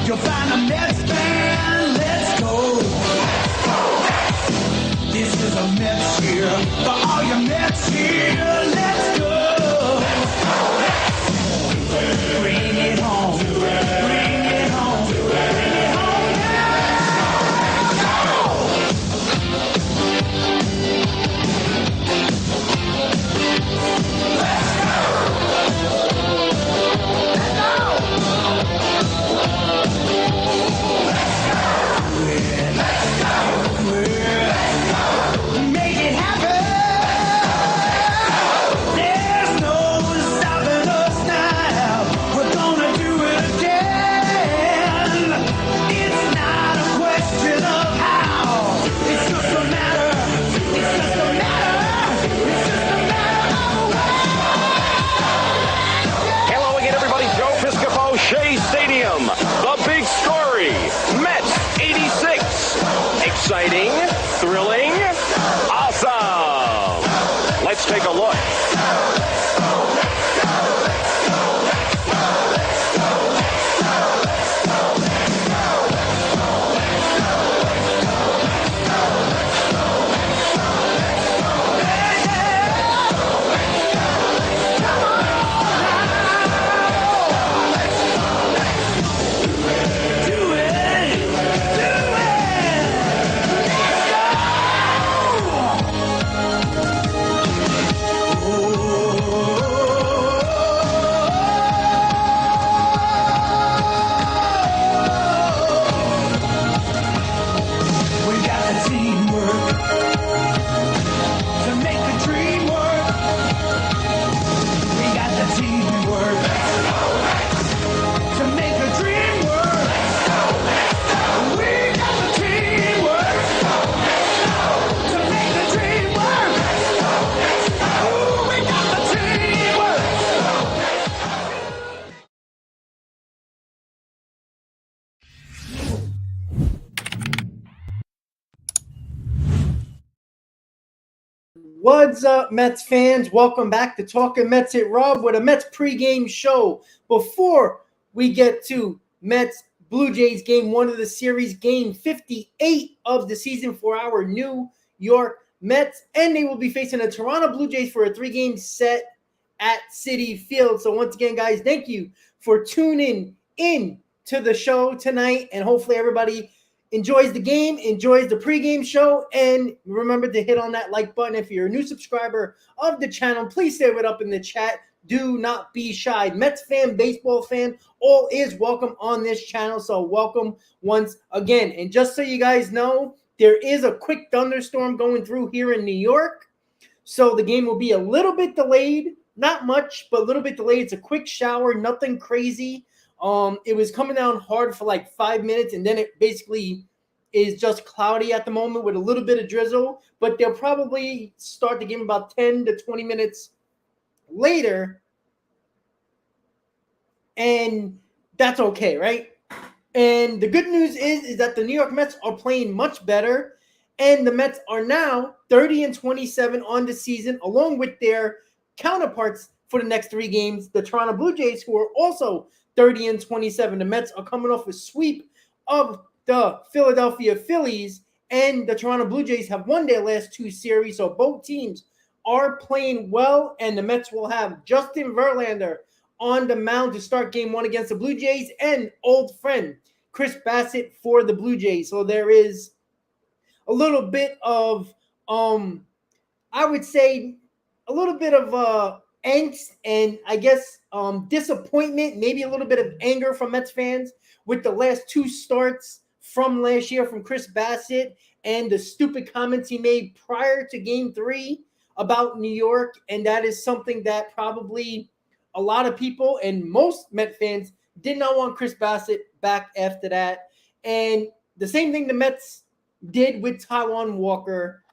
You'll find a Mets fan. Let's go. This is a Mets year. For all your Mets here, let's go. Bring it home. Bring it home. Bring it home exciting, thrilling, awesome. Let's take a look. What's up, Mets fans? Welcome back to Talking Mets at Rob with a Mets pregame show. Before we get to Mets Blue Jays game 1 of the series, game 58 of the season for our New York Mets, and they will be facing the Toronto Blue Jays for a 3-game set at Citifield. So once again, guys, thank you for tuning in to the show tonight, and hopefully everybody enjoys the game, enjoys the pregame show, and remember to hit on that like button. If you're a new subscriber of the channel, please say it up in the chat. Do not be shy. Mets fan, baseball fan, all is welcome on this channel, so welcome once again. And just so you guys know, there is a quick thunderstorm going through here in New York, so the game will be a little bit delayed. Not much, but a little bit delayed. It's a quick shower, nothing crazy. It was coming down hard for like 5 minutes, and then it basically is just cloudy at the moment with a little bit of drizzle. But they'll probably start the game about 10 to 20 minutes later, and that's okay, right? And the good news is that the New York Mets are playing much better, and the Mets are now 30-27 on the season, along with their counterparts for the next 3 games, the Toronto Blue Jays, who are also 30-27. The Mets are coming off a sweep of the Philadelphia Phillies, and the Toronto Blue Jays have won their last 2 series, so both teams are playing well, and the Mets will have Justin Verlander on the mound to start game 1 against the Blue Jays, and old friend Chris Bassett for the Blue Jays. So there is a little bit of, I would say, a little bit of angst and I guess disappointment, maybe a little bit of anger from Mets fans with the last two starts from last year from Chris Bassett and the stupid comments he made prior to Game 3 about New York. And that is something that probably a lot of people and most Met fans did not want Chris Bassett back after that. And the same thing the Mets did with Taijuan Walker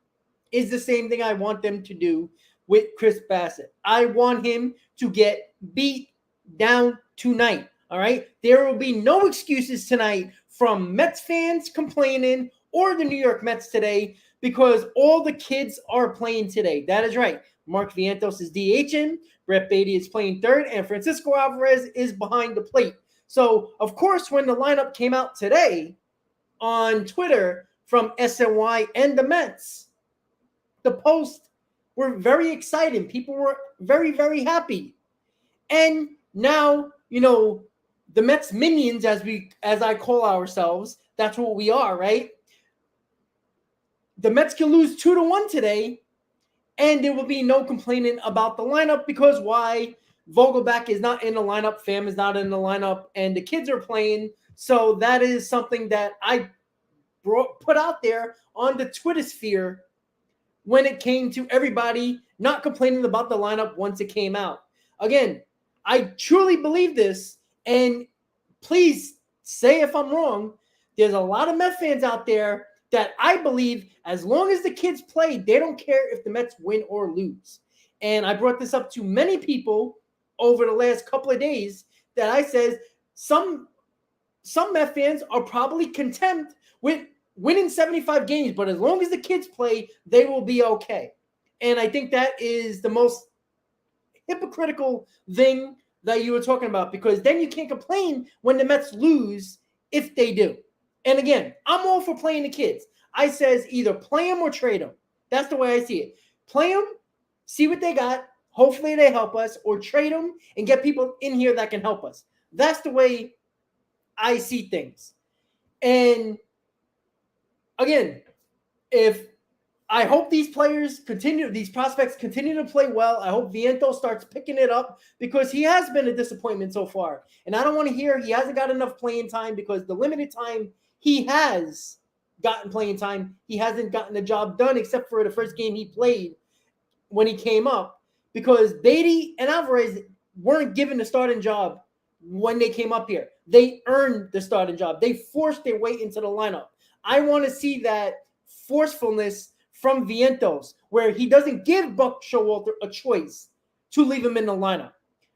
is the same thing I want them to do with Chris Bassett. I want him to get beat down tonight. All right. There will be no excuses tonight from Mets fans complaining or the New York Mets today because all the kids are playing today. That is right. Mark Vientos is DHing, Brett Beatty is playing third, and Francisco Alvarez is behind the plate. So, of course, when the lineup came out today on Twitter from SNY and the Mets, the posts were very exciting. People were very, very happy. And now, the Mets minions, as I call ourselves, that's what we are, right? The Mets can lose 2-1 today, and there will be no complaining about the lineup because why? Vogelback is not in the lineup, Pham is not in the lineup, and the kids are playing. So that is something that I put out there on the Twitter sphere when it came to everybody not complaining about the lineup once it came out. Again, I truly believe this, and please say if I'm wrong. There's a lot of Mets fans out there that I believe as long as the kids play, they don't care if the Mets win or lose. And I brought this up to many people over the last couple of days that I said some Mets fans are probably content with winning 75 games, but as long as the kids play, they will be okay. And I think that is the most hypocritical thing that you were talking about because then you can't complain when the Mets lose if they do. And again, I'm all for playing the kids. I says either play them or trade them. That's the way I see it. Play them, see what they got. Hopefully they help us, or trade them and get people in here that can help us. That's the way I see things. And again, if I hope these prospects continue to play well. I hope Vientos starts picking it up because he has been a disappointment so far. And I don't want to hear he hasn't got enough playing time because the limited time he has gotten playing time, he hasn't gotten the job done except for the first game he played when he came up because Beatty and Alvarez weren't given the starting job when they came up here. They earned the starting job. They forced their way into the lineup. I want to see that forcefulness from Vientos, where he doesn't give Buck Showalter a choice to leave him in the lineup.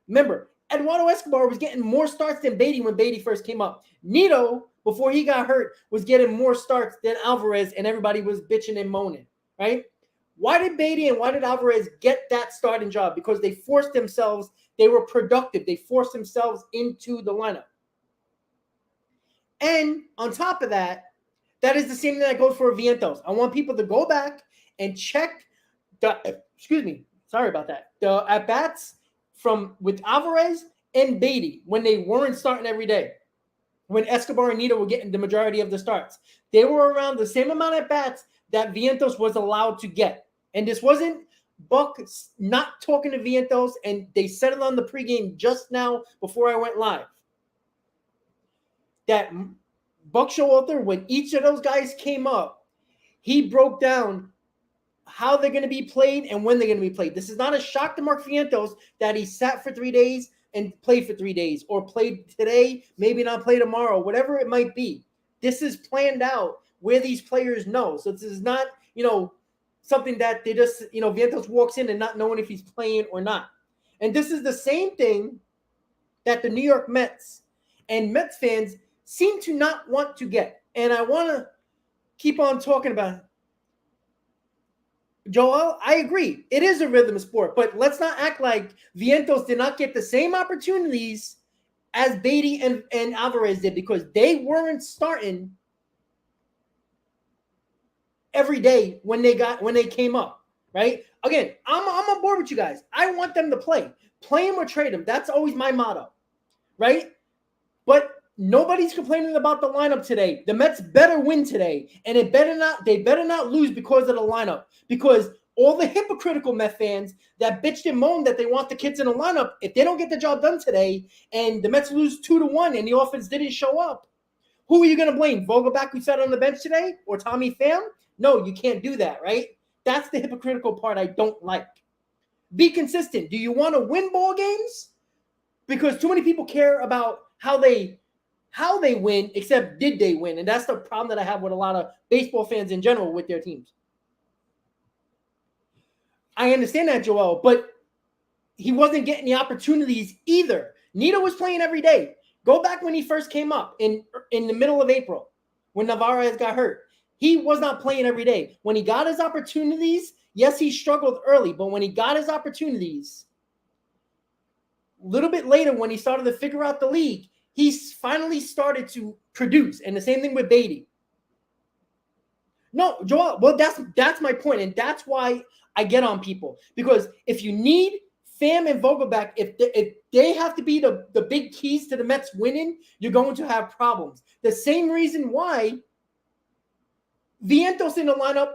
Remember, Eduardo Escobar was getting more starts than Beatty when Beatty first came up. Nito, before he got hurt, was getting more starts than Alvarez, and everybody was bitching and moaning, right? Why did Beatty and why did Alvarez get that starting job? Because they forced themselves. They were productive. They forced themselves into the lineup. And on top of that, that is the same thing that goes for Vientos. I want people to go back and check the at-bats with Alvarez and Beatty when they weren't starting every day. When Escobar and Nito were getting the majority of the starts. They were around the same amount of bats that Vientos was allowed to get. And this wasn't Buck not talking to Vientos, and they said it on the pregame just now before I went live. That Buck Showalter, when each of those guys came up, he broke down how they're going to be played and when they're going to be played. This is not a shock to Mark Vientos that he sat for 3 days and played for 3 days or played today, maybe not play tomorrow, whatever it might be. This is planned out where these players know. So this is not, something that they just, Vientos walks in and not knowing if he's playing or not. And this is the same thing that the New York Mets and Mets fans seem to not want to get. And I want to keep on talking about it. Joel, I agree. It is a rhythm sport, but let's not act like Vientos did not get the same opportunities as Beatty and Alvarez did because they weren't starting every day when they came up, right? Again, I'm on board with you guys. I want them to play. Play them or trade them. That's always my motto, right? But nobody's complaining about the lineup today. The Mets better win today, and they better not lose because of the lineup. Because all the hypocritical Met fans that bitched and moaned that they want the kids in the lineup, if they don't get the job done today and the Mets lose 2-1 and the offense didn't show up, who are you going to blame? Vogelback, who sat on the bench today, or Tommy Pham? No, you can't do that, right? That's the hypocritical part I don't like. Be consistent. Do you want to win ball games? Because too many people care about how they win, except did they win? And that's the problem that I have with a lot of baseball fans in general with their teams. I understand that, Joel, but he wasn't getting the opportunities either. Nito was playing every day. Go back when he first came up in the middle of April when Navarez got hurt. He was not playing every day. When he got his opportunities, yes, he struggled early, but when he got his opportunities, a little bit later when he started to figure out the league, he finally started to produce. And the same thing with Beatty. No, Joel, well, that's my point, and that's why I get on people. Because if you need Pham and Vogelback, if they have to be the big keys to the Mets winning, you're going to have problems. The same reason why Vientos in the lineup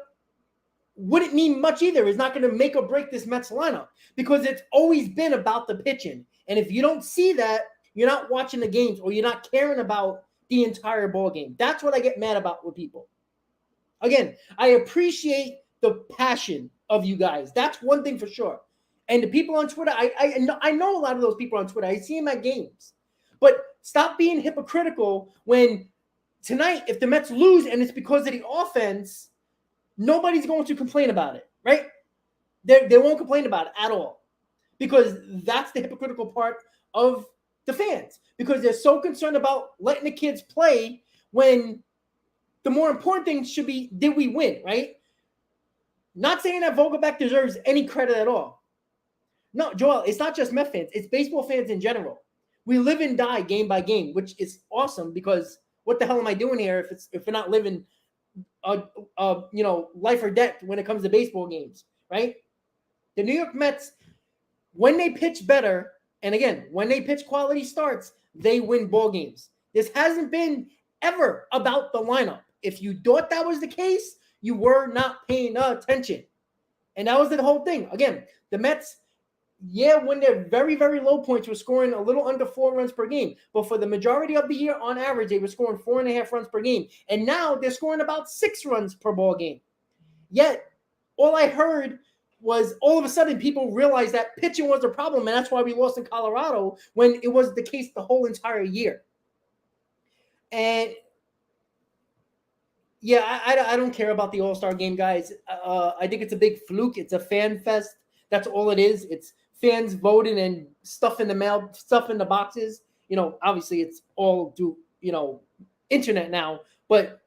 wouldn't mean much either. It's not going to make or break this Mets lineup because it's always been about the pitching. And if you don't see that, you're not watching the games or you're not caring about the entire ball game. That's what I get mad about with people. Again, I appreciate the passion of you guys. That's one thing for sure. And the people on Twitter, I know a lot of those people on Twitter. I see them at games. But stop being hypocritical when tonight, if the Mets lose and it's because of the offense, nobody's going to complain about it, right? They won't complain about it at all because that's the hypocritical part of the fans because they're so concerned about letting the kids play when the more important thing should be, did we win, right? Not saying that Vogelback deserves any credit at all. No, Joel, it's not just Met fans. It's baseball fans in general. We live and die game by game, which is awesome because what the hell am I doing here if we're not living life or death when it comes to baseball games, right? The New York Mets, when they pitch better, and again, when they pitch quality starts, they win ball games. This hasn't been ever about the lineup. If you thought that was the case, you were not paying attention. And that was the whole thing. Again, the Mets, when they're very, very low points, were scoring a little under 4 runs per game. But for the majority of the year, on average, they were scoring 4.5 runs per game. And now they're scoring about 6 runs per ball game. Yet, all I heard was all of a sudden people realized that pitching was a problem, and that's why we lost in Colorado when it was the case the whole entire year. And yeah, I don't care about the All-Star game, guys. I think it's a big fluke. It's a fan fest. That's all it is. It's fans voting and stuff in the mail, stuff in the boxes. Obviously it's all through, internet now. But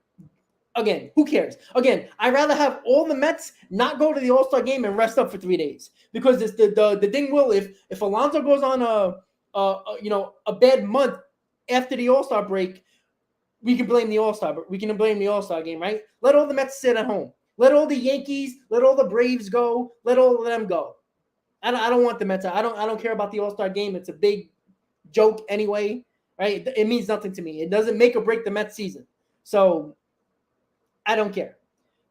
again, who cares? Again, I'd rather have all the Mets not go to the All-Star game and rest up for 3 days. Because it's the thing will, if Alonso goes on a bad month after the All-Star break, we can blame the All-Star, but we can blame the All-Star game, right? Let all the Mets sit at home. Let all the Yankees, let all the Braves go. Let all of them go. I don't want the Mets. I don't care about the All-Star game. It's a big joke anyway, right? It means nothing to me. It doesn't make or break the Mets season. So I don't care.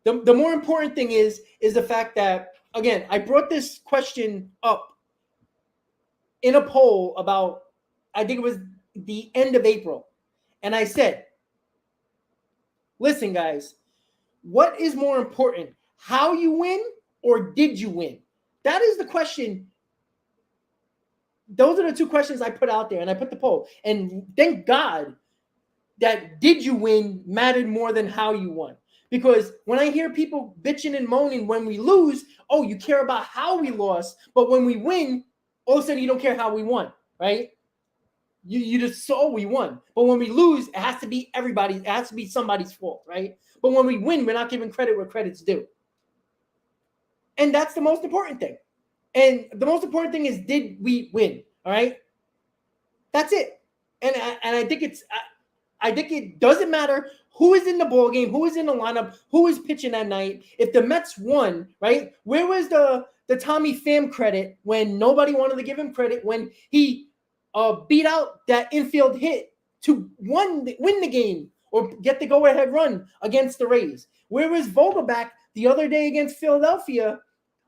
The more important thing is the fact that, again, I brought this question up in a poll about, I think it was the end of April. And I said, listen, guys, what is more important, how you win or did you win? That is the question. Those are the 2 questions I put out there, and I put the poll. And thank God that did you win mattered more than how you won. Because when I hear people bitching and moaning when we lose, oh, you care about how we lost, but when we win, all of a sudden you don't care how we won, right? You just saw we won. But when we lose, it has to be everybody's. It has to be somebody's fault, right? But when we win, we're not giving credit where credit's due. And that's the most important thing. And the most important thing is, did we win? All right? That's it. And I think it doesn't matter who is in the ball game, who is in the lineup, who is pitching that night. If the Mets won, right? Where was the Tommy Pham credit when nobody wanted to give him credit when he beat out that infield hit to win the game or get the go-ahead run against the Rays? Where was Vogelback the other day against Philadelphia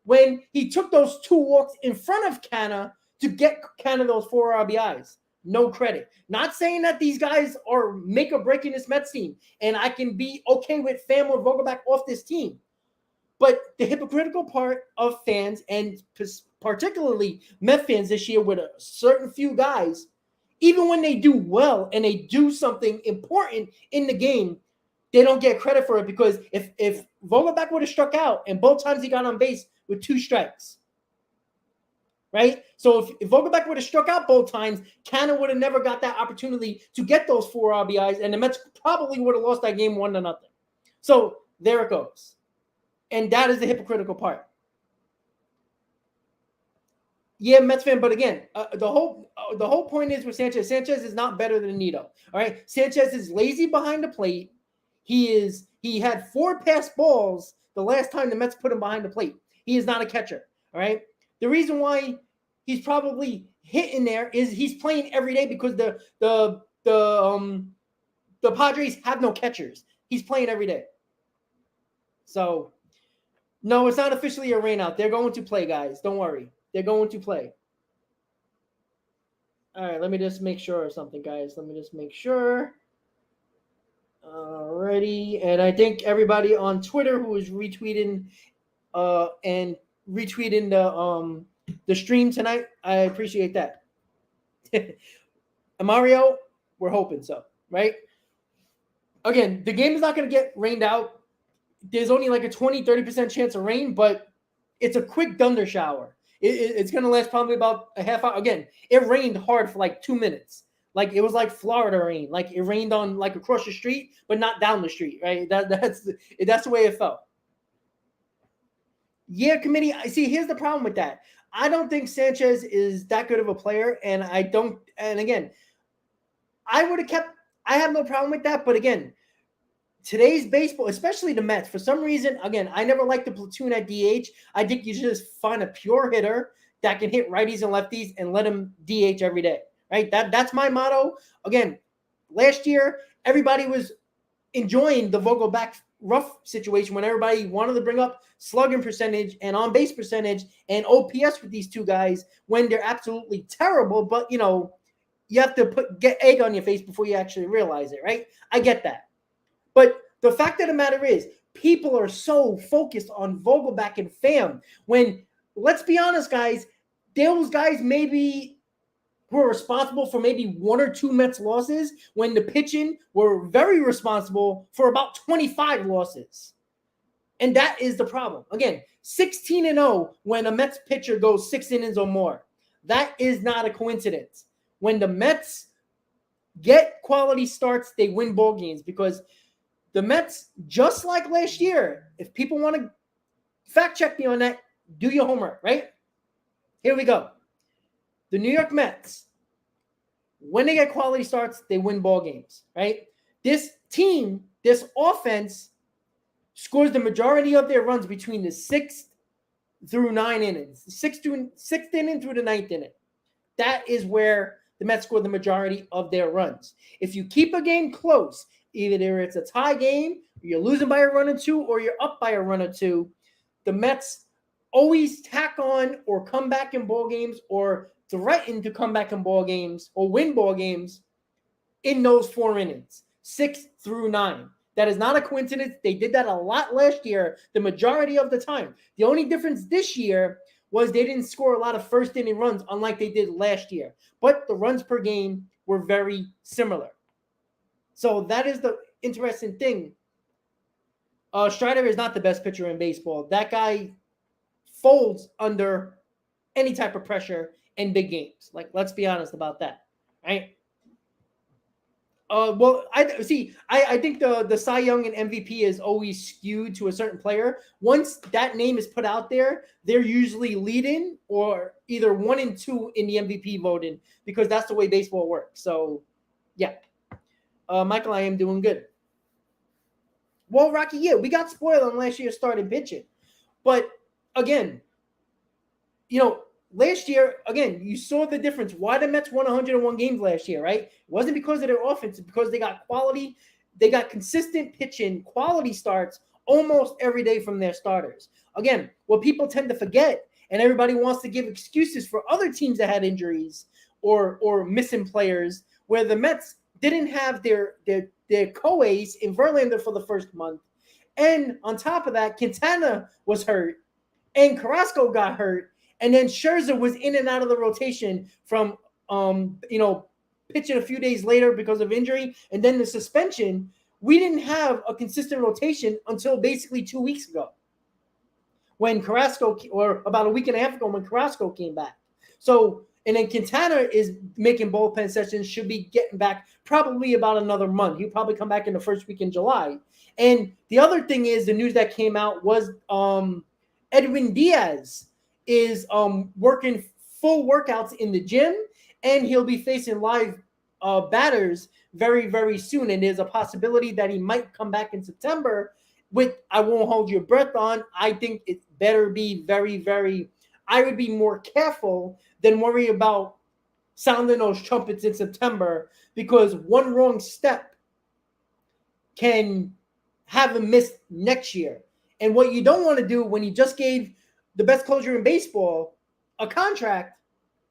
when he took those 2 walks in front of Canna to get Canna those 4 RBIs. No credit. Not saying that these guys are make or breaking this Mets team, and I can be okay with Pham or Vogelbach off this team. But the hypocritical part of fans, and particularly Met fans this year with a certain few guys, even when they do well and they do something important in the game, they don't get credit for it, because if Vogelbach would have struck out and both times he got on base with 2 strikes, right? So if Vogelbach would have struck out both times, Canna would have never got that opportunity to get those 4 RBIs, and the Mets probably would have lost that game 1-0. So there it goes. And that is the hypocritical part. Yeah, Mets fan, but again, the whole point is with Sanchez. Sanchez is not better than Nito. All right, Sanchez is lazy behind the plate. He had 4 pass balls the last time the Mets put him behind the plate. He is not a catcher. All right. The reason why he's probably hitting there is he's playing every day, because the Padres have no catchers. He's playing every day. So no, it's not officially a rainout. They're going to play, guys. Don't worry. They're going to play. All right, let me just make sure of something, guys. Let me just make sure. Alrighty, and I think everybody on Twitter who is retweeting and retweeting the stream tonight, I appreciate that. And Mario, we're hoping so, right? Again, the game is not going to get rained out. There's only like a 20-30% chance of rain, but it's a quick thunder shower. It's going to last probably about a half hour. Again, it rained hard for like 2 minutes. Like it was like Florida rain. Like it rained on like across the street, but not down the street, right? That's the way it felt. Yeah, committee. I see. Here's the problem with that. I don't think Sanchez is that good of a player, and I don't. And again, I would have kept. I have no problem with that, but again, today's baseball, especially the Mets, for some reason, again, I never liked the platoon at DH. I think you should just find a pure hitter that can hit righties and lefties and let him DH every day, right? That's my motto. Again, last year, everybody was enjoying the Vogelbach rough situation when everybody wanted to bring up slugging percentage and on-base percentage and OPS with these 2 guys when they're absolutely terrible, but, you have to get egg on your face before you actually realize it, right? I get that. But the fact of the matter is, people are so focused on Vogelbach and Pham when, let's be honest, guys, those guys maybe were responsible for maybe 1 or 2 Mets losses when the pitching were very responsible for about 25 losses. And that is the problem. Again, 16-0 when a Mets pitcher goes 6 innings or more. That is not a coincidence. When the Mets get quality starts, they win ball games, because the Mets, just like last year, if people want to fact check me on that, do your homework, right? Here we go. The New York Mets, when they get quality starts, they win ball games, right? This team, this offense, scores the majority of their runs between the 6th through 9 innings, the 6th inning through the 9th inning. That is where the Mets score the majority of their runs. If you keep a game close, either it's a tie game, you're losing by a run or 2, or you're up by a run or 2, the Mets always tack on or come back in ball games or threaten to come back in ball games or win ball games in those 4 innings, 6 through 9. That is not a coincidence. They did that a lot last year, the majority of the time. The only difference this year was they didn't score a lot of first inning runs, unlike they did last year. But the runs per game were very similar. So that is the interesting thing. Strider is not the best pitcher in baseball. That guy folds under any type of pressure in big games. Like, let's be honest about that, right? Well, I think the Cy Young and MVP is always skewed to a certain player. Once that name is put out there, they're usually leading or either 1 and 2 in the MVP voting, because that's the way baseball works. So, yeah. Michael, I am doing good. Well, Rocky, yeah, we got spoiled on last year's starting pitching. But, again, last year, again, you saw the difference. Why the Mets won 101 games last year, right? It wasn't because of their offense. It's because they got quality. They got consistent pitching, quality starts almost every day from their starters. Again, what people tend to forget, and everybody wants to give excuses for other teams that had injuries or missing players, where the Mets didn't have their co-ace in Verlander for the first month. And on top of that, Quintana was hurt, and Carrasco got hurt, and then Scherzer was in and out of the rotation from pitching a few days later because of injury, and then the suspension. We didn't have a consistent rotation until basically 2 weeks ago, when Carrasco, or about a week and a half ago when Carrasco came back. So, and then Quintana is making bullpen sessions, should be getting back probably about another month. He'll probably come back in the first week in July. And the other thing is, the news that came out was Edwin Diaz is working full workouts in the gym, and he'll be facing live batters very, very soon. And there's a possibility that he might come back in September. I won't hold your breath on. I think it better be very, very, I would be more careful than worry about sounding those trumpets in September, because one wrong step can have him miss next year. And what you don't want to do when you just gave the best closer in baseball a contract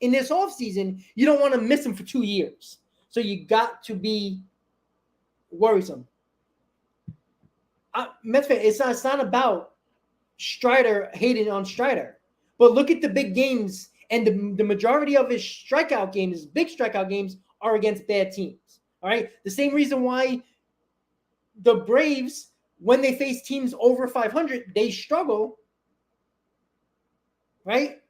in this offseason, you don't want to miss him for 2 years. So you got to be worrisome. Mets fan, it's not about Strider hating on Strider, but look at the big games, and the majority of his strikeout games, big strikeout games, are against bad teams. All right, the same reason why the Braves, when they face teams over 500, they struggle, right?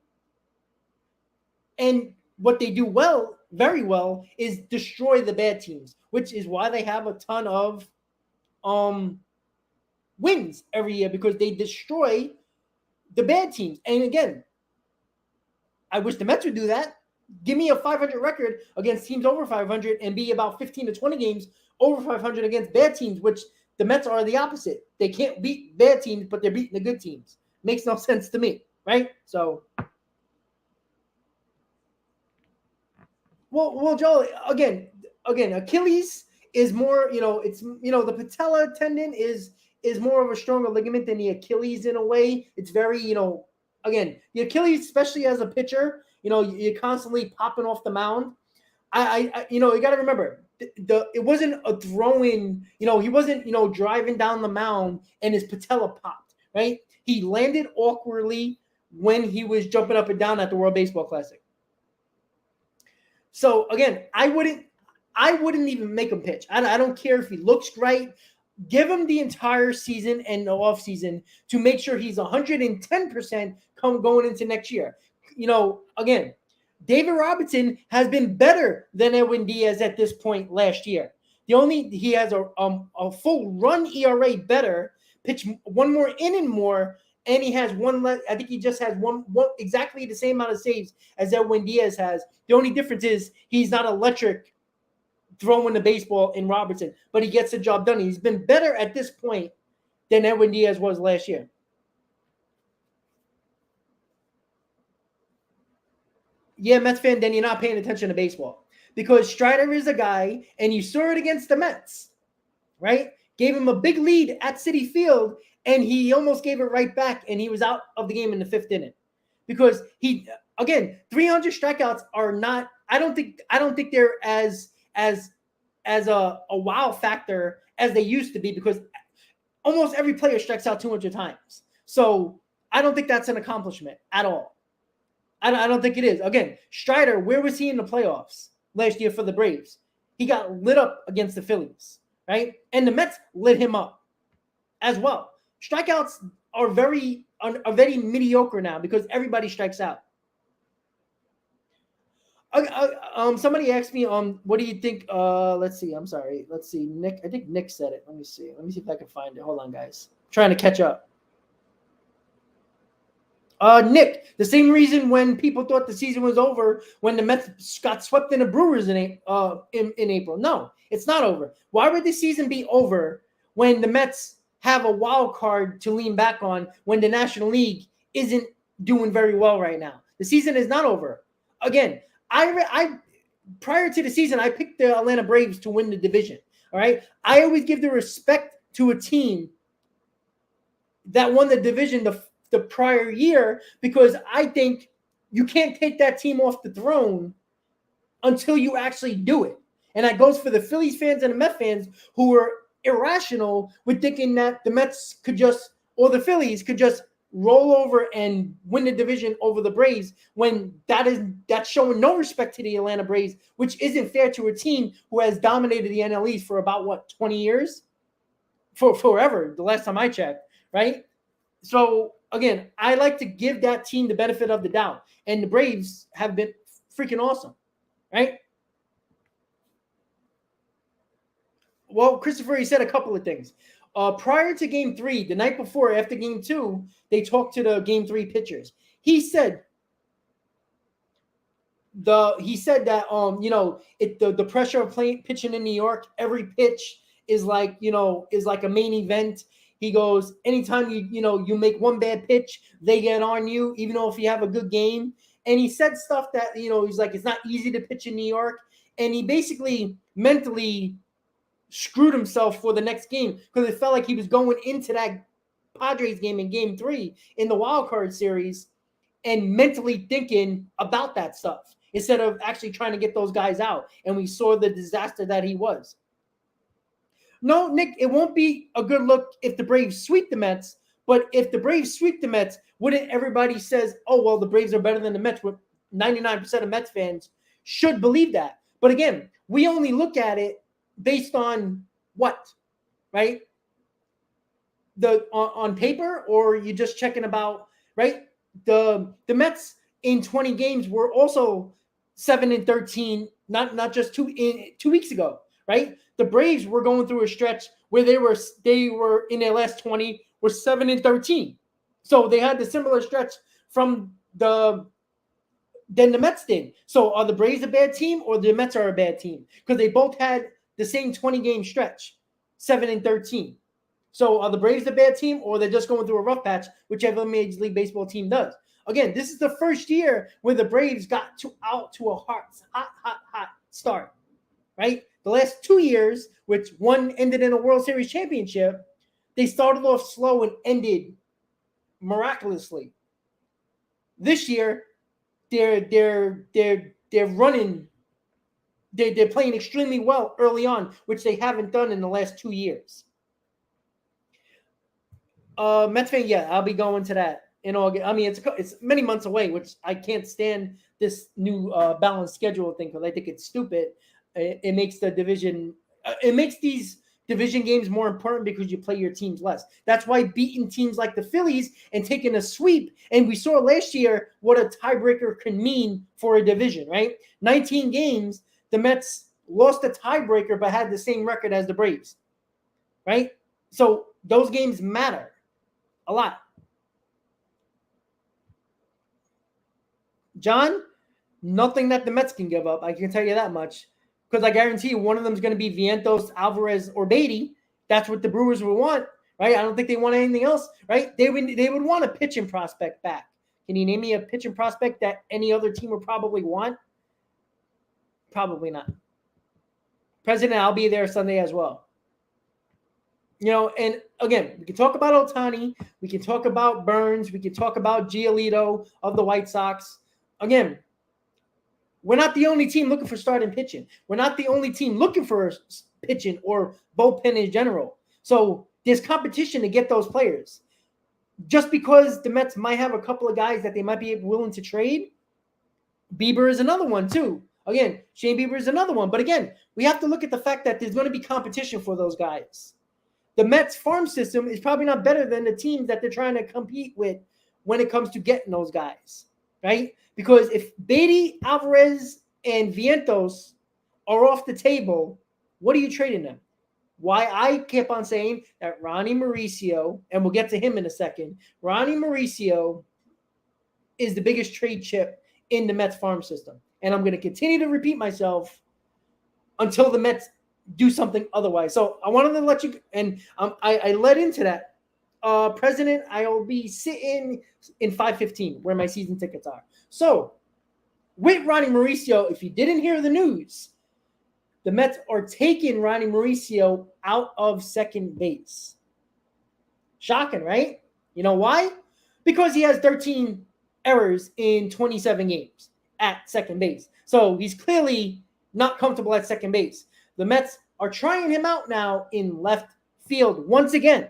And what they do well, very well, is destroy the bad teams, which is why they have a ton of wins every year, because they destroy the bad teams. And again, I wish the Mets would do that. Give me a 500 record against teams over 500 and be about 15 to 20 games over 500 against bad teams, which the Mets are the opposite. They can't beat bad teams, but they're beating the good teams. Makes no sense to me, right? So, well, Joe, again, Achilles is more, the patella tendon is more of a stronger ligament than the Achilles in a way. It's very, again, the Achilles, especially as a pitcher, you're constantly popping off the mound. You got to remember, it wasn't a throw-in, he wasn't, driving down the mound and his patella popped, right? He landed awkwardly when he was jumping up and down at the World Baseball Classic. So again, I wouldn't even make him pitch. I don't care if he looks great. Give him the entire season and the offseason to make sure he's 110% going into next year. Again, David Robertson has been better than Edwin Diaz at this point last year. He has a full run ERA better, pitch one more inning more, and he has I think he just has one exactly the same amount of saves as Edwin Diaz has. The only difference is he's not electric throwing the baseball in Robertson, but he gets the job done. He's been better at this point than Edwin Diaz was last year. Yeah, Mets fan, then you're not paying attention to baseball, because Strider is a guy, and you saw it against the Mets, right? Gave him a big lead at Citifield, and he almost gave it right back, and he was out of the game in the fifth inning, because 300 strikeouts are not. I don't think they're as a wow factor as they used to be, because almost every player strikes out 200 times. So I don't think that's an accomplishment at all. I don't think it is. Again, Strider, where was he in the playoffs last year for the Braves? He got lit up against the Phillies, right? And the Mets lit him up as well. Strikeouts are very mediocre now, because everybody strikes out. Somebody asked me, what do you think? Let's see. I'm sorry. Let's see. Nick, I think Nick said it. Let me see if I can find it. Hold on, guys. I'm trying to catch up. Nick, the same reason when people thought the season was over when the Mets got swept in the Brewers in April. No, it's not over. Why would the season be over when the Mets have a wild card to lean back on, when the National League isn't doing very well right now? The season is not over. Again, I prior to the season, I picked the Atlanta Braves to win the division. All right. I always give the respect to a team that won the division the prior year, because I think you can't take that team off the throne until you actually do it. And that goes for the Phillies fans and the Mets fans who were irrational with thinking that the Mets could just, or the Phillies could just roll over and win the division over the Braves, when that's showing no respect to the Atlanta Braves, which isn't fair to a team who has dominated the NL East for about 20 years? For forever, the last time I checked, right? So again, I like to give that team the benefit of the doubt. And the Braves have been freaking awesome, right? Well, Christopher, he said a couple of things. Prior to Game 3, the night before, after Game 2, they talked to the Game 3 pitchers. He said that the pressure of pitching in New York, every pitch is like a main event. He goes, anytime you make one bad pitch, they get on you, even though if you have a good game. And he said stuff that, he's like, it's not easy to pitch in New York. And he basically mentally screwed himself for the next game, because it felt like he was going into that Padres game in Game 3 in the wild card series and mentally thinking about that stuff instead of actually trying to get those guys out. And we saw the disaster that he was. No, Nick, it won't be a good look if the Braves sweep the Mets. But if the Braves sweep the Mets, wouldn't everybody says, oh, well, the Braves are better than the Mets? 99% of Mets fans should believe that. But again, we only look at it based on what, right? On paper, or you just checking about, right? The Mets in 20 games were also 7-13, not just 2 weeks ago, right? The Braves were going through a stretch where they were in their last 20 were 7-13. So they had the similar stretch than the Mets did. So are the Braves a bad team, or the Mets are a bad team? Because they both had the same 20-game stretch, 7-13. So are the Braves a bad team, or they're just going through a rough patch, whichever Major League Baseball team does? Again, this is the first year where the Braves got out to a hot start, right? The last 2 years, which one ended in a World Series championship, they started off slow and ended miraculously. This year, they're running. They're playing extremely well early on, which they haven't done in the last 2 years. Mets fan, yeah, I'll be going to that in August. I mean, it's many months away, which I can't stand this new balanced schedule thing, because I think it's stupid. It makes the division. It makes these division games more important because you play your teams less. That's why beating teams like the Phillies and taking a sweep, and we saw last year what a tiebreaker can mean for a division, right? 19 games, the Mets lost a tiebreaker but had the same record as the Braves, right? So those games matter a lot. John, nothing that the Mets can give up. I can tell you that much. Because I guarantee you one of them is going to be Vientos, Alvarez, or Beatty. That's what the Brewers would want, right? I don't think they want anything else, right? They would want a pitching prospect back. Can you name me a pitching prospect that any other team would probably want? Probably not. President, I'll be there Sunday as well. And again, we can talk about Ohtani. We can talk about Burns. We can talk about Giolito of the White Sox. Again, we're not the only team looking for starting pitching. We're not the only team looking for pitching or bullpen in general. So there's competition to get those players. Just because the Mets might have a couple of guys that they might be willing to trade, Bieber is another one too. Again, Shane Bieber is another one. But again, we have to look at the fact that there's going to be competition for those guys. The Mets farm system is probably not better than the teams that they're trying to compete with when it comes to getting those guys, right? Because if Beatty, Alvarez, and Vientos are off the table, what are you trading them? Why I kept on saying that Ronnie Mauricio, and we'll get to him in a second, Ronnie Mauricio is the biggest trade chip in the Mets farm system. And I'm going to continue to repeat myself until the Mets do something otherwise. So I wanted to let you, and I led into that. President, I will be sitting in 515 where my season tickets are. So with Ronnie Mauricio, if you didn't hear the news, the Mets are taking Ronnie Mauricio out of second base. Shocking, right? You know why? Because he has 13 errors in 27 games at second base. So he's clearly not comfortable at second base. The Mets are trying him out now in left field once again.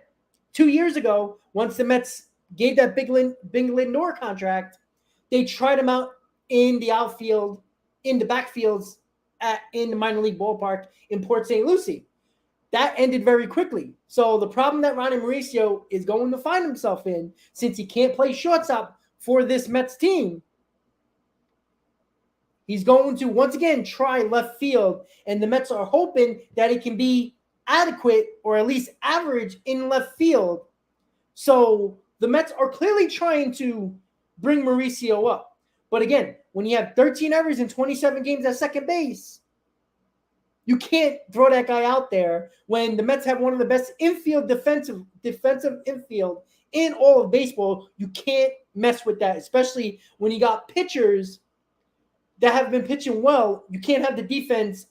2 years ago, once the Mets gave that big Lindor contract, they tried him out in the outfield, in the backfields in the minor league ballpark in Port St. Lucie. That ended very quickly. So the problem that Ronnie Mauricio is going to find himself in, since he can't play shortstop for this Mets team, he's going to once again try left field, and the Mets are hoping that he can be adequate or at least average in left field. So the Mets are clearly trying to bring Mauricio up. But again, when you have 13 errors in 27 games at second base, you can't throw that guy out there when the Mets have one of the best infield defensive infield in all of baseball. You can't mess with that, especially when you got pitchers that have been pitching well. You can't have the defense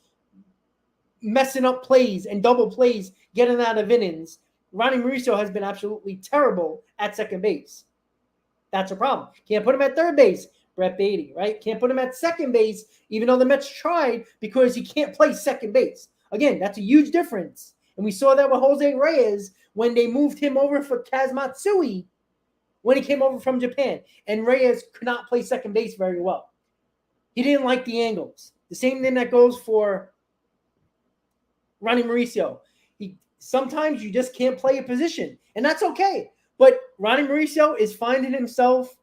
messing up plays and double plays, getting out of innings. Ronnie Mauricio has been absolutely terrible at second base. That's a problem. Can't put him at third base. Brett Beatty, right? Can't put him at second base, even though the Mets tried, because he can't play second base. Again, that's a huge difference. And we saw that with Jose Reyes when they moved him over for Kaz Matsui when he came over from Japan. And Reyes could not play second base very well. He didn't like the angles. The same thing that goes for Ronnie Mauricio. Sometimes you just can't play a position, and that's okay. But Ronnie Mauricio is finding himself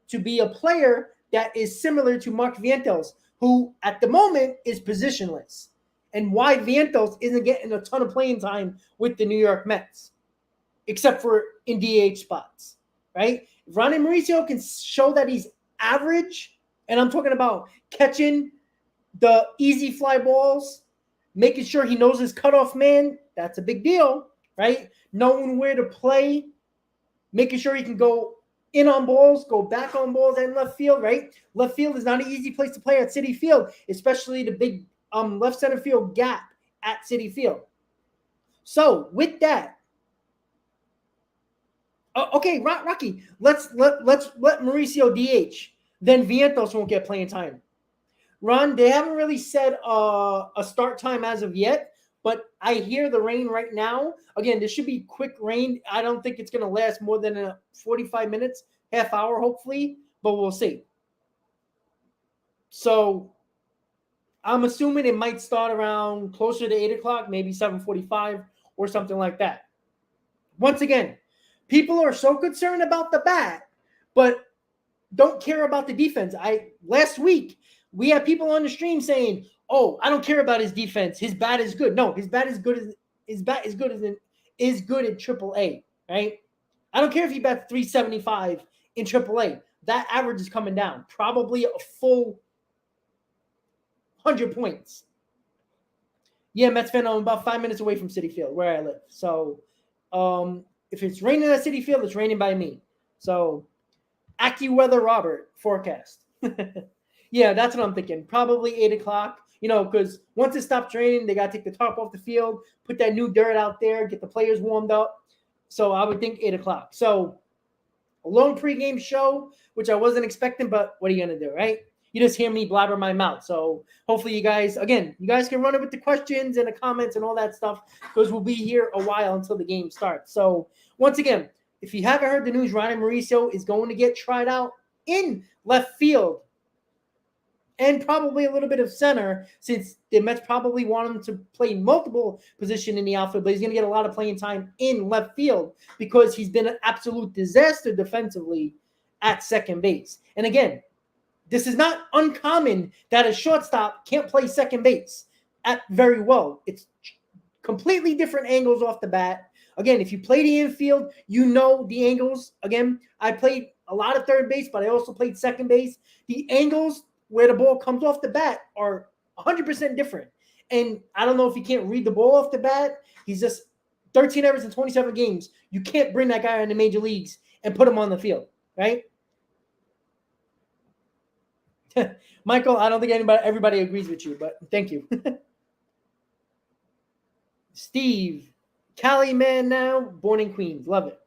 to be a player that is similar to Mark Vientos, who at the moment is positionless, and why Vientos isn't getting a ton of playing time with the New York Mets, except for in DH spots, right? If Ronnie Mauricio can show that he's average, and I'm talking about catching the easy fly balls, making sure he knows his cutoff man, that's a big deal, right? Knowing where to play, making sure he can go in on balls, go back on balls and left field, right? Left field is not an easy place to play at Citifield, especially the big left center field gap at Citifield. So with that, okay, Rocky, let's let Mauricio DH. Then Vientos won't get playing time. Ron, they haven't really said a start time as of yet, but I hear the rain right now. Again, this should be quick rain. I don't think it's going to last more than 45 minutes, half hour, hopefully, but we'll see. So I'm assuming it might start around closer to 8 o'clock, maybe 7:45 or something like that. Once again, people are so concerned about the bat, but don't care about the defense. Last week, we had people on the stream saying, "Oh, I don't care about his defense. His bat is good." No, his bat is good in AAA, right? I don't care if he bats 375 in AAA. That average is coming down, probably a full 100 points. Yeah, Mets fan, I'm about 5 minutes away from Citifield, where I live. So, if it's raining at Citifield, it's raining by me. So, AccuWeather Robert forecast. Yeah, that's what I'm thinking. Probably 8 o'clock, because once it stops raining, they got to take the tarp off the field, put that new dirt out there, get the players warmed up. So I would think 8 o'clock. So a lone pregame show, which I wasn't expecting, but what are you going to do, right? You just hear me blabber my mouth. So hopefully you guys can run it with the questions and the comments and all that stuff, because we'll be here a while until the game starts. So once again, if you haven't heard the news, Ronnie Mauricio is going to get tried out in left field and probably a little bit of center, since the Mets probably want him to play multiple positions in the outfield, but he's going to get a lot of playing time in left field because he's been an absolute disaster defensively at second base. And again, this is not uncommon that a shortstop can't play second base very well. It's completely different angles off the bat. Again, if you play the infield, you know the angles. Again, I played a lot of third base, but I also played second base. The angles where the ball comes off the bat are 100% different. And I don't know if he can't read the ball off the bat. He's just 13 errors in 27 games. You can't bring that guy in the major leagues and put him on the field, right? Michael, I don't think everybody agrees with you, but thank you. Steve, Cali man now, born in Queens. Love it.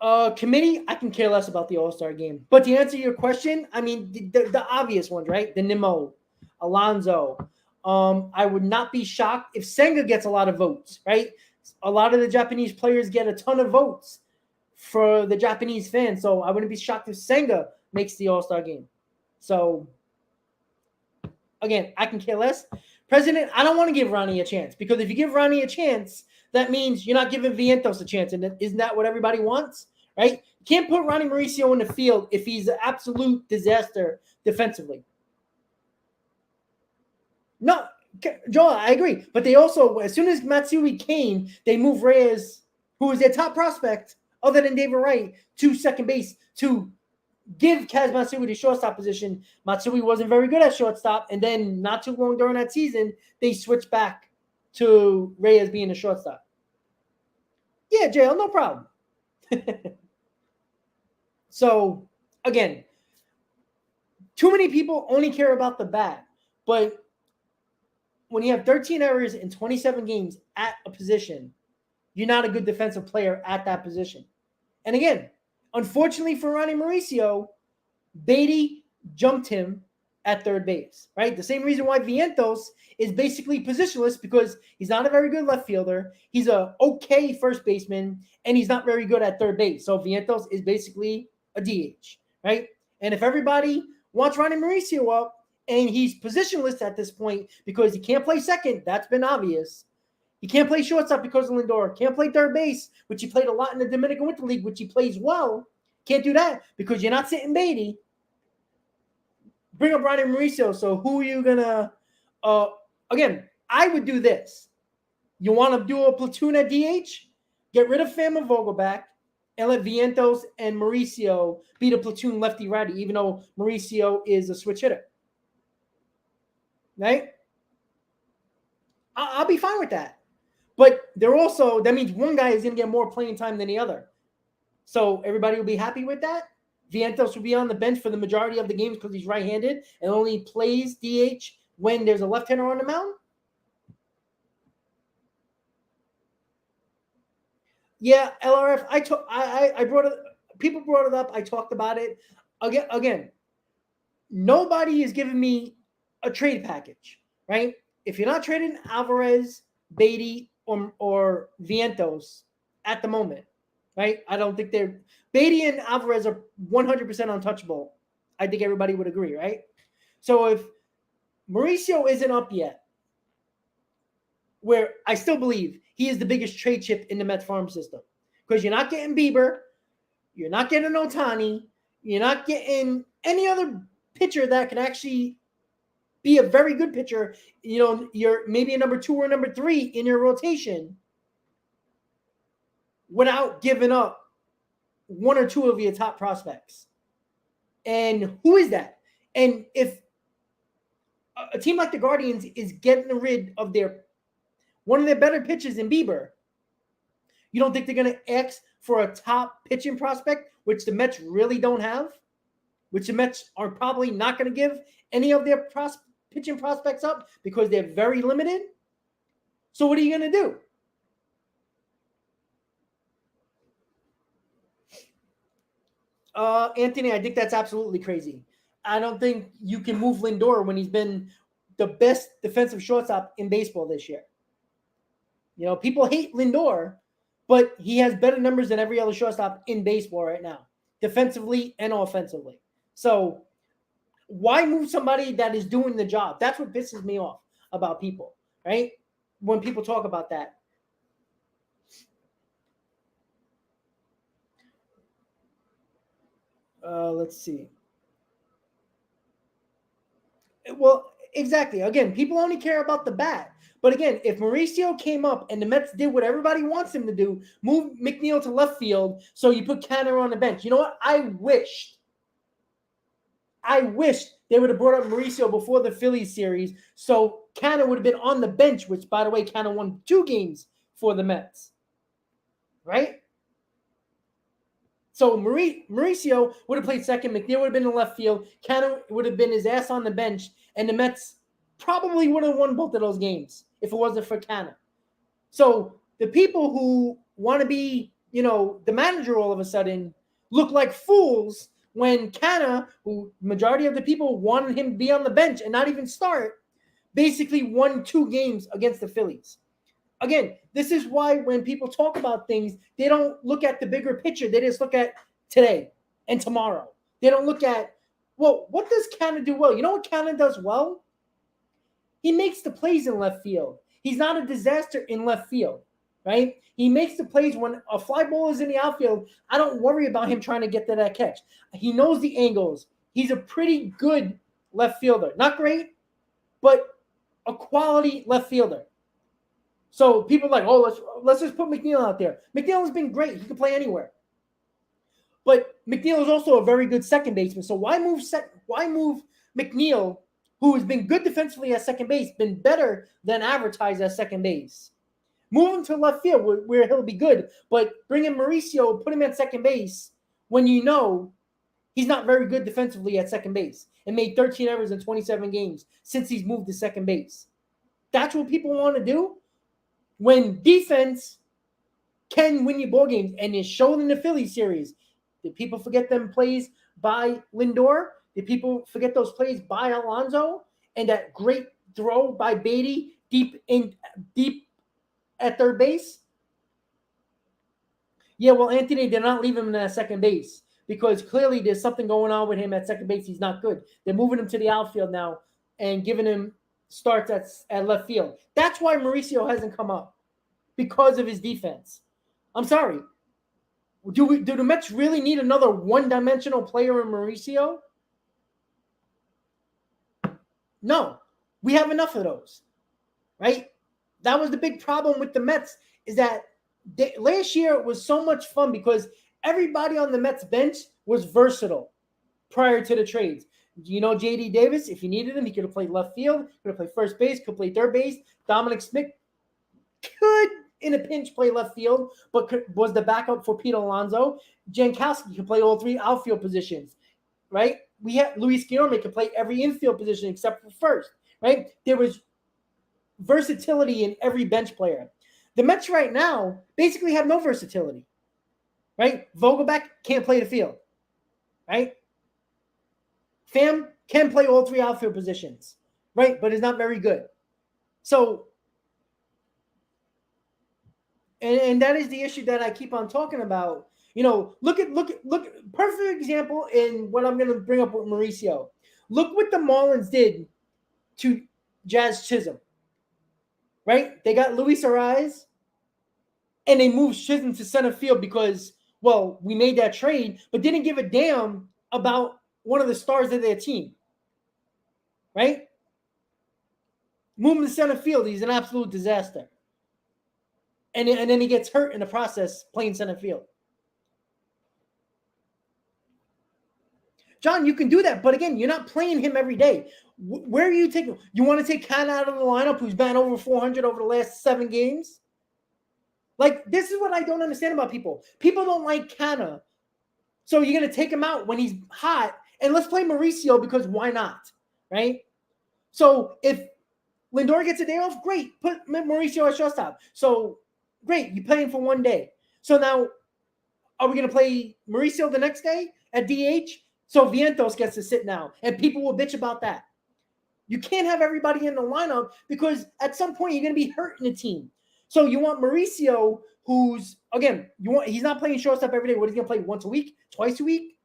Committee, I can care less about the All-Star game. But to answer your question, I mean, the obvious ones, right? The Nimmo, Alonso. I would not be shocked if Senga gets a lot of votes, right? A lot of the Japanese players get a ton of votes for the Japanese fans. So I wouldn't be shocked if Senga makes the All-Star game. So, again, I can care less. President, I don't want to give Ronnie a chance because if you give Ronnie a chance, that means you're not giving Vientos a chance. And isn't that what everybody wants, right? You can't put Ronnie Mauricio in the field if he's an absolute disaster defensively. No, Joel, I agree. But they also, as soon as Matsui came, they moved Reyes, who was their top prospect, other than David Wright, to second base to give Kaz Matsui the shortstop position. Matsui wasn't very good at shortstop, and then not too long during that season, they switched back to Reyes being a shortstop. Yeah, JL, no problem. So, again, too many people only care about the bat, but when you have 13 errors in 27 games at a position, you're not a good defensive player at that position. And again, unfortunately for Ronnie Mauricio, Beatty jumped him at third base, right? The same reason why Vientos is basically positionless because he's not a very good left fielder. He's a okay first baseman, and he's not very good at third base. So Vientos is basically a DH, right? And if everybody wants Ronnie Mauricio up and he's positionless at this point because he can't play second, that's been obvious. He can't play shortstop because of Lindor. Can't play third base, which he played a lot in the Dominican Winter League, which he plays well. Can't do that because you're not sitting Beatty. Bring up Ronnie Mauricio. So who are you going to again, I would do this. You want to do a platoon at DH? Get rid of Pham and Vogelback and let Vientos and Mauricio be the platoon lefty-righty, even though Mauricio is a switch hitter. Right? I'll be fine with that. But they're also, that means one guy is going to get more playing time than the other. So everybody will be happy with that. Vientos will be on the bench for the majority of the games because he's right-handed and only plays DH when there's a left-hander on the mound. Yeah, LRF. I brought it. People brought it up. I talked about it. Again, nobody is giving me a trade package, right? If you're not trading Alvarez, Beatty, or Vientos at the moment, right? I don't think they're Beatty and Alvarez are 100% untouchable. I think everybody would agree, right? So if Mauricio isn't up yet, where I still believe he is the biggest trade chip in the Mets farm system, because you're not getting Bieber, you're not getting Ohtani, you're not getting any other pitcher that can actually be a very good pitcher. You know, you're maybe a number 2 or number 3 in your rotation without giving up 1 or 2 of your top prospects. And who is that? And if a team like the Guardians is getting rid of one of their better pitchers in Bieber, you don't think they're going to ask for a top pitching prospect, which the Mets really don't have, which the Mets are probably not going to give any of their pitching prospects up because they're very limited? So what are you going to do? Anthony, I think that's absolutely crazy. I don't think you can move Lindor when he's been the best defensive shortstop in baseball this year. You know, people hate Lindor, but he has better numbers than every other shortstop in baseball right now, defensively and offensively. So why move somebody that is doing the job? That's what pisses me off about people, right? When people talk about that. Let's see. Well, exactly. Again, people only care about the bat. But again, if Mauricio came up and the Mets did what everybody wants him to do, move McNeil to left field, so you put Canner on the bench. You know what? I wished they would have brought up Mauricio before the Phillies series, so Canner would have been on the bench, which, by the way, Canner won 2 games for the Mets. Right? So Mauricio would have played second. McNeil would have been in left field. Canner would have been his ass on the bench. And the Mets probably would have won both of those games if it wasn't for Canner. So the people who want to be the manager all of a sudden looked like fools when Canna, who majority of the people wanted him to be on the bench and not even start, basically won 2 games against the Phillies. Again, this is why when people talk about things, they don't look at the bigger picture. They just look at today and tomorrow. They don't look at, well, what does Canna do well? You know what Canna does well? He makes the plays in left field. He's not a disaster in left field, right? He makes the plays when a fly ball is in the outfield. I don't worry about him trying to get to that catch. He knows the angles. He's a pretty good left fielder. Not great, but a quality left fielder. So people are like, oh, let's just put McNeil out there. McNeil has been great. He can play anywhere. But McNeil is also a very good second baseman. So why move McNeil, who has been good defensively at second base, been better than advertised at second base? Move him to left field where he'll be good, but bring in Mauricio, put him at second base when you know he's not very good defensively at second base and made 13 errors in 27 games since he's moved to second base. That's what people want to do when defense can win you ball games, and it's shown in the Phillies series. Did people forget them plays by Lindor? Did people forget those plays by Alonso and that great throw by Beatty deep at third base? Yeah, well, Anthony did not leave him at second base because clearly there's something going on with him at second base. He's not good. They're moving him to the outfield now and giving him starts at left field. That's why Mauricio hasn't come up, because of his defense. I'm sorry. Do the Mets really need another one-dimensional player in Mauricio? No. We have enough of those, right? That was the big problem with the Mets, is that last year it was so much fun because everybody on the Mets bench was versatile prior to the trades. J.D. Davis, if you needed him, he could have played left field, could have played first base, could play third base. Dominic Smith could, in a pinch, play left field, but was the backup for Pete Alonso. Jankowski could play all 3 outfield positions, right? We had Luis Guillorme could play every infield position except for first, right? There was versatility in every bench player. The Mets right now basically have no versatility, right? Vogelback can't play the field, right? Pham can play all 3 outfield positions, right? But is not very good. So, and that is the issue that I keep on talking about. Look at perfect example in what I'm going to bring up with Mauricio. Look what the Marlins did to Jazz Chisholm, right? They got Luis Ariz, and they moved Chisholm to center field because, well, we made that trade, but didn't give a damn about one of the stars of their team, right? Move him to center field. He's an absolute disaster. And then he gets hurt in the process playing center field. John, you can do that, but again, you're not playing him every day. Where are you taking? You want to take Canna out of the lineup, who's batting over 400 over the last 7 games? Like, this is what I don't understand about people. People don't like Canna, so you're going to take him out when he's hot, and let's play Mauricio because why not, right? So if Lindor gets a day off, great. Put Mauricio at shortstop. So great, you play him for 1 day. So now, are we going to play Mauricio the next day at DH? So Vientos gets to sit now, and people will bitch about that. You can't have everybody in the lineup because at some point you're going to be hurting the team. So you want Mauricio, who's, again, he's not playing shortstop every day. What, is he going to play once a week, twice a week?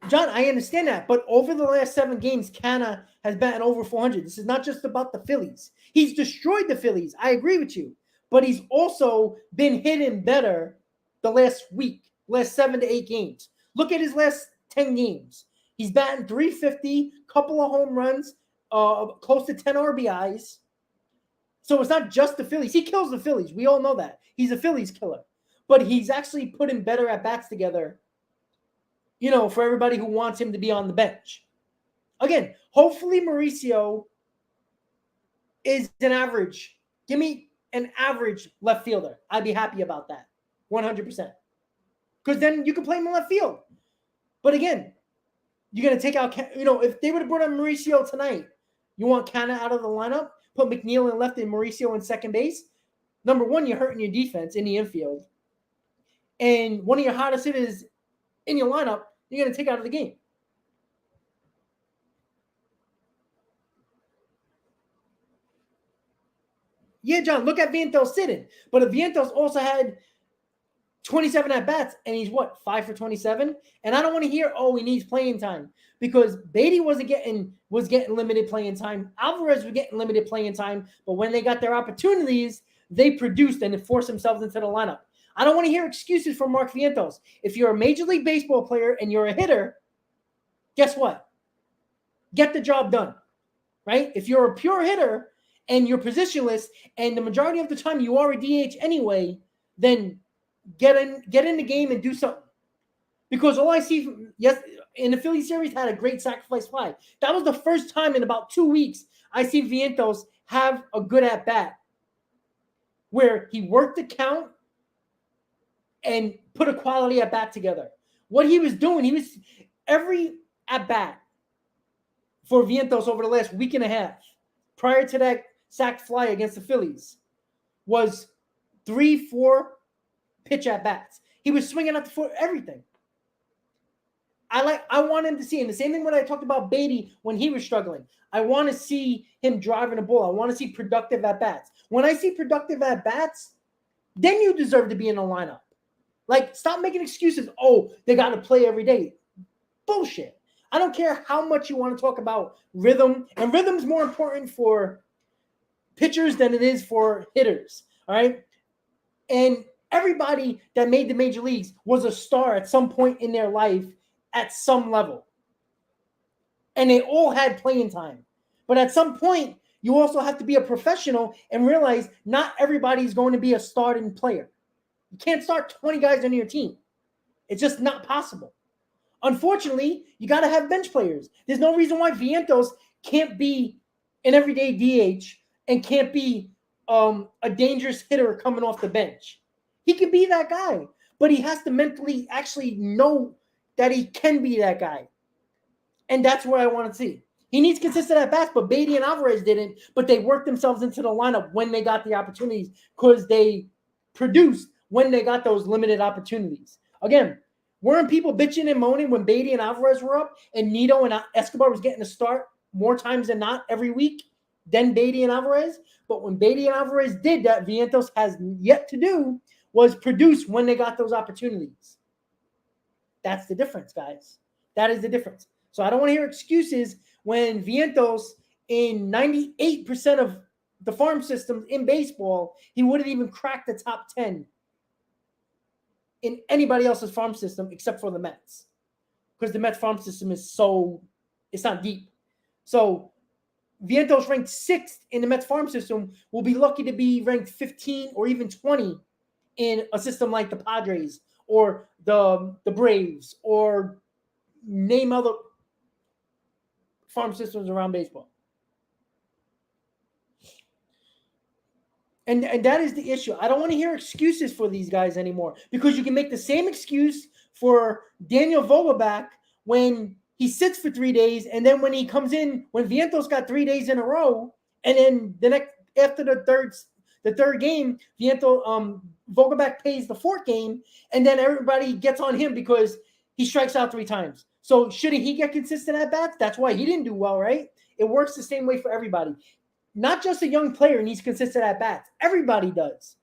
John, I understand that, but over the last 7 games, Canna has batted over 400. This is not just about the Phillies. He's destroyed the Phillies. I agree with you, but he's also been hitting better the last 7 to 8 games. Look at his last 10 games. He's batting .350, couple of home runs, close to 10 RBIs. So it's not just the Phillies. He kills the Phillies. We all know that. He's a Phillies killer. But he's actually putting better at-bats together, for everybody who wants him to be on the bench. Again, hopefully Mauricio is an average. Give me an average left fielder. I'd be happy about that. 100%. Because then you can play him in left field. But again, you're going to take out, if they would have brought on Mauricio tonight, you want Canna out of the lineup, put McNeil in left and Mauricio in second base. number one, you're hurting your defense in the infield. And one of your hottest hitters in your lineup, you're going to take out of the game. Yeah, John, look at Vientos sitting. But if Vientos also had 27 at-bats, and he's what, 5 for 27? And I don't want to hear, oh, he needs playing time. Because Beatty was getting limited playing time. Alvarez was getting limited playing time. But when they got their opportunities, they produced and forced themselves into the lineup. I don't want to hear excuses from Mark Vientos. If you're a Major League Baseball player and you're a hitter, guess what? Get the job done, right? If you're a pure hitter and you're positionless and the majority of the time you are a DH anyway, then get in the game and do something. Because all I see in the Philly series had a great sacrifice fly. That was the first time in about 2 weeks I see Vientos have a good at-bat where he worked the count and put a quality at-bat together. What he was doing, every at-bat for Vientos over the last week and a half, prior to that sack fly against the Phillies, was 3-4 pitch at-bats. He was swinging at the foot, everything. I want him to see, and the same thing when I talked about Beatty when he was struggling. I want to see him driving a ball. I want to see productive at-bats. When I see productive at-bats, then you deserve to be in the lineup. Like, stop making excuses. Oh, they got to play every day. Bullshit. I don't care how much you want to talk about rhythm, and rhythm's more important for pitchers than it is for hitters, all right? And everybody that made the major leagues was a star at some point in their life at some level. And they all had playing time. But at some point, you also have to be a professional and realize not everybody's going to be a starting player. You can't start 20 guys on your team. It's just not possible. Unfortunately, you got to have bench players. There's no reason why Vientos can't be an everyday DH and can't be a dangerous hitter coming off the bench. He can be that guy, but he has to mentally actually know that he can be that guy. And that's what I want to see. He needs consistent at-bats, but Beatty and Alvarez didn't, but they worked themselves into the lineup when they got the opportunities because they produced when they got those limited opportunities. Again, weren't people bitching and moaning when Beatty and Alvarez were up and Nito and Escobar was getting a start more times than not every week than Beatty and Alvarez? But when Beatty and Alvarez did that, Vientos has yet to do was produce when they got those opportunities. That's the difference, guys. That is the difference. So I don't want to hear excuses when Vientos, in 98% of the farm systems in baseball, he wouldn't even crack the top 10 in anybody else's farm system except for the Mets. Because the Mets farm system it's not deep. So Vientos ranked 6th in the Mets farm system will be lucky to be ranked 15 or even 20 in a system like the Padres or the Braves or name other farm systems around baseball. And that is the issue. I don't want to hear excuses for these guys anymore because you can make the same excuse for Daniel Vogelbach when he sits for 3 days, and then when he comes in, when Vientos got 3 days in a row, and then after the third game, Vogelbach pays the 4th game, and then everybody gets on him because he strikes out 3 times. So shouldn't he get consistent at bats? That's why he didn't do well, right? It works the same way for everybody. Not just a young player needs consistent at bats. Everybody does.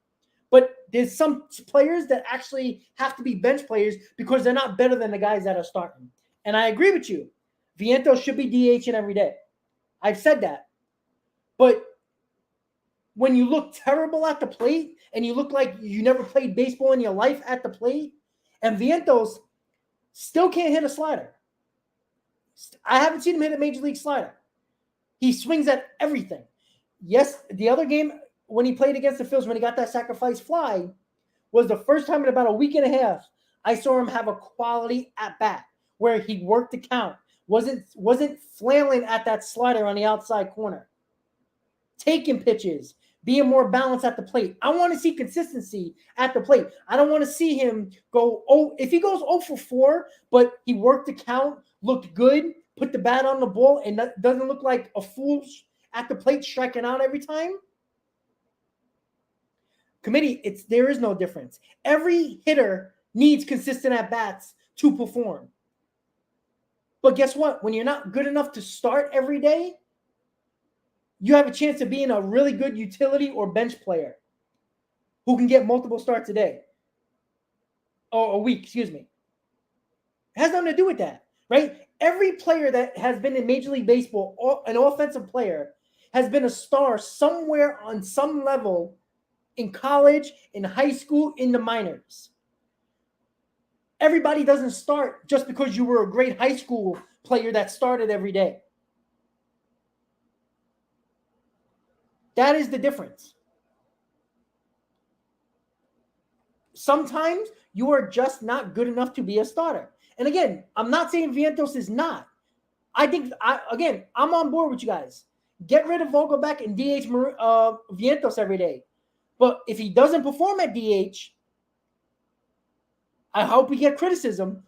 But there's some players that actually have to be bench players because they're not better than the guys that are starting. And I agree with you. Vientos should be DHing every day. I've said that. But when you look terrible at the plate and you look like you never played baseball in your life at the plate, and Vientos still can't hit a slider. I haven't seen him hit a major league slider. He swings at everything. Yes, the other game when he played against the Phils, when he got that sacrifice fly, was the first time in about a week and a half I saw him have a quality at-bat where he worked the count, wasn't flailing at that slider on the outside corner, taking pitches, being more balanced at the plate. I want to see consistency at the plate. I don't want to see him go, if he goes 0 for 4, but he worked the count, looked good, put the bat on the ball, and doesn't look like a fool at the plate striking out every time. committee, there is no difference. Every hitter needs consistent at-bats to perform. But guess what? When you're not good enough to start every day, you have a chance of being a really good utility or bench player who can get multiple starts a day. Or a week, excuse me. It has nothing to do with that, right? Every player that has been in Major League Baseball, an offensive player, has been a star somewhere on some level in college, in high school, in the minors. Everybody doesn't start just because you were a great high school player that started every day. That is the difference. Sometimes you are just not good enough to be a starter. And again, I'm not saying Vientos is not. I'm on board with you guys. Get rid of Vogelbach and DH Vientos every day. But if he doesn't perform at DH, I hope we get criticism,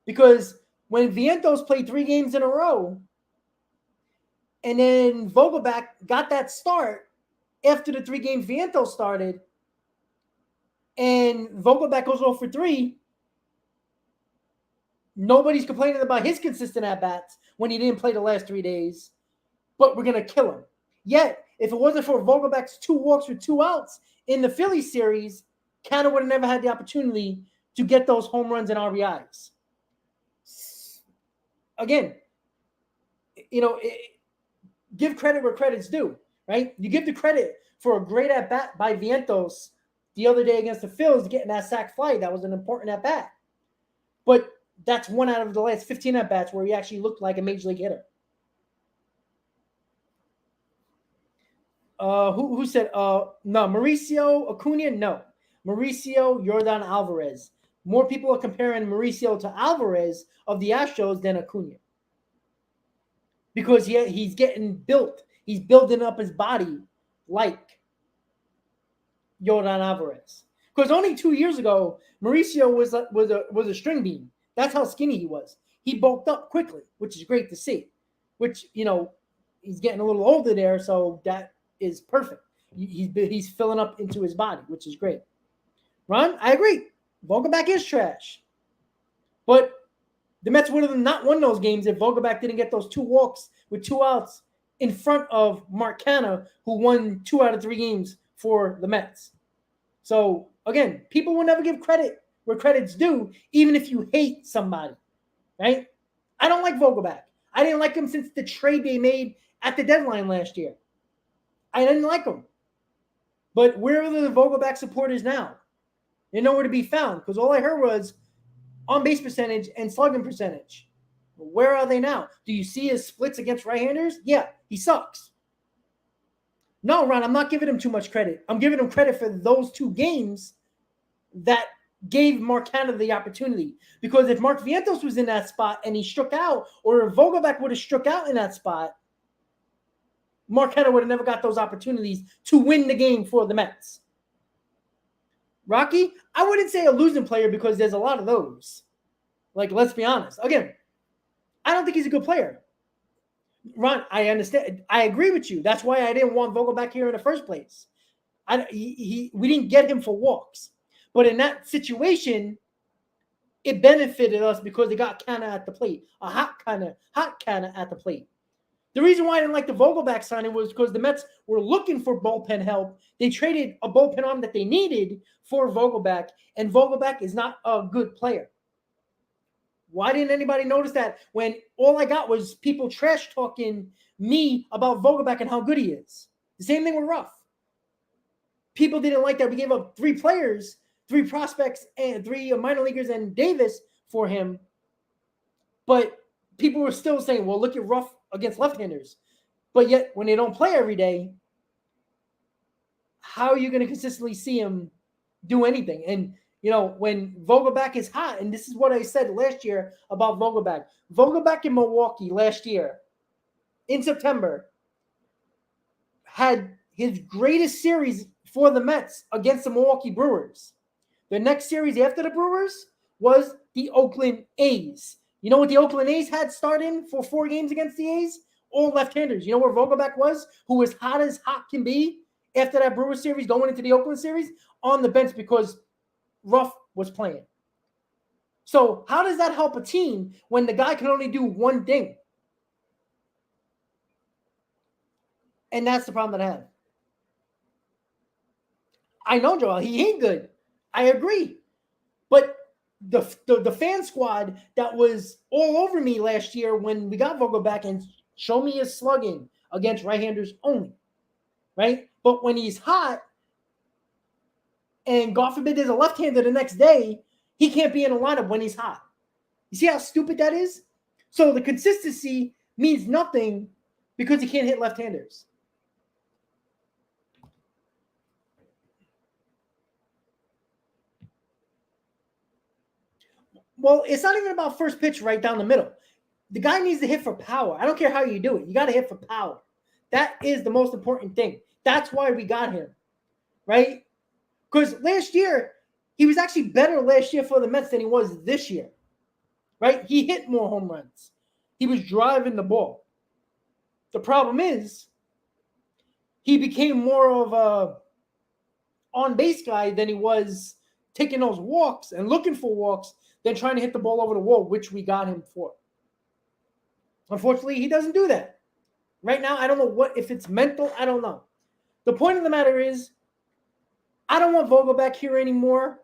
because when Vientos played 3 games in a row and then Vogelbach got that start after the 3 games Vientos started, and Vogelbach goes 0 for 3, nobody's complaining about his consistent at-bats when he didn't play the last 3 days, but we're going to kill him. Yet, if it wasn't for Vogelbach's 2 walks with 2 outs in the Phillies series, Canada would have never had the opportunity to get those home runs and RBIs. Again, give credit where credit's due, right? You give the credit for a great at-bat by Vientos the other day against the Phils, getting that sac fly. That was an important at-bat. But that's 1 out of the last 15 at-bats where he actually looked like a major league hitter. Who said, no, Mauricio Acuna? No. Mauricio Yordan Alvarez. More people are comparing Mauricio to Alvarez of the Astros than Acuna. Because he's getting built. He's building up his body like Yordan Alvarez. Because only 2 years ago, Mauricio was a string bean. That's how skinny he was. He bulked up quickly, which is great to see. Which, he's getting a little older there, so that is perfect. He's filling up into his body, which is great. Ron, I agree. Vogelbach is trash. But the Mets would have not won those games if Vogelbach didn't get those 2 walks with 2 outs in front of Mark Canha, who won 2 out of 3 games for the Mets. So, again, people will never give credit where credit's due, even if you hate somebody, right? I don't like Vogelbach. I didn't like him since the trade they made at the deadline last year. I didn't like him. But where are the Vogelbach supporters now? They're nowhere to be found, because all I heard was on-base percentage and slugging percentage. Where are they now? Do you see his splits against right-handers? Yeah, he sucks. No, Ron, I'm not giving him too much credit. I'm giving him credit for those 2 games that gave Mark Canha the opportunity. Because if Mark Vientos was in that spot and he struck out, or if Vogelbach would have struck out in that spot, Mark Canha would have never got those opportunities to win the game for the Mets. Rocky, I wouldn't say a losing player, because there's a lot of those. Like, let's be honest. Again, I don't think he's a good player. Ron, I understand. I agree with you. That's why I didn't want Vogelbach here in the first place. We didn't get him for walks. But in that situation, it benefited us because they got Canha at the plate. A hot Canha at the plate. The reason why I didn't like the Vogelbach signing was because the Mets were looking for bullpen help. They traded a bullpen arm that they needed for Vogelbach, and Vogelbach is not a good player. Why didn't anybody notice that when all I got was people trash talking me about Vogelbach and how good he is? The same thing with Ruff. People didn't like that we gave up 3 players, 3 prospects, and 3 minor leaguers and Davis for him. But people were still saying, well, look at Ruff against left-handers. But yet, when they don't play every day, how are you going to consistently see him do anything? And, when Vogelbach is hot, and this is what I said last year about Vogelbach. Vogelbach in Milwaukee last year, in September, had his greatest series for the Mets against the Milwaukee Brewers. The next series after the Brewers was the Oakland A's. You know what the Oakland A's had starting for 4 games against the A's? All left-handers. You know where Vogelbach was, who was hot as hot can be after that Brewers series, going into the Oakland series, on the bench because Ruff was playing. So how does that help a team when the guy can only do one thing? And that's the problem that I have. I know, Joel, he ain't good. I agree. But the fan squad that was all over me last year when we got Vogel back and show me his slugging against right-handers only, right? But when he's hot and God forbid there's a left-hander the next day, he can't be in a lineup when he's hot. You see how stupid that is? So the consistency means nothing because he can't hit left-handers. Well, it's not even about first pitch right down the middle. The guy needs to hit for power. I don't care how you do it. You got to hit for power. That is the most important thing. That's why we got him, right? Because last year, he was actually better last year for the Mets than he was this year, right? He hit more home runs. He was driving the ball. The problem is he became more of a on-base guy than he was taking those walks and looking for walks than trying to hit the ball over the wall, which we got him for. Unfortunately, he doesn't do that. Right now, I don't know if it's mental. I don't know. The point of the matter is, I don't want Vogelback here anymore.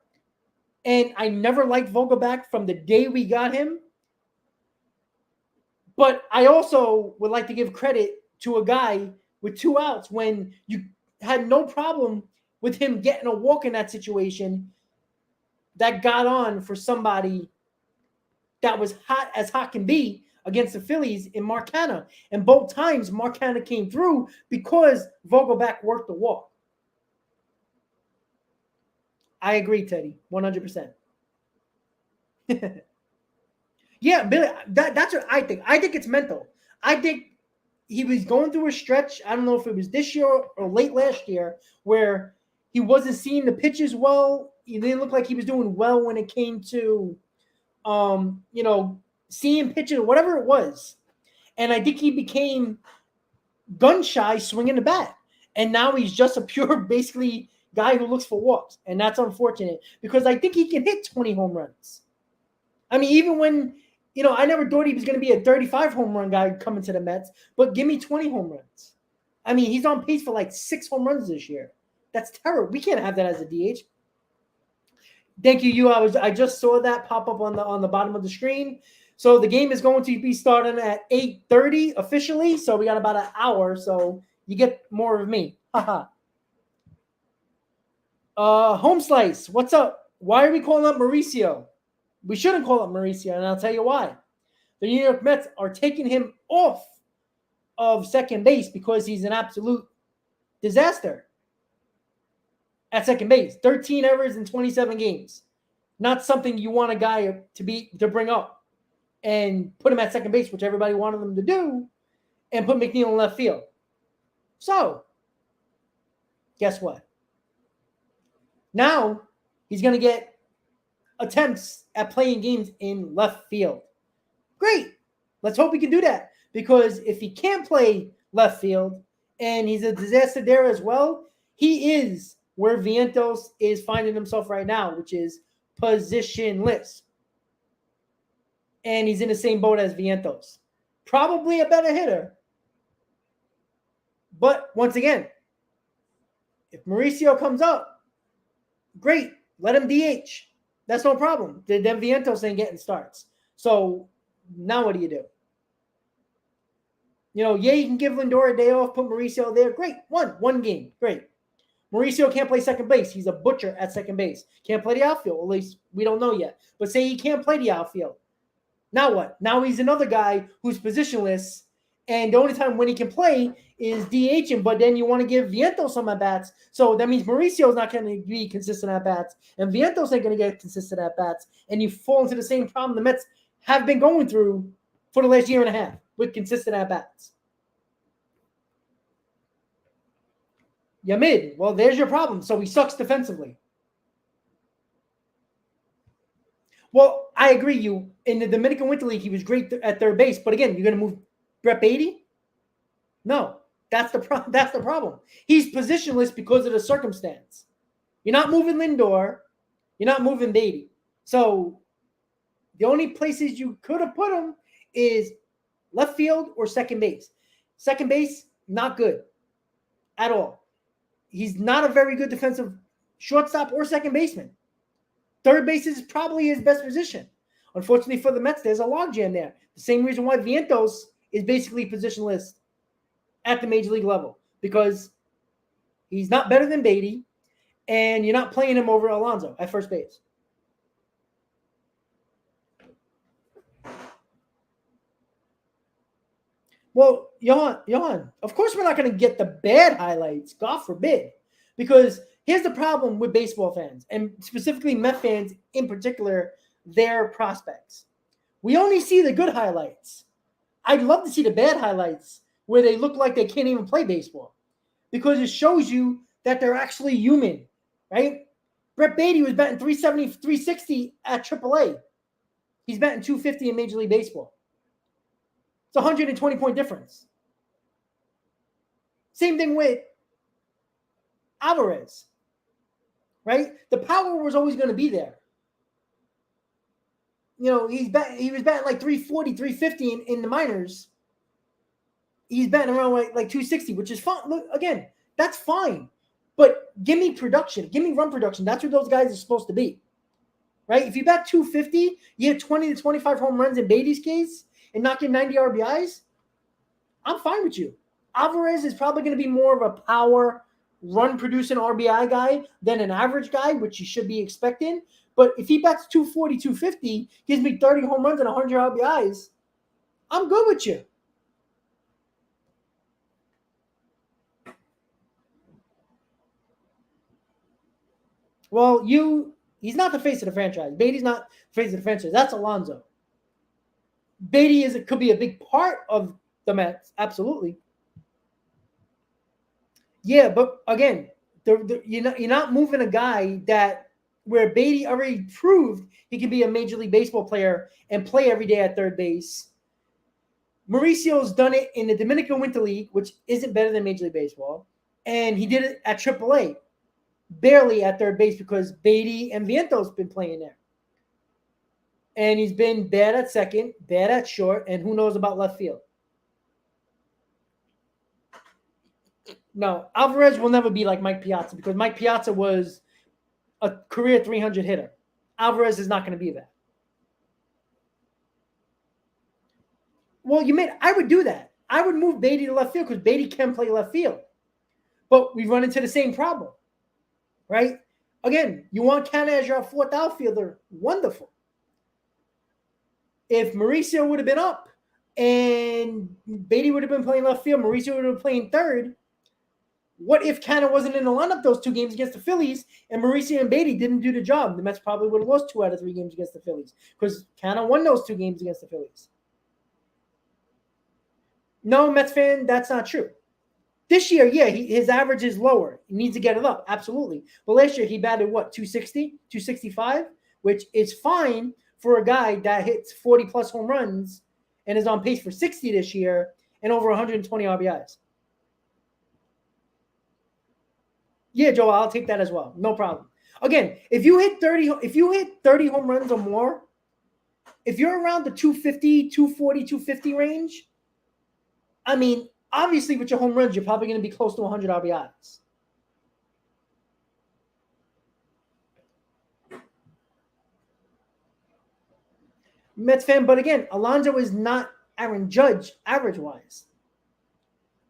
And I never liked Vogelback from the day we got him. But I also would like to give credit to a guy with 2 outs when you had no problem with him getting a walk in that situation that got on for somebody that was hot as hot can be against the Phillies in Mark Hanna. And both times Mark Hanna came through because Vogelback worked the walk. I agree, Teddy, 100%. Yeah, Billy, that's what I think. I think it's mental. I think he was going through a stretch. I don't know if it was this year or late last year where he wasn't seeing the pitches well. He didn't look like he was doing well when it came to, seeing pitches or whatever it was. And I think he became gun shy swinging the bat. And now he's just a pure, basically, guy who looks for walks. And that's unfortunate because I think he can hit 20 home runs. I mean, even when, I never thought he was going to be a 35 home run guy coming to the Mets, but give me 20 home runs. I mean, he's on pace for like 6 home runs this year. That's terrible. We can't have that as a DH. Thank you, I just saw that pop up on the bottom of the screen. So the game is going to be starting at 8:30 officially. So we got about an hour. So you get more of me. Haha. Home Slice, what's up? Why are we calling up Mauricio? We shouldn't call up Mauricio, and I'll tell you why. The New York Mets are taking him off of second base because he's an absolute disaster at second base. 13 errors in 27 games. Not something you want a guy to bring up and put him at second base, which everybody wanted them to do, and put McNeil in left field. So, guess what? Now he's going to get attempts at playing games in left field. Great. Let's hope he can do that. Because if he can't play left field and he's a disaster there as well, he is where Vientos is finding himself right now, which is positionless. And he's in the same boat as Vientos. Probably a better hitter. But once again, if Mauricio comes up, great. Let him DH. That's no problem. Then Vientos ain't getting starts. So now what do? You can give Lindor a day off, put Mauricio there. Great. One game. Great. Mauricio can't play second base. He's a butcher at second base. Can't play the outfield. At least we don't know yet. But say he can't play the outfield. Now what? Now he's another guy who's positionless, and the only time when he can play is DHing, but then you want to give Vientos some at-bats, so that means Mauricio's not going to be consistent at-bats, and Vientos ain't going to get consistent at-bats, and you fall into the same problem the Mets have been going through for the last year and a half with consistent at-bats. Yamid, well, there's your problem. So he sucks defensively. Well, I agree. In the Dominican Winter League, he was great at third base. But again, you're going to move Brett Beatty? No. That's the problem. He's positionless because of the circumstance. You're not moving Lindor. You're not moving Beatty. So the only places you could have put him is left field or second base. Second base, not good at all. He's not a very good defensive shortstop or second baseman. Third base is probably his best position. Unfortunately for the Mets, there's a logjam there. The same reason why Vientos is basically positionless at the major league level, because he's not better than Beatty, and you're not playing him over Alonso at first base. Well, Johan, of course we're not going to get the bad highlights, God forbid, because here's the problem with baseball fans, and specifically Met fans in particular, their prospects. We only see the good highlights. I'd love to see the bad highlights where they look like they can't even play baseball, because it shows you that they're actually human, right? Brett Beatty was batting 370, 360 at AAA. He's batting 250 in Major League Baseball. It's a 120-point difference. Same thing with Alvarez, right? The power was always going to be there. You know, he was batting like 340, 350 in the minors. He's batting around like 260, which is fine. Look, again, that's fine. But give me production. Give me run production. That's what those guys are supposed to be, right? If you bat 250, you hit 20 to 25 home runs in Beatty's case, and knock in 90 RBIs, I'm fine with you. Alvarez is probably going to be more of a power run-producing RBI guy than an average guy, which you should be expecting. But if he bats 240, 250, gives me 30 home runs and 100 RBIs, I'm good with you. Well, he's not the face of the franchise. Beatty's not the face of the franchise. That's Alonso. Beatty could be a big part of the Mets, absolutely. Yeah, but again, you're not moving a guy where Beatty already proved he can be a Major League Baseball player and play every day at third base. Mauricio's done it in the Dominican Winter League, which isn't better than Major League Baseball, and he did it at AAA, barely at third base because Beatty and Vientos been playing there. And he's been bad at second, bad at short, and who knows about left field. No, Alvarez will never be like Mike Piazza, because Mike Piazza was a career 300 hitter. Alvarez is not going to be that. Well, I would do that. I would move Beatty to left field because Beatty can play left field. But we run into the same problem, right? Again, you want Canna as your fourth outfielder. Wonderful. If Mauricio would have been up and Beatty would have been playing left field, Mauricio would have been playing third, what if Canna wasn't in the lineup those 2 games against the Phillies and Mauricio and Beatty didn't do the job? The Mets probably would have lost 2 out of 3 games against the Phillies because Canna won those 2 games against the Phillies. No, Mets fan, that's not true. This year, yeah, his average is lower. He needs to get it up, absolutely. But last year, he batted, 260, 265, which is fine for a guy that hits 40-plus home runs and is on pace for 60 this year and over 120 RBIs. Yeah, Joe, I'll take that as well. No problem. Again, if you hit 30 home runs or more, if you're around the 250, 240, 250 range, I mean, obviously with your home runs, you're probably going to be close to 100 RBIs. Mets fan, but again, Alonso is not Aaron Judge average-wise.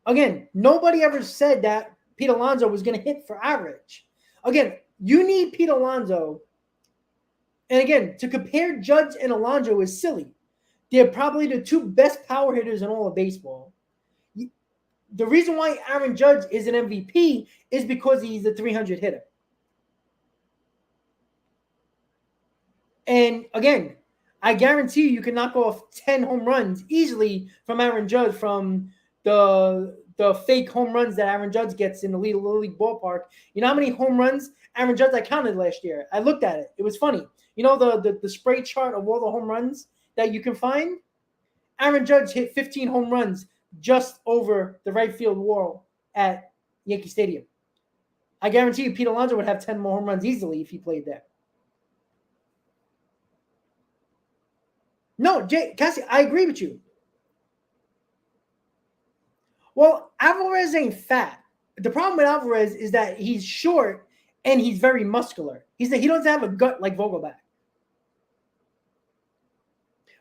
Again, nobody ever said that Pete Alonso was going to hit for average. Again, you need Pete Alonso. And again, to compare Judge and Alonso is silly. They're probably the 2 best power hitters in all of baseball. The reason why Aaron Judge is an MVP is because he's a 300 hitter. And again, I guarantee you can knock off 10 home runs easily from Aaron Judge from the fake home runs that Aaron Judge gets in the Little League ballpark. You know how many home runs Aaron Judge I counted last year? I looked at it. It was funny. You know the spray chart of all the home runs that you can find? Aaron Judge hit 15 home runs just over the right field wall at Yankee Stadium. I guarantee you Pete Alonso would have 10 more home runs easily if he played there. No, Cassie, I agree with you. Well, Alvarez ain't fat. The problem with Alvarez is that he's short and he's very muscular. He doesn't have a gut like Vogelbach.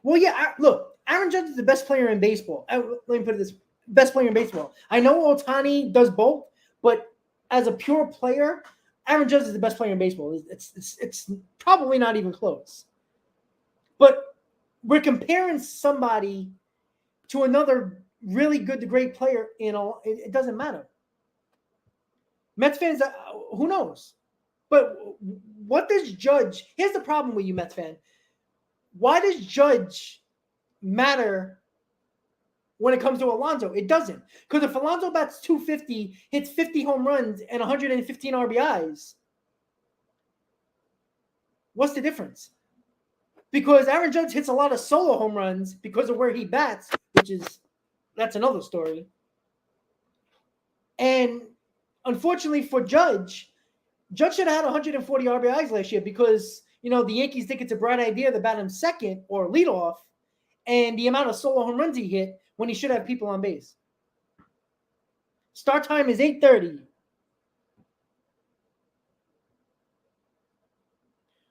Well, yeah, look, Aaron Judge is the best player in baseball. Let me put it this way. Best player in baseball. I know Ohtani does both, but as a pure player, Aaron Judge is the best player in baseball. It's probably not even close. But we're comparing somebody to another really good to great player. It doesn't matter. Mets fans, who knows? But what does Judge? Here's the problem with you, Mets fan. Why does Judge matter when it comes to Alonso? It doesn't. Because if Alonso bats 250, hits 50 home runs and 115 RBIs, what's the difference? Because Aaron Judge hits a lot of solo home runs because of where he bats, that's another story. And unfortunately for Judge should have had 140 RBIs last year because, the Yankees think it's a bright idea to bat him second or leadoff, and the amount of solo home runs he hit when he should have people on base. Start time is 8:30.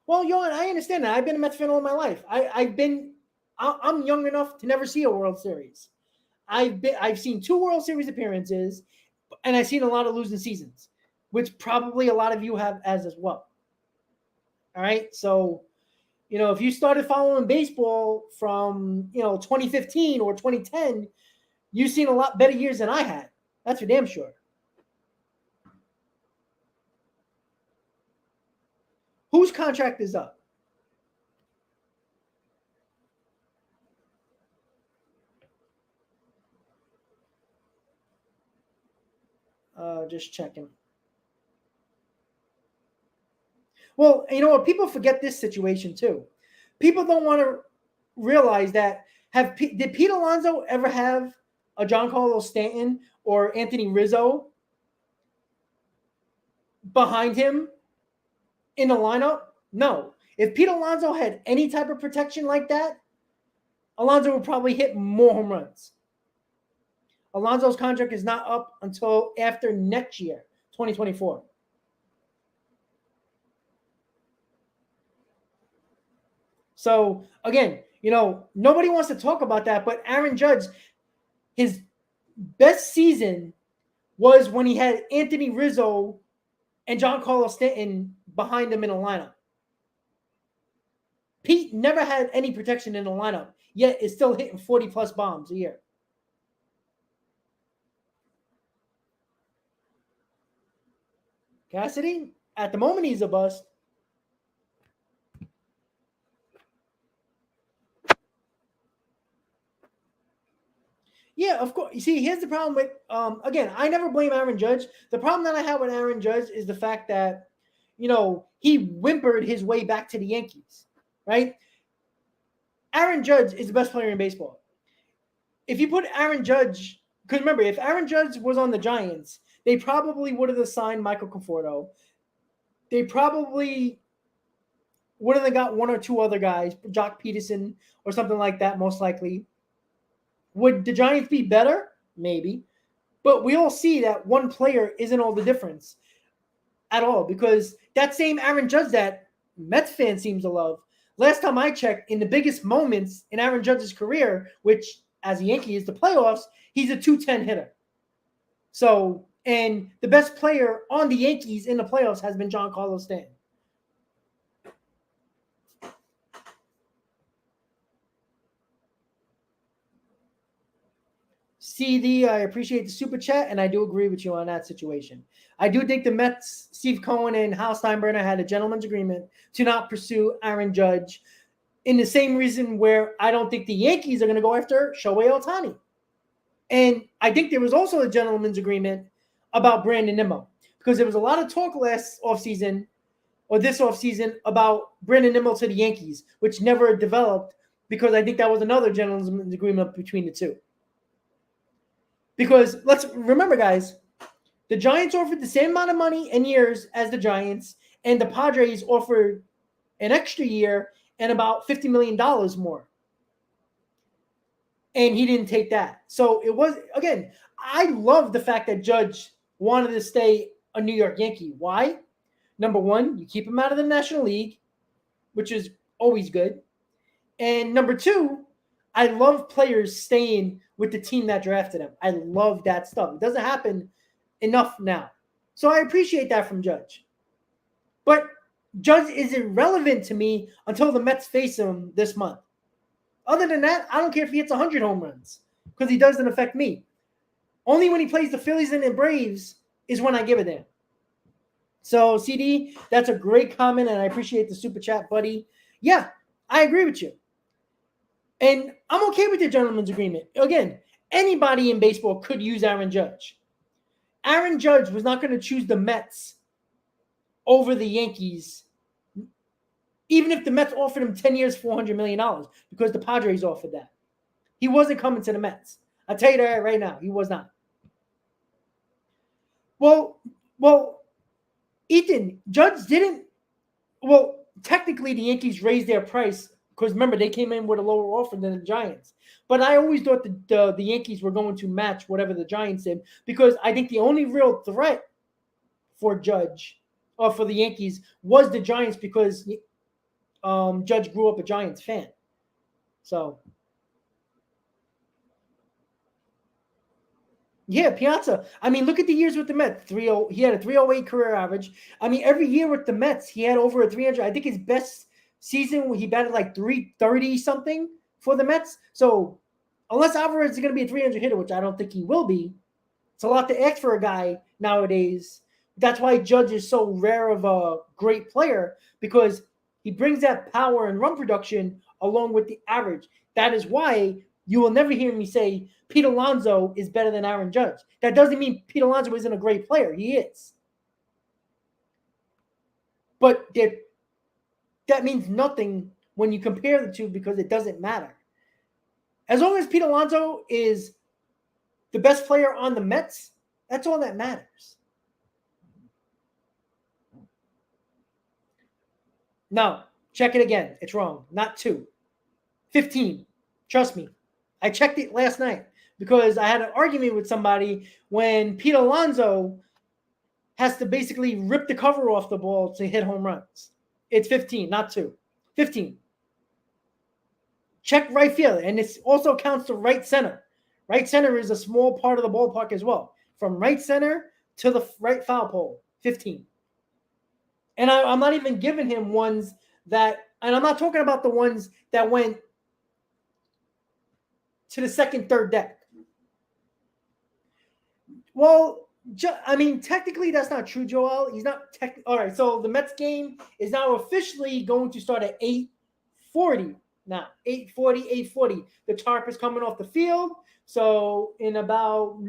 Well, Johan, I understand that. I've been a Mets fan all my life. I'm young enough to never see a World Series. I've seen 2 World Series appearances, and I've seen a lot of losing seasons, which probably a lot of you have as well. All right, so if you started following baseball from 2015 or 2010, you've seen a lot better years than I had. That's for damn sure. Whose contract is up? Just checking. Well, people forget this situation too. People don't want to realize that did Pete Alonso ever have a Giancarlo Stanton or Anthony Rizzo behind him in the lineup? No. If Pete Alonso had any type of protection like that, Alonso would probably hit more home runs. Alonso's contract is not up until after next year, 2024. So, again, nobody wants to talk about that, but Aaron Judge, his best season was when he had Anthony Rizzo and Giancarlo Stanton behind him in a lineup. Pete never had any protection in the lineup, yet is still hitting 40-plus bombs a year. Cassidy, at the moment, he's a bust. Yeah, of course. You see, here's the problem with, again, I never blame Aaron Judge. The problem that I have with Aaron Judge is the fact that, he whimpered his way back to the Yankees, right? Aaron Judge is the best player in baseball. If you put Aaron Judge, because remember, if Aaron Judge was on the Giants, they probably would have assigned Michael Conforto. They probably would have got 1 or 2 other guys, Jock Peterson or something like that, most likely. Would the Giants be better? Maybe. But we all see that one player isn't all the difference at all, because that same Aaron Judge that Mets fans seem to love, last time I checked, in the biggest moments in Aaron Judge's career, which as a Yankee is the playoffs, he's a .210 hitter. So, and the best player on the Yankees in the playoffs has been Giancarlo Stanton. CD, I appreciate the super chat, and I do agree with you on that situation. I do think the Mets, Steve Cohen and Hal Steinbrenner had a gentleman's agreement to not pursue Aaron Judge, in the same reason where I don't think the Yankees are going to go after Shohei Ohtani. And I think there was also a gentleman's agreement about Brandon Nimmo, because there was a lot of talk last offseason or this offseason about Brandon Nimmo to the Yankees, which never developed, because I think that was another gentleman's agreement between the two. Because let's remember, guys, the Giants offered the same amount of money and years as the Giants, and the Padres offered an extra year and about $50 million more. And he didn't take that. So it was, again, I love the fact that Judge wanted to stay a New York Yankee. Why? Number one, you keep him out of the National League, which is always good. And number two, I love players staying with the team that drafted him. I love that stuff. It doesn't happen enough now. So I appreciate that from Judge. But Judge is irrelevant to me until the Mets face him this month. Other than that, I don't care if he hits 100 home runs because he doesn't affect me. Only when he plays the Phillies and the Braves is when I give a damn. So, CD, that's a great comment, and I appreciate the super chat, buddy. Yeah, I agree with you. And I'm okay with the gentleman's agreement. Again, anybody in baseball could use Aaron Judge. Aaron Judge was not going to choose the Mets over the Yankees, even if the Mets offered him 10 years, $400 million, because the Padres offered that. He wasn't coming to the Mets. I'll tell you that right now. He was not. Well, Ethan, Judge didn't. Well, technically, the Yankees raised their price because, remember, they came in with a lower offer than the Giants. But I always thought the Yankees were going to match whatever the Giants did because I think the only real threat for Judge or for the Yankees was the Giants because Judge grew up a Giants fan. So, yeah, Piazza. I mean, look at the years with the Mets. He had a 308 career average. I mean, every year with the Mets, he had over a 300. I think his best season, he batted like 330 something for the Mets. So, unless Alvarez is going to be a 300 hitter, which I don't think he will be, it's a lot to ask for a guy nowadays. That's why Judge is so rare of a great player because he brings that power and run production along with the average. That is why you will never hear me say Pete Alonso is better than Aaron Judge. That doesn't mean Pete Alonso isn't a great player. He is. But that means nothing when you compare the two because it doesn't matter. As long as Pete Alonso is the best player on the Mets, that's all that matters. No, check it again. It's wrong. Not 2. 15. Trust me. I checked it last night because I had an argument with somebody when Pete Alonso has to basically rip the cover off the ball to hit home runs. It's 15, not 2. 15. Check right field, and it also counts to right center. Right center is a small part of the ballpark as well. From right center to the right foul pole, 15. And I'm not even giving him ones that, and I'm not talking about the ones that went to the second, third deck. Well, I mean, technically that's not true, Joel. He's not all right, so the Mets game is now officially going to start at 8:40 now. 8:40. The tarp is coming off the field. So in about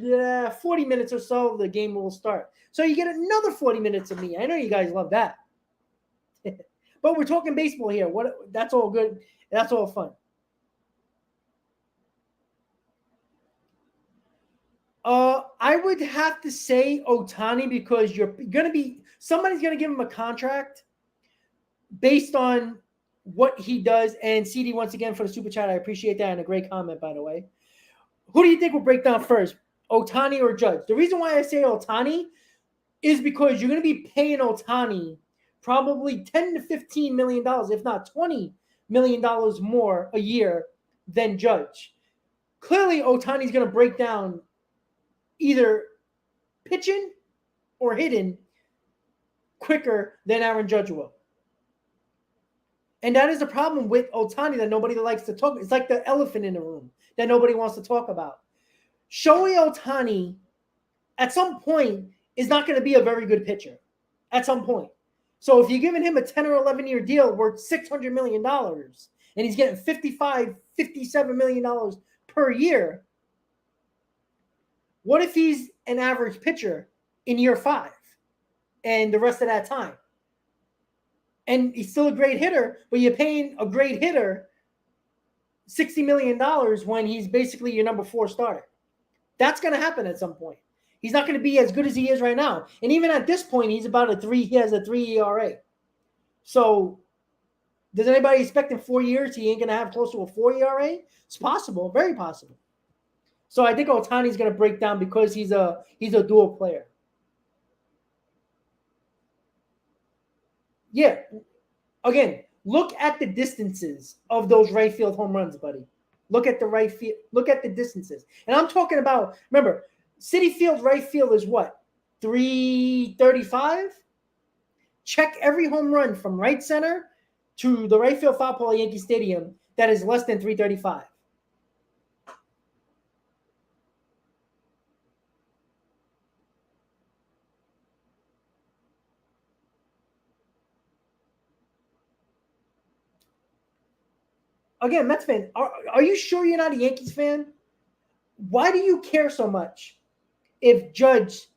40 minutes or so, the game will start. So you get another 40 minutes of me. I know you guys love that. But we're talking baseball here. That's all good. That's all fun. I would have to say Ohtani because somebody's gonna give him a contract based on what he does. And CD, once again, for the super chat, I appreciate that and a great comment, by the way. Who do you think will break down first, Ohtani or Judge? The reason why I say Ohtani is because you're going to be paying Ohtani probably $10 to $15 million, if not $20 million more a year than Judge. Clearly, Ohtani's going to break down either pitching or hitting quicker than Aaron Judge will. And that is the problem with Ohtani that nobody likes to talk. It's like the elephant in the room that nobody wants to talk about. Shohei Ohtani, at some point, is not going to be a very good pitcher. At some point. So if you're giving him a 10 or 11-year deal worth $600 million, and he's getting $55, $57 million per year, what if he's an average pitcher in year 5 and the rest of that time? And he's still a great hitter, but you're paying a great hitter $60 million when he's basically your number 4 starter. That's going to happen at some point. He's not going to be as good as he is right now. And even at this point, he's about a 3. He has a 3 ERA. So does anybody expect in 4 years he ain't going to have close to a 4 ERA? It's possible, very possible. So I think Ohtani's going to break down because he's a dual player. Yeah. Again, look at the distances of those right field home runs, buddy. Look at the right field. Look at the distances. And I'm talking about, remember, Citifield right field is what? 335? Check every home run from right center to the right field foul pole at Yankee Stadium that is less than 335. Again, Mets fan, are you sure you're not a Yankees fan? Why do you care so much if Judge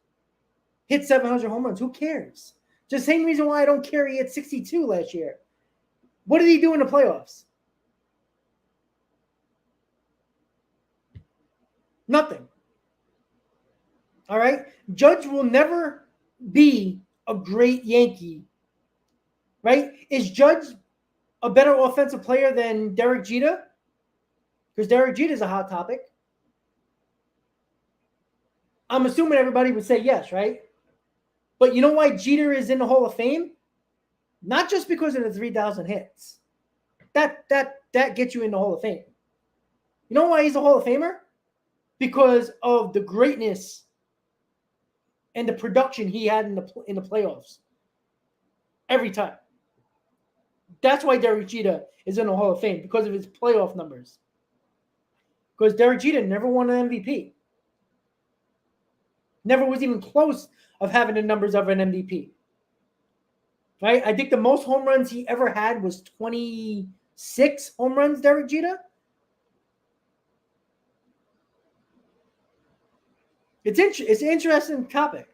hit 700 home runs? Who cares? Just the same reason why I don't care he hit 62 last year. What did he do in the playoffs? Nothing. All right? Judge will never be a great Yankee, right? Is Judge a better offensive player than Derek Jeter? Because Derek Jeter is a hot topic. I'm assuming everybody would say yes, right? But you know why Jeter is in the Hall of Fame? Not just because of the 3,000 hits. That gets you in the Hall of Fame. You know why he's a Hall of Famer? Because of the greatness and the production he had in the playoffs. Every time. That's why Derek Jeter is in the Hall of Fame, because of his playoff numbers. Because Derek Jeter never won an MVP. Never was even close of having the numbers of an MVP. Right? I think the most home runs he ever had was 26 home runs, Derek Jeter. It's an interesting topic.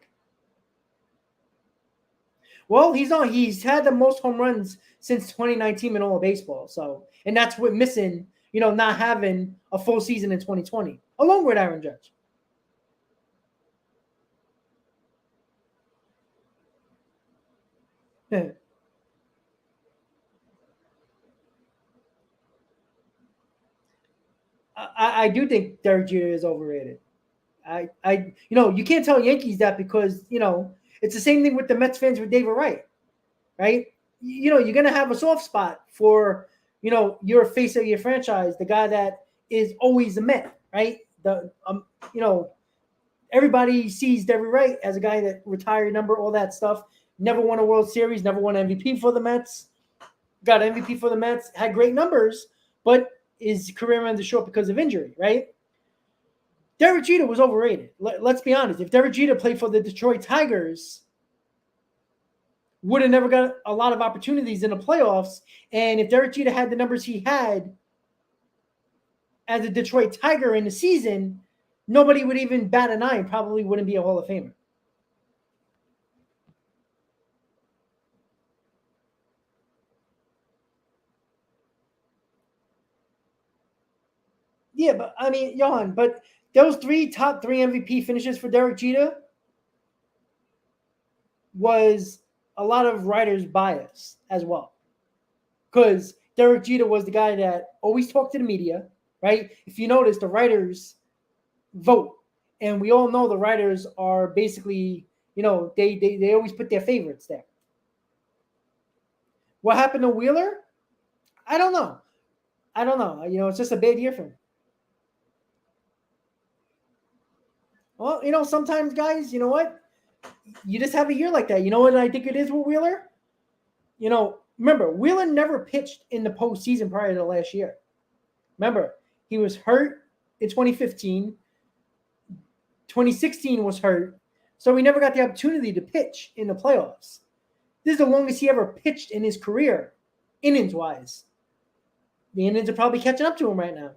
Well, he's had the most home runs since 2019 in all of baseball. So, and that's what missing, not having a full season in 2020, along with Aaron Judge. I do think Derek Jeter is overrated. You can't tell Yankees that because, it's the same thing with the Mets fans with David Wright, right? You're going to have a soft spot for, your face of your franchise, the guy that is always a Met, right? Everybody sees David Wright as a guy that retired number, all that stuff. Never won a World Series, never won MVP for the Mets. Got MVP for the Mets, had great numbers, but his career ended short because of injury, right? Derek Jeter was overrated. Let's be honest. If Derek Jeter played for the Detroit Tigers, would have never got a lot of opportunities in the playoffs. And if Derek Jeter had the numbers he had as a Detroit Tiger in the season, nobody would even bat an eye and probably wouldn't be a Hall of Famer. Yeah, but I mean, Johan, but those top three MVP finishes for Derek Jeter was a lot of writers' bias as well. Because Derek Jeter was the guy that always talked to the media, right? If you notice, the writers vote. And we all know the writers are basically, they always put their favorites there. What happened to Wheeler? I don't know. It's just a bad year for him. Well, sometimes, guys, you know what? You just have a year like that. You know what I think it is with Wheeler? Remember, Wheeler never pitched in the postseason prior to last year. Remember, he was hurt in 2015. 2016 was hurt. So he never got the opportunity to pitch in the playoffs. This is the longest he ever pitched in his career, innings-wise. The Indians are probably catching up to him right now.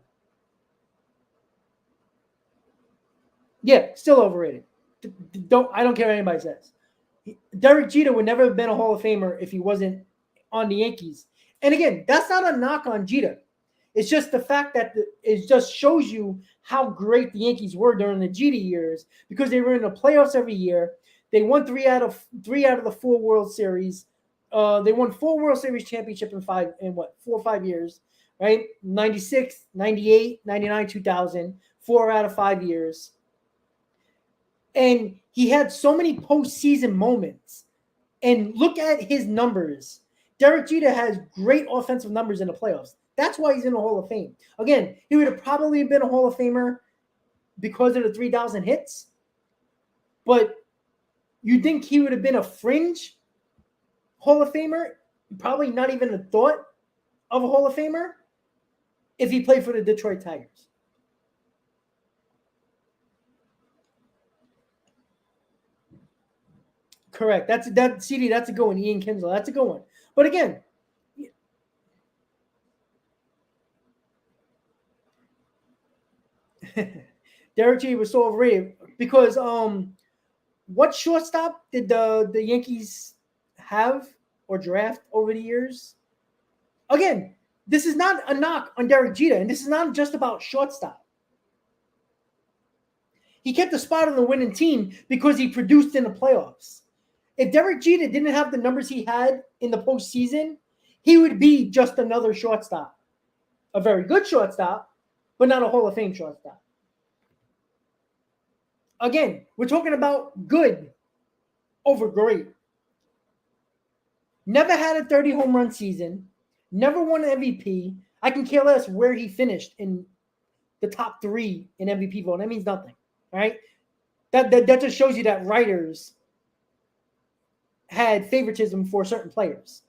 Yeah, still overrated. I don't care what anybody says. Derek Jeter would never have been a Hall of Famer if he wasn't on the Yankees. And again, that's not a knock on Jeter. It's just the fact that it just shows you how great the Yankees were during the Jeter years because they were in the playoffs every year. They won three out of the 4 World Series. They won 4 World Series championship in 4 or 5 years, right? 96, 98, 99, 2000, 4 out of 5 years. And he had so many postseason moments. And look at his numbers. Derek Jeter has great offensive numbers in the playoffs. That's why he's in the Hall of Fame. Again, he would have probably been a Hall of Famer because of the 3,000 hits. But you think he would have been a fringe Hall of Famer? Probably not even a thought of a Hall of Famer if he played for the Detroit Tigers. Correct. CD. That's a good one. Ian Kinsler. That's a good one. But again, Derek Jeter was so overrated because what shortstop did the Yankees have or draft over the years? Again, this is not a knock on Derek Jeter, and this is not just about shortstop. He kept the spot on the winning team because he produced in the playoffs. If Derek Jeter didn't have the numbers he had in the postseason, he would be just another shortstop. A very good shortstop, but not a Hall of Fame shortstop. Again, we're talking about good over great. Never had a 30 home run season, never won an MVP. I can care less where he finished in the top 3 in MVP vote. That means nothing, right? That just shows you that writers had favoritism for certain players.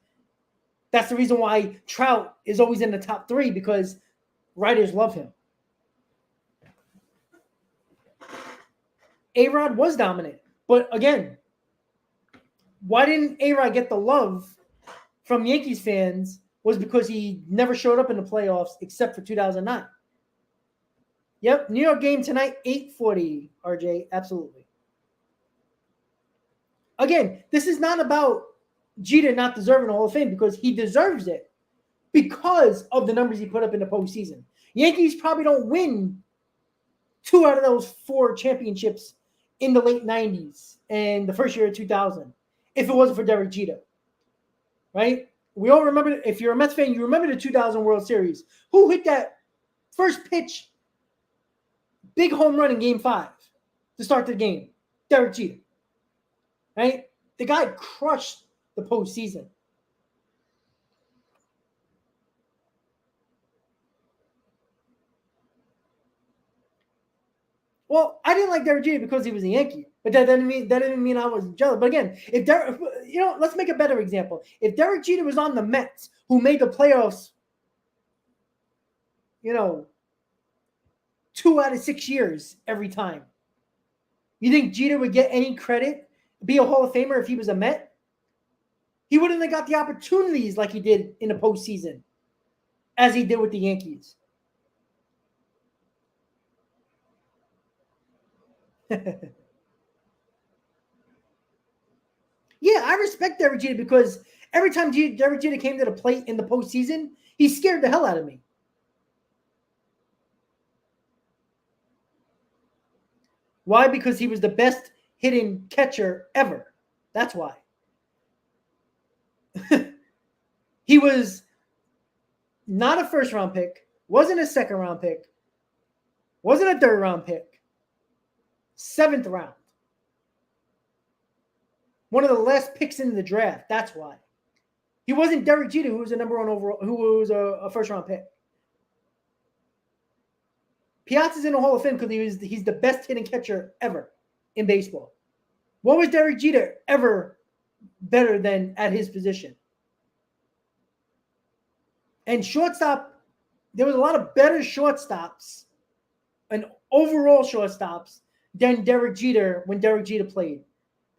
That's the reason why Trout is always in the top 3 because writers love him. A-Rod was dominant, but again, why didn't A-Rod get the love from Yankees fans was because he never showed up in the playoffs except for 2009. Yep, New York game tonight, 8:40, RJ, absolutely. Again, this is not about Jeter not deserving the Hall of Fame because he deserves it because of the numbers he put up in the postseason. Yankees probably don't win 2 out of those 4 championships in the late 90s and the first year of 2000 if it wasn't for Derek Jeter, right? We all remember, if you're a Mets fan, you remember the 2000 World Series. Who hit that first pitch, big home run in Game 5 to start the game? Derek Jeter, right? The guy crushed the postseason. Well, I didn't like Derek Jeter because he was a Yankee, but that didn't mean I was jealous. But again, if Derek, let's make a better example. If Derek Jeter was on the Mets, who made the playoffs, 2 out of 6 years every time, you think Jeter would get any credit, be a Hall of Famer if he was a Met? He wouldn't have got the opportunities like he did in the postseason, as he did with the Yankees. Yeah, I respect Derek Jeter because every time Derek Jeter came to the plate in the postseason, he scared the hell out of me. Why? Because he was the best hitting catcher ever. That's why. He was not a first-round pick, wasn't a second-round pick, wasn't a third-round pick, 7th round. One of the last picks in the draft. That's why. He wasn't Derek Jeter, who was a number 1 overall, who was a first-round pick. Piazza's in the Hall of Fame because he's the best hitting catcher ever in baseball. What was Derek Jeter ever better than at his position? And shortstop, there was a lot of better shortstops and overall shortstops than Derek Jeter when Derek Jeter played.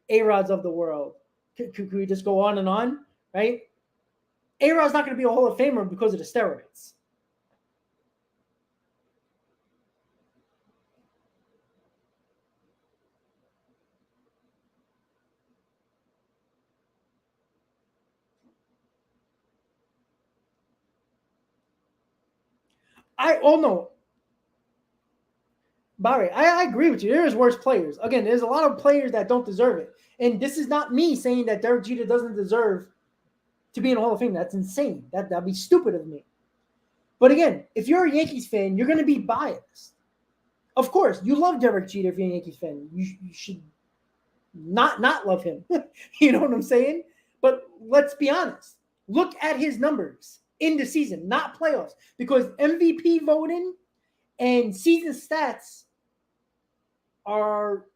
A-Rods of the world. Could we just go on and on, right? A-Rod's not going to be a Hall of Famer because of the steroids. No. Barry, I agree with you. There's worse players. Again, there's a lot of players that don't deserve it. And this is not me saying that Derek Jeter doesn't deserve to be in the Hall of Fame. That's insane. That'd be stupid of me. But again, if you're a Yankees fan, you're going to be biased. Of course, you love Derek Jeter if you're a Yankees fan. You should not love him. You know what I'm saying? But let's be honest. Look at his numbers in the season, not playoffs. Because MVP voting and season stats are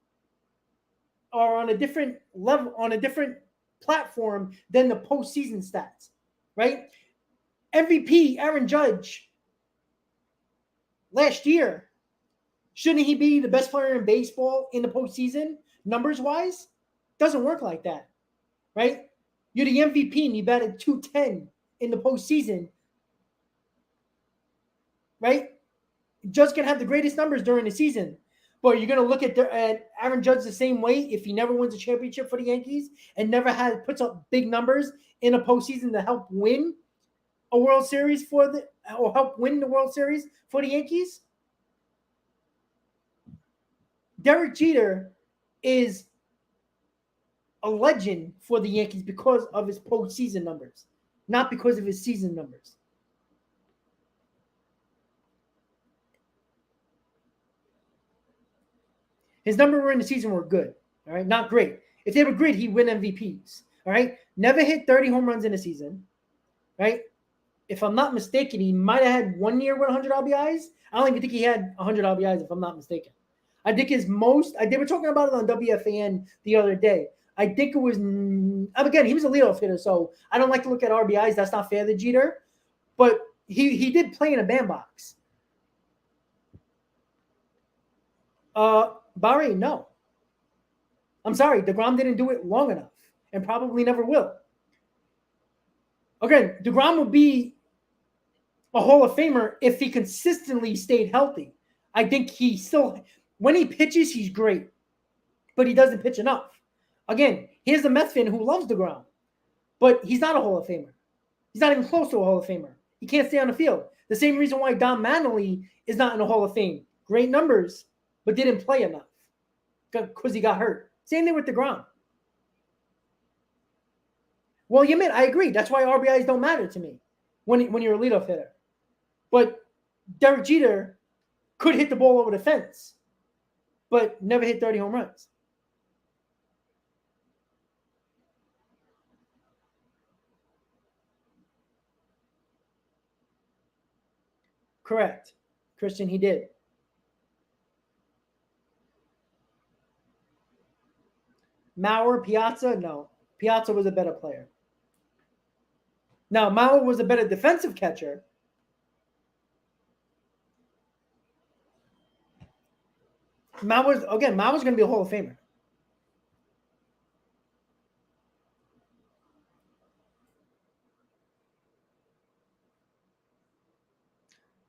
on a different level, on a different platform than the postseason stats, right? MVP, Aaron Judge, last year, shouldn't he be the best player in baseball in the postseason, numbers-wise? Doesn't work like that, right? You're the MVP and you batted .210 in the postseason, right? Judge can have the greatest numbers during the season, but you're going to look at Aaron Judge the same way if he never wins a championship for the Yankees and never puts up big numbers in a postseason to help win a World Series or help win the World Series for the Yankees. Derek Jeter is a legend for the Yankees because of his postseason numbers, not because of his season numbers. His numbers in the season were good, all right? Not great. If they were great, he'd win MVPs, all right? Never hit 30 home runs in a season, right? If I'm not mistaken, he might have had 1 year with 100 RBIs. I don't even think he had 100 RBIs, if I'm not mistaken. I think his most – they were talking about it on WFAN the other day. I think it was – again, he was a leadoff hitter, so I don't like to look at RBIs. That's not fair to Jeter. But he did play in a bandbox. Barry, no. I'm sorry. DeGrom didn't do it long enough and probably never will. Again, DeGrom will be a Hall of Famer if he consistently stayed healthy. I think he still – when he pitches, he's great. But he doesn't pitch enough. Again, here's the Mets fan who loves DeGrom. But he's not a Hall of Famer. He's not even close to a Hall of Famer. He can't stay on the field. The same reason why Don Mattingly is not in the Hall of Fame. Great numbers, but didn't play enough because he got hurt. Same thing with DeGrom. Well, you admit, I agree. That's why RBIs don't matter to me when you're a leadoff hitter. But Derek Jeter could hit the ball over the fence, but never hit 30 home runs. Correct. Christian, he did. Mauer, Piazza, no. Piazza was a better player. Now, Mauer was a better defensive catcher. Mauer's going to be a Hall of Famer.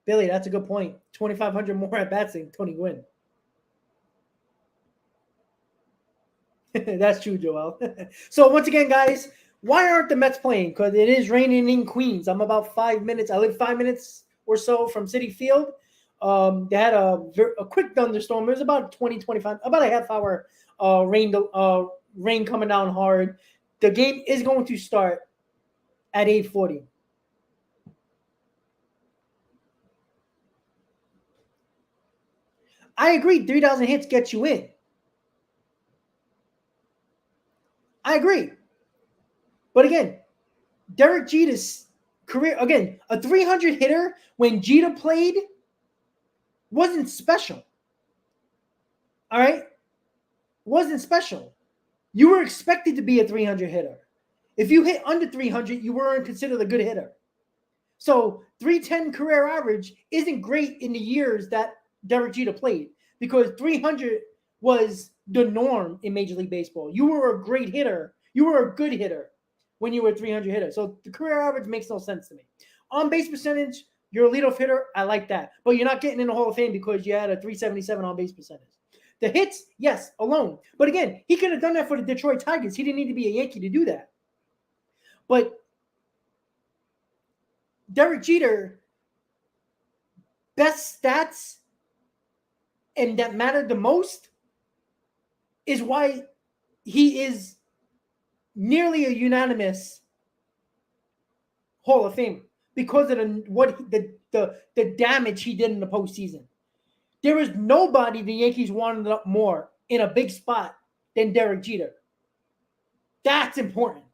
Billy, that's a good point. 2,500 more at bats than Tony Gwynn. That's true, Joel. So once again, guys, why aren't the Mets playing? Because it is raining in Queens. I'm about 5 minutes. I live 5 minutes or so from Citifield. They had a quick thunderstorm. It was about 20, 25, about a half hour rain coming down hard. The game is going to start at 8:40. I agree. 3,000 hits gets you in. I agree. But again, Derek Jeter's career, again, a 300 hitter when Jeter played wasn't special. All right? Wasn't special. You were expected to be a 300 hitter. If you hit under 300, you weren't considered a good hitter. So 310 career average isn't great in the years that Derek Jeter played because 300 was the norm in Major League Baseball. You were a great hitter. You were a good hitter when you were a 300 hitter. So the career average makes no sense to me. On base percentage, you're a leadoff hitter. I like that. But you're not getting in the Hall of Fame because you had a 377 on base percentage. The hits, yes, alone. But again, he could have done that for the Detroit Tigers. He didn't need to be a Yankee to do that. But Derek Jeter best stats and that mattered the most is why he is nearly a unanimous Hall of Famer because of the damage he did in the postseason. There is nobody the Yankees wanted up more in a big spot than Derek Jeter. That's important.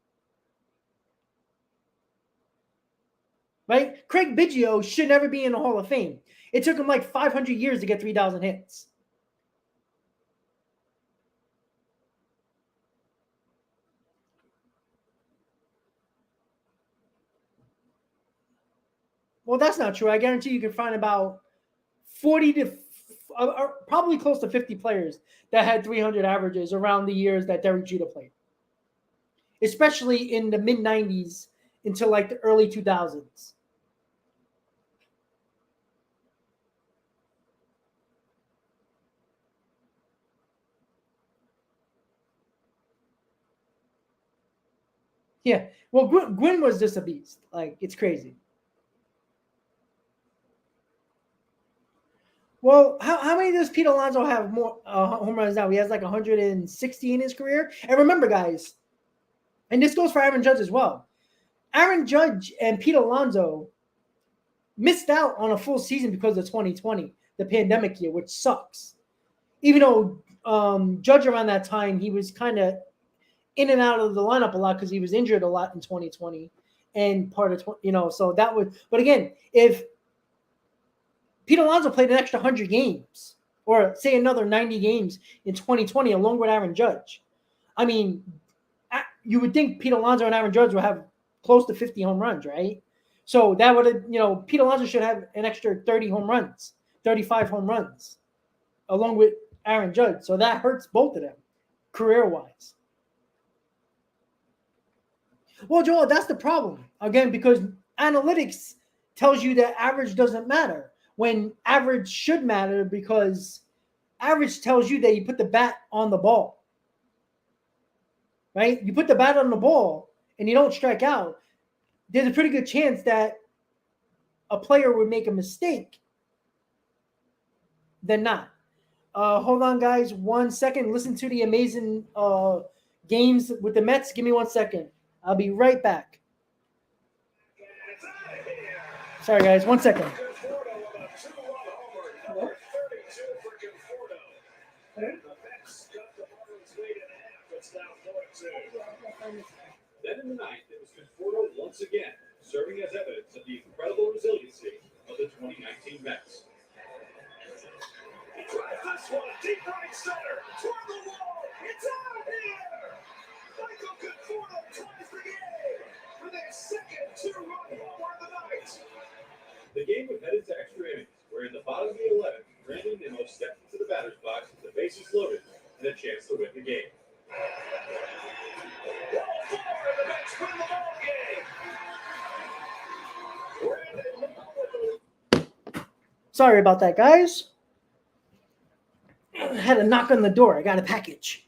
Right? Craig Biggio should never be in the Hall of Fame. It took him like 500 years to get 3,000 hits. Well, that's not true. I guarantee you can find about 40 to probably close to 50 players that had 300 averages around the years that Derek Jeter played, especially in the mid-90s until like the early 2000s. Yeah, well, Gwynn was just a beast. Like, it's crazy. Well, how many does Pete Alonso have more home runs now? He has like 160 in his career. And remember, guys, and this goes for Aaron Judge as well. Aaron Judge and Pete Alonso missed out on a full season because of 2020, the pandemic year, which sucks. Even though Judge around that time, he was kind of in and out of the lineup a lot because he was injured a lot in 2020 and part of, so that was, but again, if Pete Alonso played an extra 100 games or say another 90 games in 2020 along with Aaron Judge, I mean, you would think Pete Alonso and Aaron Judge would have close to 50 home runs, right? So that would have, Pete Alonso should have an extra 30 home runs, 35 home runs along with Aaron Judge. So that hurts both of them career-wise. Well, Joel, that's the problem. Again, because analytics tells you that average doesn't matter when average should matter because average tells you that you put the bat on the ball. Right? You put the bat on the ball and you don't strike out, there's a pretty good chance that a player would make a mistake than not. Hold on, guys. 1 second. Listen to the amazing games with the Mets. Give me 1 second. I'll be right back. Sorry, guys. 1 second. Then in the ninth, it was Conforto once again, serving as evidence of the incredible resiliency of the 2019 Mets. He drives this one deep right center, toward the wall. It's out of here. Michael Conforto ties the game with a second two-run homer of the night. The game would head into extra innings, where in the bottom of the 11th, Brandon Nimmo stepped into the batter's box with the bases loaded and a chance to win the game. The Mets win the ball game. Sorry about that, guys. I had a knock on the door. I got a package.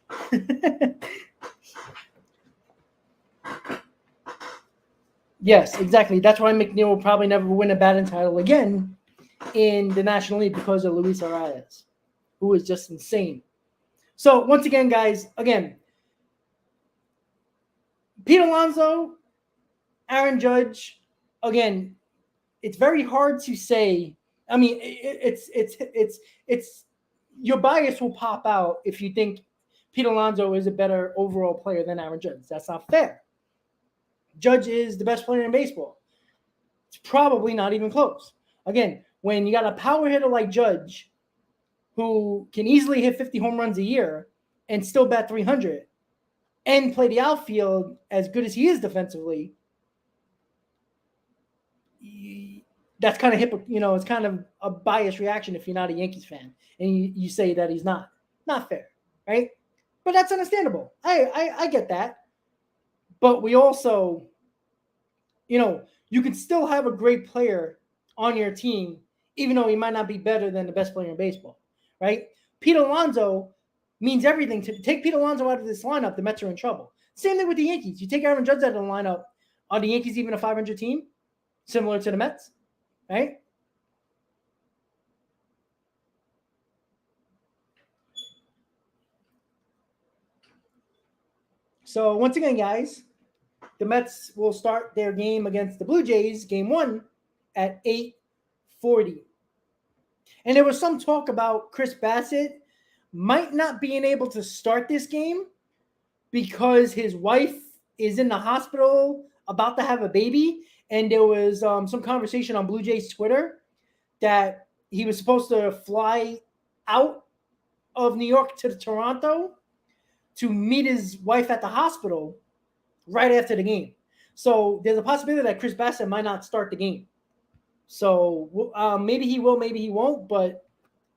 Yes, exactly. That's why McNeil will probably never win a batting title again in the National League because of Luis Arias, who is just insane. So once again, guys, Pete Alonso, Aaron Judge, again, it's very hard to say. I mean, it's your bias will pop out if you think Pete Alonso is a better overall player than Aaron Judge. That's not fair. Judge is the best player in baseball. It's probably not even close. Again, when you got a power hitter like Judge, who can easily hit 50 home runs a year and still bat 300 and play the outfield as good as he is defensively, that's kind of it's kind of a biased reaction if you're not a Yankees fan and you say that he's not fair, right? But that's understandable. I get that. But we also, you can still have a great player on your team, even though he might not be better than the best player in baseball, right? Pete Alonso means everything. To take Pete Alonso out of this lineup, the Mets are in trouble. Same thing with the Yankees. You take Aaron Judge out of the lineup, are the Yankees even a 500 team? Similar to the Mets, right? So once again, guys, the Mets will start their game against the Blue Jays, game 1, at 8:40. And there was some talk about Chris Bassett might not being able to start this game because his wife is in the hospital about to have a baby. And there was some conversation on Blue Jays Twitter that he was supposed to fly out of New York to Toronto to meet his wife at the hospital right after the game. So there's a possibility that Chris Bassett might not start the game. So maybe he will, maybe he won't, but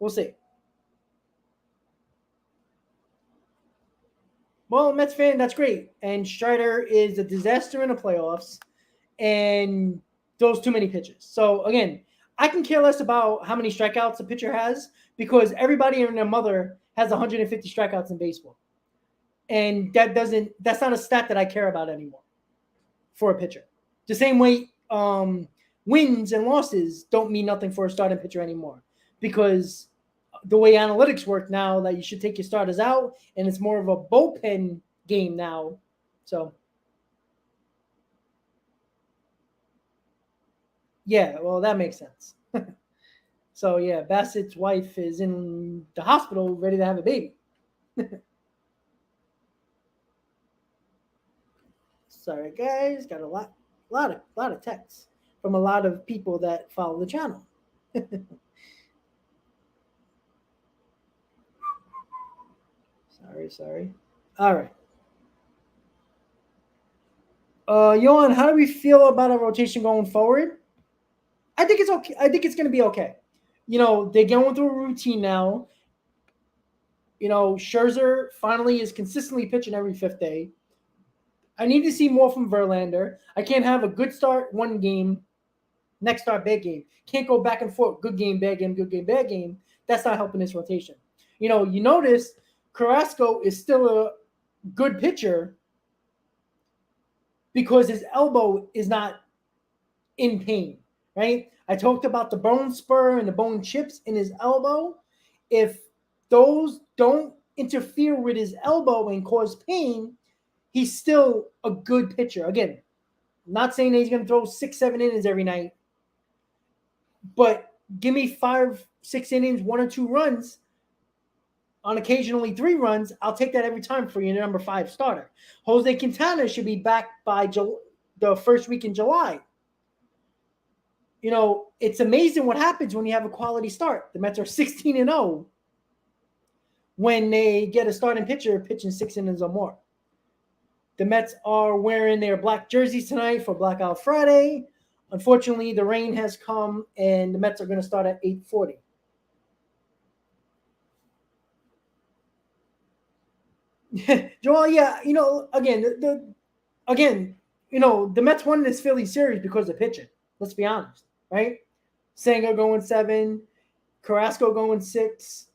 we'll see. Well, Mets fan, that's great. And Strider is a disaster in the playoffs and throws too many pitches. So, again, I can care less about how many strikeouts a pitcher has because everybody and their mother has 150 strikeouts in baseball. And that's not a stat that I care about anymore for a pitcher. The same way wins and losses don't mean nothing for a starting pitcher anymore because the way analytics work now that you should take your starters out and it's more of a bullpen game now. So, yeah, well, that makes sense. So, yeah, Bassett's wife is in the hospital ready to have a baby. Sorry, guys. Got a lot of texts from a lot of people that follow the channel. Sorry. All right. Johan, how do we feel about our rotation going forward? I think it's okay. I think it's going to be okay. They're going through a routine now. Scherzer finally is consistently pitching every 5th day. I need to see more from Verlander. I can't have a good start one game, next start bad game. Can't go back and forth, good game, bad game, good game, bad game. That's not helping this rotation. You notice Carrasco is still a good pitcher because his elbow is not in pain, right? I talked about the bone spur and the bone chips in his elbow. If those don't interfere with his elbow and cause pain, he's still a good pitcher. Again, not saying that he's going to throw 6-7 innings every night, but give me 5-6 innings, 1 or 2 runs, on occasionally 3 runs. I'll take that every time for your number 5 starter. Jose Quintana should be back by the first week in July. It's amazing what happens when you have a quality start. The Mets are 16-0 when they get a starting pitcher pitching 6 innings or more. The Mets are wearing their black jerseys tonight for Blackout Friday. Unfortunately, the rain has come, and the Mets are going to start at 8:40. Joel, yeah, again, the Mets won this Philly series because of pitching. Let's be honest, right? Senga going 7, Carrasco going 6.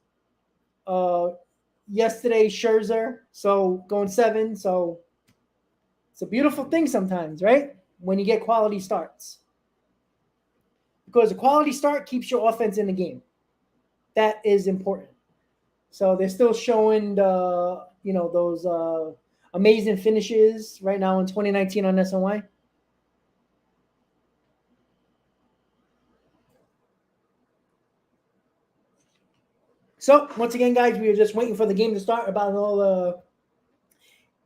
Yesterday, Scherzer, so going 7. So it's a beautiful thing sometimes, right? When you get quality starts. Because a quality start keeps your offense in the game. That is important. So they're still showing those amazing finishes right now in 2019 on SNY. So once again, guys, we are just waiting for the game to start about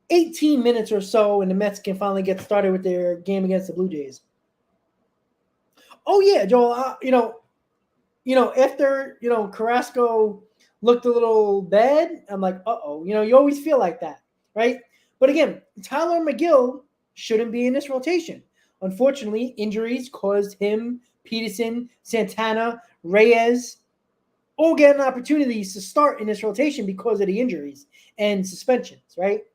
18 minutes or so, and the Mets can finally get started with their game against the Blue Jays. Oh yeah, Joel. After Carrasco looked a little bad, I'm like, uh-oh. You always feel like that, right? But again, Tyler McGill shouldn't be in this rotation. Unfortunately, injuries caused him, Peterson, Santana, Reyes, all getting opportunities to start in this rotation because of the injuries and suspensions, right?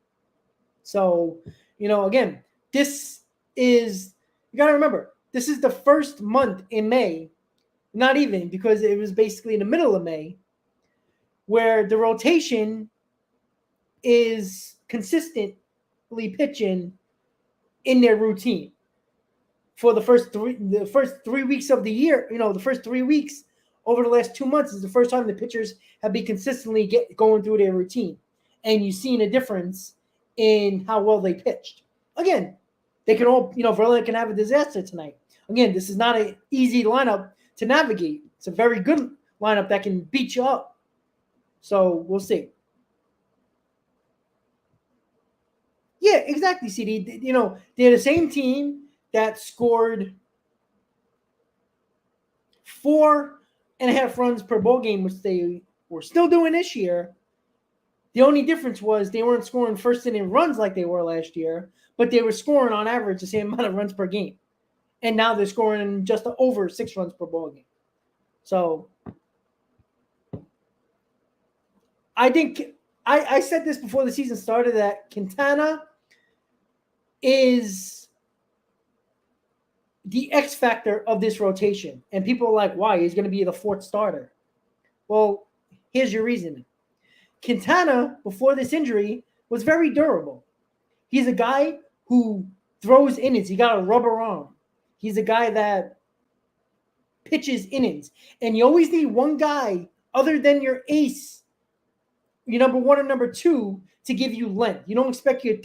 So, again, this is, you got to remember, this is the first month in May, not even because it was basically in the middle of May, where the rotation is consistently pitching in their routine for the first 3 weeks of the year. The first 3 weeks over the last 2 months is the first time the pitchers have been consistently going through their routine. And you've seen a difference in how well they pitched. Again, they can all, Verlander can have a disaster tonight. Again, this is not an easy lineup to navigate. It's a very good lineup that can beat you up. So we'll see. Yeah, exactly, CD. They're the same team that scored 4.5 runs per ball game, which they were still doing this year. The only difference was they weren't scoring first inning runs like they were last year, but they were scoring on average the same amount of runs per game. And now they're scoring just over 6 runs per ball game. So I think I said this before the season started that Quintana is the X factor of this rotation. And people are like, why? He's going to be the 4th starter. Well, here's your reason. Quintana, before this injury, was very durable. He's a guy who throws innings. He got a rubber arm. He's a guy that pitches innings. And you always need one guy other than your ace, your number 1 or number 2, to give you length. You don't expect your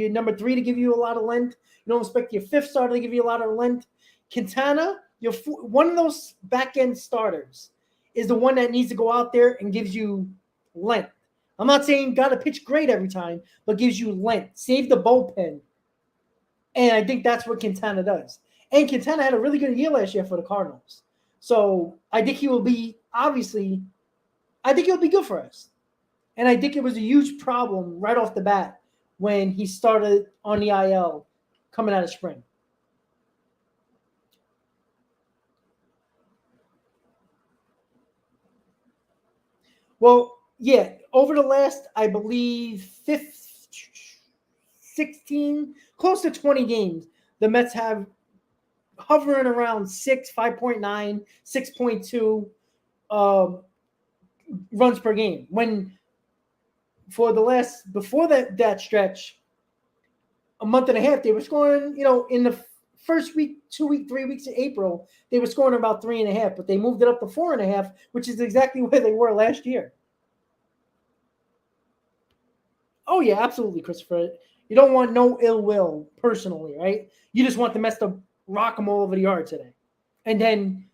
number 3 to give you a lot of length. You don't expect your 5th starter to give you a lot of length. Quintana, one of those back-end starters, is the one that needs to go out there and gives you length. I'm not saying got to pitch great every time, but gives you length. Save the bullpen. And I think that's what Quintana does. And Quintana had a really good year last year for the Cardinals. So I think he will be, obviously, I think he'll be good for us. And I think it was a huge problem right off the bat when he started on the IL coming out of spring. Well, yeah, over the last, I believe, 16, close to 20 games, the Mets have hovering around 6, 5.9, 6.2 runs per game. When before that stretch, a month and a half, they were scoring, in the first week, 2 week, 3 weeks of April, they were scoring about 3.5, but they moved it up to 4.5, which is exactly where they were last year. Oh yeah, absolutely, Christopher. You don't want no ill will personally, right? You just want the Mets to rock him all over the yard today. And then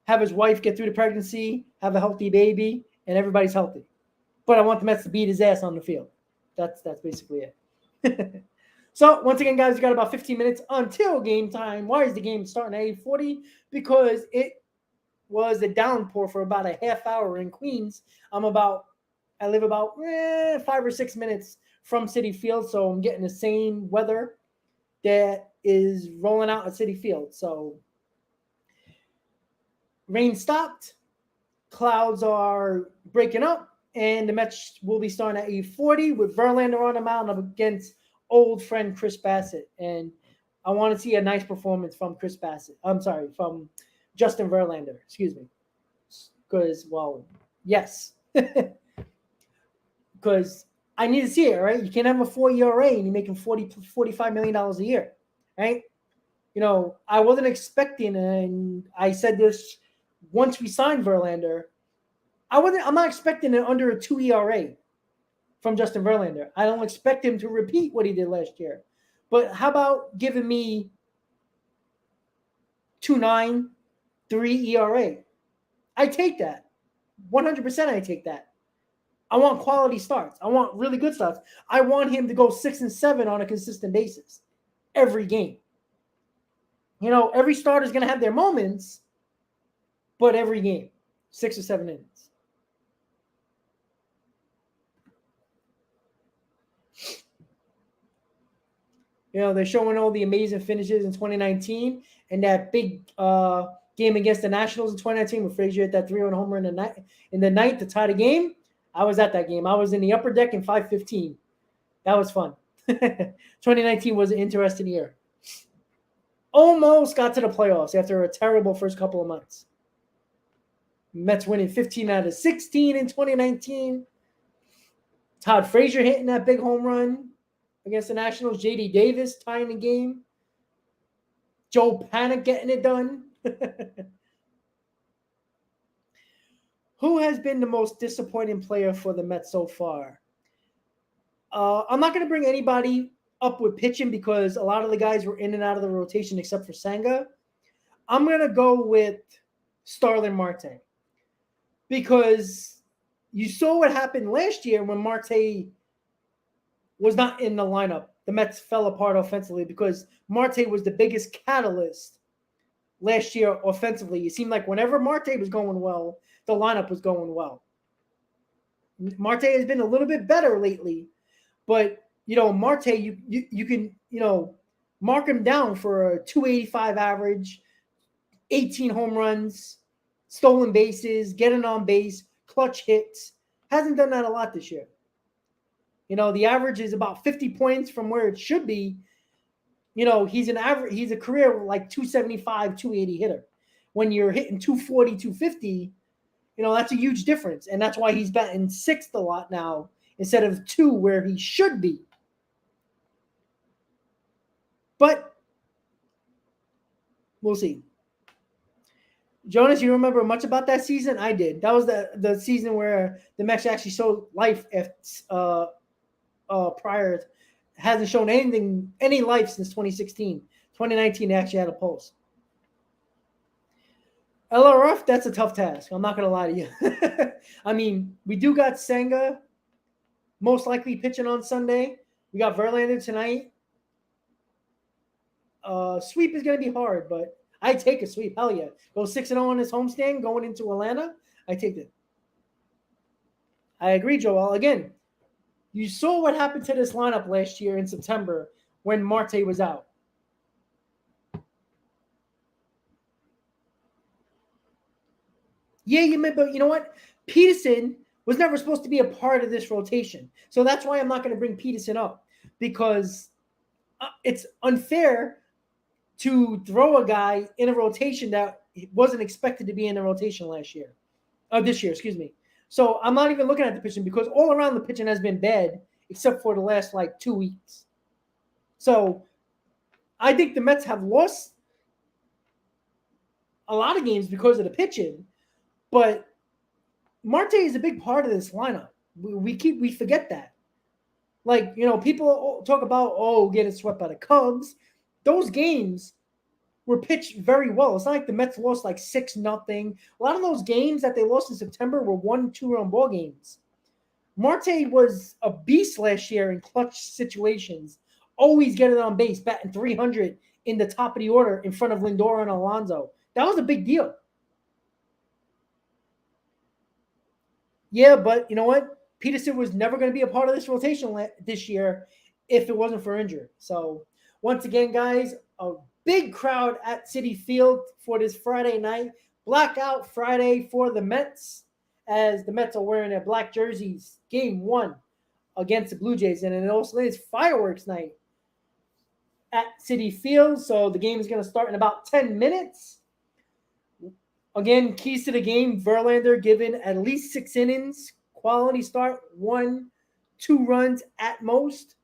have his wife get through the pregnancy, have a healthy baby, and everybody's healthy. But I want the Mets to beat his ass on the field. That's basically it. So, once again, guys, we got about 15 minutes until game time. Why is the game starting at 8:40? Because it was a downpour for about a half hour in Queens. I live about 5 or 6 minutes from Citifield, so I'm getting the same weather that is rolling out at Citifield. So, rain stopped, clouds are breaking up, and the Mets will be starting at 8:40 with Verlander on the mound up against old friend Chris Bassett. And I want to see a nice performance from from Justin Verlander. Excuse me. Because, yes. Because I need to see it, right? You can't have a 4 ERA and you're making $45 million a year, right? I wasn't expecting, and I said this once we signed Verlander, I'm not expecting it under a 2 ERA from Justin Verlander. I don't expect him to repeat what he did last year. But how about giving me 2.9, 3 ERA? I take that. 100% I take that. I want quality starts. I want really good starts. I want him to go 6 and 7 on a consistent basis every game. Every starter is going to have their moments, but every game, 6 or 7 innings. They're showing all the amazing finishes in 2019 and that big game against the Nationals in 2019 with Frazier at that 3-run homer in the ninth to tie the game. I was at that game. I was in the upper deck in 5:15. That was fun. 2019 was an interesting year. Almost got to the playoffs after a terrible first couple of months. Mets winning 15 out of 16 in 2019. Todd Frazier hitting that big home run against the Nationals. J.D. Davis tying the game. Joe Panic getting it done. Who has been the most disappointing player for the Mets so far? I'm not going to bring anybody up with pitching because a lot of the guys were in and out of the rotation except for Senga. I'm going to go with Starlin Marte because you saw what happened last year when Marte was not in the lineup. The Mets fell apart offensively because Marte was the biggest catalyst last year offensively. It seemed like whenever Marte was going well, the lineup was going well. Marte has been a little bit better lately, but Marte, you can mark him down for a 285 average, 18 home runs, stolen bases, getting on base, clutch hits. Hasn't done that a lot this year. The average is about 50 points from where it should be. He's a career like 275, 280 hitter. When you're hitting 240, 250, that's a huge difference. And that's why he's batting sixth a lot now instead of 2 where he should be. But we'll see. Jonas, you remember much about that season? I did. That was the season where the Mets actually showed life prior. Hasn't shown any life since 2016. 2019, they actually had a pulse. LRF, that's a tough task. I'm not going to lie to you. I mean, we do got Senga most likely pitching on Sunday. We got Verlander tonight. Sweep is going to be hard, but I take a sweep. Hell yeah. Go 6-0 on his homestand going into Atlanta. I take it. I agree, Joel. Again, you saw what happened to this lineup last year in September when Marte was out. Yeah, but you know what? Peterson was never supposed to be a part of this rotation. So that's why I'm not going to bring Peterson up because it's unfair to throw a guy in a rotation that wasn't expected to be in the rotation this year, excuse me. So I'm not even looking at the pitching because all around the pitching has been bad except for the last 2 weeks. So I think the Mets have lost a lot of games because of the pitching, but Marte is a big part of this lineup. We forget that. People talk about, getting swept by the Cubs. Those games were pitched very well. It's not like the Mets lost 6-0. A lot of those games that they lost in September were 1-2-run ball games. Marte was a beast last year in clutch situations, always getting on base, batting 300 in the top of the order in front of Lindor and Alonso. That was a big deal. Yeah, but you know what? Peterson was never going to be a part of this rotation this year if it wasn't for injury. So once again, guys, a big crowd at Citifield for this Friday night. Blackout Friday for the Mets as the Mets are wearing their black jerseys. Game 1 against the Blue Jays. And it also is fireworks night at Citifield. So the game is going to start in about 10 minutes. Again, keys to the game, Verlander given at least 6 innings. Quality start, 1-2 runs at most.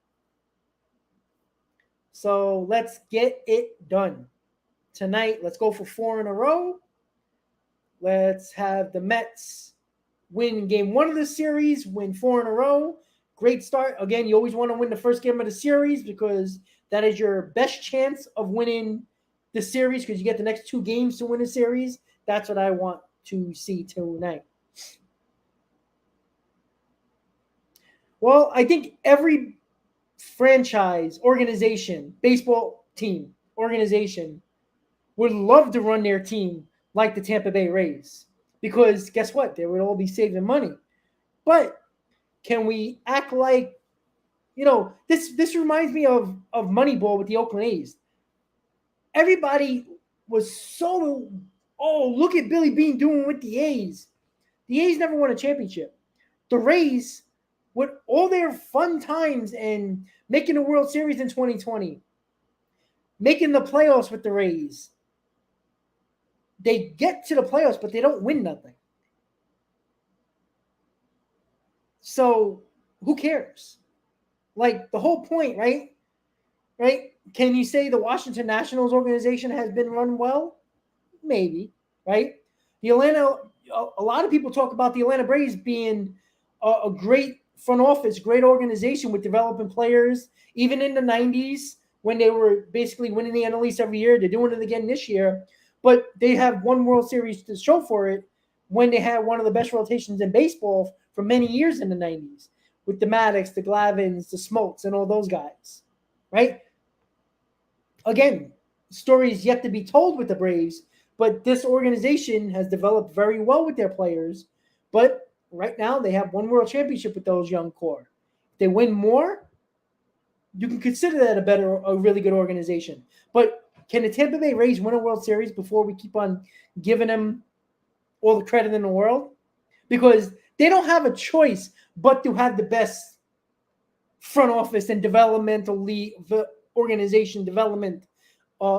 So let's get it done. Tonight, let's go for 4 in a row. Let's have the Mets win game 1 of the series, win 4 in a row. Great start. Again, you always want to win the first game of the series because that is your best chance of winning the series because you get the next 2 games to win the series. That's what I want to see tonight. Well, I think every franchise, organization, baseball team, organization would love to run their team like the Tampa Bay Rays because guess what? They would all be saving money. But can we act like, this reminds me of Moneyball with the Oakland A's. Everybody was so, look at Billy Beane doing with the A's. The A's never won a championship. The Rays, with all their fun times and making the World Series in 2020, making the playoffs with the Rays, they get to the playoffs, but they don't win nothing. So who cares? The whole point, right? Right? Can you say the Washington Nationals organization has been run well? Maybe, right? A lot of people talk about the Atlanta Braves being a great front office, great organization with developing players. Even in the 90s, when they were basically winning the NL East every year, they're doing it again this year. But they have one World Series to show for it when they had one of the best rotations in baseball for many years in the 90s with the Maddox, the Glavins, the Smoltz, and all those guys, right? Again, stories yet to be told with the Braves, but this organization has developed very well with their players. But right now, they have one World Championship with those young core. If they win more, you can consider that a really good organization. But can the Tampa Bay Rays win a World Series before we keep on giving them all the credit in the world? Because they don't have a choice but to have the best front office and developmental league, organization development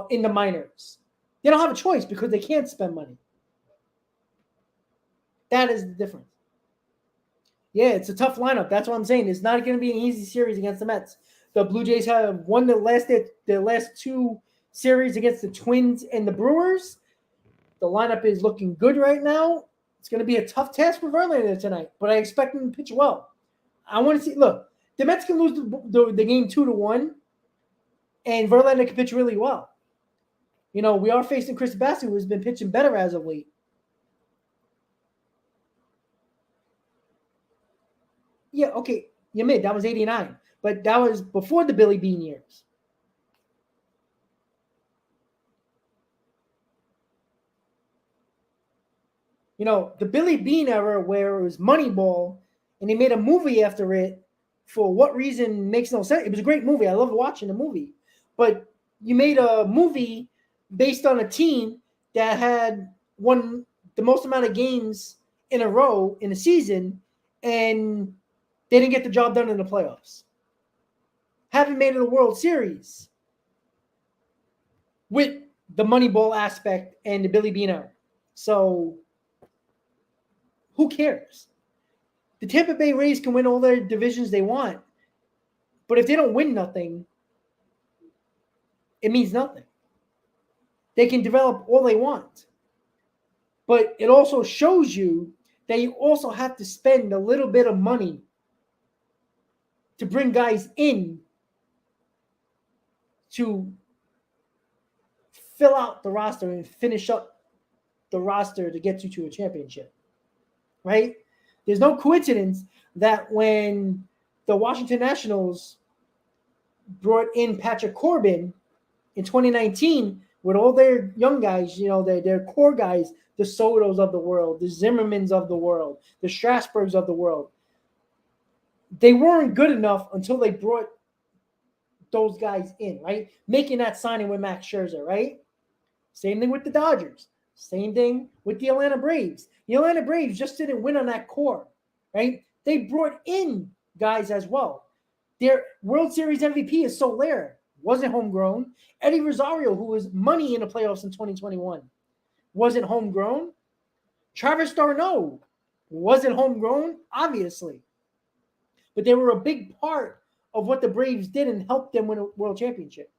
in the minors. They don't have a choice because they can't spend money. That is the difference. Yeah, it's a tough lineup. That's what I'm saying. It's not going to be an easy series against the Mets. The Blue Jays have won the last two series against the Twins and the Brewers. The lineup is looking good right now. It's going to be a tough task for Verlander tonight, but I expect him to pitch well. I want to see. Look, the Mets can lose the game 2-1, and Verlander can pitch really well. You know, we are facing Chris Bassett, who has been pitching better as of late. Yeah, okay, you admit that was 89, but that was before the Billy Bean years. You know, the Billy Bean era where it was Moneyball, and they made a movie after it for what reason makes no sense. It was a great movie. I love watching the movie. But you made a movie based on a team that had won the most amount of games in a row in a season, and they didn't get the job done in the playoffs. Haven't made it a World Series with the Moneyball aspect and the Billy Bean era. So who cares? The Tampa Bay Rays can win all their divisions they want, but if they don't win nothing, it means nothing. They can develop all they want, but it also shows you that you also have to spend a little bit of money to bring guys in to fill out the roster and finish up the roster to get you to a championship, right? There's no coincidence that when the Washington Nationals brought in Patrick Corbin in 2019 with all their young guys, you know, their core guys, the Sotos of the world, the Zimmermans of the world, the Strasburgs of the world, they weren't good enough until they brought those guys in, right? Making that signing with Max Scherzer, right? Same thing with the Dodgers. Same thing with the Atlanta Braves. The Atlanta Braves just didn't win on that core, right? They brought in guys as well. Their World Series MVP is Soler, wasn't homegrown. Eddie Rosario, who was money in the playoffs in 2021, wasn't homegrown. Travis d'Arnaud wasn't homegrown, obviously. But they were a big part of what the Braves did and helped them win a World Championship.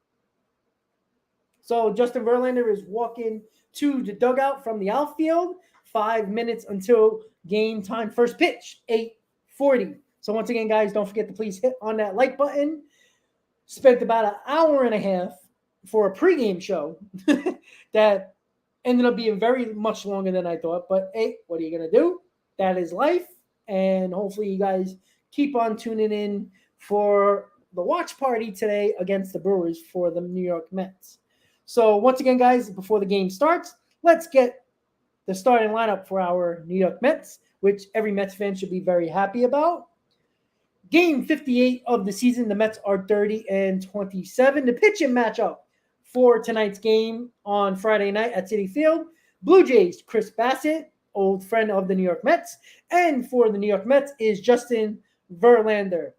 So Justin Verlander is walking to the dugout from the outfield, 5 minutes until game time. First pitch, 8:40. So once again, guys, don't forget to please hit on that like button. Spent about an hour and a half for a pregame show that ended up being very much longer than I thought. But hey, what are you going to do? That is life. And hopefully you guys keep on tuning in for the watch party today against the Brewers for the New York Mets. So once again, guys, before the game starts, let's get the starting lineup for our New York Mets, which every Mets fan should be very happy about. Game 58 of the season, the Mets are 30-27. The pitching matchup for tonight's game on Friday night at Citifield, Blue Jays, Chris Bassett, old friend of the New York Mets, and for the New York Mets is Justin Verlander.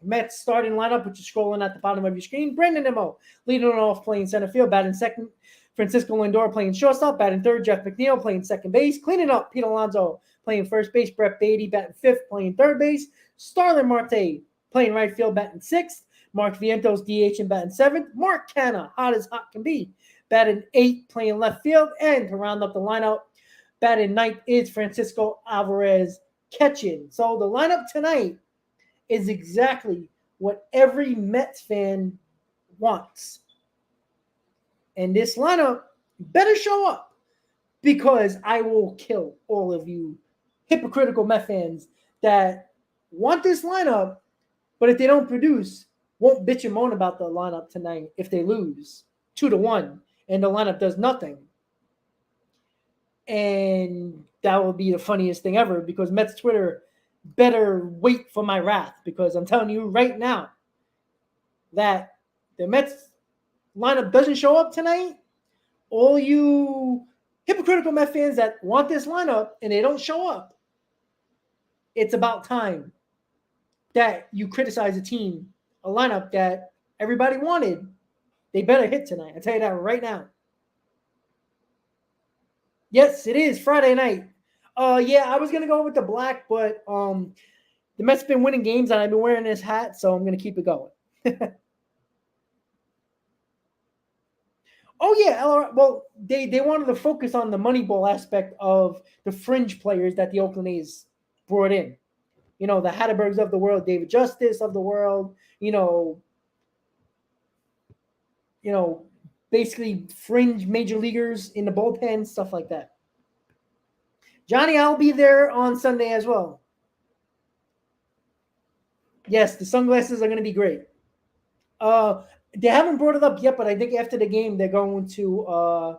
Mets starting lineup, which is scrolling at the bottom of your screen. Brandon Nimmo leading off, playing center field, batting second. Francisco Lindor playing shortstop, batting third. Jeff McNeil playing second base. Cleaning up, Pete Alonso playing first base. Brett Beatty batting fifth, playing third base. Starlin Marte playing right field, batting sixth. Mark Vientos DH and batting seventh. Mark Canha, hot as hot can be, batting eighth, playing left field. And to round up the lineup, batting ninth is Francisco Alvarez catching. So the lineup tonight is exactly what every Mets fan wants. And this lineup better show up because I will kill all of you hypocritical Met fans that want this lineup, but if they don't produce, won't bitch and moan about the lineup tonight if they lose 2-1 and the lineup does nothing. And that will be the funniest thing ever because Mets Twitter better wait for my wrath because I'm telling you right now that the Mets lineup doesn't show up tonight. All you hypocritical Met fans that want this lineup and they don't show up, it's about time that you criticize a team, a lineup that everybody wanted. They better hit tonight. I tell you that right now. Yes, it is Friday night. Yeah, I was gonna go with the black, but the Mets been winning games and I've been wearing this hat, so I'm gonna keep it going. Oh yeah, well they wanted to focus on the Moneyball aspect of the fringe players that the Oakland A's brought in. You know, the Hatterbergs of the world, David Justice of the world. Basically fringe major leaguers in the bullpen, stuff like that. Johnny, I'll be there on Sunday as well. Yes, the sunglasses are going to be great. They haven't brought it up yet, but I think after the game they're going to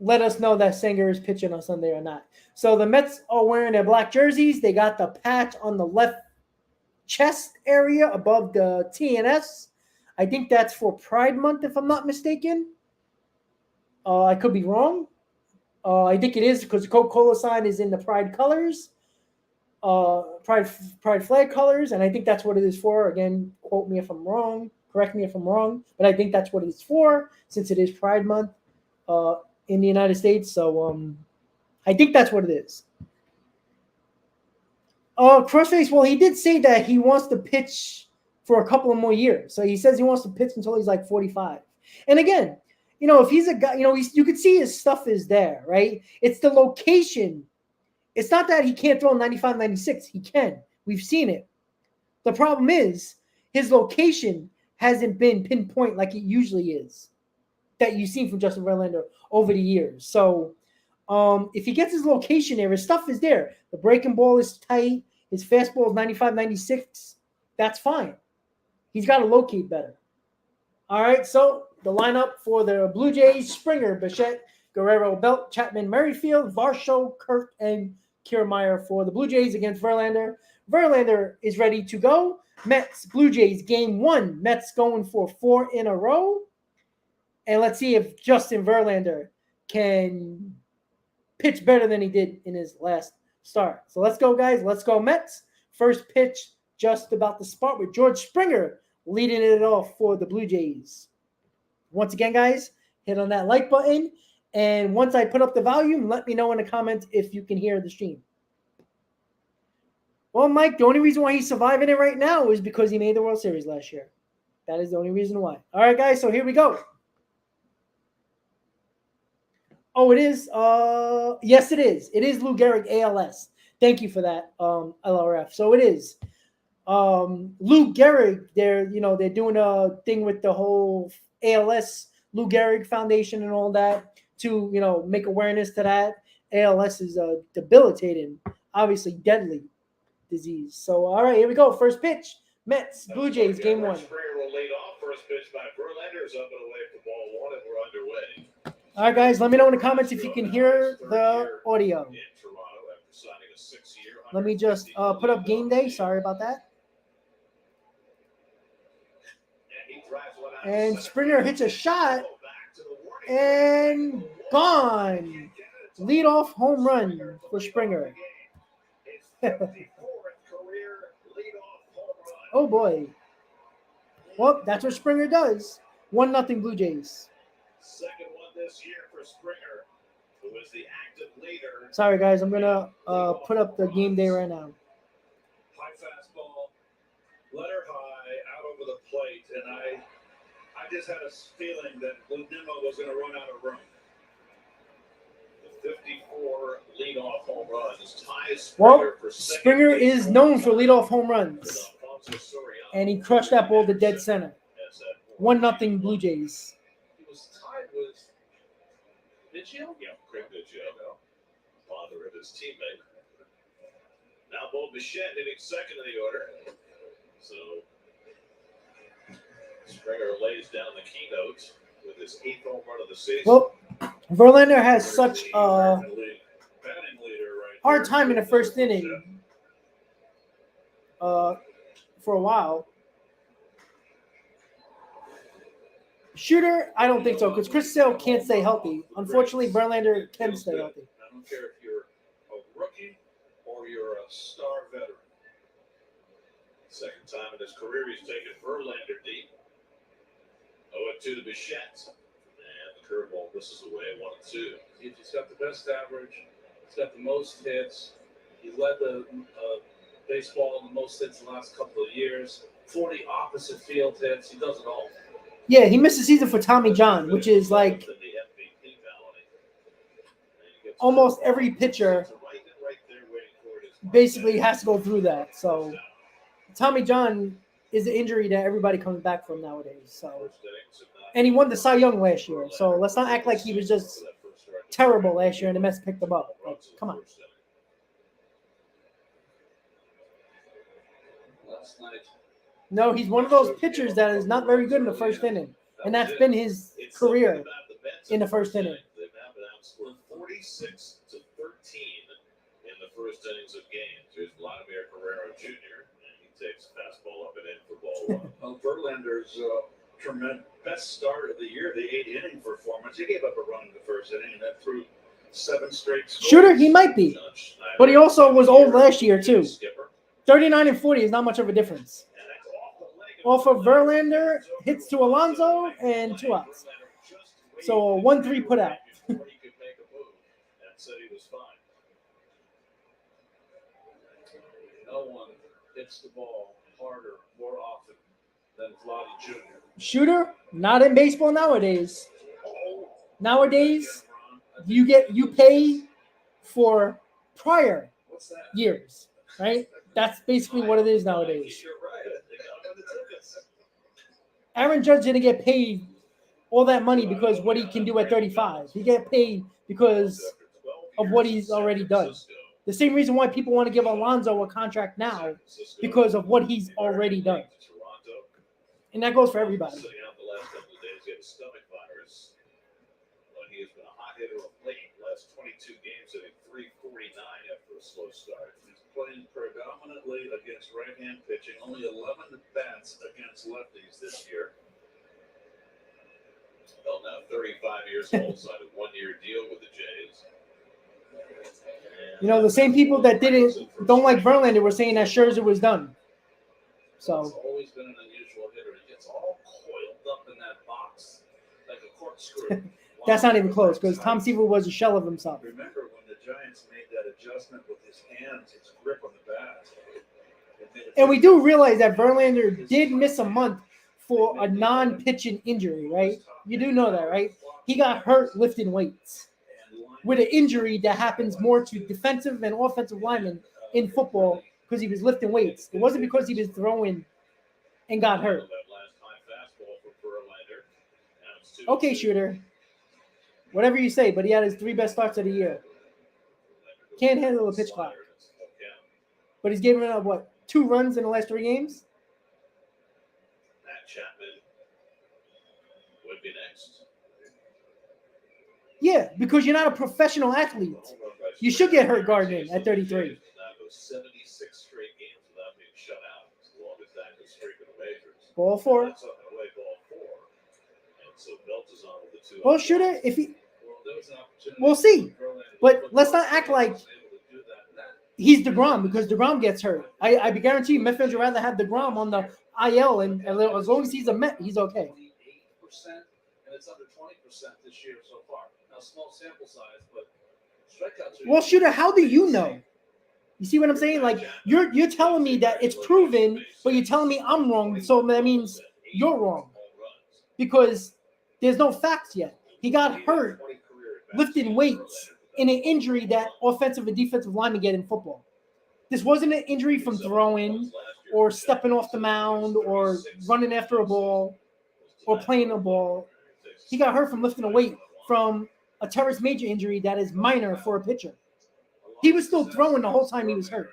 let us know that Sanger is pitching on Sunday or not. So the Mets are wearing their black jerseys. They got the patch on the left chest area above the TNS. I think that's for Pride Month, if I'm not mistaken. I could be wrong. I think it is because the Coca-Cola sign is in the Pride colors, Pride flag colors, and I think that's what it is for. Again, quote me if I'm wrong. Correct me if I'm wrong, but I think that's what it's for since it is Pride Month in the United States. So I think that's what it is. Crossface, well, he did say that he wants to pitch for a couple of more years. So he says he wants to pitch until he's like 45. And again, if he's a guy, you could see his stuff is there, right? It's the location. It's not that he can't throw 95, 96. He can. We've seen it. The problem is his location hasn't been pinpoint like it usually is that you've seen from Justin Verlander over the years. So if he gets his location there, his stuff is there. The breaking ball is tight. His fastball is 95, 96. That's fine. He's got to locate better. All right, so the lineup for the Blue Jays: Springer, Bichette, Guerrero, Belt, Chapman, Merrifield, Varsho, Kirk, and Kiermaier for the Blue Jays against Verlander. Verlander is ready to go. Mets, Blue Jays, game 1. Mets going for 4 in a row. And let's see if Justin Verlander can pitch better than he did in his last start. So let's go, guys. Let's go, Mets. First pitch just about to start with George Springer leading it off for the Blue Jays. Once again, guys, hit on that like button. And once I put up the volume, let me know in the comments if you can hear the stream. Well, Mike, the only reason why he's surviving it right now is because he made the World Series last year. That is the only reason why. All right, guys, so here we go. Oh, it is? Yes, it is. It is Lou Gehrig, ALS. Thank you for that, LRF. So it is. Lou Gehrig, they're doing a thing with the whole ALS, Lou Gehrig Foundation and all that to, make awareness to that. ALS is a debilitating, obviously deadly disease. So, all right, here we go. First pitch. Mets, Blue Jays, game 1. Springer will lead off. First pitch by Verlander is up and away for ball 1, and we're underway. All right, guys, let me know in the comments if you can hear the audio. Let me just put up game day. Sorry about that. And Springer hits a shot and gone. Leadoff home run for Springer. Oh, boy. Well, that's what Springer does. 1-0 Blue Jays. Second one this year for Springer, who is the active leader. Sorry, guys. I'm going to put up the game day right now. High fastball, letter high, out over the plate, and I just had a feeling that VENMO was going to run out of room. The 54 leadoff home run Well, Springer is known for leadoff home runs, and he crushed that ball to dead center. 1-0 Blue Jays. He was tied with Biggio? Yeah, Craig Biggio, father of his teammate. Now Bo Bichette hitting second in the order. So Springer lays down the keynote with his 8th home run of the season. Well, Verlander has such a hard time in the first inning for a while. Shooter, I don't think so, because Chris Sale can't stay healthy. Unfortunately, Verlander can stay healthy. I don't care if you're a rookie or you're a star veteran. Second time in his career, he's taken Verlander deep. 0-2 to Bichette. And the curveball misses away 1-2. He's got the best average. He's got the most hits. He led the baseball in the most hits the last couple of years. 40 opposite field hits. He does it all. Yeah, he missed the season for Tommy John, which is like almost every pitcher basically has to go through that. So Tommy John is an injury that everybody comes back from nowadays. So, and he won the Cy Young last year. So let's not act like he was just terrible last year and the Mets picked him up. Like, come on. Last night. No, he's one of those pitchers that is not very good in the first inning, and that's been his career in the first inning. They've now been outscored 46-13 in the first innings of games. Here's Vladimir Guerrero Jr. and he takes fastball up and in for ball 1. Well, Verlander's tremendous best start of the year, the 8th-inning performance. He gave up a run in the first inning and then threw 7 straight scores. Shooter, he might be, but he also was old last year too. 39 and 40 is not much of a difference. Off of Verlander, hits to Alonso, and 2 outs. So a 1-3 put out. No one hits the ball harder more often than Vladdy Jr. Shooter, not in baseball nowadays. Nowadays, you pay for prior years, right? That's basically what it is nowadays. Aaron Judge didn't get paid all that money because what he can do at 35. He get paid because of what he's already done. The same reason why people want to give Alonso a contract now, because of what he's already done. And that goes for everybody. Sitting out the last couple of days, he had a stomach virus. But he has been a hot hitter of late. Last 22 games, hitting .349 after a slow start. He's playing predominantly against right-hand pitching. Only 11 bats against lefties this year. Well, now 35 years old, signed a 1-year deal with the Jays. You know, the same people that don't like Verlander were saying that Scherzer was done. So He's always been an unusual hitter. He gets all coiled up in that box like a corkscrew. that's not even close because Tom Seaver was a shell of himself. Remember when the Giants made that adjustment with his hands, his grip on the bat. And we do realize that Verlander did miss a month for a non-pitching injury, right? You do know that, right? He got hurt lifting weights with an injury that happens more to defensive and offensive linemen in football because he was lifting weights. It wasn't because he was throwing and got hurt. Okay, Shooter. Whatever you say, but he had his 3 best starts of the year. Can't handle a pitch clock. But he's given up, 2 runs in the last 3 games? Matt Chapman would be next. Yeah, because you're not a professional athlete. You should get hurt gardening at 33. 76 straight games without being shut out. It's the longest active streak in the majors. Ball 4. That's up and away, ball 4. And so Belt is on with the 2. Well, Shooter, we'll see. But let's not act like he's DeGrom because DeGrom gets hurt. I guarantee you, Met fans would rather have DeGrom on the IL, and as long as he's a Met, he's okay. 8%, and it's under 20% this year so far. Now, small sample size, but strikeouts are. Well, Shooter, how do you know? You see what I'm saying? Like you're telling me that it's proven, but you're telling me I'm wrong. So that means you're wrong because there's no facts yet. He got hurt lifting weights in an injury that offensive and defensive linemen get in football. This wasn't an injury from throwing or stepping off the mound or running after a ball or playing a ball. He got hurt from lifting a weight from a teres major injury that is minor for a pitcher. He was still throwing the whole time he was hurt.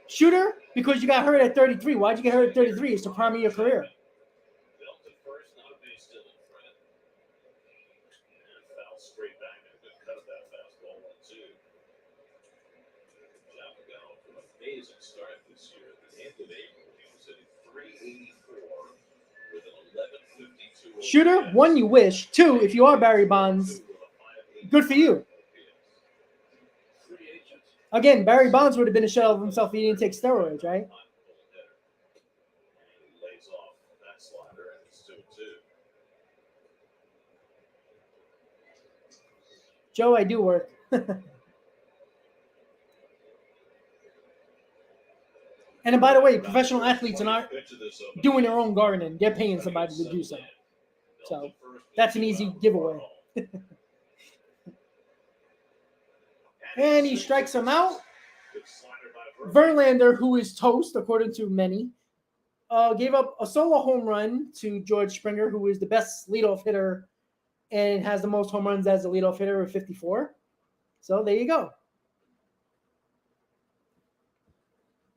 Shooter, because you got hurt at 33. Why'd you get hurt at 33? It's the prime of your career. Straight back and good cut of that fastball 1-2. Chapagano from an amazing start this year. At the end of April, he was hitting .384 with an 11.52. Shooter, one, you wish. Two, if you are Barry Bonds, good for you. Again, Barry Bonds would have been a shell of himself if he didn't take steroids, right? He lays off that slider and it's 2-2. Joe, I do work. And by the way, professional athletes are not doing their own gardening. They're paying somebody to do so. So that's an easy giveaway. And he strikes him out. Verlander, who is toast, according to many, gave up a solo home run to George Springer, who is the best leadoff hitter and has the most home runs as a leadoff hitter with 54. So there you go.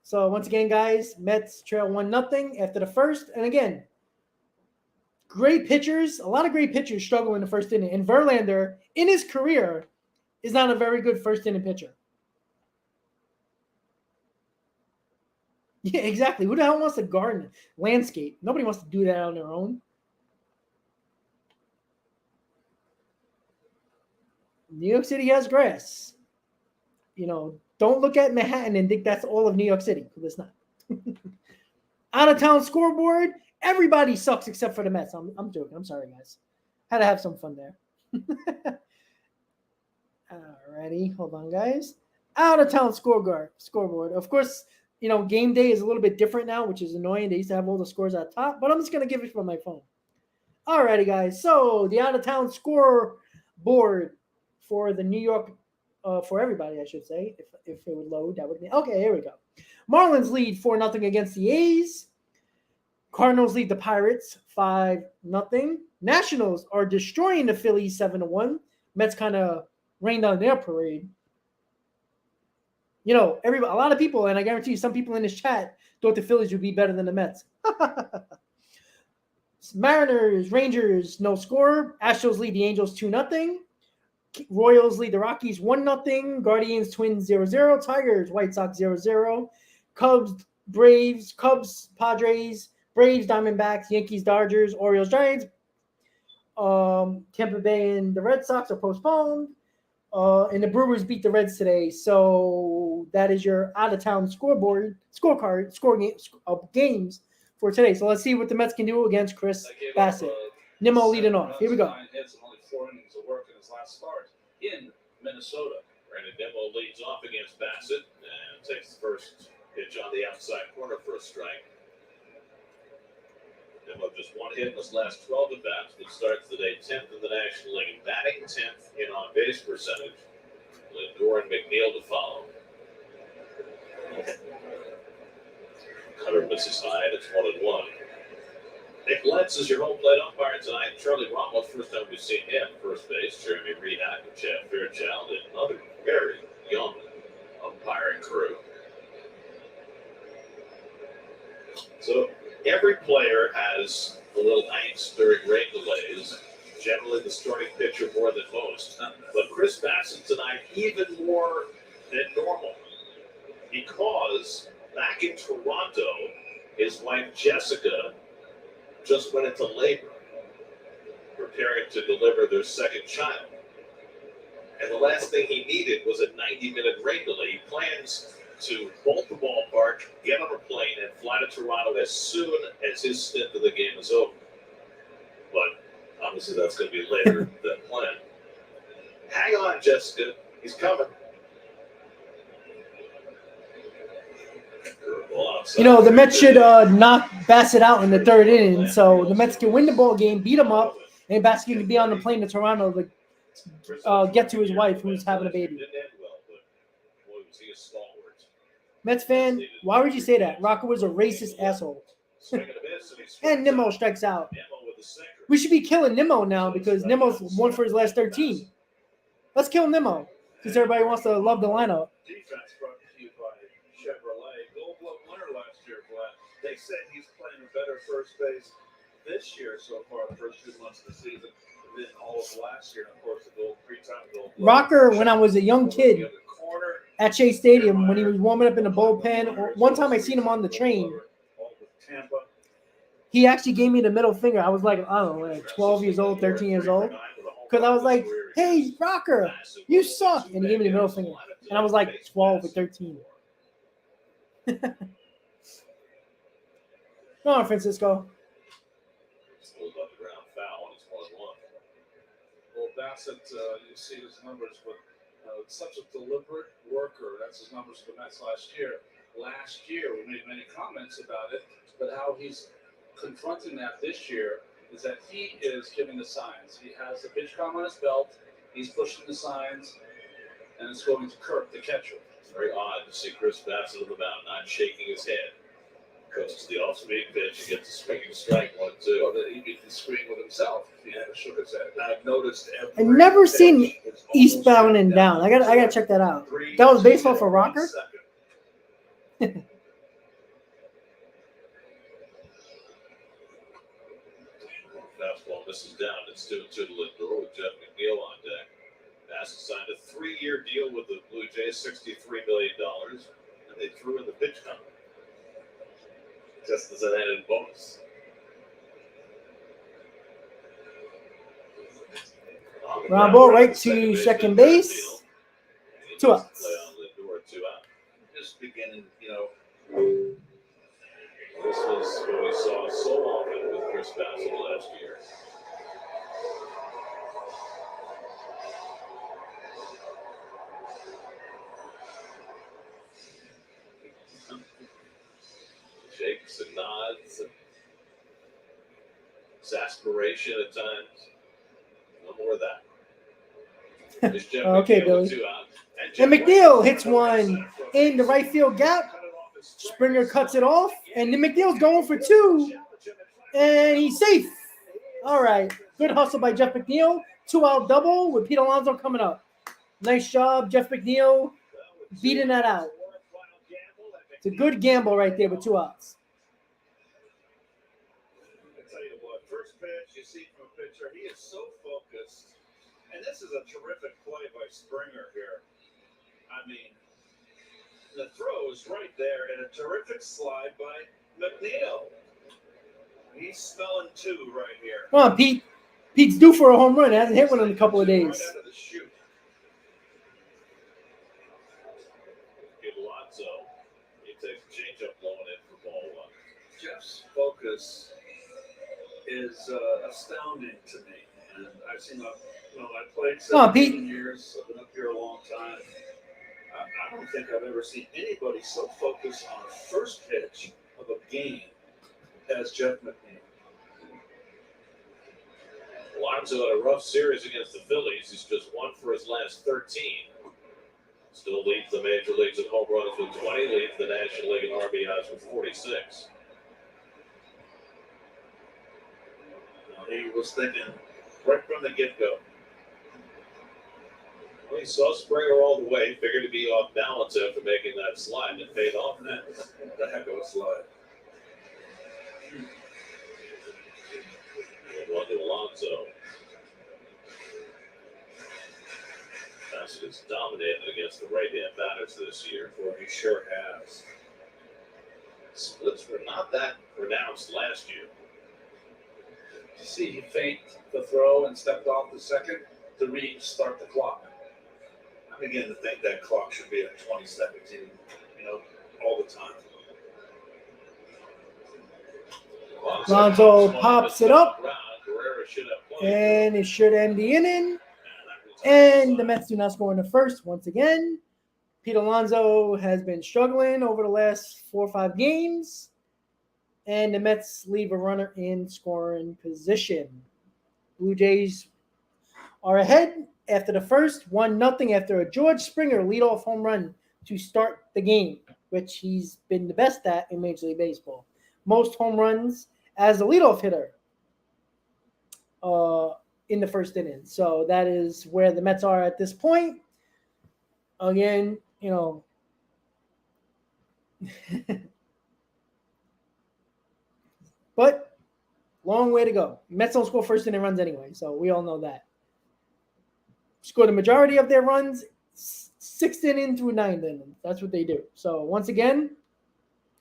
So once again, guys, Mets trail 1-0 after the first. And again, great pitchers, a lot of great pitchers struggle in the first inning. And Verlander, in his career, is not a very good first inning pitcher. Yeah, exactly. Who the hell wants to garden landscape? Nobody wants to do that on their own. New York City has grass. You know, don't look at Manhattan and think that's all of New York City, because it's not. Out of town scoreboard, everybody sucks except for the Mets. I'm joking. I'm sorry, guys. Had to have some fun there. Alrighty, hold on, guys. Out of town scoreboard. Of course, you know, game day is a little bit different now, which is annoying. They used to have all the scores at the top, but I'm just gonna give it from my phone. Alrighty, guys. So the out of town scoreboard for the New York, for everybody, I should say, if it would load, that would be okay. Here we go. Marlins lead 4-0 against the A's. Cardinals lead the Pirates 5-0. Nationals are destroying the Phillies 7-1. Mets kind of rained on their parade. You know, a lot of people, and I guarantee you some people in this chat thought the Phillies would be better than the Mets. Mariners, Rangers, no score. Astros lead the Angels 2-0. Royals lead the Rockies 1-0. Guardians, Twins 0-0. Tigers, White Sox 0-0. Cubs, Braves, Cubs, Padres, Braves, Diamondbacks, Yankees, Dodgers, Orioles, Giants. Tampa Bay and the Red Sox are postponed. And the Brewers beat the Reds today. So that is your out-of-town games for today. So let's see what the Mets can do against Chris Bassett. Nimmo leading off. Here we go. Only 4 innings of work in his last start in Minnesota. Brandon Nimmo leads off against Bassett and takes the first pitch on the outside corner for a strike. Nimmo just one hit in his last 12 at-bats, but starts the day 10th in the National League, batting 10th in on-base percentage. Lindor and McNeil to follow. Cutter misses high, and it's 1-1. Nick Letts is your home plate umpire tonight. Charlie Ramos, first time we've seen him. First base, Jeremy Rehack and Chad Fairchild, and another very young umpiring crew. So every player has a little angst during rain delays. Generally, the starting pitcher more than most. But Chris Bassett tonight, even more than normal. Because back in Toronto, his wife Jessica just went into labor, preparing to deliver their second child. And the last thing he needed was a 90-minute rain delay. He plans to bolt the ballpark, get on a plane, and fly to Toronto as soon as his stint of the game is over. But obviously that's going to be later than planned. Hang on, Jessica. He's coming. You know, the Mets should knock Bassett out in the third inning so the Mets can win the ball game, beat him up, and Bassett can be on the plane to Toronto get to his wife who's having a baby. Didn't end well, but boy, was he a stalwart. Mets fan, why would you say that? Rocker was a racist asshole. Swing and a miss, and he And strikes Nimmo out. strikes out. Nimmo with the sinker. We should be killing Nimmo now because Nimmo's won for his last 13. Let's kill Nimmo since everybody wants to love the lineup. Defense brought to you by Chevrolet. Gold Glove winner last year, Vlad. They said he's playing a better first base this year so far, the first 2 months of the season, than all of last year. And of course, the three-time Gold Glove. Rocker, when I was a young kid The corner, at Chase Stadium, when he was warming up in the bullpen, one time I seen him on the train. all with Tampa. He actually gave me the middle finger. I was like, I don't know, like 12 years old, 13 years old. Because I was like, hey, Rocker, you suck. And he gave me the middle finger. And I was like 12 or 13. Go on, Francisco. Pulled up the ground foul, and it's 1-1. Well, Bassett, you see his numbers, but such a deliberate worker. That's his numbers for the Mets last year. Last year, we made many comments about it, but how he's confronting that this year is that he is giving the signs. He has the pitch count on his belt. He's pushing the signs, and it's going to Kirk, the catcher. It's very odd to see Chris Bassett on the mound not shaking his head. Coaches the off-speed pitch, he gets a swinging strike 1-2. Well, that he beat the screen with himself. He had to shook his head. I've noticed every I've never pitch seen is almost Eastbound and down. I gotta check that out. That was baseball for Rocker? Fastball misses down. It's 2-2 to Lindor with Jeff McNeil on deck. Bassett signed a 3-year deal with the Blue Jays, $63 million, and they threw in the pitch count just as an added bonus. Ground ball right to second base. 2 outs. Play on Lindor, 2 out. Just beginning, This was what we saw so often with Chris Bassett last year. Shakes and nods and exasperation at times. No more of that. There's Jeff Okay, McNeil Billy. with 2 out. And McNeil hits one in the right field gap. Springer cuts it off, and then McNeil's going for 2, and he's safe. All right, good hustle by Jeff McNeil. 2-out double with Pete Alonso coming up. Nice job, Jeff McNeil, beating that out. It's a good gamble right there with 2 outs. I tell you what, first pitch you see from a pitcher, he is so focused. And this is a terrific play by Springer here. I mean, the throw is right there, and a terrific slide by McNeil. He's smelling 2 right here. Come on, Pete. Pete's due for a home run. He hasn't hit one in a couple of days. Right out of the chute. Alonso. He takes a changeup blowing in for ball 1. Jeff's focus is astounding to me. And I've seen, I played Come on, 17 Pete. years. I've been up here a long time. I don't think I've ever seen anybody so focused on a first pitch of a game as Jeff McNeil. Alonso had a rough series against the Phillies. He's just 1 for his last 13. Still leads the major leagues in home runs with 20, leads the National League in RBIs with 46. He was thinking right from the get-go. Well, he saw Springer all the way, figured to be off balance after making that slide, and it paid off that. The heck of a slide. One to Alonso. Bassett has dominated against the right-hand batters this year. Well, he sure has. Splits were not that pronounced last year. You see, he faked the throw and stepped off the second to restart the clock. I'm beginning to think that clock should be at 20 seconds, all the time. Alonso pops it up, Guerrero should have played. and it should end the inning. And the Mets do not score in the first once again. Pete Alonso has been struggling over the last 4 or 5 games. And the Mets leave a runner in scoring position. Blue Jays are ahead after the first, 1-0 after a George Springer leadoff home run to start the game, which he's been the best at in Major League Baseball. Most home runs as a leadoff hitter in the first inning. So that is where the Mets are at this point. Again, but long way to go. Mets don't score first inning runs anyway, so we all know that. Score the majority of their runs 6th inning through 9th inning. That's what they do. So once again,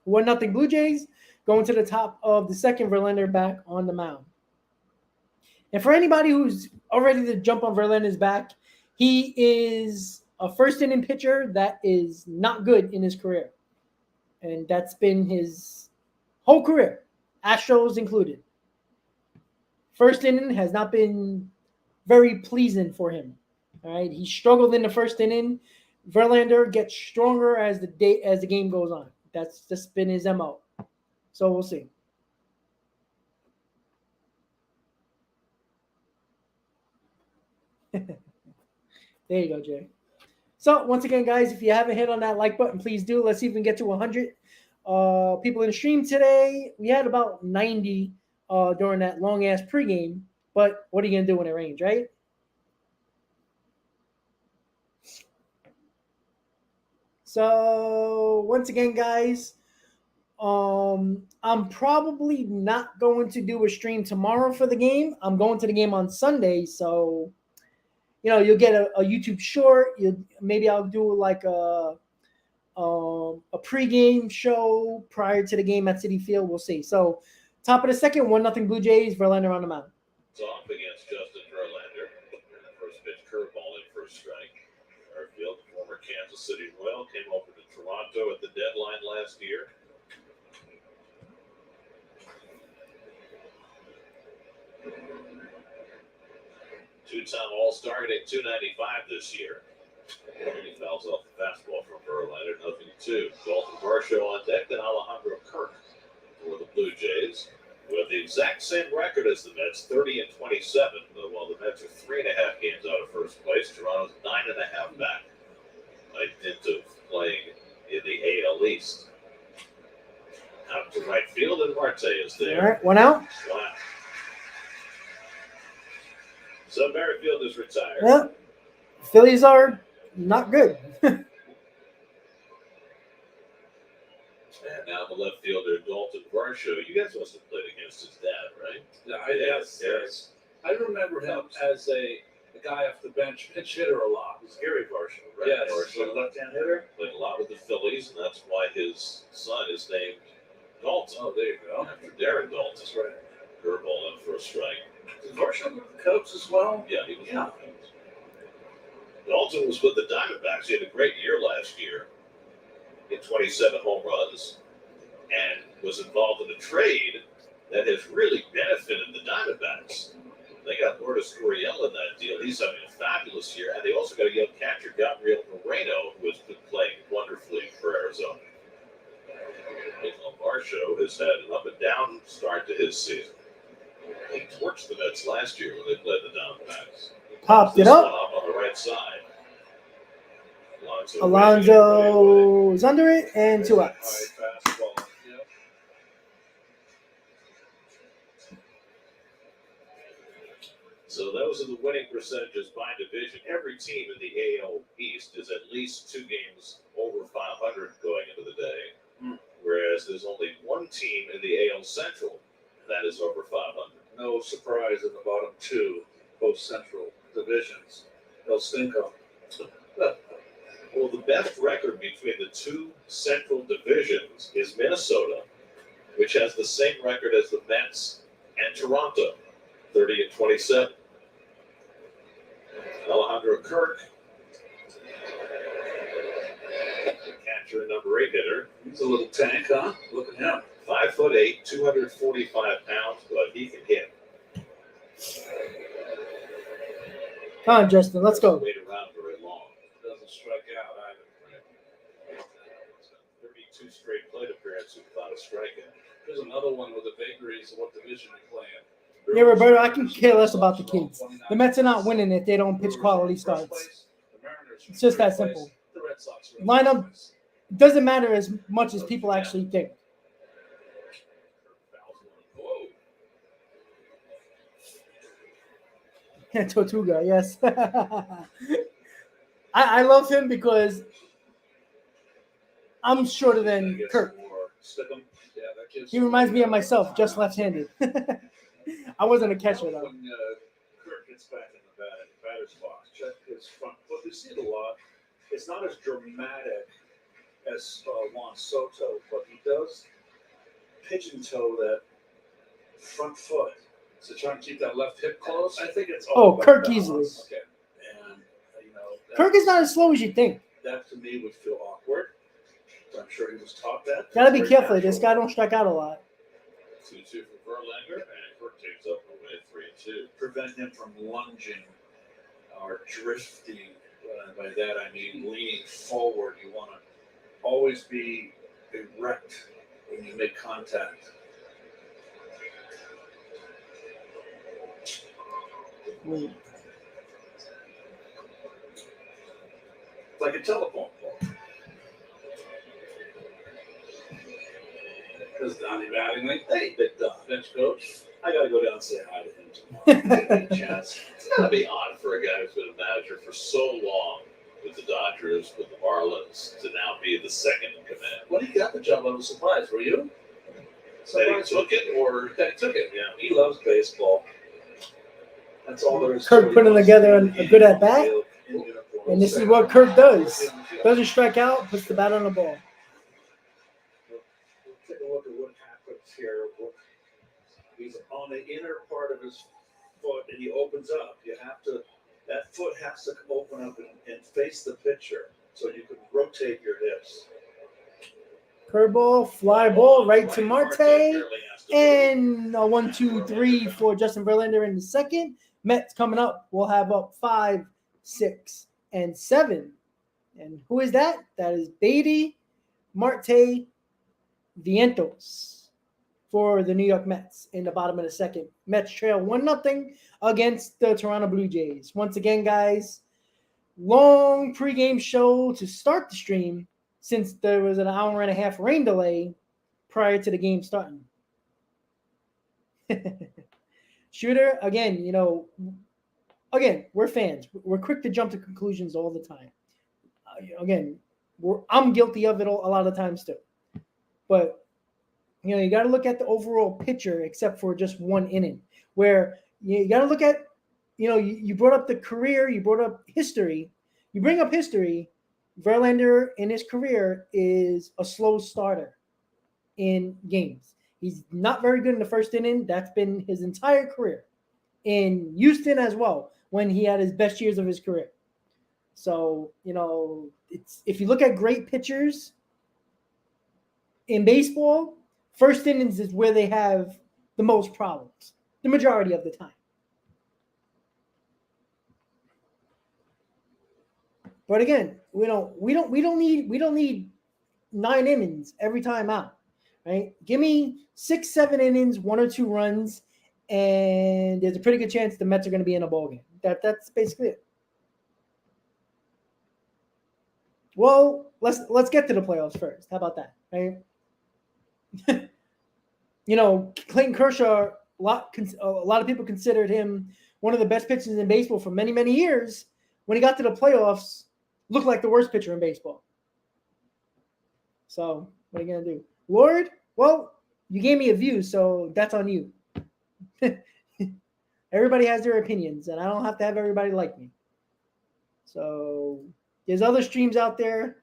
1-0 Blue Jays going to the top of the second. Verlander back on the mound. And for anybody who's ready to jump on Verlander's back, he is a first inning pitcher that is not good in his career. And that's been his whole career, Astros included. First inning has not been very pleasing for him. All right, he struggled in the first inning. Verlander gets stronger as the game goes on. That's just been his MO. So we'll see. There you go, Jay. So once again, guys, if you haven't hit on that like button, please do. Let's see if we can get to 100 people in the stream today. We had about 90 during that long-ass pregame, but what are you going to do when it rains, right? So once again, guys, I'm probably not going to do a stream tomorrow for the game. I'm going to the game on Sunday, so you'll get a YouTube short. Maybe I'll do like a pregame show prior to the game at Citifield. We'll see. So top of the second, 1-0 Blue Jays. Verlander on the mound. It's off against Justin Verlander. First pitch curveball in for a strike. Garfield, former Kansas City Royal, came over to Toronto at the deadline last year. Two-time All-Star, hitting .295 this year. He fouls off the fastball from Verlander, 0-2. Dalton Varsho on deck, then Alejandro Kirk for the Blue Jays. With the exact same record as the Mets, 30-27. While the Mets are 3.5 games out of first place, Toronto's 9.5 back. By dint of playing in the AL East. Out to right field, and Marte is there. All right, one out. Wow. So Merrifield is retired. Yeah, Phillies are not good. And now the left fielder, Dalton Varsho. You guys must have played against his dad, right? Yeah, yes. I remember him as a guy off the bench, pinch hitter a lot. It's Gary Varsho, right? Yes. Varsho, left-hand hitter. Played a lot with the Phillies, and that's why his son is named Dalton. Oh, there you go. After Darren Dalton. That's right. Curveball in for a strike. Did Varsho with the Cubs as well? Yeah, he was. Yeah. Dalton was with the Diamondbacks. He had a great year last year. Hit 27 home runs and was involved in a trade that has really benefited the Diamondbacks. They got Lourdes Gurriel in that deal. He's having a fabulous year. And they also got a young catcher, Gabriel Moreno, who has been playing wonderfully for Arizona. Varsho has had an up and down start to his season. He torched the Mets last year when they played the Diamondbacks. Popped it up. On the right side. Alonso is under it, and 2 outs. So those are the winning percentages by division. Every team in the AL East is at least 2 games over 500 going into the day, whereas there's only one team in the AL Central that is over 500. No surprise in the bottom 2, both Central divisions. They'll stink up. Well, the best record between the 2 Central divisions is Minnesota, which has the same record as the Mets and Toronto, 30-27. Alejandro Kirk, catcher and number 8 hitter. He's a little tank, huh? Look at him. 5'8", 245 pounds, but he can hit. Come on, Justin, let's go. Wait around very long. Doesn't strike out either. 32 straight plate appearances without a strikeout. There's another one with the vagaries of what division they play in. Yeah, Roberto, I can care less about the kids. The Mets are not winning if they don't pitch quality starts. It's just that simple. Lineup doesn't matter as much as people actually think. Tortuga, yes. I love him because I'm shorter than Kirk. He reminds me of myself, just left-handed. I wasn't a catcher, though. When Kirk gets back in the batter's box, check his front foot. You see it a lot. It's not as dramatic as Juan Soto, but he does pigeon toe that front foot. So trying to keep that left hip close. I think it's all about Kirk balance. easily. Okay. And Kirk is not as slow as you think. that to me would feel awkward. I'm sure he was taught that. Gotta be It's careful. very This natural. guy don't strike out a lot. 2-2 for Verlander, and Kirk takes up the win 3-2. Prevent him from lunging or drifting. By that I mean leaning forward. You want to always be erect when you make contact. Wait. It's like a telephone pole. Is Donnie batting like Hey, Big Don. bench coach? I got to go down and say hi to him tomorrow. Give me a chance. It's gotta be odd for a guy who's been a manager for so long with the Dodgers, with the Marlins, to now be the second in command. When he got the job, I was surprised. Were you? That he took it, or That he took it. yeah, He loves baseball. That's all there is. Kirk to it. putting together a good at bat, In uniform. and this is what Kirk does. Doesn't strike out, puts the bat on the ball. Take a look at what happens here. He's on the inner part of his foot, and he opens up. That foot has to open up and face the pitcher, so you can rotate your hips. Curveball, fly ball, right to Marte, barely has to and a 1-2-3 for Justin Verlander in the second. Mets coming up. We'll have up 5, 6, and 7. And who is that? That is Beatty, Marte, Vientos for the New York Mets in the bottom of the second. Mets trail 1-0 against the Toronto Blue Jays. Once again, guys, long pregame show to start the stream since there was an hour and a half rain delay prior to the game starting. Shooter, again, we're fans. We're quick to jump to conclusions all the time. I'm guilty of it a lot of times too. But, you got to look at the overall picture except for just one inning where you got to look at, you brought up the career, you brought up history. You bring up history. Verlander in his career is a slow starter in games. He's not very good in the first inning. That's been his entire career. In Houston as well, when he had his best years of his career. So, it's if you look at great pitchers in baseball, first innings is where they have the most problems, the majority of the time. But again, we don't need 9 innings every time out, right? Give me 6, 7 innings, 1 or 2 runs, and there's a pretty good chance the Mets are going to be in a ball game. That's basically it. Well, let's get to the playoffs first. How about that, right? Clayton Kershaw, a lot of people considered him one of the best pitchers in baseball for many, many years. When he got to the playoffs, looked like the worst pitcher in baseball. So what are you going to do? Lord, well, you gave me a view, so that's on you. Everybody has their opinions, and I don't have to have everybody like me. So there's other streams out there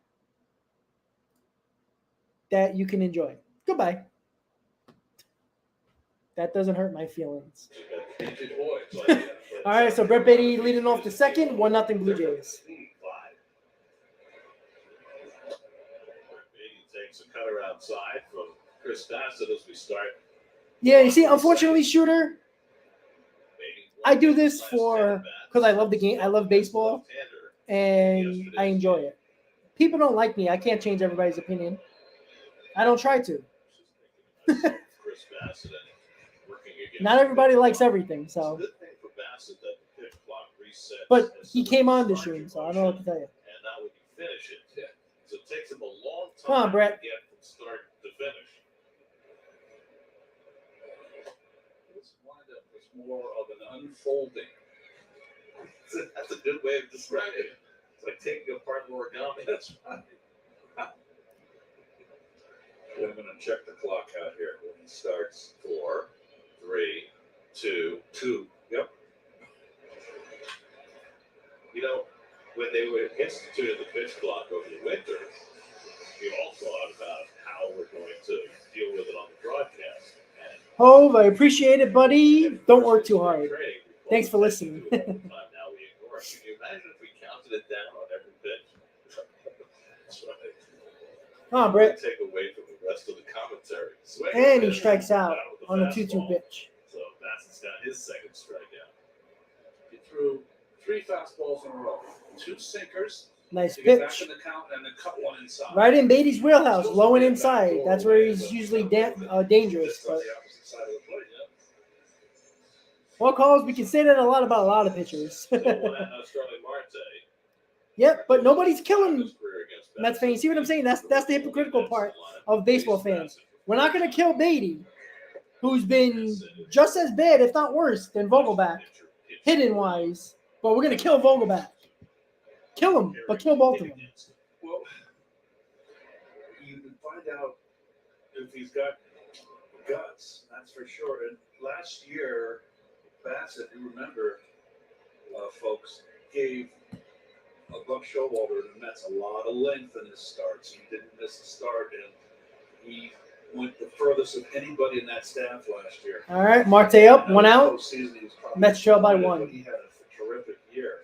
that you can enjoy. Goodbye. That doesn't hurt my feelings. All right, so Brett Beatty leading off the second, 1-0 Blue Jays. Beatty takes a cutter outside from Chris Bassett as we start. Yeah, you see, unfortunately, Shooter, I do this because I love the game. I love baseball, and I enjoy it. People don't like me. I can't change everybody's opinion. I don't try to. Chris Bassett working against Not the everybody pitch likes clock. everything, It's a so. good thing for Bassett that the pitch clock resets. But as he soon came as on you this start room, your so I don't know what to motion, tell you. and not when you finish it. Yeah. So it takes him a long time Come on, Brett. to get from start to finish. This windup was more of an unfolding. That's a good way of describing it. It's like taking apart origami. That's right. I'm going to check the clock out here when he starts. 4, 3, 2. 2. Yep. You know, when they were instituted the pitch clock over the winter, we all thought about how we're going to deal with it on the broadcast. And Hove, I appreciate it, buddy. Don't work too hard. training, Thanks for listening. all the time now we ignore it. Can you imagine if we counted it down on every pitch? That's right. Come on, Brett. Take away from the rest of the commentary. Swing And he pitch, strikes out with on a fastball. 2-2 pitch. So Bassett's got his second strikeout. He threw 3 fastballs in a row, 2 sinkers. Nice To get back pitch. in the count and then cut one inside. Right in Beatty's wheelhouse, low and inside. That's where he's usually dangerous. Just on But the opposite side of the plate, yeah. well, calls, we can say that a lot about a lot of pitchers. So one Sterling Marte. Yep, but nobody's killing his career against Mets fans. You see what I'm saying? That's the hypocritical part of baseball fans. We're not going to kill Beatty, who's been just as bad, if not worse, than Vogelback, hitting-wise. But we're going to kill Vogelback. Kill him, but kill both of them. Well, you can find out if he's got guts, that's for sure. And last year, Bassett, you remember, folks, gave Buck Showalter and the Mets a lot of length in his starts. He didn't miss a start, and he went the furthest of anybody in that staff last year. All right, Marte up, 1 out. Postseason, he was probably Mets trail by disappointed, 1. but he had a terrific year.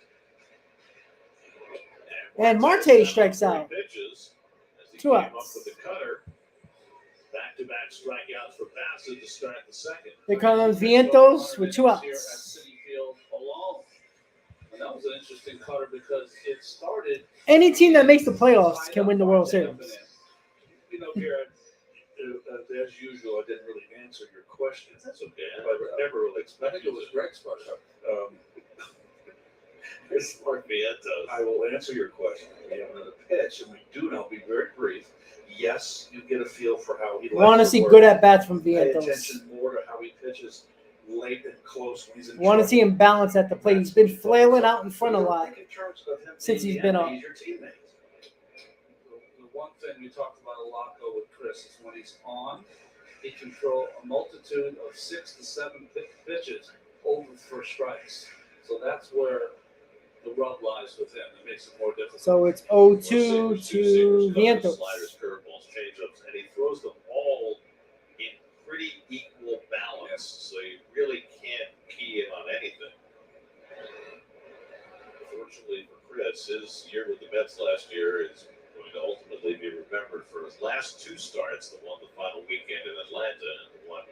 And Marte strikes out. Pitches as he 2 came up outs. with the cutter. Back-to-back strikeouts for Bassett to start the second. Here comes Vientos with 2 Here at outs. Citifield alone. And that was an interesting cutter because it started. Any team that makes the playoffs can win the World Series. You know, Garrett, as usual, I didn't really answer your question. That's okay. I But never really I expected think it was it. Greg's question. It's Mark Vientos. I will answer your question. We have another pitch, and we do know, be very brief. Yes, you get a feel for how he likes Want to see work. good at-bats from Pay Vientos. attention more to how he pitches late and close when he's in Want to trouble. see him balance at the plate. He's been flailing out in front a lot In terms of him since being he's been the up. enemy, he's your teammate. The one thing we talked about a lot, though, with Chris is when he's on, he can throw a multitude of 6 to 7 pitches over for strikes. So that's where the rub lies with him. It makes it more difficult. So it's 0-2 to Vientos. Sliders, curveballs, changeups, and he throws them all in pretty equal balance. So you really can't key in on anything. Fortunately for Chris, his year with the Mets last year is going to ultimately be remembered for his last 2 starts, the one the final weekend in Atlanta and the one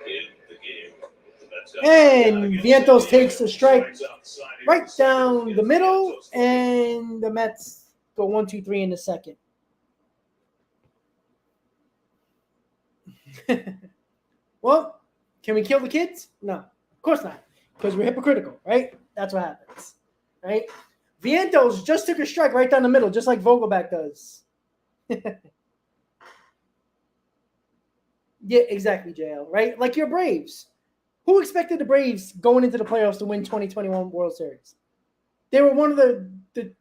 in the game with the Mets. And Vientos takes a strike right down the middle, and the Mets go 1-2-3 in the second. Well, can we kill the kids? No, of course not, because we're hypocritical, right? That's what happens, right? Vientos just took a strike right down the middle, just like Vogelback does. Yeah, exactly, JL, right? Like your Braves. Who expected the Braves going into the playoffs to win 2021 World Series? They were one of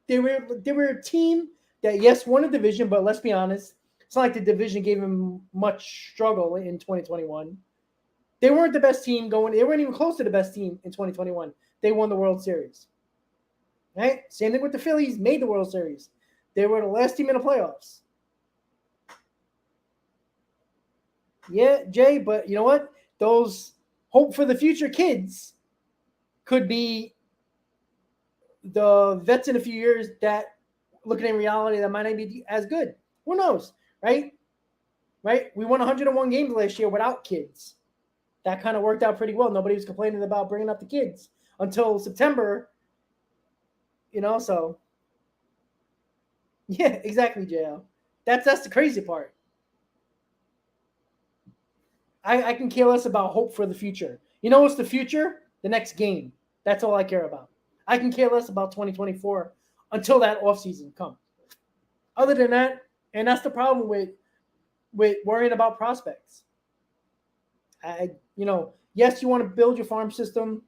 they were a team that, yes, won a division, but let's be honest, it's not like the division gave them much struggle in 2021. They weren't the best team going. They weren't even close to the best team in 2021. They won the World Series. Right? Same thing with the Phillies, made the World Series. They were the last team in the playoffs. Yeah, Jay, but you know what? Those hope for the future kids could be the vets in a few years that, looking in reality, that might not be as good. Who knows, right? Right? We won 101 games last year without kids. That kind of worked out pretty well. Nobody was complaining about bringing up the kids until September, so. Yeah, exactly, JL. That's the crazy part. I can care less about hope for the future. You know what's the future? The next game. That's all I care about. I can care less about 2024 until that offseason comes. Other than that, and that's the problem with worrying about prospects. Yes, you want to build your farm system,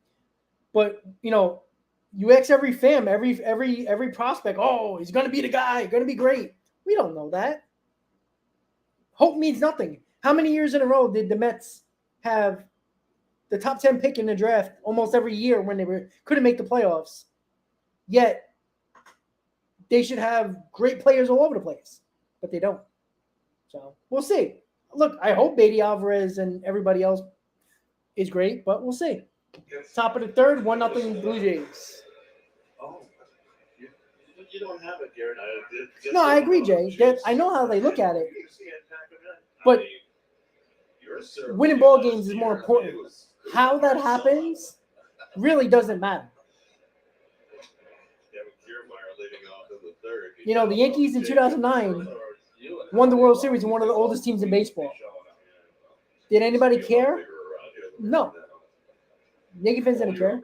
but you ask every fan, every prospect, oh, he's gonna be the guy, gonna be great. We don't know that. Hope means nothing. How many years in a row did the Mets have the top 10 pick in the draft almost every year when they couldn't make the playoffs? Yet they should have great players all over the place, but they don't. So we'll see. Look, I hope Beatty Alvarez and everybody else is great, but we'll see. Top of the third, 1-0 Blue Jays. Oh, you don't have it, Garrett. No, I agree, Jay. I know how they look at it, but winning ball games is more important. How that happens really doesn't matter. The Yankees in 2009 won the World Series and one of the oldest teams in baseball. Did anybody care? No. Yankee fans didn't care.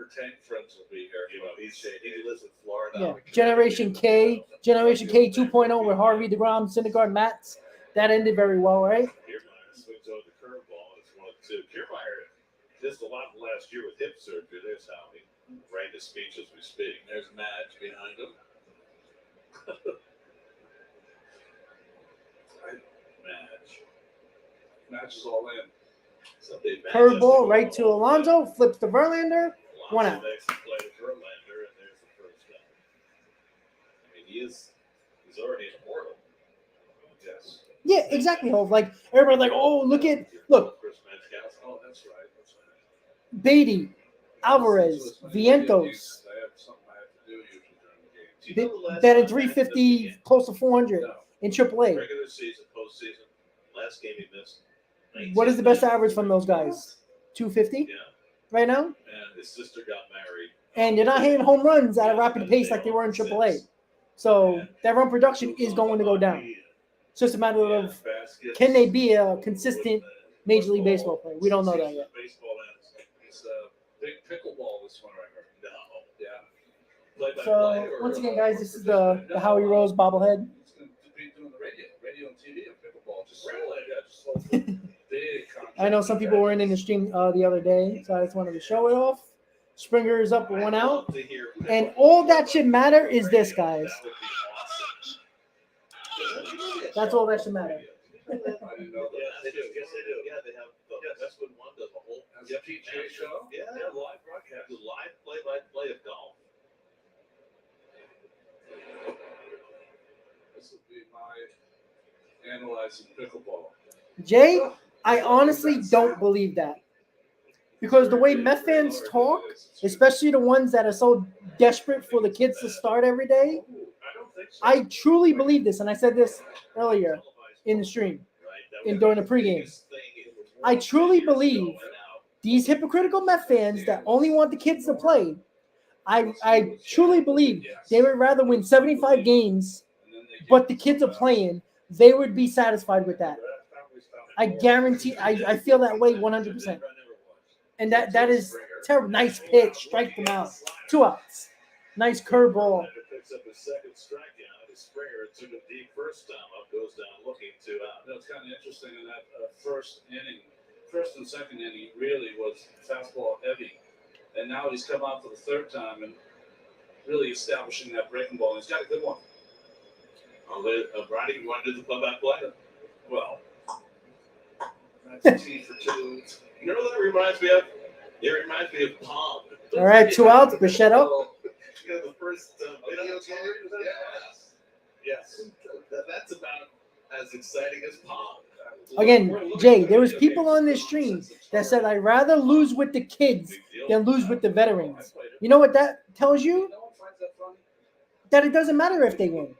Yeah. Generation K 2.0 with Harvey, DeGrom, Syndergaard, Matz. That ended very well, right? Swings over the curveball. It's 1-2. Kiermaier just a lot last year with hip surgery. There's how he ran his speech as we speak. There's Madge behind him. Match is all in. Curveball right to Alonso, flips to Verlander, 1 out. Makes the play to Verlander, and there's the first down. I mean, he's already an immortal. Yes. Yeah, exactly, Hov. Like everybody's like, oh, look. Chris Metcalf. Oh, that's right. Beatty, Alvarez, Vientos. I have something I have to do usually during the game. Batting 350, close to 400 in AAA. Regular season, postseason. Last game he missed. What is the best average from those guys? 250 Yeah. right now? And his sister got married. And they're not hitting home runs at a rapid pace like they were in AAA. So that run production is going to go down. It's just a matter of can they be a consistent Major League Baseball player? We don't know that yet. It's a big pickleball this one, I heard. No. Yeah. So once again, guys, this is the Howie Rose bobblehead. He's going to be doing the radio and TV and pickleball. Just whole big contract. I know some people were in the stream the other day, so I just wanted to show it off. Springer is up 1 out. And all that should matter is this, guys. That's all that should matter. I didn't know that. Yeah, they do. Yes, they do. Yeah, they have. That's what one does. A whole Has a PGA show? Yeah, live broadcast. The live play-by-play of golf. This would be my analyzing pickleball. Jay, I honestly don't believe that. Because the way Met fans talk, especially the ones that are so desperate for the kids to start every day, I truly believe this, and I said this earlier in the stream during the pregame. I truly believe these hypocritical Met fans that only want the kids to play, I truly believe they would rather win 75 games, but the kids are playing, they would be satisfied with that. I guarantee, I feel that way 100%. And that is terrible. Nice pitch, strike them out. 2 outs. Nice curveball. Picks up his second strikeout. Springer took a deep first time up, goes down looking 2 out. It's kind of interesting in that first and second inning, really was fastball heavy. And now he's come out for the third time and really establishing that breaking ball. He's got a good one. Brady, you want to do the play-by-play? Well, that's a T for 2. You know what that reminds me of? It reminds me of Palm. All right, 2 outs. Bichette. The first video game. Yes. That's about as exciting as Palm. Again, Jay, there was people on this stream that said, I'd rather lose with the kids than lose with the veterans. You know what that tells you? That it doesn't matter if they win.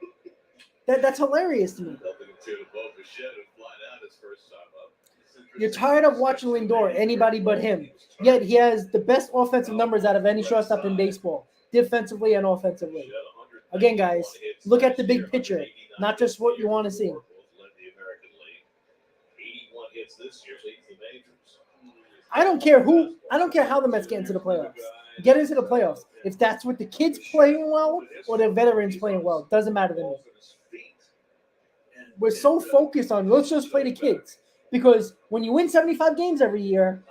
That's hilarious to me. You're tired of watching Lindor, anybody but him. Yet he has the best offensive numbers out of any shortstop in baseball, defensively and offensively. Again, guys, look at the big picture, not just what you want to see. 81 hits this year, leads the majors. I don't care how the Mets get into the playoffs. Get into the playoffs. If that's what the kids playing well or the veterans playing well, doesn't matter to me. We're so focused on let's just play the kids. Because when you win 75 games every year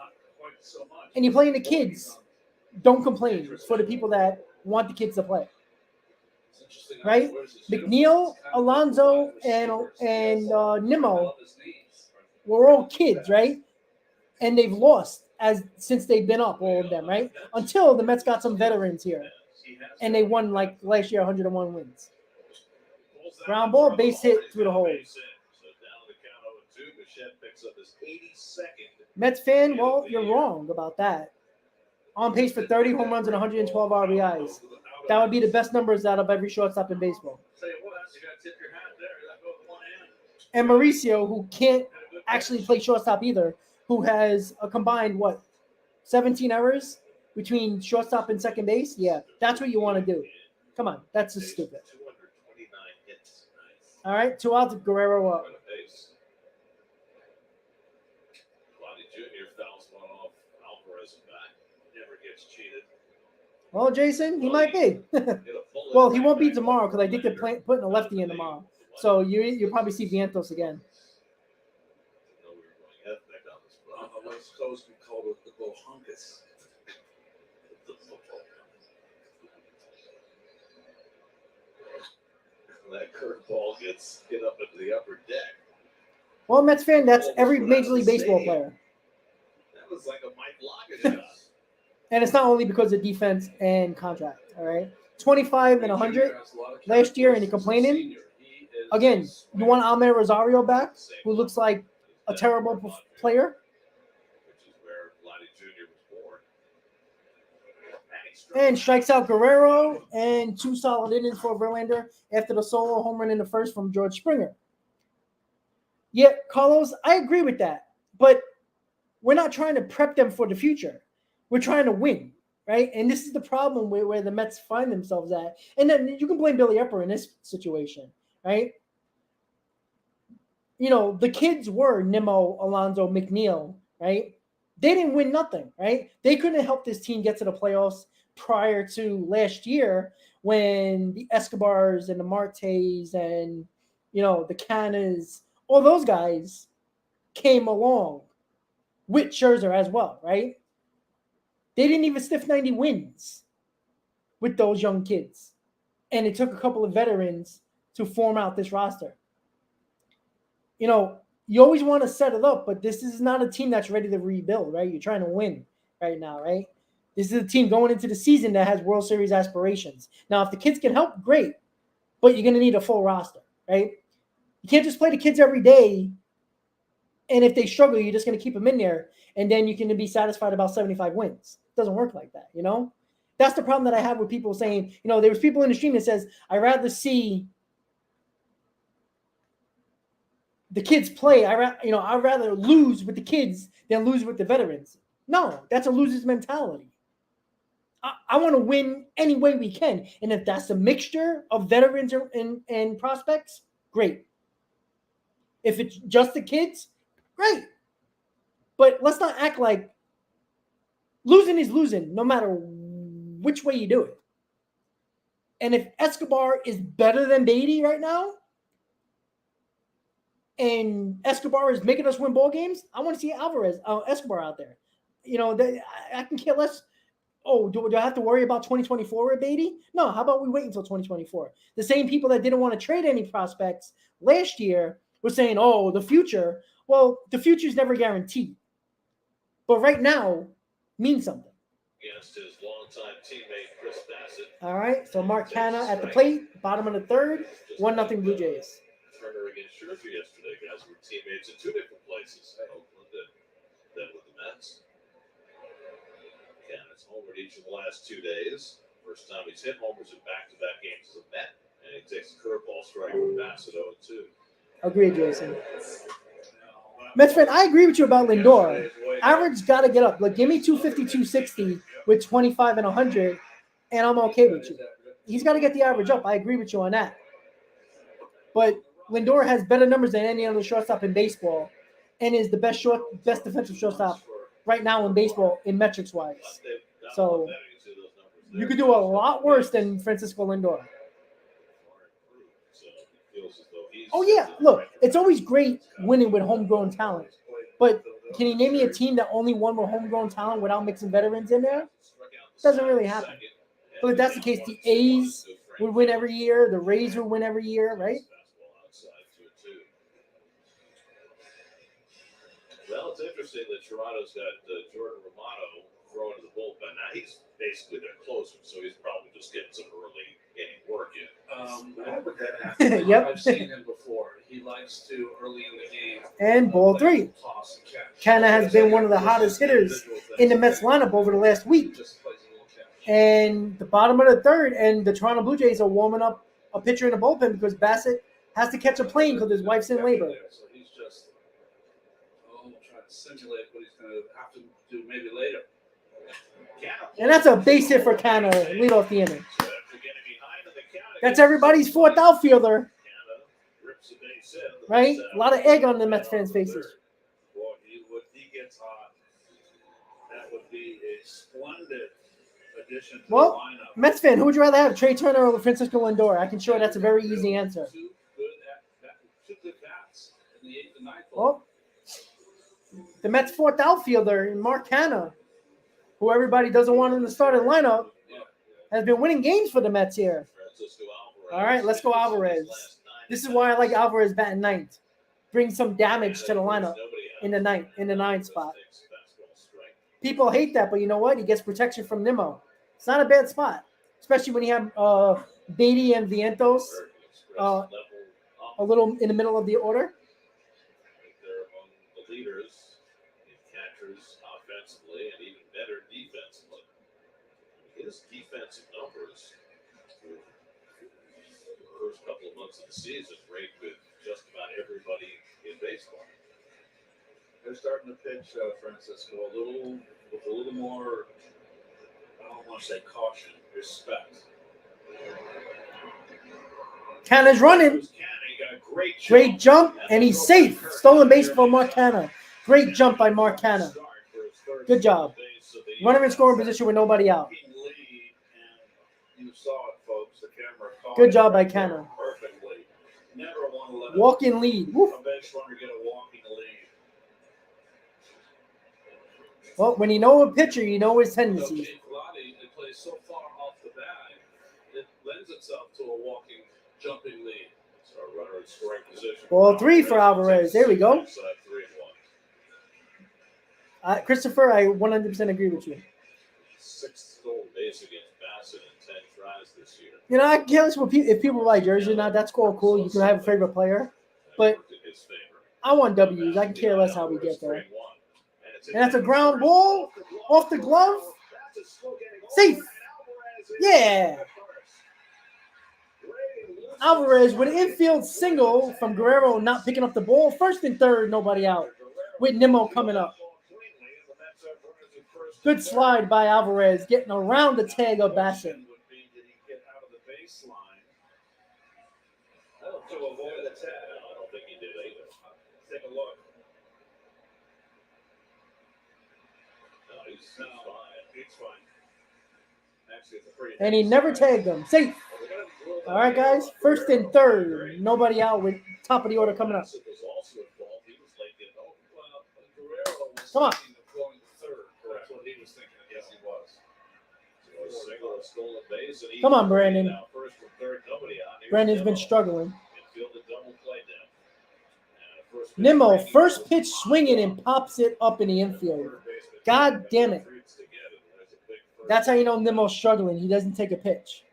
and you're playing the kids, don't complain. It's for the people that want the kids to play. Right? McNeil, Alonso, and Nimmo were all kids, right? And they've lost since they've been up, all of them, right? Until the Mets got some veterans here. And they won, like, last year, 101 wins. Ground ball, base hit through the hole. Mets fan, well, you're wrong about that. On pace for 30 home runs and 112 RBIs. That would be the best numbers out of every shortstop in baseball. And Mauricio, who can't actually play shortstop either, who has a combined, 17 errors between shortstop and second base? Yeah, that's what you want to do. Come on, that's just stupid. All right, 2 outs, Guerrero up. Well, Jason, he might be. Well, he won't be tomorrow because I think they're putting a lefty in tomorrow. So you'll probably see Vientos again. On the West Coast, we call it the Bohunkus. That curveball gets up into the upper deck. Well, Mets fan, that's every Major League Baseball player. That was like a Mike Logan shot. And it's not only because of defense and contract, all right? 25 and 100 last year, and you're complaining? Again, you want Almer Rosario back, who looks like a terrible player? Which is where Vladdy Jr. was born. And strikes out Guerrero, and 2 solid innings for Verlander after the solo home run in the first from George Springer. Yeah, Carlos, I agree with that. But we're not trying to prep them for the future. We're trying to win, right? And this is the problem where the Mets find themselves at. And then you can blame Billy Epper in this situation, right? You know, the kids were Nimmo, Alonso, McNeil, right? They didn't win nothing, right? They couldn't help this team get to the playoffs prior to last year when the Escobars and the Martes and, the Canas, all those guys came along with Scherzer as well, right? They didn't even stiff 90 wins with those young kids. And it took a couple of veterans to form out this roster. You always want to set it up, but this is not a team that's ready to rebuild, right? You're trying to win right now, right? This is a team going into the season that has World Series aspirations. Now, if the kids can help, great. But you're going to need a full roster, right? You can't just play the kids every day. And if they struggle, you're just going to keep them in there. And then you can be satisfied about 75 wins. It doesn't work like that, That's the problem that I have with people saying, there was people in the stream that says, I'd rather see the kids play. I'd rather lose with the kids than lose with the veterans. No, that's a loser's mentality. I want to win any way we can. And if that's a mixture of veterans and prospects, great. If it's just the kids, great. But let's not act like losing is losing no matter which way you do it. And if Escobar is better than Beatty right now, and Escobar is making us win ball games, I want to see Escobar out there. I can care less. Oh, do I have to worry about 2024 with Beatty? No, how about we wait until 2024? The same people that didn't want to trade any prospects last year were saying, oh, the future. Well, the future is never guaranteed. But right now means something. Against his longtime teammate, Chris Bassett. All right, so Mark Hanna at the plate, bottom of the third, 1-0 Blue Jays. Turner against Scherzer yesterday, guys were teammates in 2 different places, Oakland and then with the Mets. Hanna's homered each of the last 2 days. First time he's hit homers in back-to-back games as a Met, and he takes a curveball strike from Bassett 0-2. Agreed, Jason. Mets fan, I agree with you about Lindor. Average got to get up. Like, give me 250, 260 with 25 and 100, and I'm okay with you. He's got to get the average up. I agree with you on that. But Lindor has better numbers than any other shortstop in baseball and is the best defensive shortstop right now in baseball in metrics wise. But they've done So, a lot better. You see those numbers there. You could do a lot worse than Francisco Lindor. Far improved, so it feels as though he's Oh yeah, set in the look, right it's always direction. great winning with homegrown talent. But can you name me a team that only won with homegrown talent without mixing veterans in there? Doesn't really happen. But if that's the case, the A's would win every year, the Rays would win every year, right? Well, it's interesting that Toronto's got Jordan Romano throwing to the bullpen. Now, he's basically their closer, so he's probably just getting some early inning work in. Why would that happen? Yep. I've seen him before. He likes to, early in the game, And ball like, three. toss and catch. Canna has been one of the hottest hitters in the Mets lineup over the last week. Just plays a little catch. And the bottom of the third, and the Toronto Blue Jays are warming up a pitcher in the bullpen because Bassett has to catch a plane because his wife's in labor. So he's just trying to simulate what he's going to have to do maybe later. And that's a base hit for Canna, lead off the inning. That's everybody's fourth outfielder, right? A lot of egg on the Mets fans' faces. Boy, he gets hot. That would be a splendid addition to Well, the lineup. Mets fan, who would you rather have, Trey Turner or Francisco Lindor? I can show you that's a very easy answer. Two good bats in the 8th and 9th. Well, the Mets' fourth outfielder, Mark Canha, who everybody doesn't want in the starting lineup, has been winning games for the Mets here. All right, let's go Alvarez. This is why I like Alvarez batting ninth. Bring some damage to the lineup in the ninth spot. People hate that, but you know what? He gets protection from Nimmo. It's not a bad spot, especially when you have Beatty and Vientos a little in the middle of the order. They're among the leaders in catchers offensively and even better defensively. His defensive numbers through the first couple of months of the season rate with just about everybody in baseball. They're starting to pitch Francisco with a little more, I don't want to say caution, respect. Canha's running. Great jump, and he's safe. Stolen base for Mark Canha. Great jump by Mark Canha. Good job. Runner in scoring position with nobody out. You saw it, folks. The camera caught Good it job by Canha. perfectly. Never want to let Walk-in lead. Woo. a bench runner get a walking lead. Well, when you know a pitcher, you know his So tendencies. Jake Vlade, it plays so far off the bag, it lends itself to a walking, jumping lead. So a runner in scoring position. Ball three for Alvarez. There we go. Inside 3-1. Christopher, I 100% agree with you. Sixth stolen base against Bassett in 10 tries this year. You know, I guess if people buy jersey or not, that's cool. You can have a favorite player. But Worked in his favor. I want W's. I can care less how we get there. And that's a ground ball off the glove. Safe. Yeah. Alvarez with an infield single from Guerrero not picking up the ball. First and third, nobody out. With Nimmo coming up. Good slide by Alvarez, getting around the tag of Bassett. Did he get out of the baseline to avoid the tag? I don't think he did either. Take a look. No, he's No, fine. it's fine. Actually, it's a pretty. And he never tagged them. Safe. All right, guys. First and third. Nobody out with top of the order coming up. Bassett was also involved. He was late getting over. Well, Guerrero was Come on. thinking of going to third. That's what he was thinking. Yes, he was. So a single, a stolen base, and he Come on, Brandon. now first and third, nobody out. Here's Brandon's been Nimmo. struggling. Infield a double play now. And a first pitch Nimmo, breaking first ball. pitch swinging and pops it up in the infield. Third baseman God damn it. treats together. There's a big first That's how you know Nimmo's struggling. He doesn't take a pitch.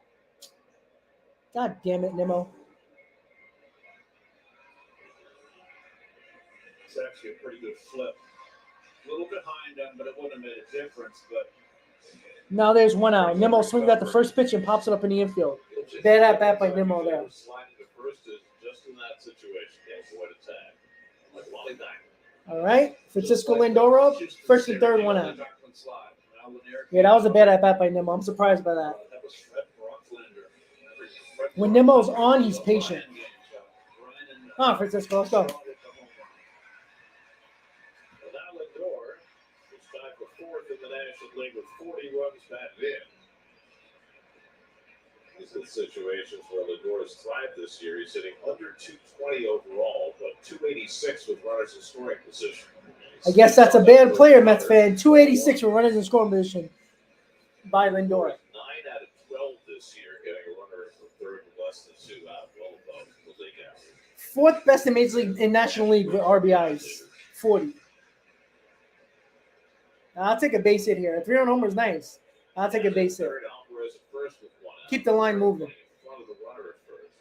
God damn it, Nimmo. It's actually a pretty good flip. A little behind them, but it wouldn't have made a difference. But Now there's one out. Nimmo swings at the first pitch and pops it up in the infield. Bad at bat by Nimmo there. Sliding to first is just in that situation. Avoid a tag. Like Wally Dyke. All right. Francisco Lindor up. First and third, one out. Backman slide. now when Eric Yeah, that was a bad at bat by Nimmo. I'm surprised by that. that was Fred Brocklander. When Nimmo's on, he's patient. Come on, Francisco. Let's go. Well, now Lindor, it's time in situations where Lindor has thrived this year. He's hitting under 220 overall, but 286 with runners in scoring position. I guess that's a bad player, Mets fan. 286 with runners in scoring position by Lindor. 9 out of 12 this year, getting a runner from third and less than 2 out, well above the league average. Fourth best in Major League in National League with RBIs, 40. I'll take a base hit here. A 3-run homer is nice. I'll take a base hit. Third, Alvarez at first with 1 out. Keep the line moving. In front of the runner at first.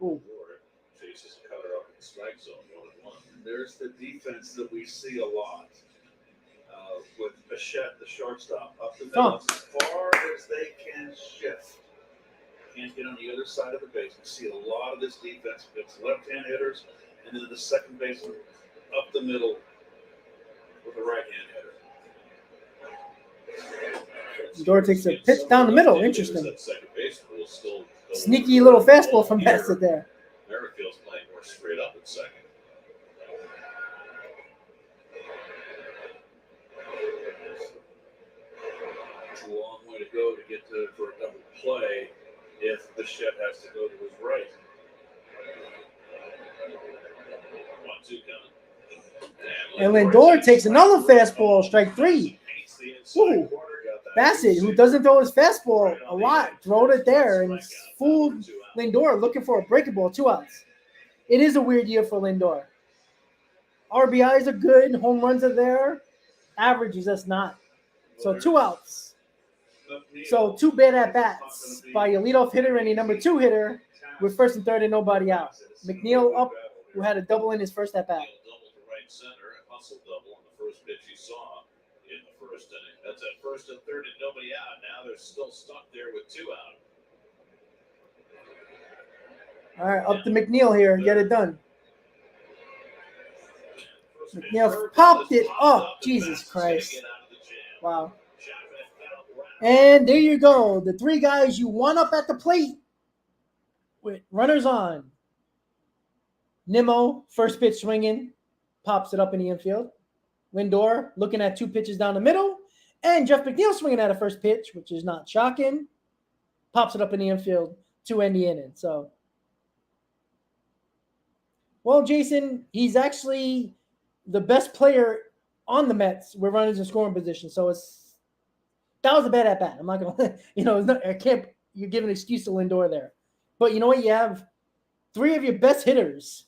Ooh. Chases a cutter up in the strike zone, 1-1. There's the defense that we see a lot with Bichette, the shortstop, up the middle as far as they can shift. Can't get on the other side of the base. We see a lot of this defense against left-hand hitters, and then the second baseman up the middle with the right-hand hitter. Lindor takes a pitch down the middle. Interesting. That second baseman will still go Sneaky little fastball from Bassett there. Merrifield's playing more straight up at second. It's a long way to go to get to for a double play if Bichette has to go to his right. 1-2 coming. And Lindor takes another fastball, strike 3. Ooh. Bassett, who doesn't throw his fastball a lot, throwed it there and fooled Lindor looking for a breaking ball, 2 outs. It is a weird year for Lindor. RBIs are good, home runs are there. Average is just not. So 2 outs. So 2 bad at-bats by your leadoff hitter and your number 2 hitter with first and third and nobody out. McNeil up, who had a double in his first at-bat. Double to right center, a hustle double on the first pitch he saw in the first inning. That's at first and third and nobody out. Now they're still stuck there with 2 out. All right, up to McNeil here. Get it done. McNeil popped it up. Jesus Christ. Wow. And there you go. The 3 guys you want up at the plate with runners on. Nimmo, first pitch swinging, pops it up in the infield. Lindor looking at 2 pitches down the middle. And Jeff McNeil swinging at a first pitch, which is not shocking. Pops it up in the infield to end the inning. So, well, Jason, he's actually the best player on the Mets with runners in scoring position. So that was a bad at bat. I'm not gonna, you're giving an excuse to Lindor there. But you know what? You have 3 of your best hitters,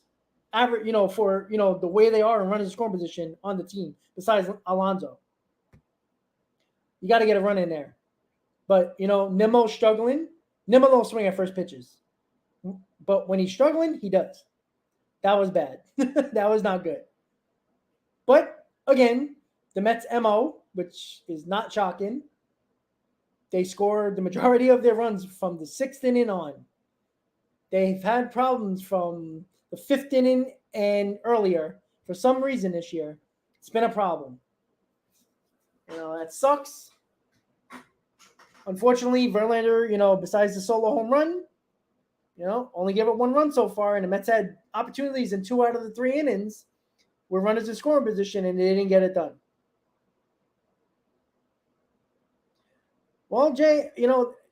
average, for the way they are in runners in scoring position on the team, besides Alonso. You got to get a run in there. But Nimmo's struggling. Nimmo don't swing at first pitches. But when he's struggling, he does. That was bad. That was not good. But again, the Mets' MO, which is not shocking, they scored the majority of their runs from the 6th inning on. They've had problems from the 5th inning and earlier. For some reason this year, it's been a problem. That sucks. Unfortunately, Verlander, besides the solo home run, only gave it 1 run so far, and the Mets had opportunities in 2 out of the 3 innings with runners in scoring position, and they didn't get it done. Well, Jay,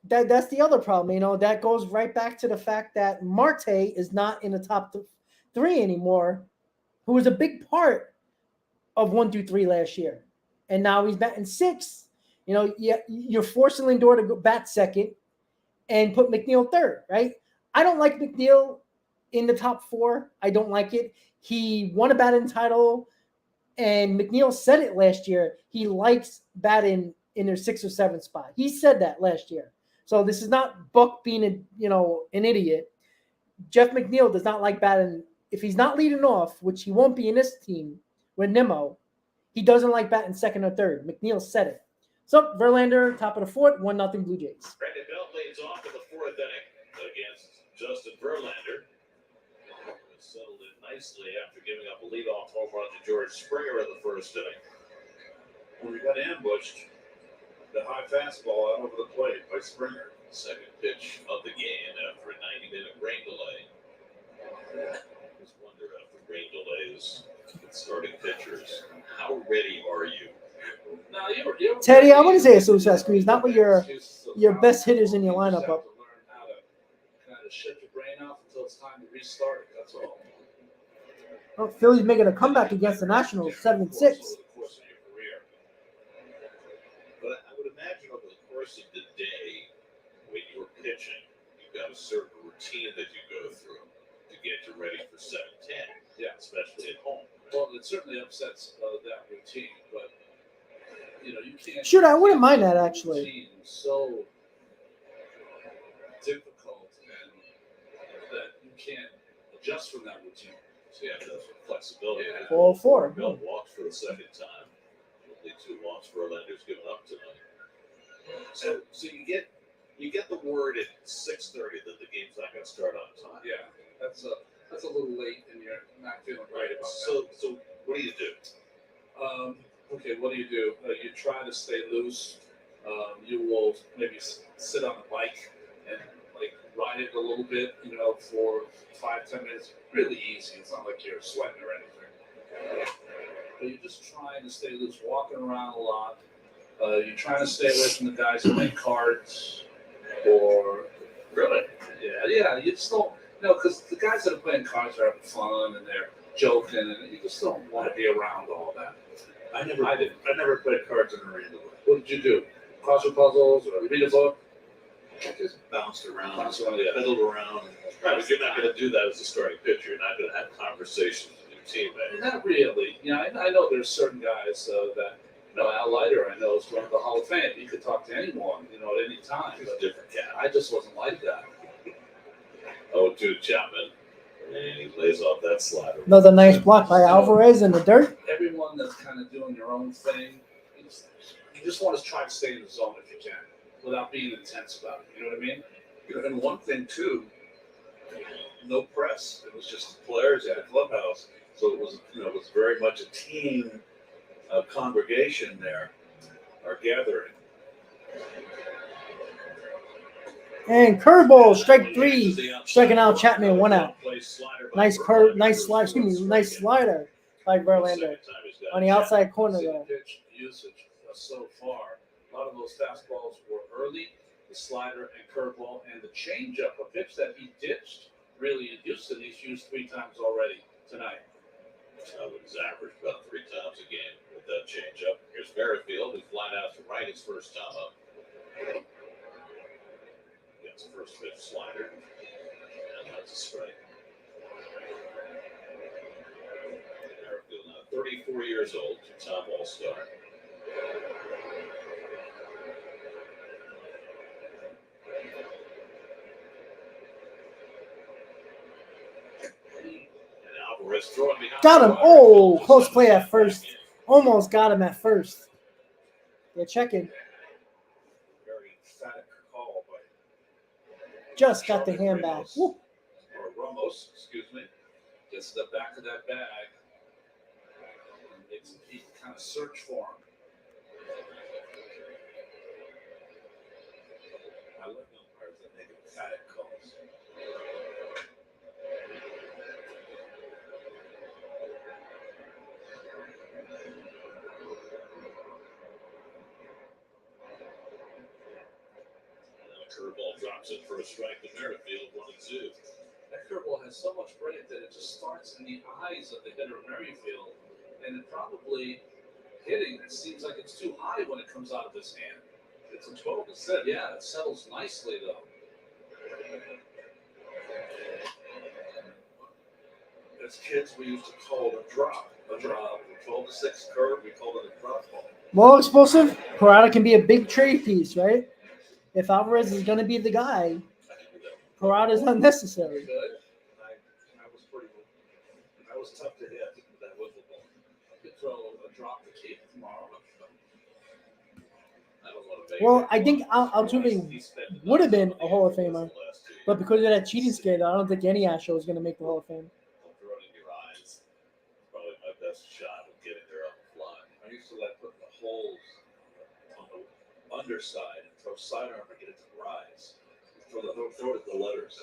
that's the other problem. That goes right back to the fact that Marte is not in the top 3 anymore, who was a big part of 1 through 3 last year. And now he's batting 6th. You're forcing Lindor to go bat 2nd and put McNeil 3rd, right? I don't like McNeil in the top 4. I don't like it. He won a batting title, and McNeil said it last year. He likes batting in their 6th or 7th spot. He said that last year. So this is not Buck being an idiot. Jeff McNeil does not like batting. If he's not leading off, which he won't be in this team with Nimmo, he doesn't like batting 2nd or 3rd. McNeil said it. So Verlander, top of the 4th, 1-0 Blue Jays. Brandon Belt leads off in the 4th inning against Justin Verlander. Settled in nicely after giving up a leadoff home run to George Springer in the 1st inning. When we got ambushed, the high fastball out over the plate by Springer. Second pitch of the game after a 90-minute rain delay. I just wonder after rain delays with starting pitchers, how ready are you? Now, Teddy, I want to say a suicide squeeze, not with your your best hitters in your You just lineup have up. to learn how to kind of shut your brain off until it's time to restart it. That's all. Oh, Philly's making a comeback against the Nationals, 7-6. Over the course of your career. But I would imagine over the course of the day, when you're pitching, you've got a certain routine that you go through to get you ready for 7-10. Yeah. Especially at home. Well, it certainly upsets that routine, but you can't. Shoot, I wouldn't mind that actually. Routine so difficult, and that you can't adjust from that routine. So you have to have some flexibility. Yeah. 4-4. Bill walks for the second time. Only 2 walks for Orlando's given up tonight. So you get the word at 6:30 that the game's not going to start on time. Yeah, that's a little late, and you're not feeling right about So what do you do? that. Okay, what do? You try to stay loose. You will maybe sit on a bike and ride it a little bit, for 5-10 minutes. Really easy. It's not like you're sweating or anything. But you're just trying to stay loose, walking around a lot. You're trying to stay away from the guys who make cards or Really? yeah. You just don't, because the guys that are playing cards are having fun and they're joking, and you just don't want to be around all that. I never played cards in a arena. What did you do? Crossword puzzles or read a book? I just bounced around, Yeah. fiddled around. Right, but you're not going to do that as a starting pitcher. You're not going to have conversations with your teammates. Not really. I know there's certain guys that, Al Leiter, I know, is one of the Hall of Fame. He could talk to anyone, at any time. He's a But different cat. I just wasn't like that. 0-2 Chapman. And he lays off that slider. Another nice block by Alvarez in the dirt. Everyone that's kind of doing their own thing, you just want to try to stay in the zone if you can, without being intense about it. You know what I mean? And one thing too, no press. It was just players at the clubhouse. So it was, it was very much a team congregation there, or gathering. And curveball, strike 3. Striking out Chapman, 1 out. Nice nice slider by Verlander on the outside corner See the there. pitch usage so far. A lot of those fastballs were early, the slider and curveball, and the changeup, a pitch that he ditched really in Houston. He's used 3 times already tonight. He's averaged about 3 times a game with that changeup. Here's Merrifield, who flied out to right his first time up. Gets the first pitch slider, and that's a strike. Merrifield now 34 years old, 2-time All-Star. Alvarez throwing behind. Got him. Oh, close play at first. Almost got him at first. They're checking. Very emphatic call by Just got the hand back. Woo. or Ramos, excuse me. Gets to the back of that bag and makes Pete kind of search for him. I love umpires that make emphatic calls. Curveball drops in for a strike to Merrifield, 1-2. That curveball has so much break that it just starts in the eyes of the hitter Merrifield, and it probably hitting. It seems like it's too high when it comes out of his hand. It's a 12 instead. Yeah, it settles nicely though. As kids, we used to call it a drop. A drop. 12-6 curve, we called it a drop ball. More explosive. Parada can be a big trade piece, right? If Alvarez is going to be the guy, Parada is unnecessary. Good. I was tough to hit with that wiffle ball. I could throw a drop to Keith tomorrow. I don't want to make Well, I think Altuve would have been a Hall of Famer, but because of that cheating scandal, I don't think any Astro is going to make the Hall of Fame. Don't throw it in your eyes. Probably my best shot of getting there on the fly. I used to put the holes on the underside and throw sidearm and get it to rise. Throw it at the letters.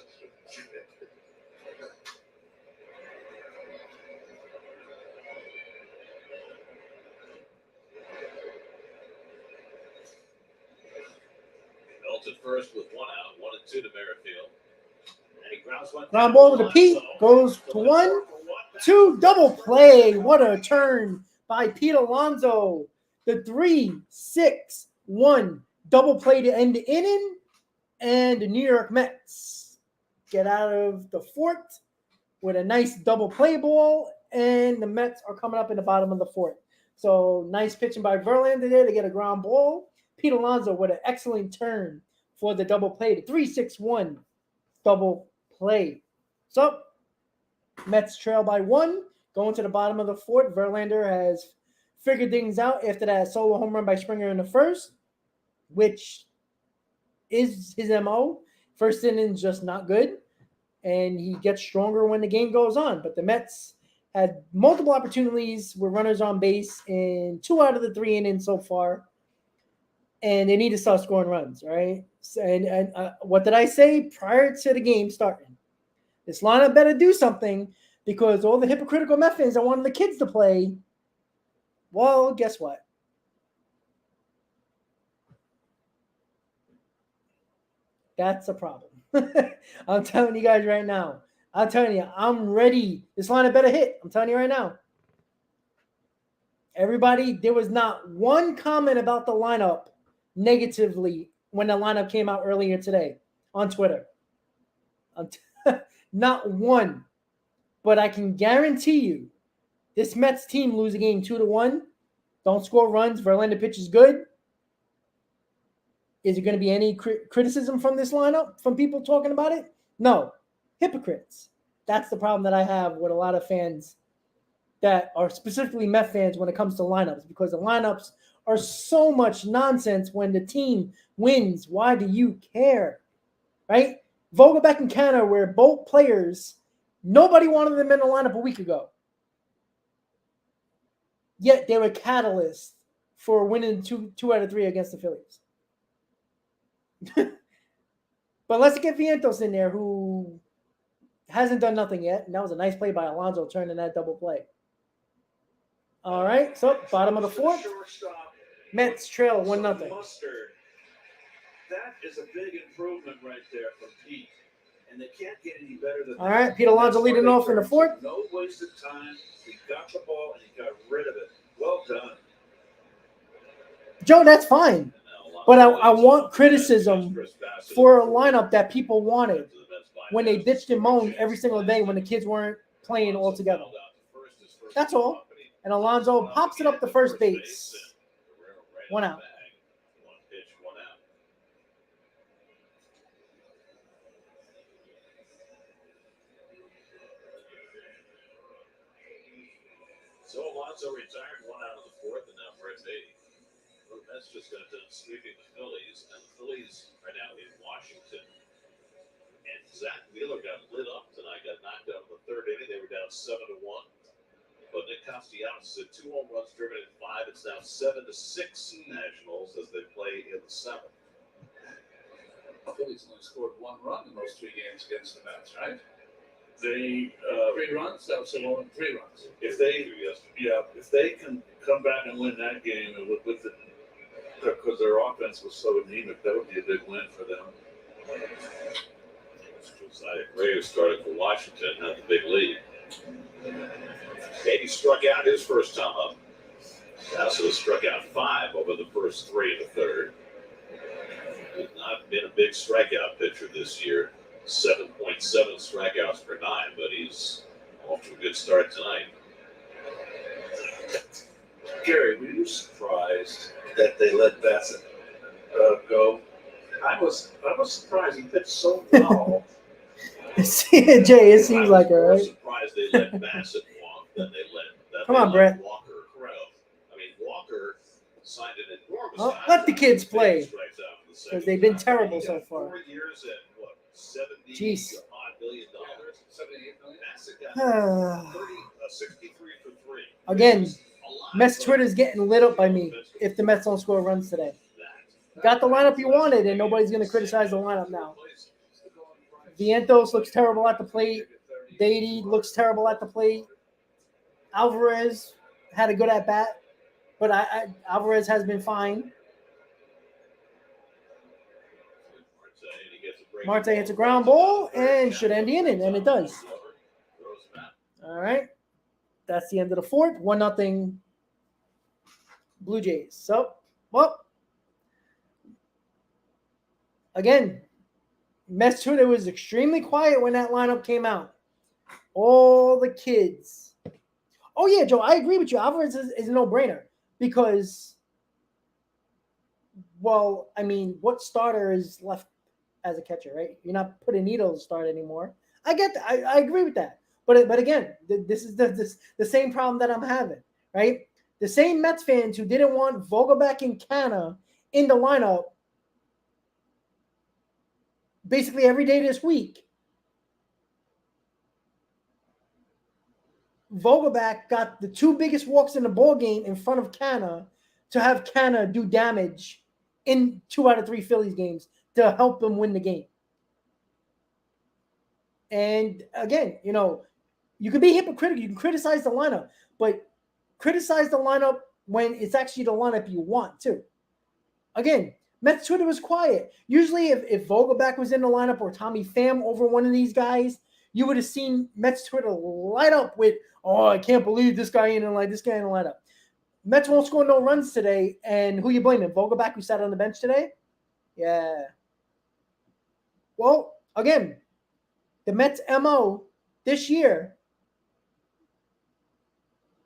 first with 1 out, 1 and 2 to Merrifield. And he grounds one. Ground ball to Pete. Goes to 1, 2, double play. What a turn by Pete Alonso. The 3-6-1 double play to end the inning. And the New York Mets get out of the fourth with a nice double play ball. And the Mets are coming up in the bottom of the fourth. So nice pitching by Verlander there to get a ground ball. Pete Alonso with an excellent turn for the double play. The 3-6-1 double play. So Mets trail by 1. Going to the bottom of the fourth. Verlander has figured things out after that solo home run by Springer in the first, which is his MO. First inning's just not good, and he gets stronger when the game goes on. But the Mets had multiple opportunities with runners on base in 2 out of the 3 innings so far, and they need to start scoring runs, right? And what did I say prior to the game starting? This lineup better do something because all the hypocritical Met fans that wanted the kids to play, well, guess what? That's a problem. I'm telling you guys right now. I'm telling you, I'm ready. This lineup better hit. I'm telling you right now. Everybody, there was not one comment about the lineup negatively when the lineup came out earlier today on Twitter. Not one. But I can guarantee you, this Mets team lose a game 2-1. Don't score runs. Verlander pitches good. Is there going to be any criticism from this lineup, from people talking about it? No. Hypocrites. That's the problem that I have with a lot of fans that are specifically Met fans when it comes to lineups, because the lineups are so much nonsense when the team wins. Why do you care? Right? Vogelback and Canner were both players. Nobody wanted them in the lineup a week ago. Yet they were catalysts for winning two out of 3 against the Phillies. But let's get Vientos in there, who hasn't done nothing yet. And that was a nice play by Alonso turning that double play. All right, so bottom of the fourth. Mets trail 1-0. Mustard. That is a big improvement right there from Pete. And they can't get any better than that. All right, Pete Alonso leading off in the fourth. No wasted time. He got the ball and he got rid of it. Well done. Joe, that's fine. But I want criticism for a lineup that people wanted when they bitched and moaned every single day when the kids weren't playing all together. That's all. And Alonso pops it up to first base. 1 out. So Alonso retired 1 out of the fourth, and now Fred Beatty. Well, that's just got done sweeping the Phillies, and the Phillies are now in Washington. And Zach Wheeler got lit up tonight, got knocked out in the third inning. They were down 7-1. But Nick Castellanos had 2 home runs driven in 5. It's now 7-6 Nationals as they play in the 7th. The Phillies only scored 1 run in those 3 games against the Mets, right? They 3 runs. That was 3 runs. if they can come back and win that game with the, because their offense was so anemic, that would be a big win for them. Josiah Graves started for Washington, not the big lead. Beatty struck out his first time up. Also struck out 5 over the first 3 of the third. He's not been a big strikeout pitcher this year. 7.7 strikeouts per 9, but he's off to a good start tonight. Gary, were you surprised that they let Bassett go? I was surprised. He pitched so well. Jay, it seems like it, I was right? surprised they let Bassett walk than they let Come on, Brett. Walker grow. I mean, Walker signed an enormous. Well, let the kids play, because they've been terrible so far. 4 years at what? $70 Jeez. million. $78 million. Bassett got 63 for 3. Again, Mets Twitter's getting lit up by me if the Mets don't score runs today. Got the lineup you wanted, and nobody's going to criticize the lineup now. Vientos looks terrible at the plate. Beatty looks terrible at the plate. Alvarez had a good at bat, but Alvarez has been fine. Marte hits a ground ball and should end the inning, and it does. All right. That's the end of the fourth. 1-0 Blue Jays. So, well, again, Mets Twitter was extremely quiet when that lineup came out. All the kids. Oh, yeah, Joe, I agree with you. Alvarez is a no-brainer because, well, I mean, what starter is left as a catcher, right? You're not putting Needle to start anymore. I get that. I agree with that. But again, this is the same problem that I'm having, right? The same Mets fans who didn't want Vogelbach and Canna in the lineup basically every day this week. Vogelbach got the two biggest walks in the ball game in front of Canna to have Canna do damage in 2 out of 3 Phillies games to help them win the game. And again, you know, you can be hypocritical. You can criticize the lineup, but criticize the lineup when it's actually the lineup you want too. Again, Mets Twitter was quiet. Usually if Vogelbach was in the lineup or Tommy Pham over one of these guys, you would have seen Mets Twitter light up with, oh, I can't believe this guy in the lineup. Mets won't score no runs today, and who you blaming? Vogelbach, who sat on the bench today? Yeah. Well, again, the Mets' MO this year,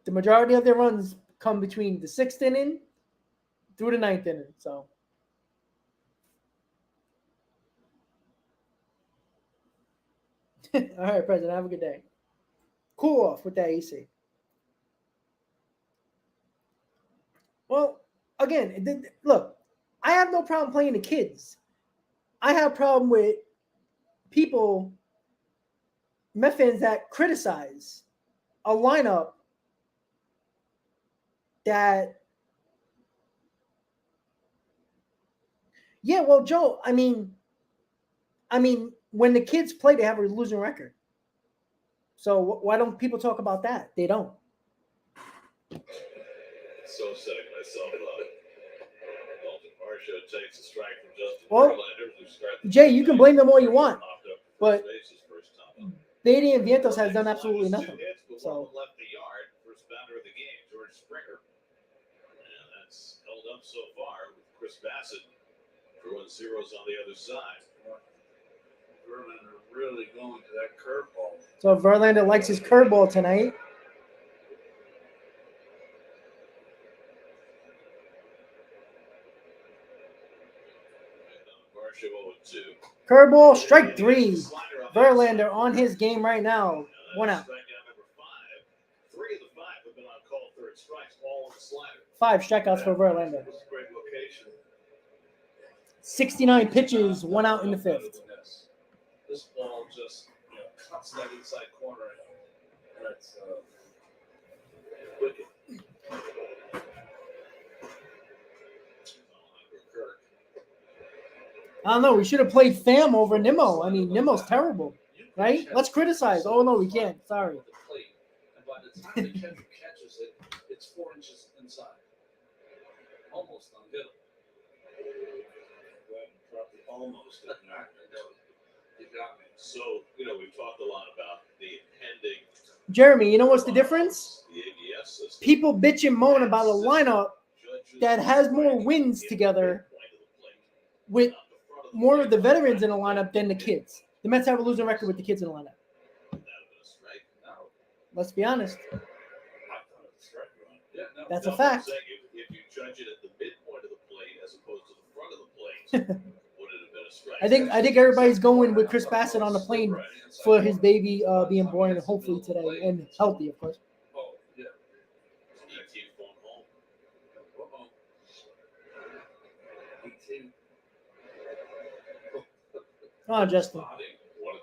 the majority of their runs come between the 6th inning through the 9th inning. So, all right, President, have a good day. Cool off with that AC. Well, again, look, I have no problem playing the kids. I have a problem with people, Met fans, that criticize a lineup that, yeah, well, Joe, I mean, when the kids play, they have a losing record. So why don't people talk about that? They don't. So setting myself up. Dalton Varsho takes a strike from Justin Well, Verlander, who started Jay, you can blame them all you want, popped up but first base his first time up. Beatty and Vientos has done absolutely Two nothing. hits, but So, one left the yard. First bounder of the game, George Springer. And that's held up so far with Chris Bassett throwing zeros on the other side. Verlander really going to that curveball. so Verlander likes his curveball tonight. Varsho 0-2. Curveball, strike 3. Verlander on his game right now. 1 out. Strikeout number 5. 3 of the 5 have been on call third strikes, all on the slider. 5 strikeouts for Verlander. This is a great location. 69 pitches, 1 out in the 5th. This ball just cuts that inside corner. That's wicked. I don't know. We should have played Pham over Nimmo. I mean, Nimmo's terrible, right? Let's criticize. Oh, no, we can't. Sorry. And by the time the catcher catches it, it's 4 inches inside. Almost unhittable. Almost. You got me. So, we've talked a lot about the impending. Jeremy, you know what's the difference? The ABS system. People bitch and moan about a lineup that has more wins together with more of the veterans in the lineup than the kids. The Mets have a losing record with the kids in the lineup. Let's be honest. That's a fact. If you judge it at the midpoint of the plate as opposed to the front of the plate, would it have been a strike? I think everybody's going with Chris Bassett on the plane for his baby being born hopefully today and healthy, of course. Oh, yeah. ET phone home. ET. Oh, Justin. 1-2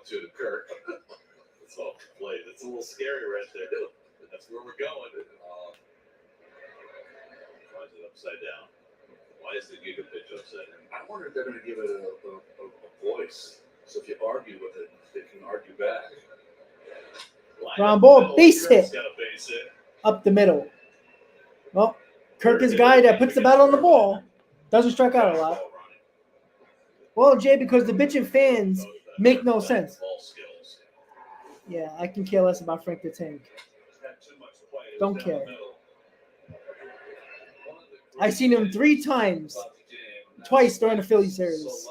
to Kirk. That's all played. That's a little scary right there. That's where we're going. Why is it upside down? Why is the giga pitch upside down? I wonder if they're going to give it a voice. So if you argue with it, they can argue back. Ground ball, base Kirk's hit got a base hit. up the middle. Well, Kirk is a guy that puts the bat on the ball. Doesn't strike out a lot. Well, Jay, because the bitchin' fans make no sense. Ball skills. Yeah, I can care less about Frank the Tank. Had too much play. It was Don't down care. the middle. I've seen him 3 times, twice during the Philly series,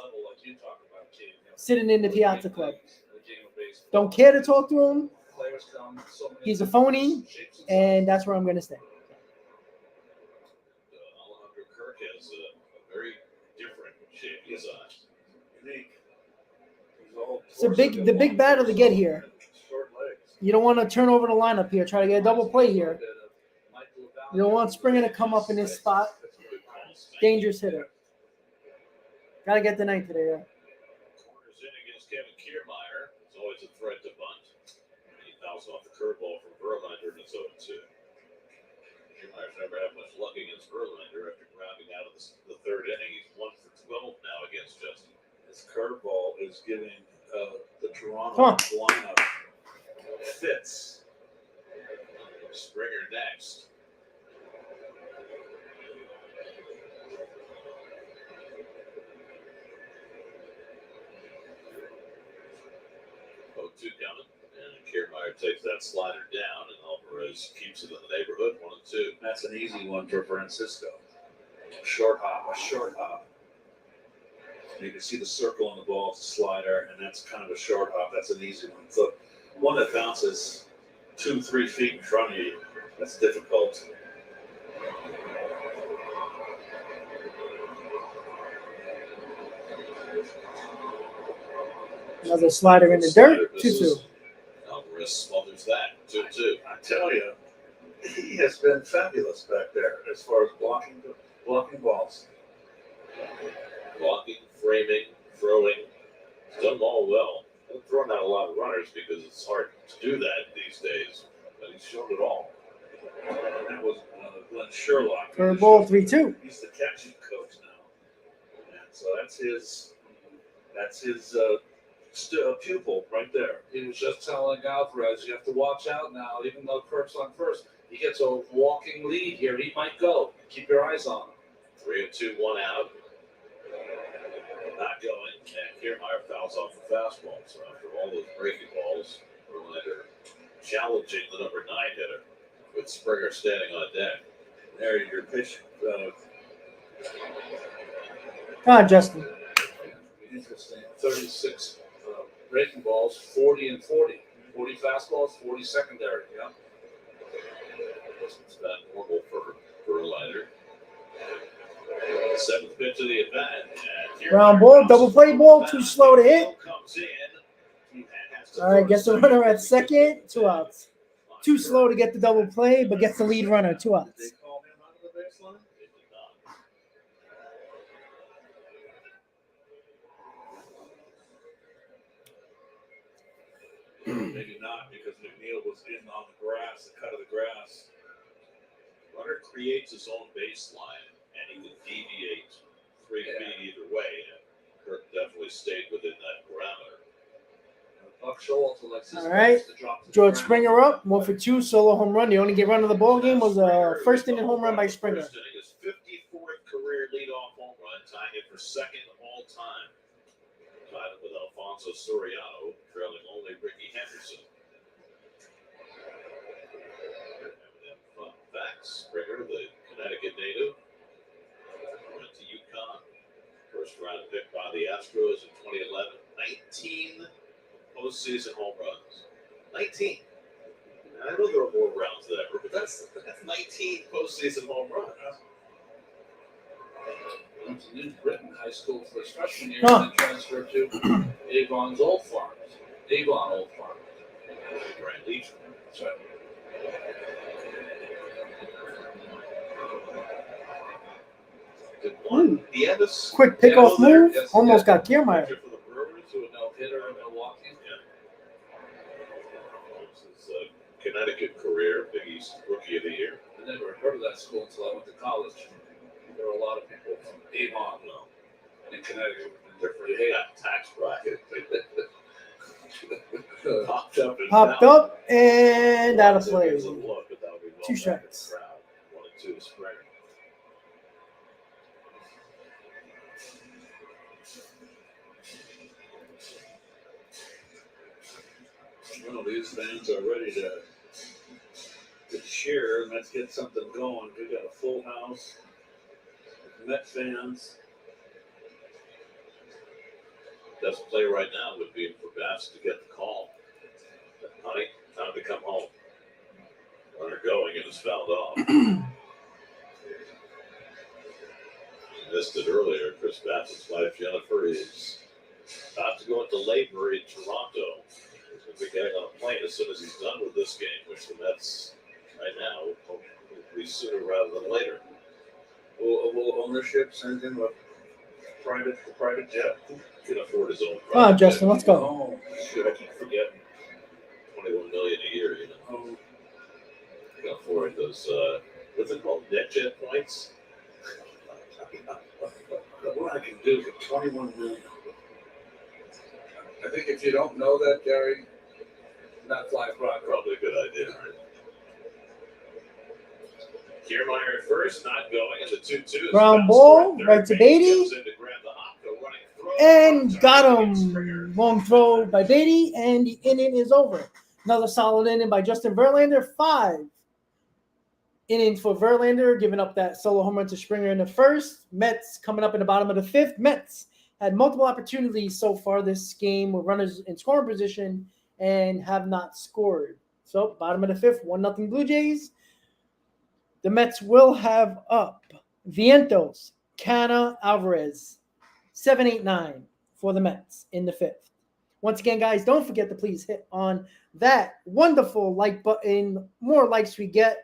sitting in the Piazza Club. Don't care to talk to him. He's a phony, and that's where I'm going to stay. Alejandro Kirk has a very different shape design. Unique. It's the big battle to get here. Short legs. You don't want to turn over the lineup here. Try to get a double play here. You don't want Springer to come up in this spot. Dangerous hitter. Got to get the ninth today. Yeah. Corners in against Kevin Kiermaier. It's always a threat to bunt. He fouls off the curveball from Verlander, and it's 0-2. Kiermaier's never had much luck against Verlander after grounding out of the third inning. He's 1 for 12 now against Justin. His curveball is giving the Toronto lineup fits. Springer next. Two coming, and Kiermaier takes that slider down, and Alvarez keeps it in the neighborhood, 1-2. That's an easy one for Francisco. A short hop. And you can see the circle on the ball, it's a slider, and that's kind of a short hop. That's an easy one. So one that bounces 2-3 feet in front of you, that's difficult. Another slider in the dirt. 2-2. Alvarez smothers that. 2-2. I tell you, he has been fabulous back there as far as blocking balls. Blocking, framing, throwing. He's done them all well. He's thrown out a lot of runners because it's hard to do that these days. But he's shown it all. That was Glenn Sherlock. Curveball 3-2. He's the catching coach now. And so that's his pupil right there. He was just telling Alvarez, you have to watch out now, even though Kirk's on first. He gets a walking lead here. He might go. Keep your eyes on him. 3-2, 1 out. Not going. And Kiermaier fouls off the fastball. So after all those breaking balls, Verlander challenging the number 9 hitter with Springer standing on deck. There, your pitch. Come on, Justin. Interesting. 36 breaking balls, 40 and 40. 40 fastballs, 40 secondary. Yeah. It's not normal for Verlander. 7th pitch of the at-bat. Ground ball, double play ball, too slow to hit. All right, gets the runner at second, 2 outs. Too slow to get the double play, but gets the lead runner, 2 outs. Did they call him out of the baseline? Maybe not, because McNeil was in on the grass, the cut of the grass. Runner creates his own baseline, and he can deviate 3 feet either way. And Kirk definitely stayed within that parameter. Buck Showalter likes his All right. to drop to the George ground. Springer up, 1 for 2, solo home run. The only get run of the ball game was a first inning home run by Springer. First inning, his 54th career leadoff home run, tying it for second all time. Tied it with Alfonso Soriano, trailing only Ricky Henderson. Fun facts. Springer, the Connecticut native, went to UConn. First round pick by the Astros in 2011. 19 postseason home runs. 19. I know there are more rounds than ever, but that's 19 postseason home runs. Went to New Britain High School for his freshman year and then transferred to Avon's Old Farms. Avon Old Farms. Grand Legion. That's right. Did one Dievis Quick pickoff Yeah, move, yes, almost yeah. got Kiermaier. pitcher for the Brewers? To a no-hitter in Milwaukee. His Connecticut career, Big East Rookie of the Year. I never heard of that school until I went to college. There were a lot of people from Avon in Connecticut. Different tax bracket. Popped up and out of play. Gives a look, but that'll be well 2 back in the strikes. crowd. 1-2 to Springer. Well, these fans are ready to cheer. Let's get something going. We got a full house. Met fans. Best play right now would be for Bass to get the call. Honey, time to come home. Runner going and is fouled off. Missed it earlier. Chris Bass's wife, Jennifer, is about to go into labor in Toronto. He's going to be getting on a plane as soon as he's done with this game, which the Mets right now will be sooner rather than later. Will ownership send him a private jet? He can afford his own. Come on, Justin, let's go. Oh, Shit, I keep forgetting. $21 million a year, you know. oh. He can afford those, what's it called, net jet points? What I can do for $21 million. I think if you don't know that, Gary, not fly front. Probably a good idea, right? Kiermaier at first, not going, and the 2-2. Ground ball, right to Beatty. And got him. Long throw by Beatty, and the inning is over. Another solid inning by Justin Verlander. 5 innings for Verlander, giving up that solo home run to Springer in the first. Mets coming up in the bottom of the 5th. Mets had multiple opportunities so far this game with runners in scoring position and have not scored. So bottom of the 5th, 1-0 Blue Jays. The Mets will have up Vientos, Canna, Alvarez, 7, 8, 9 for the Mets in the 5th. Once again, guys, don't forget to please hit on that wonderful like button. More likes we get,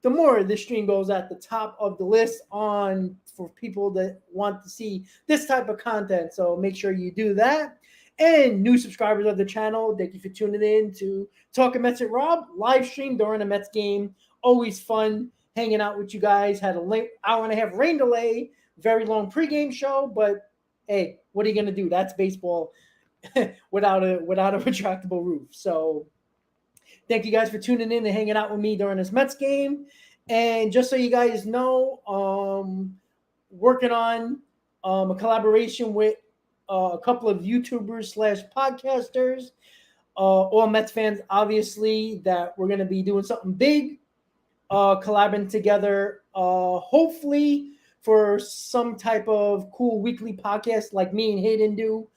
the more this stream goes at the top of the list for people that want to see this type of content. So make sure you do that. And new subscribers of the channel, thank you for tuning in to Talking Mets at Rob live stream during the Mets game. Always fun hanging out with you guys. Had a late hour and a half rain delay, very long pregame show, but hey, what are you gonna do? That's baseball without a retractable roof. So thank you guys for tuning in and hanging out with me during this Mets game. And just so you guys know, working on a collaboration with a couple of YouTubers / podcasters, all Mets fans, obviously, that we're going to be doing something big, collabing together, hopefully for some type of cool weekly podcast like me and Hayden do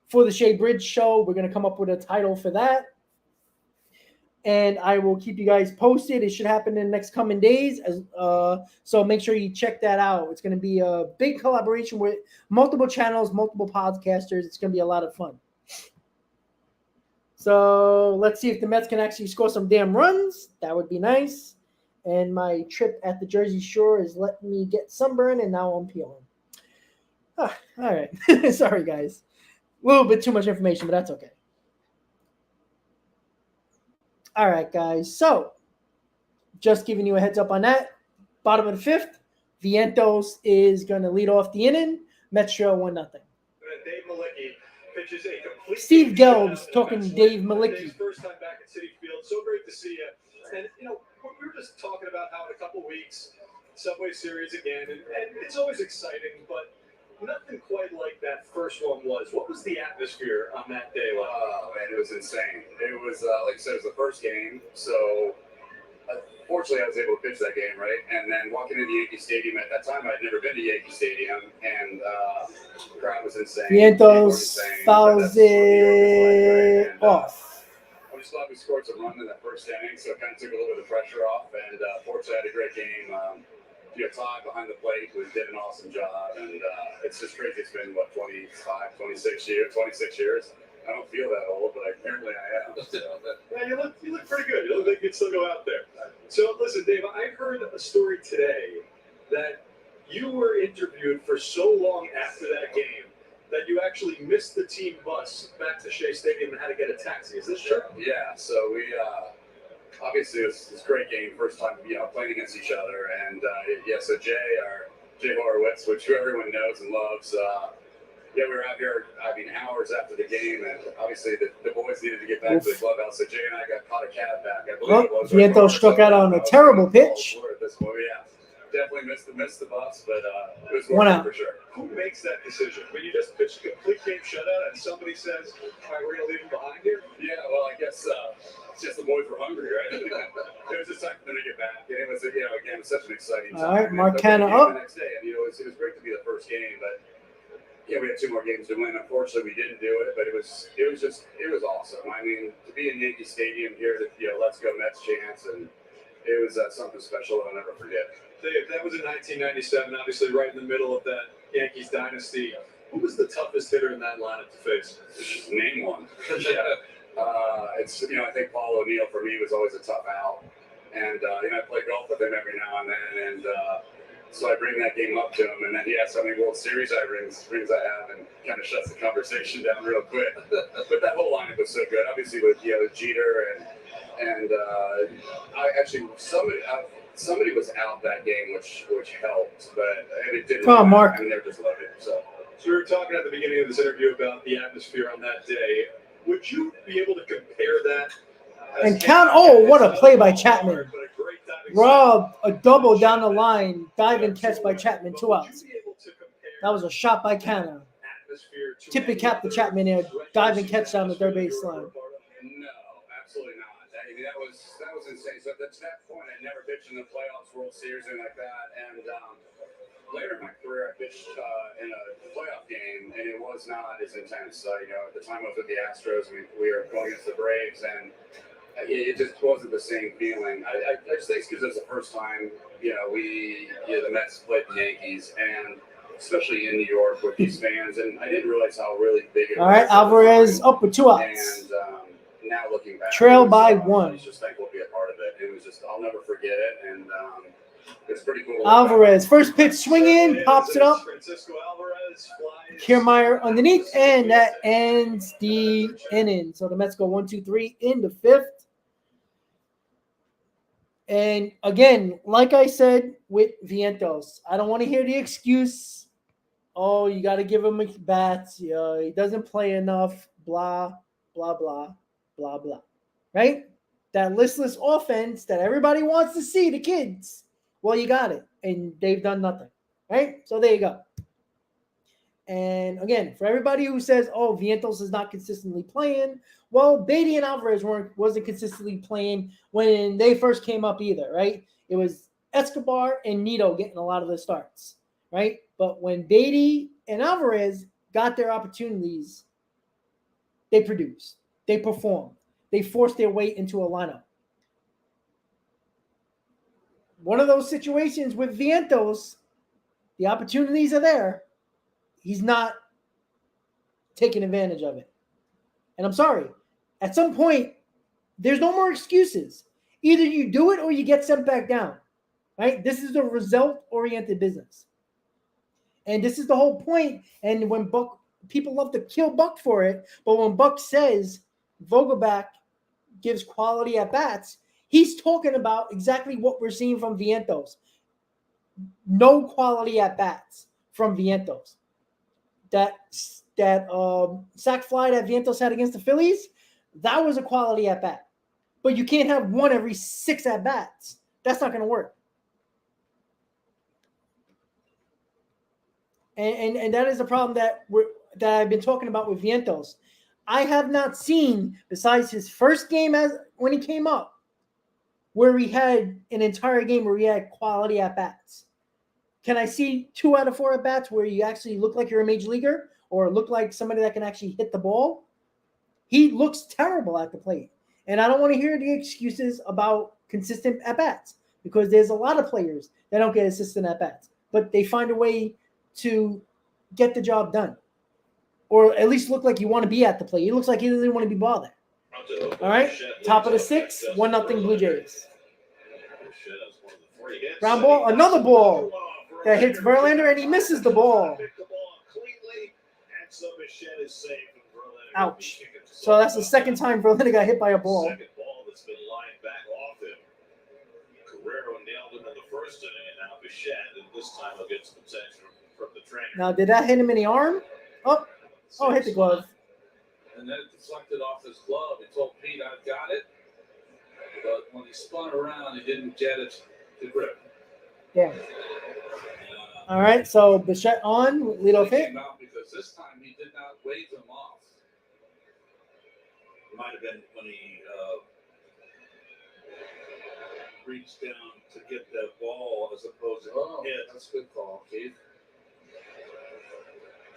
for the Shea Bridge Show. We're going to come up with a title for that. And I will keep you guys posted. It should happen in the next coming days. So make sure you check that out. It's going to be a big collaboration with multiple channels, multiple podcasters. It's going to be a lot of fun. So let's see if the Mets can actually score some damn runs. That would be nice. And my trip at the Jersey Shore is letting me get sunburn, and now I'm peeling. All right. Sorry, guys. A little bit too much information, but that's okay. All right, guys. So, just giving you a heads up on that. Bottom of the 5th, Vientos is going to lead off the inning. Mets trail 1-0. Dave Malicki pitches a complete. Steve Gelb's talking to Dave Malicki. First time back at Citifield. So great to see you. And, you know, we were just talking about how in a couple weeks, Subway Series again. And it's always exciting, but nothing quite like that first one was. What was the atmosphere on that day like? Oh, man, it was insane. It was, like I said, it was the first game. So, fortunately, I was able to pitch that game, right? And then walking into Yankee Stadium, at that time, I'd never been to Yankee Stadium. And the crowd was insane. Vientos fouls it off. I'm just glad we scored some run in that first inning, so it kind of took a little bit of pressure off. And fortunately, I had a great game. Todd behind the plate who did an awesome job, and it's just crazy. It's been 26 years. I don't feel that old, but apparently I am. So. Yeah, you look pretty good. You look like you can still go out there. So listen, Dave, I heard a story today that you were interviewed for so long after that game that you actually missed the team bus back to Shea Stadium and had to get a taxi. Is this true? Yeah. So we. Obviously, it was a great game, first time, playing against each other. And, so Jay Horowitz, which everyone knows and loves, we were out here, hours after the game. And obviously, the boys needed to get back to the clubhouse. So Jay and I caught a cab back. I believe it was. Vientos struck out on a terrible pitch. At this point, yeah. definitely missed the bus, but it was One worth it out. for sure. Who makes that decision? When you just pitch a complete game shutout and somebody says, all right, we're going to leave him behind here? Yeah, well, I guess it's just the boys were hungry, right? It was just time for them to get back, and it was, again, it was such an exciting time. All right, Mark And Canna the up. next day, and it was great to be the first game, but yeah, we had 2 more games to win. Unfortunately, we didn't do it, but it was awesome. I mean, to be in Yankee Stadium here, let's go Mets chants, and it was something special that I'll never forget. Dave, that was in 1997, obviously right in the middle of that Yankees dynasty. Who was the toughest hitter in that lineup to face? Name one. Yeah. I think Paul O'Neill for me was always a tough out, and I play golf with him every now and then, and so I bring that game up to him, and then he asks how many World Series rings I have, and kind of shuts the conversation down real quick. But that whole lineup was so good, obviously with Jeter and I actually somebody was out that game, which helped, but it didn't. Come on, Mark. I mean, they're just loaded. So we were talking at the beginning of this interview about the atmosphere on that day. Would you be able to compare that? And count, what a play by Chapman. Rob, a double down the line, diving catch by Chapman, 2 outs. That was a shot by Canna. Tippy cap to Chapman there, diving catch down the third base line. no, absolutely not. That was insane. So at that point, I never pitched in the playoffs, World Series, anything like that. And later in my career, I pitched in a playoff game, and it was not as intense. At the time I was with the Astros, we were going against the Braves, and it just wasn't the same feeling. I just think it's because it was the first time, the Mets played the Yankees, and especially in New York with these fans, and I didn't realize how really big it was. All right, Alvarez up with 2 outs. And now looking back, Trail by I 1. was just thankful to be a part of it. It was just, I'll never forget it, and it's pretty cool. Alvarez, first pitch swing in, pops it up. Kiermaier underneath, and that ends the inning. So the Mets go 1-2-3 in the 5th. And again, like I said with Vientos, I don't want to hear the excuse, oh, you got to give him bats. He doesn't play enough, blah, blah, blah, blah, blah. Right? That listless offense that everybody wants to see, the kids. Well, you got it. And they've done nothing. Right? So there you go. And again, for everybody who says, oh, Vientos is not consistently playing, well, Beatty and Alvarez wasn't consistently playing when they first came up either, right? It was Escobar and Nito getting a lot of the starts, right? But when Beatty and Alvarez got their opportunities, they produced. They performed. They forced their way into a lineup. One of those situations with Vientos, the opportunities are there. He's not taking advantage of it. And I'm sorry. At some point, there's no more excuses. Either you do it or you get sent back down. Right? This is a result-oriented business. And this is the whole point. And when people love to kill Buck for it, but when Buck says Vogelbach gives quality at bats, he's talking about exactly what we're seeing from Vientos. No quality at bats from Vientos. That sac fly that Vientos had against the Phillies, that was a quality at bat. But you can't have one every 6 at bats. That's not going to work. And that is a problem that I've been talking about with Vientos. I have not seen, besides his first game when he came up, where he had an entire game where he had quality at bats. Can I see 2 out of 4 at bats where you actually look like you're a major leaguer or look like somebody that can actually hit the ball? He looks terrible at the plate. And I don't want to hear the excuses about consistent at bats because there's a lot of players that don't get consistent at bats, but they find a way to get the job done or at least look like you want to be at the plate. He looks like he doesn't want to be bothered. All right, top of the 6th, 1-0 Blue Jays. Ground ball, another ball that hits Verlander, and he misses the ball. Ouch. So that's the second time Verlander got hit by a ball. Second ball that's been lined back off him. Guerrero nailed him in the first inning, and now Bichette, and this time he'll get some attention from the trainer. Now, did that hit him in the arm? Oh, hit the glove. And then it deflected off his glove. He told Pete, I've got it. But when he spun around, he didn't get it to grip. Yeah. All right, so Bichette on, leadoff He hit. came out because this time he did not wave him off. It might have been when he reached down to get that ball as opposed to hit. That's a good call, Keith.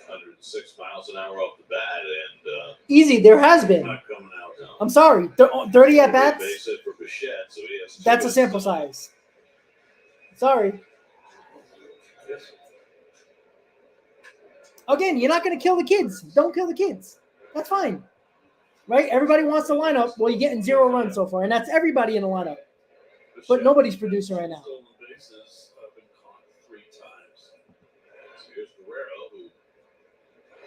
106 miles an hour off the bat, and Easy, there has been. Not coming out now. I'm sorry, 30 at bats. base hit for Bichette, so he has two That's a hits sample tonight. size. Sorry. Yes. Again, you're not going to kill the kids. Don't kill the kids. That's fine. Right? Everybody wants to line up. Well, you're getting 0 runs so far, and that's everybody in the lineup. But nobody's producing right now. Stolen bases have been caught 3 times. So here's Guerrero, who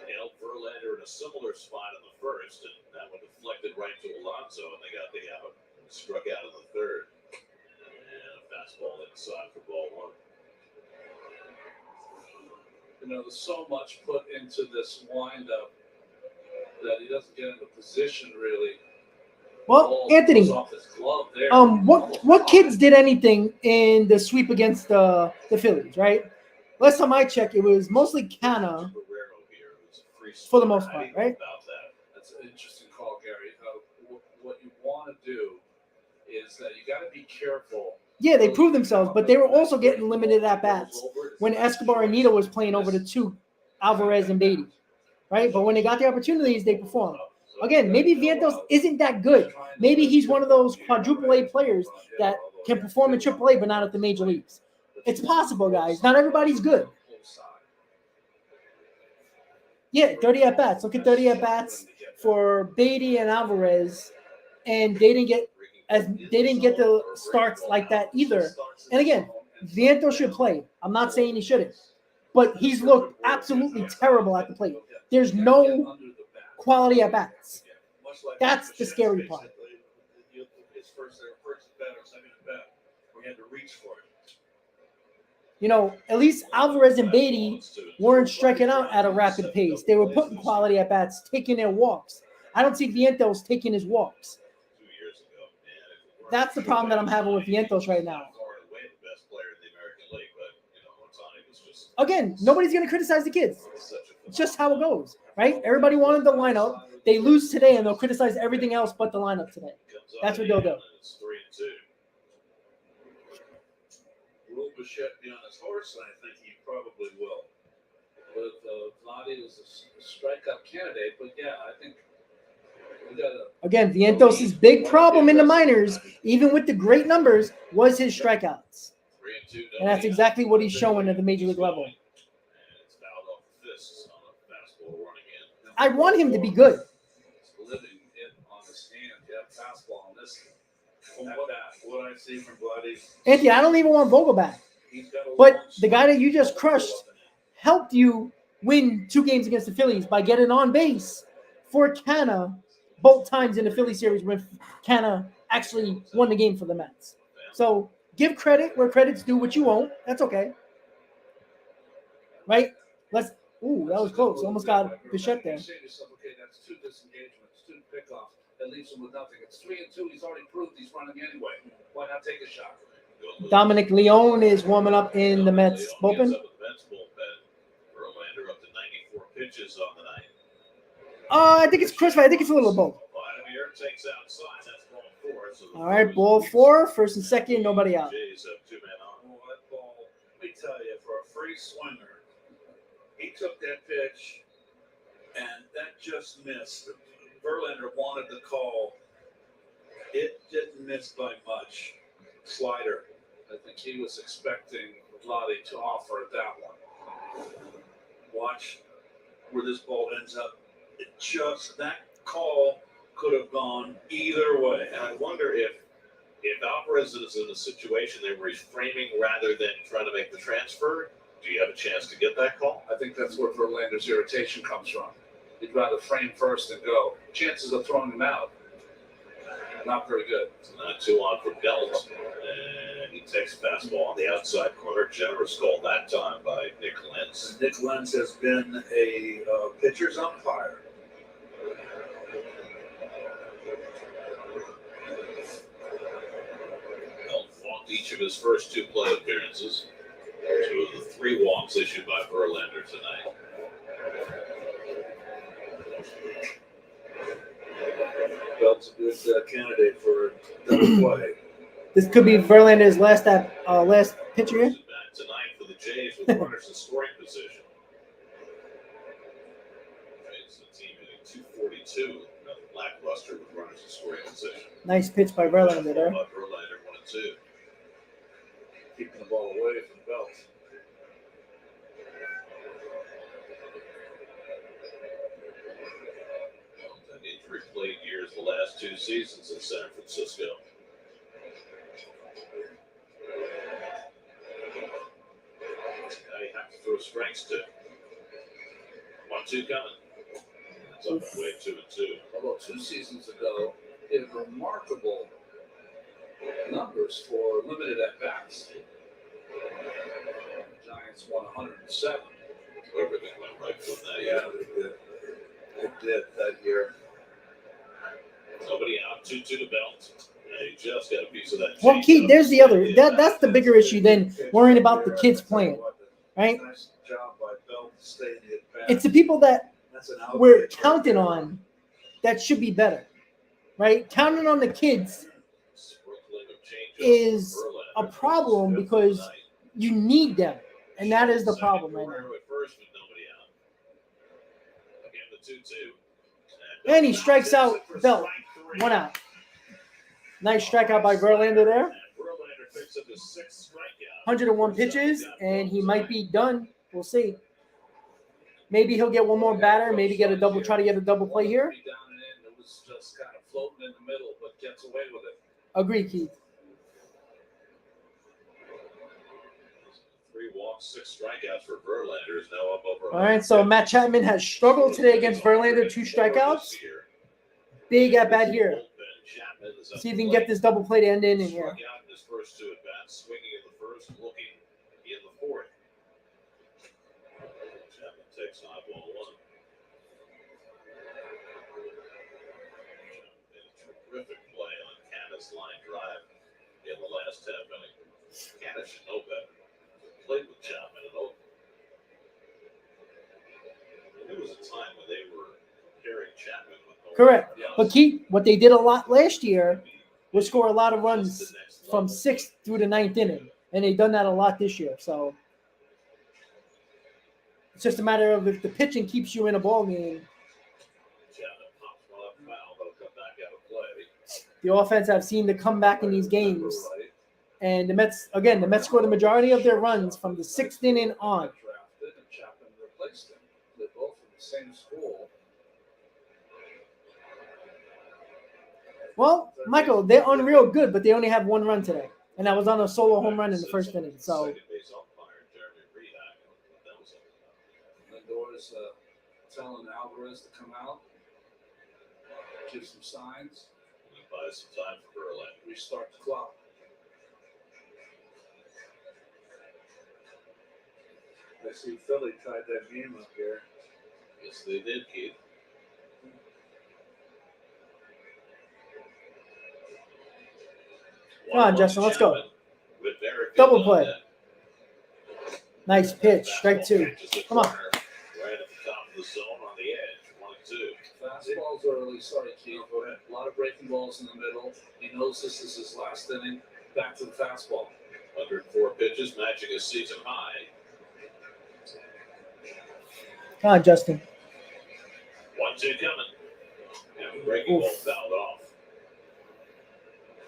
held Verlander in a similar spot in the first, and that one deflected right to Alonso, and they got the out. Struck out in the third. And a fastball inside for ball 1. You know, there's so much put into this windup that he doesn't get into position really. Well, Ball Anthony, goes off his glove there. what kids did anything in the sweep against the Phillies, right? Last time I checked, it was mostly Canna Guerrero here, who's a free for the sprinter. most How part, do you feel right? about that? That's an interesting call, Gary. What you want to do is that you got to be careful. Yeah, they proved themselves, but they were also getting limited at bats when Escobar and Nito was playing over the 2, Alvarez and Beatty, right? But when they got the opportunities, they performed. Again, maybe Vientos isn't that good. Maybe he's one of those quadruple A players that can perform in triple A, but not at the major leagues. It's possible, guys. Not everybody's good. Yeah, 30 at bats. Look at 30 at bats for Beatty and Alvarez, and they didn't get the starts like that either. And again, Vientos should play. I'm not saying he shouldn't, but he's looked absolutely terrible at the plate. There's no quality at bats. That's the scary part. His first bat or second at bat, we had to reach for it. You know, at least Alvarez and Beatty weren't striking out at a rapid pace. They were putting quality at bats, taking their walks. I don't see Vientos taking his walks. 2 years ago. Man, That's the problem that I'm having with Vientos right now. far and away the best player in the American League, but Ohtani was just Again, nobody's going to criticize the kids. such a It's just how it goes, right? Everybody wanted the lineup. They lose today, and they'll criticize everything else but the lineup today. That's what they'll do. It's 3-2. Will Bichette be on his horse? I think he probably will. With Vladdy was a strikeout candidate, but yeah, I think we got to. Again, Vientos' big problem in the minors, even with the great numbers, was his strikeouts. 3-2. And that's exactly what he's showing at the major league level. And it's fouled off the fists on a fastball running in. I want him to be good. Living in on his hand. Yeah, fastball on this. From what I see from Vladdy, Anthony, I don't even want Vogel back. he's got a But long the guy that you start. just crushed helped you win 2 games against the Phillies by getting on base for Canna both times in the Philly series when Canna actually won the game for the Mets. So give credit where credit's due, what you won't. That's okay. Right? Ooh, that was close. Almost got Bichette there. You say to yourself, okay, that's 2 disengagements, 2 pickoffs. That leaves him with nothing. It's 3-2. He's already proved he's running anyway. Why not take a shot? Dominic Leone is warming up in the Mets bullpen. Gets up with the Mets bullpen. Verlander up to 94 pitches on the night. I think it's Chris. I think it's a little both. Vladimir takes outside. That's ball 4. So the All right, Phillies ball lose 4, first and second, nobody out. Jays have 2 men on. Oh, that ball, let me tell you, for a free swinger, he took that pitch, and that just missed. Verlander wanted the call. It didn't miss by much. Slider. I think he was expecting Vladdy to offer that one. Watch where this ball ends up. That call could have gone either way. And I wonder if Alvarez is in a situation there where he's framing rather than trying to make the transfer, do you have a chance to get that call? I think that's where Verlander's irritation comes from. He'd rather frame first and go. Chances of throwing him out, not very good. Not 2 on for Belt. And he takes a fastball on the outside corner. Generous call that time by Nick Lentz. Nick Lentz has been a pitcher's umpire. Belt fought each of his first 2 play appearances. Two of the 3 walks issued by Verlander tonight. Belt's a good candidate for double play. This could be Verlander's last pitcher here. First at bat tonight for the Jays with runners in scoring position. It's the team hitting 242. Another lackluster with runners in scoring position. Nice pitch by Verlander there. Verlander 1-2. Keeping the ball away from Belt. That injury-plagued years the last 2 seasons in San Francisco. Now you have to throw strikes to 1-2 coming. That's up the way 2-2. Although 2 seasons ago, he had remarkable numbers for limited at-bats. The Giants won 107. Everything went right from that. Yeah, it did that year. Nobody out. 2-2 to Belt. And he just got a piece of that. Well, change Keith, up. there's the other. That's the bigger issue than worrying about the kids playing, right? Nice job by Belt to stay in the at-bat. It's the people that That's an out we're pitch. counting on that should be better, right? Counting on the kids Sprinkling of change is up for a Verlander. problem because you need them, and that is the problem right now. Guerrero at first with nobody out. Again, the 2-2. And he strikes out Belt. Strike 3. 1 out. Nice strikeout by Verlander there. And Verlander picks up his 6th strikeout. 101 pitches, and he might be done. We'll see. Maybe he'll get one more batter. Maybe try to get a double play here. Down and in, it was just kind of floating in the middle, but gets away with it. Agree, Keith. 3 walks, 6 strikeouts for Verlander is now up over. All right, so Matt Chapman has struggled today against Verlander. 2 strikeouts. Big at bat here. See if he can get this double play to end in here. Struck out in his first 2 at bats, swinging in the first, looking in the 4th. Chapman takes on ball 1. Terrific play on Canda's line drive in the last 10 minutes. Canada should know better. Played with Chapman and Oakland. There was a time when they were comparing Chapman with Oakland. Correct. But Keith, what they did a lot last year was score a lot of runs from 6th through the 9th inning, and they've done that a lot this year. So it's just a matter of if the pitching keeps you in a ball game. Chapman pops one up foul, but he'll come back out of play. The offense have seen to come back in these games. And the Mets score the majority of their runs from the 6th inning on. Drafted and Chapman replaced him. They're both from the same school. Well, Michael, they're unreal good, but they only have 1 run today. And that was on a solo home run in the first inning. So Second base umpire, Jeremy Rehack. That was Lindor's telling Alvarez to come out, give some signs, he buys some time for Verlander. restart the clock. I see Philly tied that game up here. Yes, they did, Keith. Come on, Justin, let's go. With Merrifield Double on play. deck. nice pitch, strike 2. Catches the Come on. corner, right at the top of the zone on the edge. 1-2. Fastballs early. Sorry, Keith. A lot of breaking balls in the middle. He knows this is his last inning. Back to the fastball. 104 pitches, matching his season high. Come on, Justin. 1-2 coming. And breaking ball fouled off.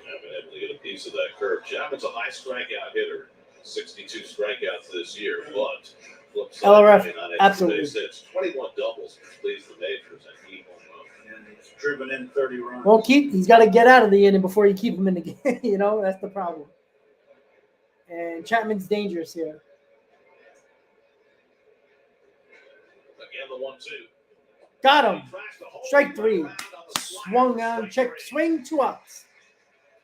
Haven't been able to get a piece of that curve. Chapman's a high strikeout hitter. 62 strikeouts this year, but flip side, LRF, 29 absolutely. base hits, 21 doubles, which leads the majors, and he won't know. And he's driven in 30 runs. Well, he's got to get out of the inning before you keep him in the game. You know, that's the problem. And Chapman's dangerous here. Again, the 1-2. Got him. He tracks the whole Strike 3. around on the slider. Swung on, Strike check, 3. swing, 2 outs.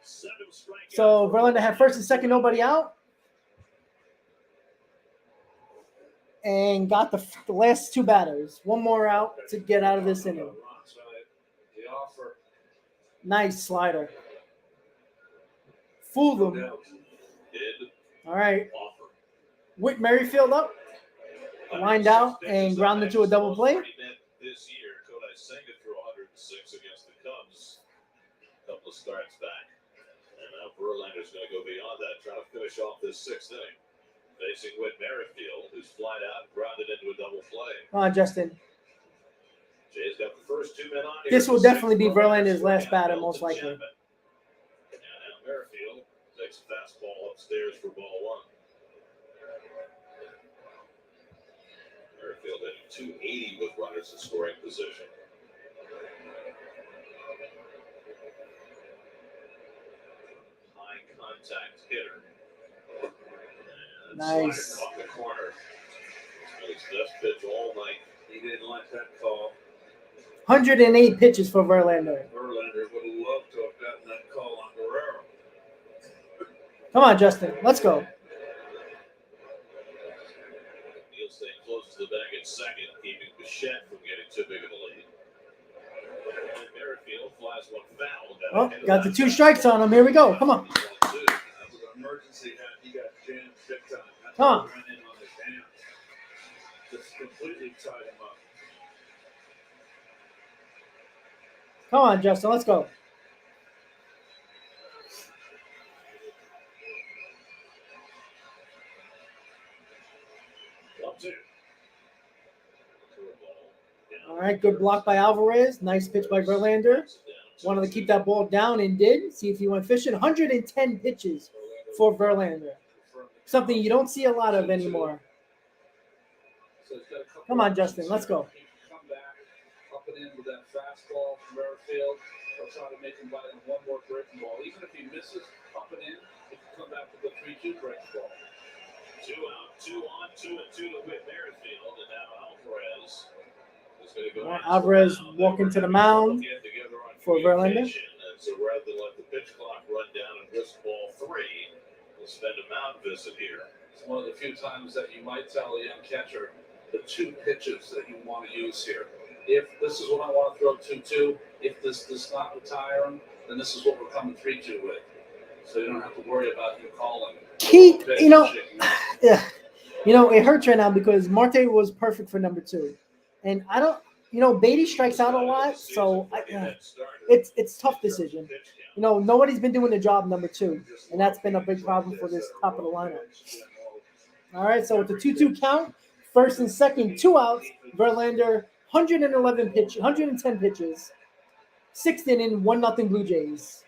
7 strikeouts So for Verlander had first and second, nobody out. And got the last 2 batters. 1 more out to get out of this inning. Runs, right? The offer. Nice slider. Fooled him. Did All right. offer. Whit Merrifield up, lined out, and grounded to a double play. This year, Kodai Senga threw 106 against the Cubs. A couple of starts back. And now Verlander's going to go beyond that, trying to finish off this sixth inning. Facing Whit Merrifield, who's flied out and grounded into a double play. Come on, Justin. Jay's got the first two men on here. This will definitely be Verlander's last batter, most likely. And now Merrifield takes a fastball upstairs for ball one. Merrifield hitting 280 with runners in scoring position. High contact hitter. And Nice. slider off the corner. It's been his best pitch all night. He didn't like that call. 108 pitches for Verlander. Verlander would have loved to have gotten that call on Guerrero. Come on, Justin. Let's go. Neal staying close to the bag at second, keeping Bichette from getting too big of a lead. And Merrifield flies one foul. Oh, got the 2 strikes on him. Here we go. Come on. That was an emergency hat. He got jammed big time. That's Come on. why he ran in on the jam. Just completely tied him up. Come on, Justin. Let's go. All right, good block by Alvarez. Nice pitch by Verlander. Wanted to keep that ball down and did. See if he went fishing. 110 pitches for Verlander. Something you don't see a lot of anymore. Come on, Justin. Let's go. Come back, up and in with that fastball from Merrifield. They'll try to make him buy one more breaking ball. Even if he misses, up and in, he can come back with a 3-2 breaking ball. 2 out, 2 on, 2 and 2 to Whit Merrifield, and now Alvarez is going to go. Alvarez walking to the mound for Verlander. And so rather than let the pitch clock run down and risk ball 3, we'll spend a mound visit here. It's one of the few times that you might tell a young catcher the 2 pitches that you want to use here. If this is what I want to throw 2-2, if this does not retire him, then this is what we're coming 3-2 with. So you don't have to worry about him calling. Keith, yeah, it hurts right now because Marte was perfect for number 2, and I don't, Beatty strikes out a lot, so it's tough decision. Nobody's been doing the job number 2, and that's been a big problem for this top of the lineup. All right, so with the 2-2 count, first and second, 2 outs. Verlander, 110 pitches, 6th inning, 1-0 Blue Jays.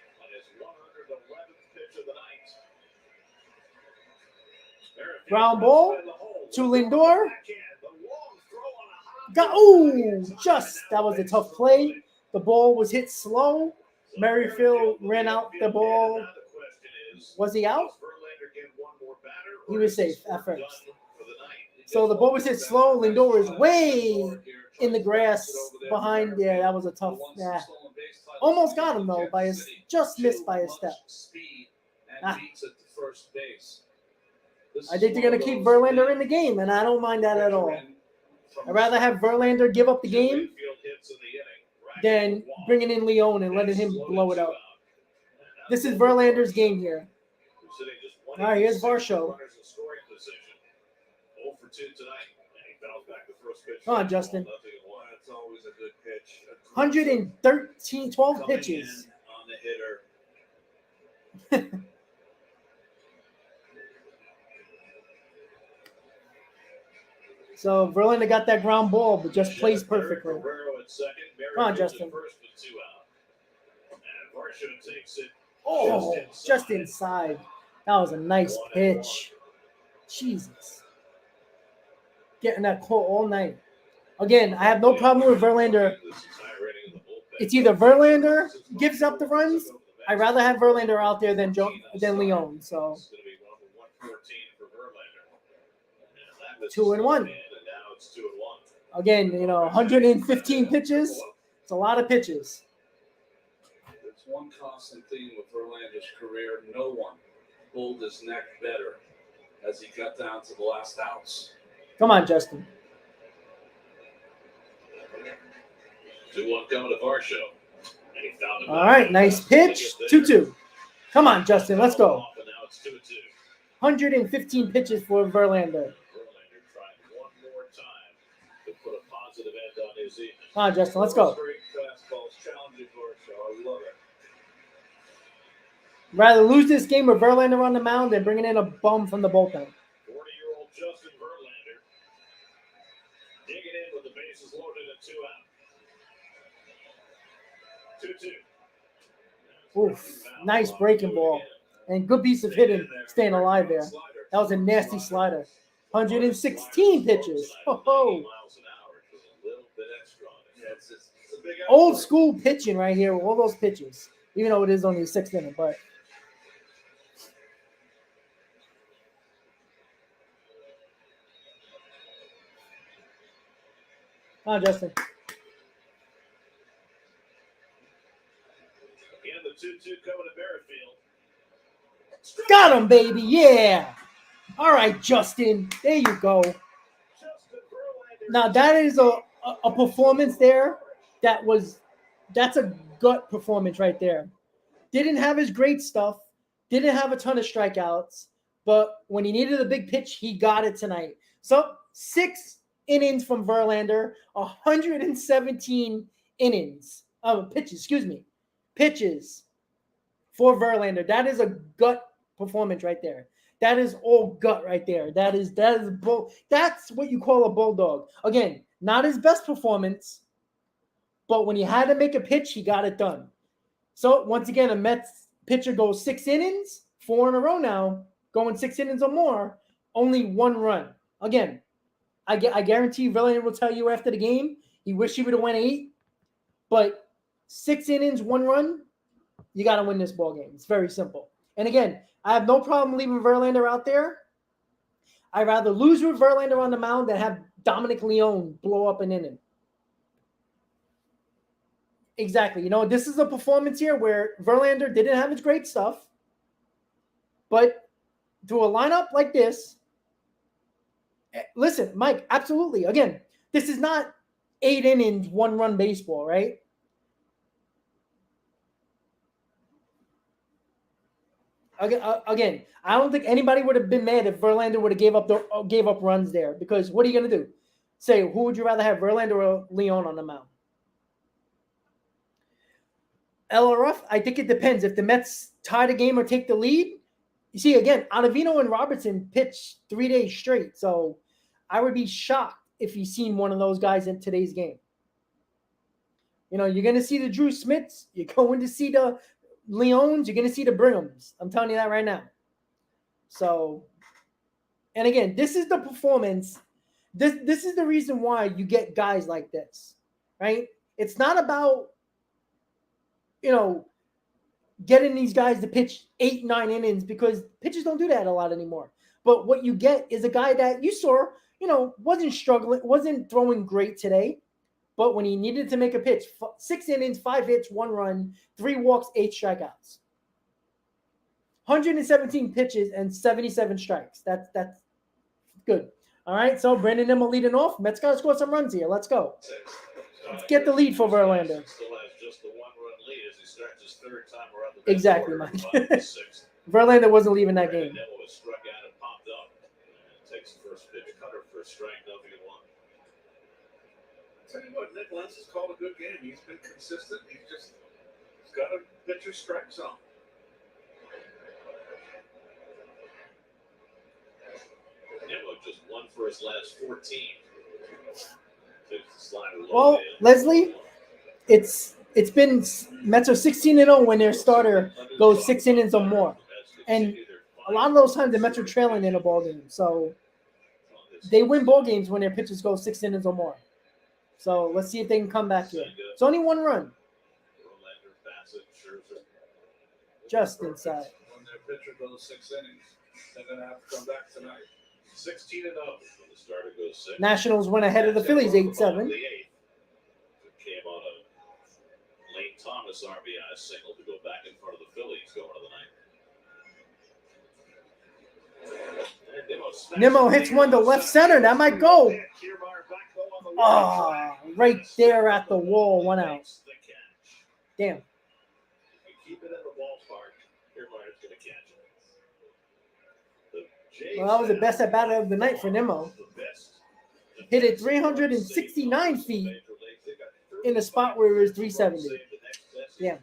Ground ball to Lindor. That was a tough play. The ball was hit slow. Merrifield ran out the ball. Was he out? He was safe at first. So the ball was hit slow. Lindor is way in the grass behind. Yeah, that was a tough. Yeah, almost got him though just missed by a step. I think they're going to keep Verlander in the game, and I don't mind that at all. I'd rather have Verlander give up the game than bringing in Leone and letting him blow it up. This is Verlander's game here. All right, here's Varsho. Come on, Justin. That's always a good pitch. 12 pitches. On the hitter. So Verlander got that ground ball, but just placed perfectly. Come on, Justin. Oh, just inside. That was a nice pitch. Jesus. Getting that call all night. Again, I have no problem with Verlander. It's either Verlander gives up the runs. I'd rather have Verlander out there than Leone. So 2-1. Again, 115 pitches. It's a lot of pitches. There's one constant theme with Verlander's career. No one pulled his neck better as he got down to the last outs. Come on, Justin. 2-1 coming to Varsho. All right, nice pitch. 2-2. Come on, Justin. Let's go. 115 pitches for Verlander. Verlander trying one more time to put a positive end on his evening. Come on, Justin, let's go. Great fastballs, challenging Varsho. I love it. Rather lose this game with Verlander on the mound than bringing in a bum from the bullpen. 40-year-old Justin Verlander digging in with the bases loaded and 2 out. 2-2. Oof, nice breaking ball. And good piece of hitting, staying alive there. That was a nasty slider. 116 pitches. Ho-ho. Old school pitching right here with all those pitches. Even though it is only the 6th inning, but come on, Justin. Again, the 2-2 coming to Merrifield. Got him, baby. Yeah. All right, Justin. There you go. Now, that is a performance there that's a gut performance right there. Didn't have his great stuff. Didn't have a ton of strikeouts. But when he needed a big pitch, he got it tonight. So 6 innings from Verlander, 117 innings. Pitches for Verlander. That is a gut performance right there. That is all gut right there. That's what you call a bulldog. Again, not his best performance, but when he had to make a pitch, he got it done. So once again, a Mets pitcher goes 6 innings, 4 in a row now, going 6 innings or more, only 1 run. Again, I guarantee Verlander will tell you after the game, he wished he would have went 8, but 6 innings, 1 run, you got to win this ball game. It's very simple. And again, I have no problem leaving Verlander out there. I'd rather lose with Verlander on the mound than have Dominic Leone blow up an inning. Exactly. This is a performance here where Verlander didn't have his great stuff, but through a lineup like this, listen, Mike, absolutely. Again, this is not 8 innings, 1-run baseball, right? Again, I don't think anybody would have been mad if Verlander would have gave up runs there, because what are you going to do? Say, who would you rather have, Verlander or Leone on the mound? LRF, I think it depends. If the Mets tie the game or take the lead, you see, again, Ottavino and Robertson pitched 3 days straight, so I would be shocked if you've seen one of those guys in today's game. You're going to see the Drew Smiths. You're going to see the Leones. You're going to see the Brighams. I'm telling you that right now. So, and again, this is the performance. This is the reason why you get guys like this, right? It's not about, getting these guys to pitch 8, 9 innings, because pitchers don't do that a lot anymore. But what you get is a guy that you saw, wasn't struggling, wasn't throwing great today. But when he needed to make a pitch, 6 innings, 5 hits, 1 run, 3 walks, 8 strikeouts. 117 pitches and 77 strikes. That's good. All right, so Brandon Nimmo leading off. Mets got to score some runs here. Let's go. Let's get the lead for Verlander. Still has just the 1-run lead as he starts his 3rd time around the Exactly, Mike. Verlander wasn't leaving that game. Nimmo was struck out and popped up. And takes the first pitch, cutter for a strike, 0-1. Tell you what, Nick Lenz has called a good game. He's been consistent. He's got a pitcher's strike zone. Nimmo just won for his last 14. Well, Leslie, it's been Mets are 16-0 when their starter goes 6 innings or more, and a lot of those times the Mets are trailing in a ball game, so they win ball games when their pitchers go 6 innings or more. So let's see if they can come back here. It's only 1 run. Just inside. When their pitcher goes 6 innings, they're going to have to come back tonight. 16-0 when the starter goes 6. Nationals went ahead of the Phillies 8-7. Came on a Lane Thomas RBI single to go back in front of the Phillies going to the ninth. Nimmo hits one to left center. That might go. Oh, right there at the wall. 1 out. Damn. Keep it in the ballpark. Kiermaier's going to catch it. The Well, that was the best at bat of the night for Nimmo. Hit it 369 feet in a spot where it was 370. Yeah. And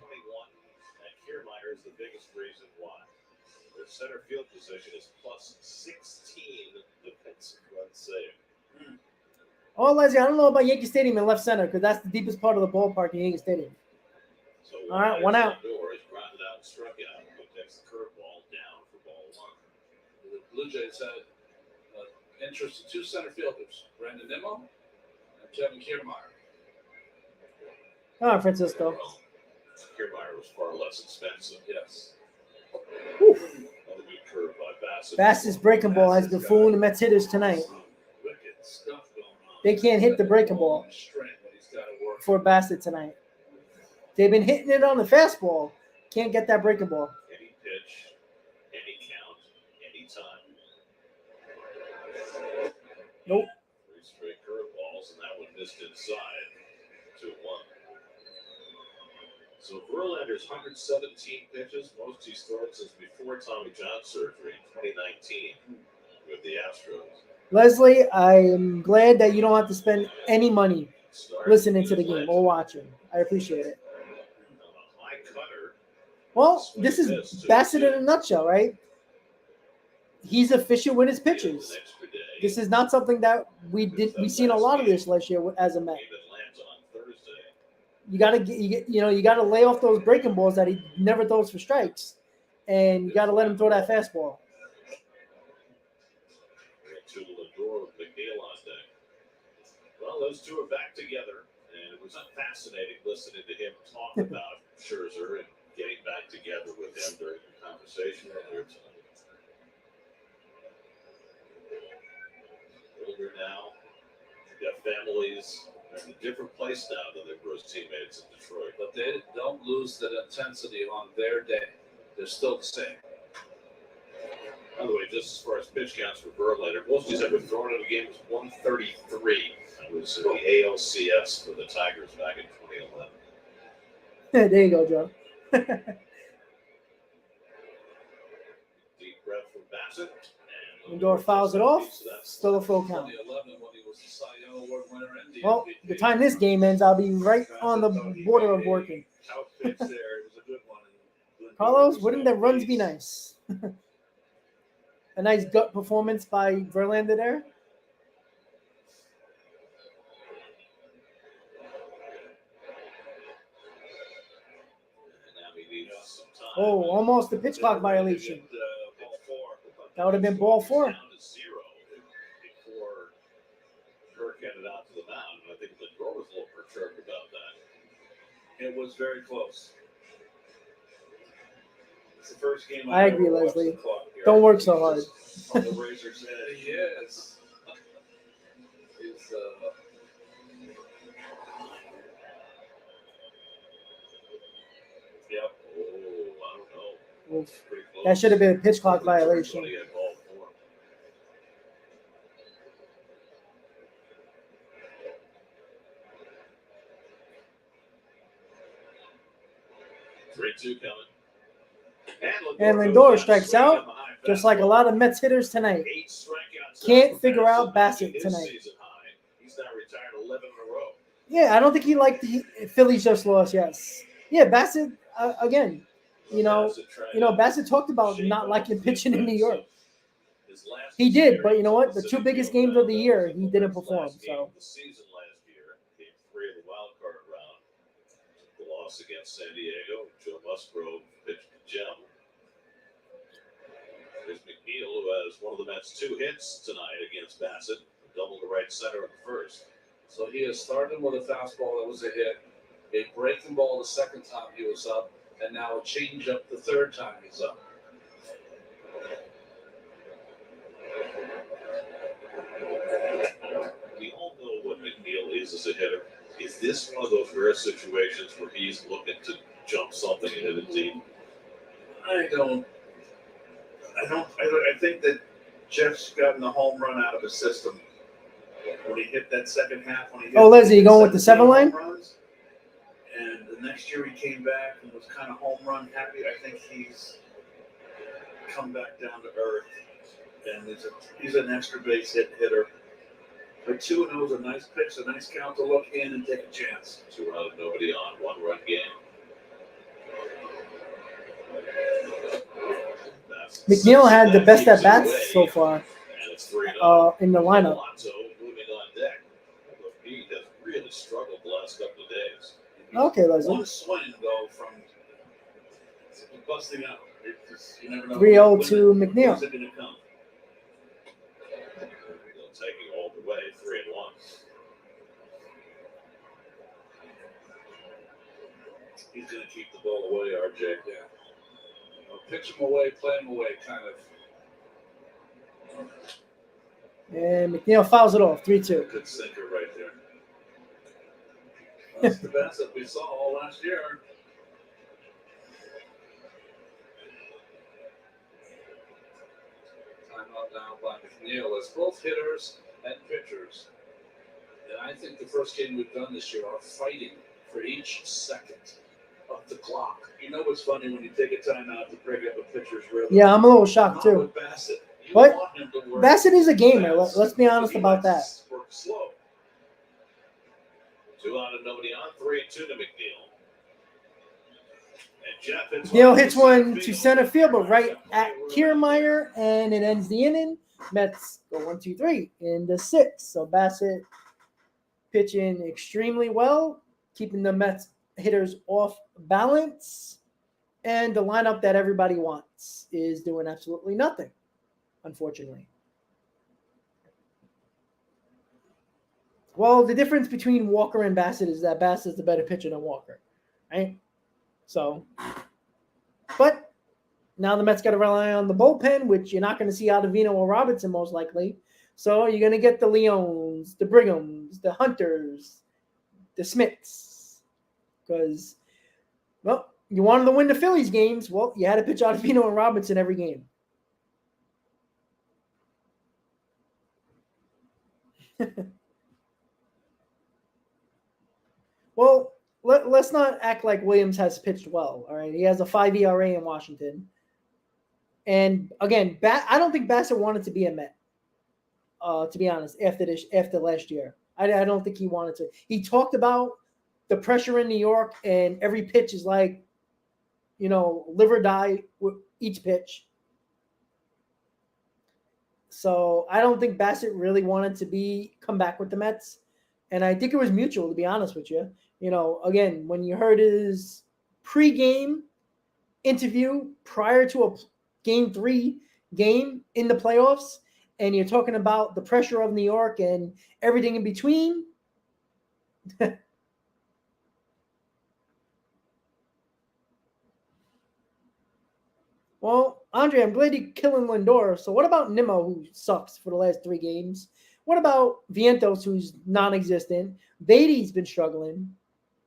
Kiermaier is the biggest reason why. Their center field position is plus 16 defensive run save. Oh, Leslie, I don't know about Yankee Stadium in left center because that's the deepest part of the ballpark in Yankee Stadium. So All right, one out. Lindor is grounded out and struck out, but takes the curveball down for ball one. The Blue Jays had interest in two center fielders, Brandon Nimmo and Kevin Kiermaier. All right, Francisco. Kiermaier was far less expensive. Yes. Whew. Another good curve by Bassett. Bass's breaking ball has been fooling the Mets hitters tonight. Wicked stuff going on. They can't hit the breaking ball for Bassett tonight. They've been hitting it on the fastball. Can't get that breaking ball. Any pitch, any count, any time. Nope. 3 straight curveballs, and that one missed inside. 2-1. So Verlander's 117 pitches, most he started since before Tommy John surgery in 2019 with the Astros. Leslie, I am glad that you don't have to spend any money listening to the game or watching. I appreciate it. High cutter. Well, this is Bassett in a nutshell, right? He's efficient with his pitches. This is not something that we've seen a lot of this last year as a Met. You gotta lay off those breaking balls that he never throws for strikes, and you gotta let him throw that fastball. To Lindor with McNeil on deck. Well, those two are back together, and it was fascinating listening to him talk about Scherzer and getting back together with him during the conversation earlier tonight. Older now, got families, they're in a different place now than they were as teammates in Detroit. But they don't lose that intensity on their day. They're still the same. By the way, just as far as pitch counts for Verlander, most he's ever thrown in a game was 133. It was the ALCS for the Tigers back in 2011. There you go, Joe. Deep breath from Bassett. Lindor fouls it off. Still a full count. 2011 when he was the Cy Young Award winner and the Well, MVP. the time this game ends, I'll be right on the border of working. Outfits there. It was a good one. And Carlos, wouldn't the runs be nice? A nice gut performance by Verlander there. Oh, almost a pitch clock violation. That would have been ball 4. Down to 0 before Kirk headed out to the mound. I think Lindor was a little perturbed about that. It was very close. It's the first game I agree, ever watched Leslie. the clock here. Don't work so hard. On the razor's edge. Yes. It's, Yep. Oh, I don't know. Oof. Pretty close. That should have been a pitch clock violation. He had ball 4. Three-two coming. And Lindor strikes out, just like a lot of Mets hitters tonight. 8 strikeouts. Can't figure out Bassett tonight. He's now retired 11 in a row. Yeah, I don't think he liked the Phillies just lost. Yes. Yeah, Bassett again. Bassett talked about not liking pitching in New York. He did, but you know what? The 2 biggest games of the year, he didn't perform. So the season last year, game 3 of the wild card round, the loss against San Diego, Joe Musgrove pitched to Jim. There's McNeil, who has one of the Mets' 2 hits tonight against Bassett, double to right center in the first. so he has started with a fastball that was a hit, a breaking ball the second time he was up, and now a changeup the third time he's up. We all know what McNeil is as a hitter. Is this one of those rare situations where he's looking to jump something and hit it deep? I think that Jeff's gotten the home run out of his system. When he hit that second half, when he hit Leslie, you going with the 7 line? runs, and the next year he came back and was kind of home run happy. I think he's come back down to earth. And he's an extra base hitter. But 2-0 is a nice pitch, a nice count to look in and take a chance. 2 out, nobody on, 1-run game. McNeil had the best at bats so far And it's 3-0. in the lineup. Alonso moving on deck. He has really struggled the last couple of days. Okay, Leslie. One swing, though, from busting out. You never know. 3-0 to McNeil. When's it going to come? Taking all the way, 3-1. He's going to keep the ball away, RJ. Yeah. Pitch him away, play him away, kind of. And McNeil fouls it off, 3-2. Good sinker right there. That's the best that we saw all last year. Timeout now by McNeil as both hitters and pitchers. And I think the first game we've done this year are fighting for each second of the clock. You know what's funny when you take a timeout to break up a pitcher's rhythm? Yeah, I'm a little shocked Not too. with Bassett. You But want him to work Bassett is a gamer. fast. Let's be honest He about that. likes to work slow. 2 out and nobody on, 3-2 to McNeil. And Jeff hits McNeil one hits to one to center field, but right at Kiermaier, and it ends the inning. Mets go 1-2-3 in the 6th. So Bassett pitching extremely well, keeping the Mets hitters off balance. And the lineup that everybody wants is doing absolutely nothing, unfortunately. Well, the difference between Walker and Bassett is that Bassett's the better pitcher than Walker, right? So, but now the Mets got to rely on the bullpen, which you're not going to see Ottavino or Robinson most likely. So you're going to get the Leones, the Brighams, the Hunters, the Smiths. Because, well, you wanted to win the Phillies games. Well, you had to pitch Ottavino and Robinson every game. Well, let's not act like Williams has pitched well. All right, he has a 5 ERA in Washington, and again, I don't think Bassett wanted to be a Met. To be honest, after last year, I don't think he wanted to. He talked about the pressure in New York, and every pitch is like, live or die with each pitch. So I don't think Bassett really wanted to come back with the Mets. And I think it was mutual, to be honest with you. Again, when you heard his pre-game interview prior to a Game 3 game in the playoffs, and you're talking about the pressure of New York and everything in between, well, Andre, I'm glad you're killing Lindor. So what about Nimmo, who sucks for the last 3 games? What about Vientos, who's non-existent? Beatty's been struggling,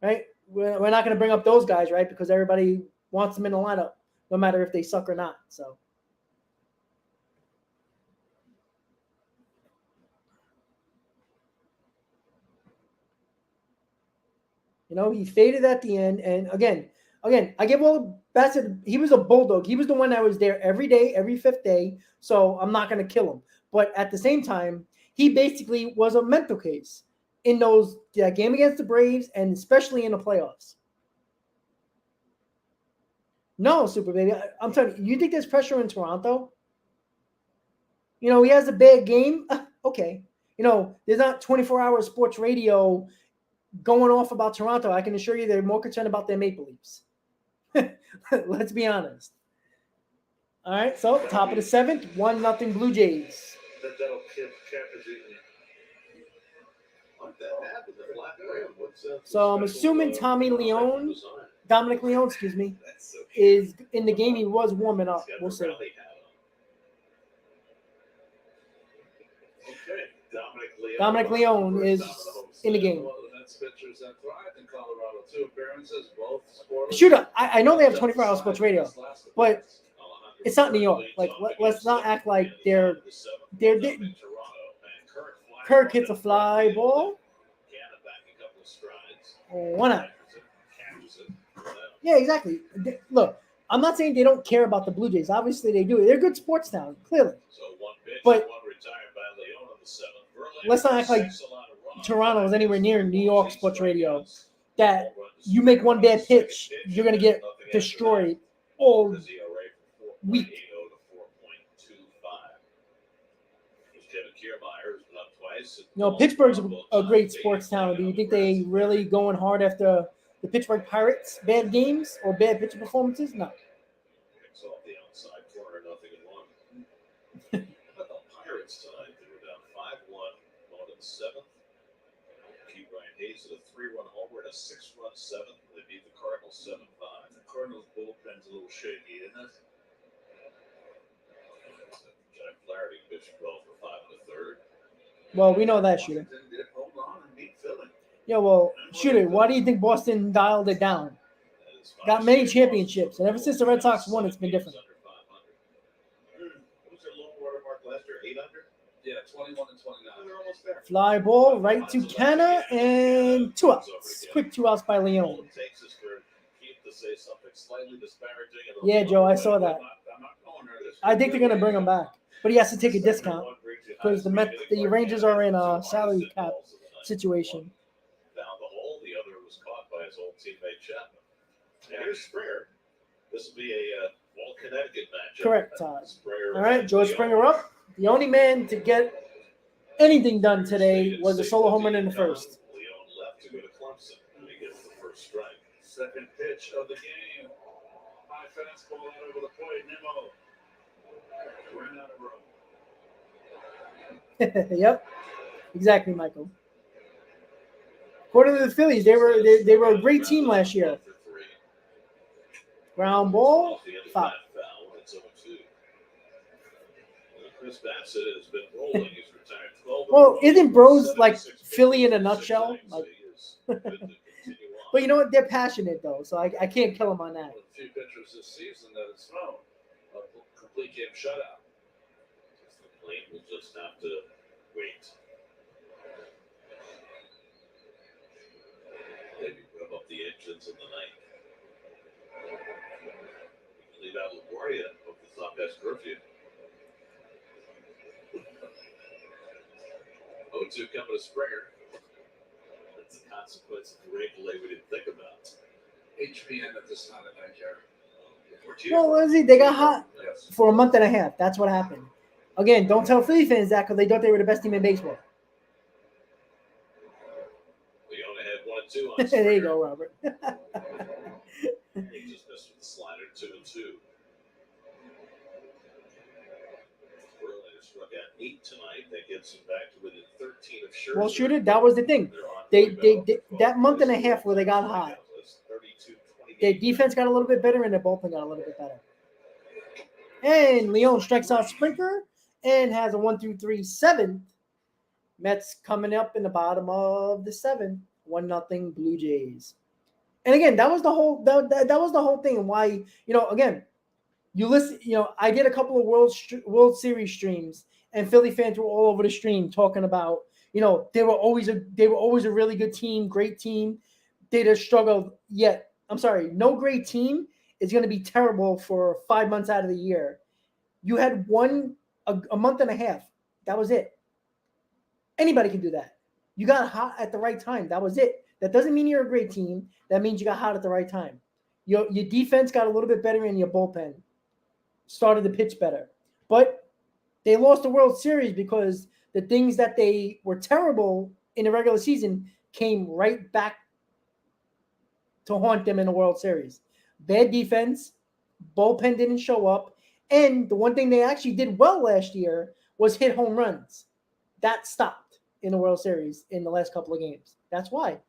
right? We're not going to bring up those guys, right? Because everybody wants them in the lineup, no matter if they suck or not. So, he faded at the end. And again, I give all Bassett. He was a bulldog. He was the one that was there every day, every 5th day. So I'm not going to kill him. But at the same time, he basically was a mental case in that game against the Braves, and especially in the playoffs. No, Super Baby. I'm telling you, you think there's pressure in Toronto? He has a bad game. Okay. There's not 24-hour sports radio going off about Toronto. I can assure you they're more concerned about their Maple Leafs. Let's be honest. All right, so top of the 7th, 1-0 Blue Jays. That'll keep Capizzi. Like that hat with the black rim. So I'm assuming Dominic Leone, is in the game. He was warming up. We'll see. Okay, Dominic Leone is in the game. One of the Mets pitchers that thrived in Colorado, 2 appearances, both scoreless. Shooter, I know they have 24-hour sports radio, but it's not New York. Like, let's not act like they're Kirk hits a fly ball. 1 out. Yeah, exactly. Look, I'm not saying they don't care about the Blue Jays. Obviously, they do. They're good sports now, clearly. So one pitch, But one retired by Leon on the seventh. Verlander let's not act like sinks a lot of runs. Toronto is anywhere near New York sports radio. Strikeouts. That you make one bad pitch, you're going to get destroyed all His ERA from 4.80 week. to 4.25. There's Kevin Kiermaier, who's been up twice. Pittsburgh's a great sports town. Do you think they really going hard after the Pittsburgh Pirates' bad games or bad pitching performances? No. Picks off the outside corner, 0-1. But the Pirates tonight, they were down 5-1 going to the seventh. Keep Ryan Hayes at a 3-run homer and a 6-run seventh. They beat the Cardinals 7-5. The Cardinals bullpen's a little shaky, isn't it? Jack Flaherty pitched well for 5 1/3. Well, we know that, Shooter. Washington did hold on and beat Philly. Yeah, well, Shooter, why do you think Boston dialed it down? Got many championships, and ever since the Red Sox won, it's been different. What was their low water mark last year? 8 under? Yeah, 21 and 29. They're almost there. Fly ball right to Canna and 2 outs. Quick 2 outs by All Leon. it takes is for Keith to say something slightly disparaging. And Yeah, Joe, I saw that. I'm not calling her this. I think they're going to bring him back, but he has to take a discount because the Rangers are in a salary cap situation. Down the hole, the other was caught by his old teammate Chapman. And here's Springer. This will be a Wall Connecticut matchup. Correct, Todd. Springer All right, George Springer up. The only man to get anything done today was a solo home run in the first. Leon left to go to Clemson, and he gets the first strike. Second pitch of the game. High fastball out over the plate. Nemo. Ran out of room. Yep, exactly, Michael. According to the Phillies, they were a great team last year. Ground ball, foul. It's 0-2. Chris Bassett has been rolling. He's retired 12. Well, isn't Bros like Philly in a nutshell? Like, but you know what? They're passionate though, so I can't kill them on that. A few pitchers this season that it's thrown. A complete game shutout. The plane will just have to wait. Maybe rev up the engines in the night. Leave out LaGuardia. Hope it's not past curfew. 0-2 coming to Springer. That's the consequence of the rain delay we didn't think about. HPN at this time of night, Jerry. Well, Lindsay, they got hot Yes. for a month and a half. That's what happened. Again, don't tell Philly fans that because they thought they were the best team in baseball. We only had 1-2 on There you go, Robert. He just missed with the slider, 2-2. Verlander struck out 8 tonight. That gets him back to within 13 of Scherzer. Well, Shooter, that was the thing. They that month and a half where they got hot, their defense got a little bit better and their bullpen got a little bit better. And Leon strikes out Springer and has a 1-3 7th. Mets coming up in the bottom of the 7th. 1-0 Blue Jays. And again, that was the whole that was the whole thing. And why, again, you listen, I did a couple of World Series streams, and Philly fans were all over the stream talking about, they were always a really good team, great team. They just struggled yet. I'm sorry, no great team is going to be terrible for 5 months out of the year. You had a month and a half. That was it. Anybody can do that. You got hot at the right time. That was it. That doesn't mean you're a great team. That means you got hot at the right time. Your defense got a little bit better and your bullpen started to pitch better. But they lost the World Series because the things that they were terrible in the regular season came right back to haunt them in the World Series. Bad defense, bullpen didn't show up, and the one thing they actually did well last year was hit home runs. That stopped in the World Series in the last couple of games. That's why.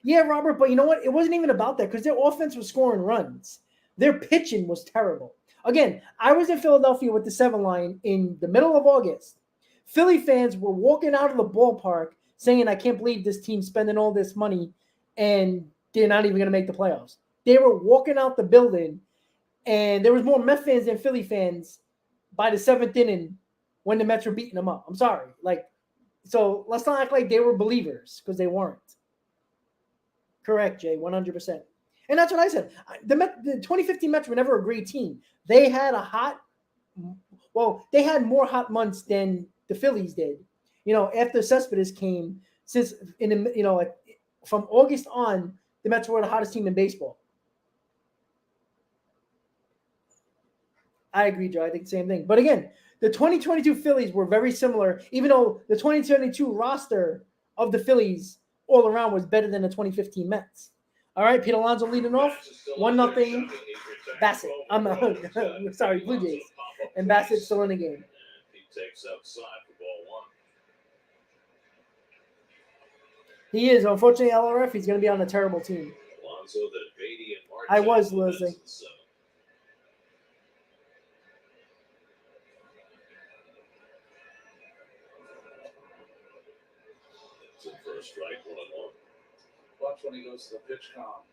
Yeah, Robert, but you know what? It wasn't even about that because their offense was scoring runs. Their pitching was terrible. Again, I was in Philadelphia with the 7 line in the middle of August. Philly fans were walking out of the ballpark saying, I can't believe this team's spending all this money and they're not even going to make the playoffs. They were walking out the building, and there was more Mets fans than Philly fans by the 7th inning when the Mets were beating them up. I'm sorry. So let's not act like they were believers because they weren't. Correct, Jay, 100%. And that's what I said. The 2015 Mets were never a great team. They had they had more hot months than the Phillies did. After Cespedes came, since from August on, the Mets were the hottest team in baseball. I agree, Joe. I think the same thing. But again, the 2022 Phillies were very similar, even though the 2022 roster of the Phillies all around was better than the 2015 Mets. All right, Pete Alonso leading off, 1-0. Bassett. Sorry, Blue Jays. And Bassett still in the game. He takes outside for ball 1. He is. Unfortunately, LRF, he's going to be on a terrible team. Alonso, then Beatty, and Martin. I was losing. For a strike, 1-1. Watch when he goes to the pitch count.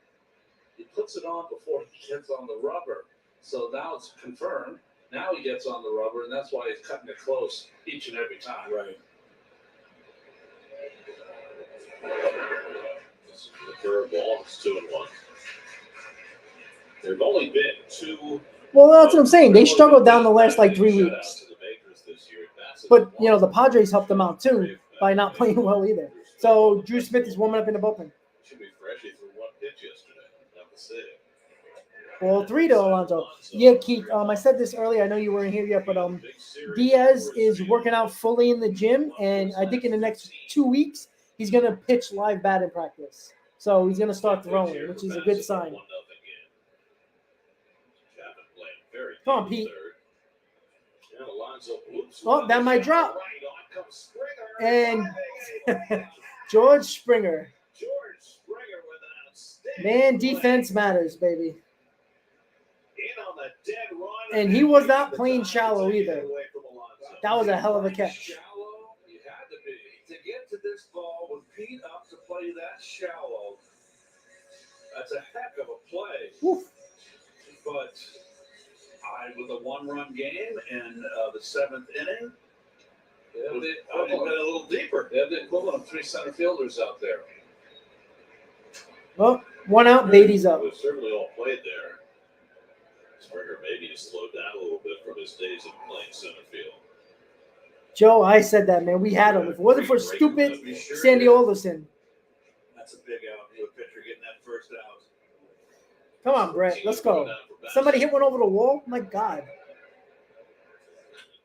He puts it on before he gets on the rubber. So now it's confirmed. Now he gets on the rubber, and that's why he's cutting it close each and every time. Right. This is the curveball. It's 2-1. There have only been 2. Well, that's what I'm saying. They struggled down the last 3 weeks. But the Padres helped them out too by not playing well either. So Drew Smith is warming up in the bullpen. Should be fresh. He threw 1 pitch yesterday. That was it. Well, 3 to Alonso. Yeah, Keith. I said this earlier. I know you weren't here yet, but Diaz is working out fully in the gym, and I think in the next 2 weeks he's gonna pitch live batting practice. So he's gonna start throwing, which is a good sign. Come on, Pete. Oh, that might drop. And George Springer. Man, defense matters, baby. And he was not playing shallow either. That was a hell of a catch. Shallow, you had to be. To get to this ball with Pete up to play that shallow, that's a heck of a play. Oof. But with a 1-run game in the 7th inning, I went a little deeper. They have the equivalent of 3 center fielders out there. Well, 1 out, Beatty's up. We've certainly all played there. Springer maybe has slowed down a little bit from his days of playing center field. Joe, I said that, man. We had him. If it wasn't for stupid Sandy Alderson. That's a big out. You a pitcher getting that first out. Come on, Brett. Let's go. Somebody hit one over the wall? My God.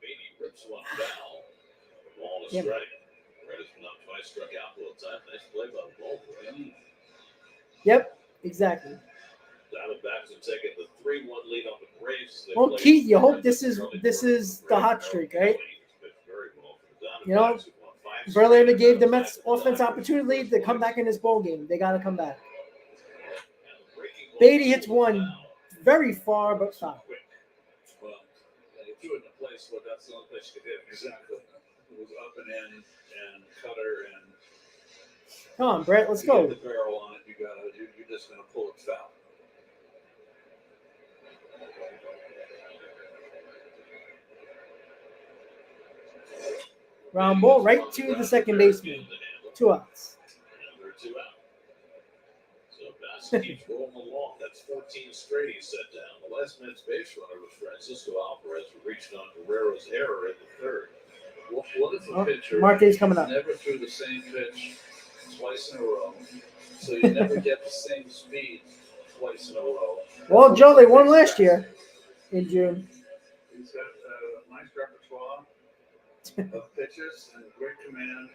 Beatty rips one foul. Ball to strike. Brett has been up twice, struck out a little time. Nice play by the ball boy. Yep, exactly. Diamondbacks have taken the 3-1 lead on the Braves. Well, Keith, you hope this is the hot streak, right? Verlander gave the Mets offense opportunity to come back in this ball game. They got to come back. Beatty hits one very far, but foul. Well, he threw it in a place where that's the only place you could hit. Exactly. It was up and in and cutter and. Come on, Brett. Let's go. Get the barrel on it. You're just going to pull it foul. Round ball right to the second baseman. 2 outs. Another 2 out. So Bassett keeps rolling along. That's 14 straight he's set down. The last Mets base runner was Francisco Alvarez, who reached on Guerrero's error in the 3rd. What if a pitcher Marte's coming up. never threw the same pitch twice in a row, so you never get the same speed twice in a row? Well, Joe, they won last year in June. He's got a nice repertoire of pitches and great command.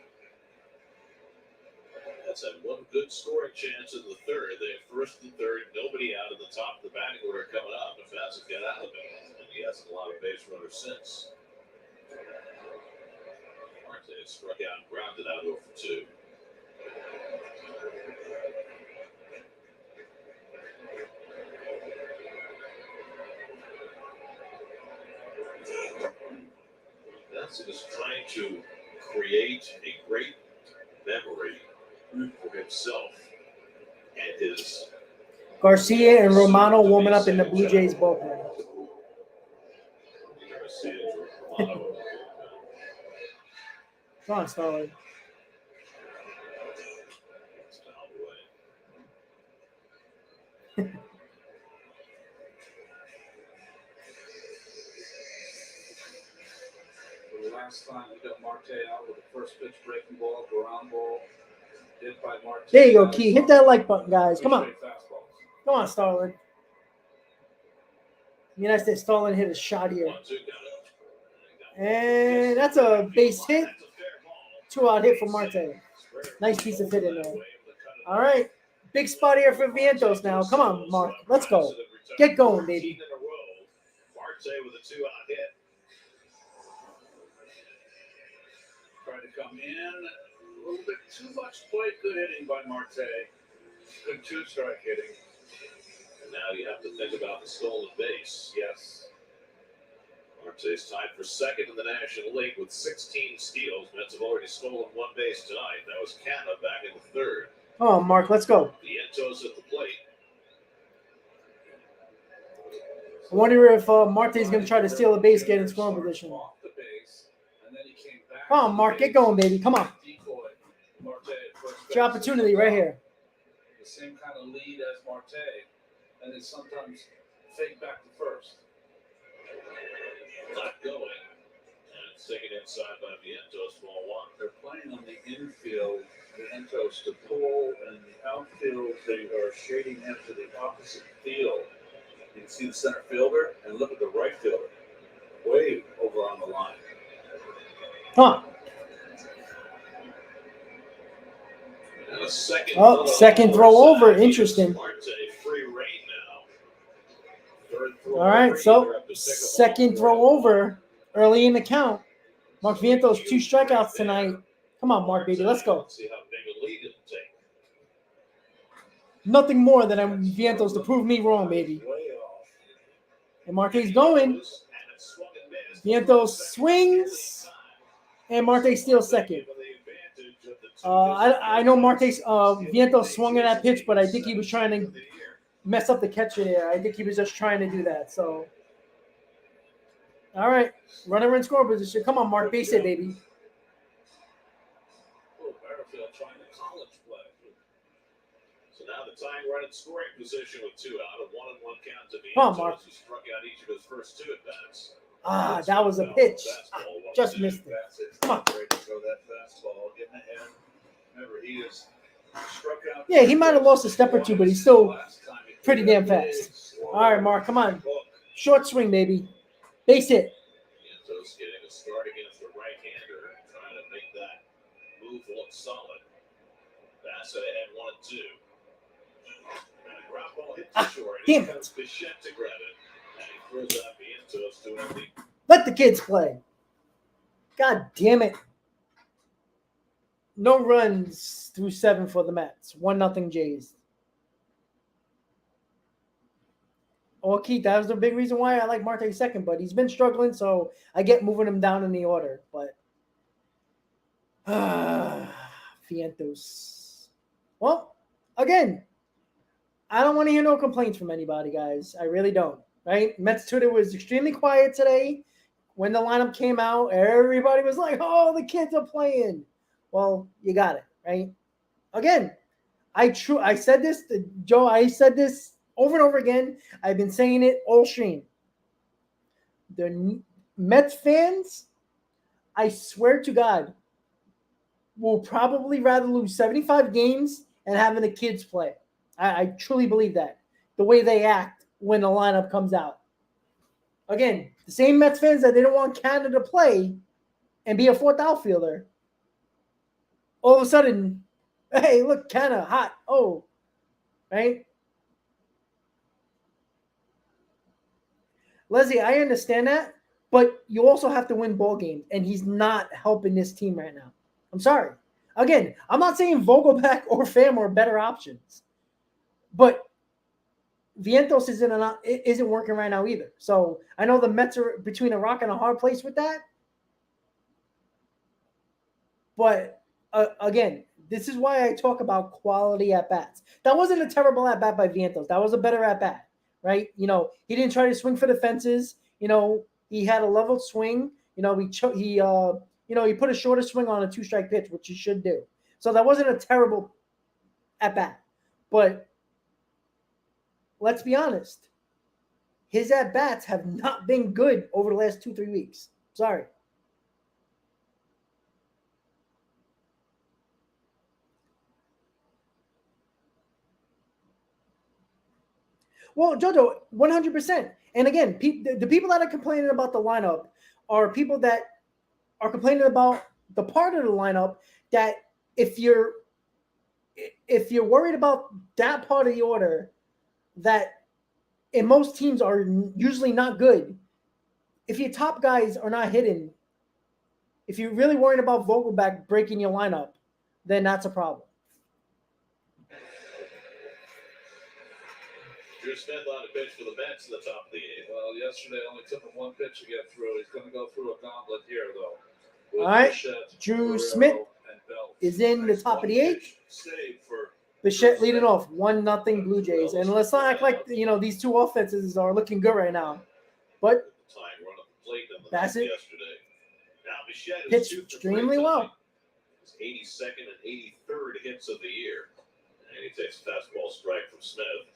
That's had one good scoring chance in the 3rd. They have 1st and 3rd, nobody out of the top of the batting order coming up. If Bassett got out of it, and he hasn't a lot of base runners since. Marte struck out and grounded out 0 for 2. Bassett is trying to create a great memory for himself and his. Garcia and Romano warming up in the Blue Jays bullpen. Come on, Starlight. last time. We got Marte out with the first pitch breaking ball, ground ball, hit by Marte. There you go, Key. Hit that like button, guys. Come on. Fastballs. Come on, Starlin. United States Starlin hit a shot here. 1-2 got it. And that's a base hit. 2-out hit for Marte. Nice piece of hit in there. All right. Big spot here for Vientos now. Come on, Mark. Let's go. Get going, baby. Marte with a 2-out hit. Trying to come in. A little bit too much plate. Good hitting by Marte. Good two-strike hitting. And now you have to think about the stolen base. Yes. Marte's tied for second in the National League with 16 steals. Mets have already stolen one base tonight. That was Canna back in the third. Come on, Mark. Let's go. Vientos at the plate. I wonder if Marte's going to try to steal a base, get in scoring position. Off the base, and then he came back. Come on, Mark. Get going, baby. Come on. Decoy. Marte at first It's your base. opportunity right here. The same kind of lead as Marte, and then sometimes fake back to first. Not going. And it's taken inside by Vientos, ball one. They're playing on the infield, the Vientos to pull, and the outfield, they are shading him to the opposite field. You can see the center fielder, and look at the right fielder, way over on the line. Huh. And a second Second throw over. Interesting. Marte free reign now. Third throw All right, over, so either up to pick up second a throw ball. over early in the count. Mark Vientos, 2 strikeouts tonight. Come on, Mark, baby. Let's go. See how big a lead it'll take. Nothing more than Vientos to prove me wrong, baby. Way off. And Marte's going. And it's swung and missed. Vientos swings. And Marte steals second. I know Marte's Vientos swung at that pitch, but I think he was trying to mess up the catcher there. I think he was just trying to do that. So, all right, runner in score position. Come on, Mark, base it, baby. Oh, Barfield trying to college play. So now the tying run in scoring position with 2 out, a 1-1 count to Come on, Vientos, Mark. who struck out each of his first 2 at-bats. That was a pitch. Just missed it. That's it. Come on. Ready to throw that fastball, getting ahead. Remember, he is struck out. Yeah, he might have lost a step or two, but he's still Last time he pretty threw damn that fast. big All right, Mark, come on. hook. Short swing, baby. Base hit. Vientos getting a start against the right-hander, trying to make that move look solid. Bassett ahead 1-2. And a ground ball hit to short. damn Here comes Bichette to grab it. And he throws out Vientos to an empty. Let the kids play. God damn it. No runs through 7 for the Mets. 1-0 Jays. Oh, Keith, that was the big reason why I like Marte second, but he's been struggling, so I get moving him down in the order. But Vientos. Well, again, I don't want to hear no complaints from anybody, guys. I really don't. Right? Mets Twitter was extremely quiet today. When the lineup came out, everybody was like, "Oh, the kids are playing." Well, you got it, right? Again, I said this to Joe. I said this over and over again. I've been saying it all stream. The Mets fans, I swear to God, will probably rather lose 75 games and having the kids play. I truly believe that. The way they act when the lineup comes out. Again, the same Mets fans that they don't want Canada to play and be a 4th outfielder. All of a sudden, hey, look, Canada, hot. Oh, right? Leslie, I understand that, but you also have to win ball games, and he's not helping this team right now. I'm sorry. Again, I'm not saying Vogelback or Pham are better options, but Vientos isn't working right now either. So I know the Mets are between a rock and a hard place with that. But again, this is why I talk about quality at-bats. That wasn't a terrible at-bat by Vientos. That was a better at-bat, right? You know, he didn't try to swing for the fences. You know, he had a level swing. You know, he put a shorter swing on a 2-strike pitch, which he should do. So that wasn't a terrible at-bat. But let's be honest. His at-bats have not been good over the last 2-3 weeks. Sorry. Well, Jojo, 100%. And again, the people that are complaining about the lineup are people that are complaining about the part of the lineup that if you're worried about that part of the order that in most teams are usually not good, if your top guys are not hitting, if you're really worried about Vogelback breaking your lineup, then that's a problem. Drew Smith on the pitch for the Mets in the top of the eighth. Well, yesterday only took him one pitch to get through. He's going to go through a gauntlet here, though. All right, Bichette, Drew Guerrero, Smith and Belt. is in the top of the eighth. Save for Bichette leading off 1-0 Blue Jays, and let's not act like these two offenses are looking good right now. But time run up the plate in the Bassett ninth yesterday. Now Bichette is pitched 2 for 3 extremely well. His 82nd and 83rd hits of the year. And he takes a fastball strike from Smith.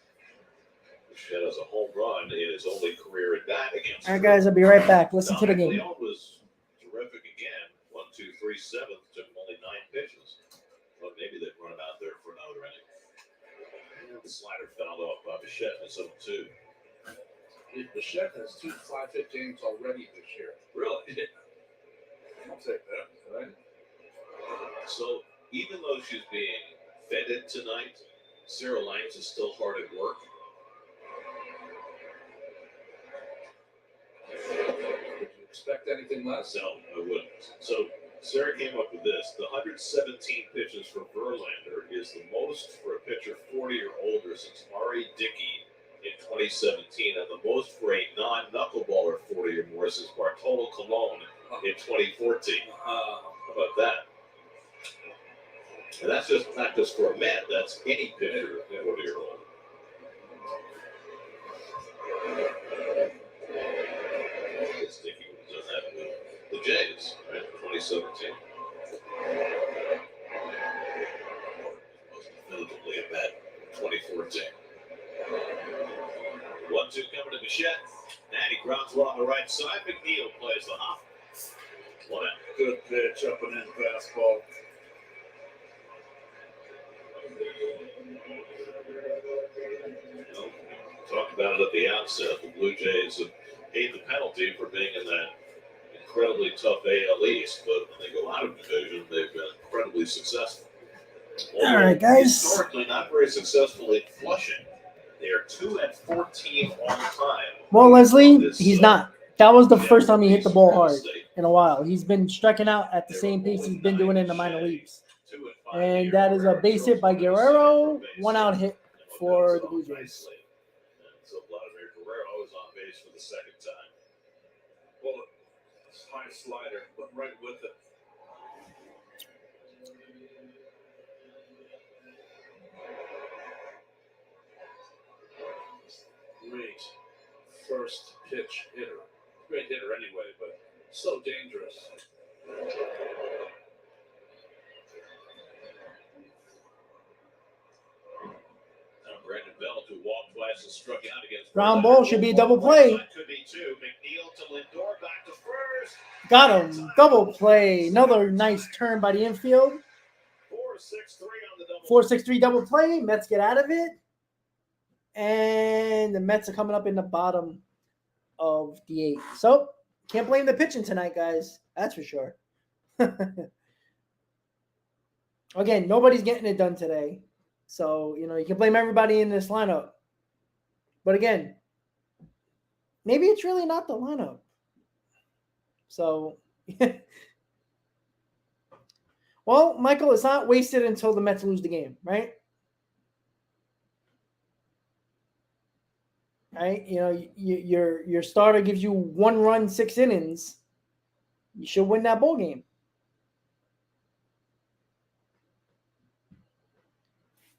Bichette has a home run in his only career at bat against. All right, guys, I'll be right back. Listen to the game. Leon was terrific again. 1, 2, 3, 7th. Took him only 9 pitches. Well, maybe they'd run him out there for another inning. The slider fouled off by Bichette in 0-2. Bichette has 2 5-hit games already this year. Really? I'll take that. Right? So even though she's being feted tonight, Sarah Langs is still hard at work. Would you expect anything less? No, I wouldn't. So Sarah came up with this. The 117 pitches for Verlander is the most for a pitcher 40 or older since Ari Dickey in 2017, and the most for a non-knuckleballer 40 or more since Bartolo Colon in 2014. How about that? And that's just not just for a Met. That's any pitcher 40 or older. It's Dickey who does that with the Jays, right? 2017. Most definitively a Met 2014. 1-2 coming to Bichette. And he grounds one on the right side. McNeil plays the hop. 1 out. Good pitch, up and in fastball. Talked about it at the outset. The Blue Jays have paid the penalty for being in that incredibly tough AL East, but when they go out of division, they've been incredibly successful. All right, guys. Historically, not very successful in Flushing. They are 2 and 14 on time. Well, Leslie, he's not. That was the first time he hit the ball hard in a while. He's been striking out at the same pace he's been doing in the minor leagues. And that is a base hit by Guerrero, 1-out hit for the Blue Jays. So Vladimir Guerrero is on base for the second time. Well, high slider, but right with it. Great first pitch hitter. Great hitter anyway, but so dangerous. Brandon Belt, who walked twice and struck out against Ground ball should be a double play. Could be 2. McNeil to Lindor, back to first. Got him. Double play. Another nice turn by the infield. 4-6-3 on the double. 4-6-3 double play. Mets get out of it. And the Mets are coming up in the bottom of the 8th. So, can't blame the pitching tonight, guys. That's for sure. Again, nobody's getting it done today. So, you can blame everybody in this lineup. But again, maybe it's really not the lineup. So, well, Michael, it's not wasted until the Mets lose the game, right? Right? Your starter gives you 1 run, 6 innings. You should win that ball game.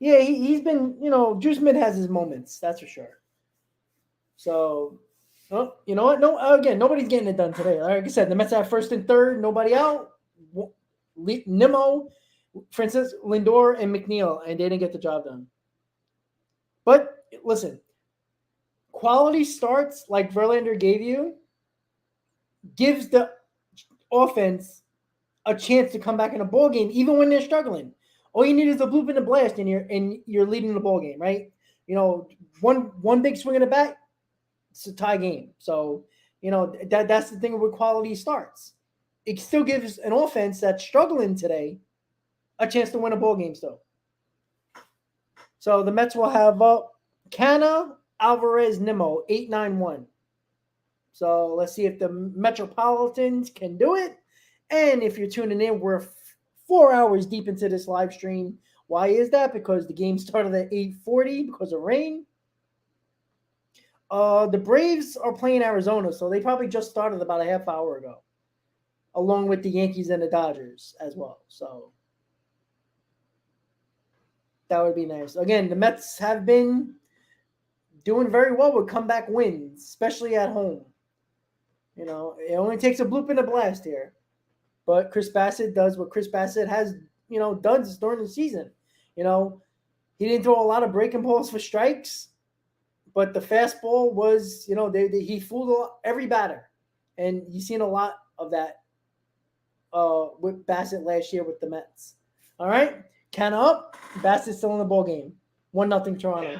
Yeah, he's been, Drew Smith has his moments, that's for sure. So, you know what? No, again, nobody's getting it done today. Like I said, the Mets have first and third, nobody out. Nimmo, Francis, Lindor, and McNeil, and they didn't get the job done. But listen, quality starts like Verlander gave you gives the offense a chance to come back in a ball game, even when they're struggling. All you need is a bloop and a blast, and you're leading the ball game, right? one big swing in the bat, it's a tie game. So, that's the thing with quality starts. It still gives an offense that's struggling today a chance to win a ball game still. So the Mets will have Canna, Alvarez, Nimmo, 8-9-1. So let's see if the Metropolitans can do it. And if you're tuning in, we're 4 hours deep into this live stream. Why is that? Because the game started at 8:40 because of rain. The Braves are playing Arizona, so they probably just started about a half hour ago, along with the Yankees and the Dodgers as well. So that would be nice. Again, the Mets have been doing very well with comeback wins, especially at home. It only takes a bloop and a blast here. But Chris Bassett does what Chris Bassett has, done during the season. He didn't throw a lot of breaking balls for strikes, but the fastball was, he fooled every batter. And you've seen a lot of that with Bassett last year with the Mets. All right, Canna up. Bassett still in the ball game. 1-0 Toronto.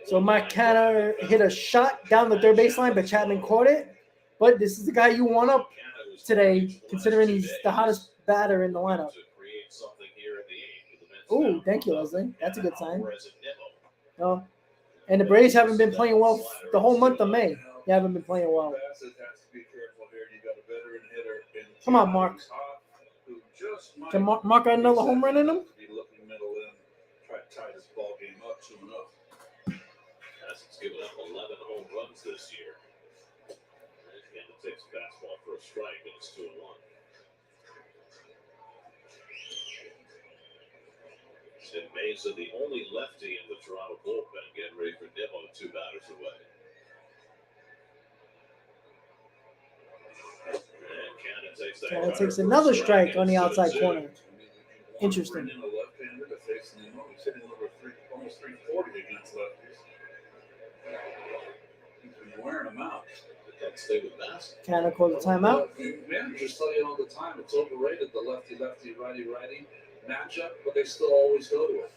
So Mike Canna hit a shot down the third baseline, but Chapman caught it. But this is the guy you want up today, considering he's the hottest batter in the lineup. Ooh, thank you, Leslie. That's a good sign. Oh, and the Braves haven't been playing well the whole month of May. They haven't been playing well. Come on, Mark. Can Mark got another home run in him? Tie this ball game up 2-0. Bassett's given up 11 home runs this year. And it takes fastball for a strike, and it's 2-1. Sid Mesa, the only lefty in the Toronto bullpen, getting ready for Nimmo, 2 batters away. And Canna takes another strike on the outside corner. Interesting. He's hitting almost 340 against lefties. He's been wearing them out. Can't stay with Bassett. Canna called the timeout. Managers tell you all the time it's overrated, the lefty, righty matchup, but they still always go to it.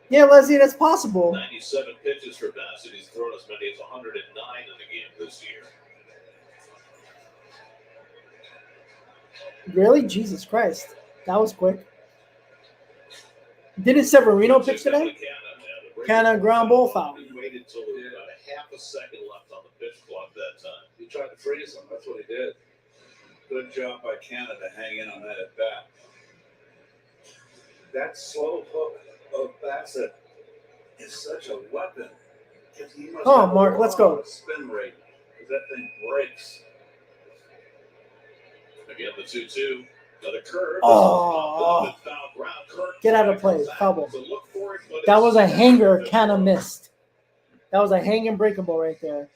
Yeah, Leslie, that's possible. 97 pitches for Bassett. He's thrown as many as 109 in the game this year. Really? Jesus Christ. That was quick. Didn't Severino pitch today? Canna ground ball foul. He waited until there was about a half a second left on the pitch clock that time. He tried to freeze him. That's what he did. Good job by Canada to hang in on that at bat. That slow hook of Bassett is such a weapon. He must have Mark, let's go. Spin rate, because that thing breaks. Again, the 2-2. Another curve. Oh. Get out of play. Foul ball. That was a hanger Canna missed. That was a hanging breakable right there.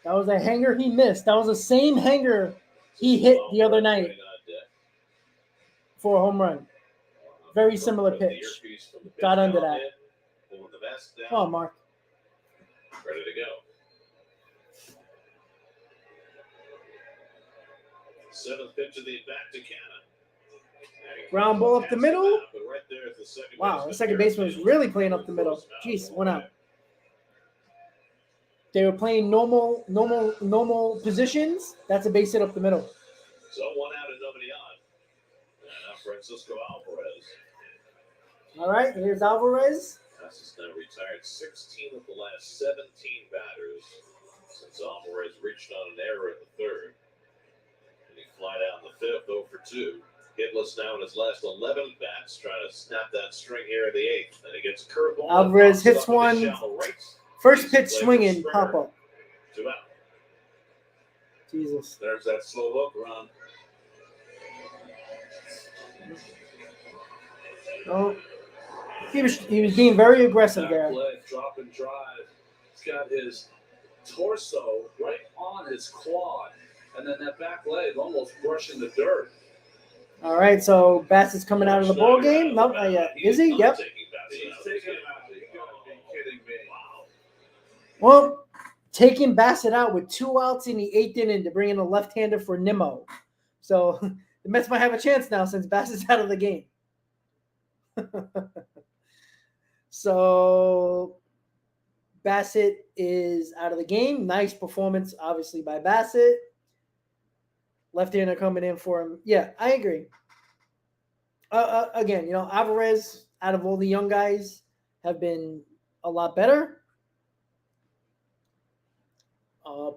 That was a hanger he missed. That was the same hanger he hit the other night for a home run. Very similar pitch. Got under that. Come on, Mark. Ready to go. 7th pitch of the back to Canna. Ground ball up the middle. Right there is the second Wow, the second baseman was really playing up the middle. Jeez, 1 out. They were playing normal positions. That's a base hit up the middle. So 1 out and nobody on. And now Francisco Alvarez. All right, here's Alvarez. Has now retired 16 of the last 17 batters since Alvarez reached on an error in the 3rd. And he flied out in the 5th, 0 for 2. Hitless now in his last 11 bats, trying to snap that string here in the 8th. And he gets a curveball. Alvarez hits one. First pitch swinging, pop up. 2 out. Jesus. There's that slow hook run. Oh. He was being very aggressive there. Leg, drop and drive. He's got his torso right on his quad, and then that back leg almost brushing the dirt. All right, so Bassett's coming out of the ball game. No, not yet. Is he? Yep. He's taking him out. You gotta be kidding me. Well, taking Bassett out with 2 outs in the 8th inning to bring in a left-hander for Nimmo. So the Mets might have a chance now since Bassett's out of the game. So Bassett is out of the game. Nice performance, obviously, by Bassett. Left-hander coming in for him. Yeah, I agree. Again, Alvarez, out of all the young guys, have been a lot better.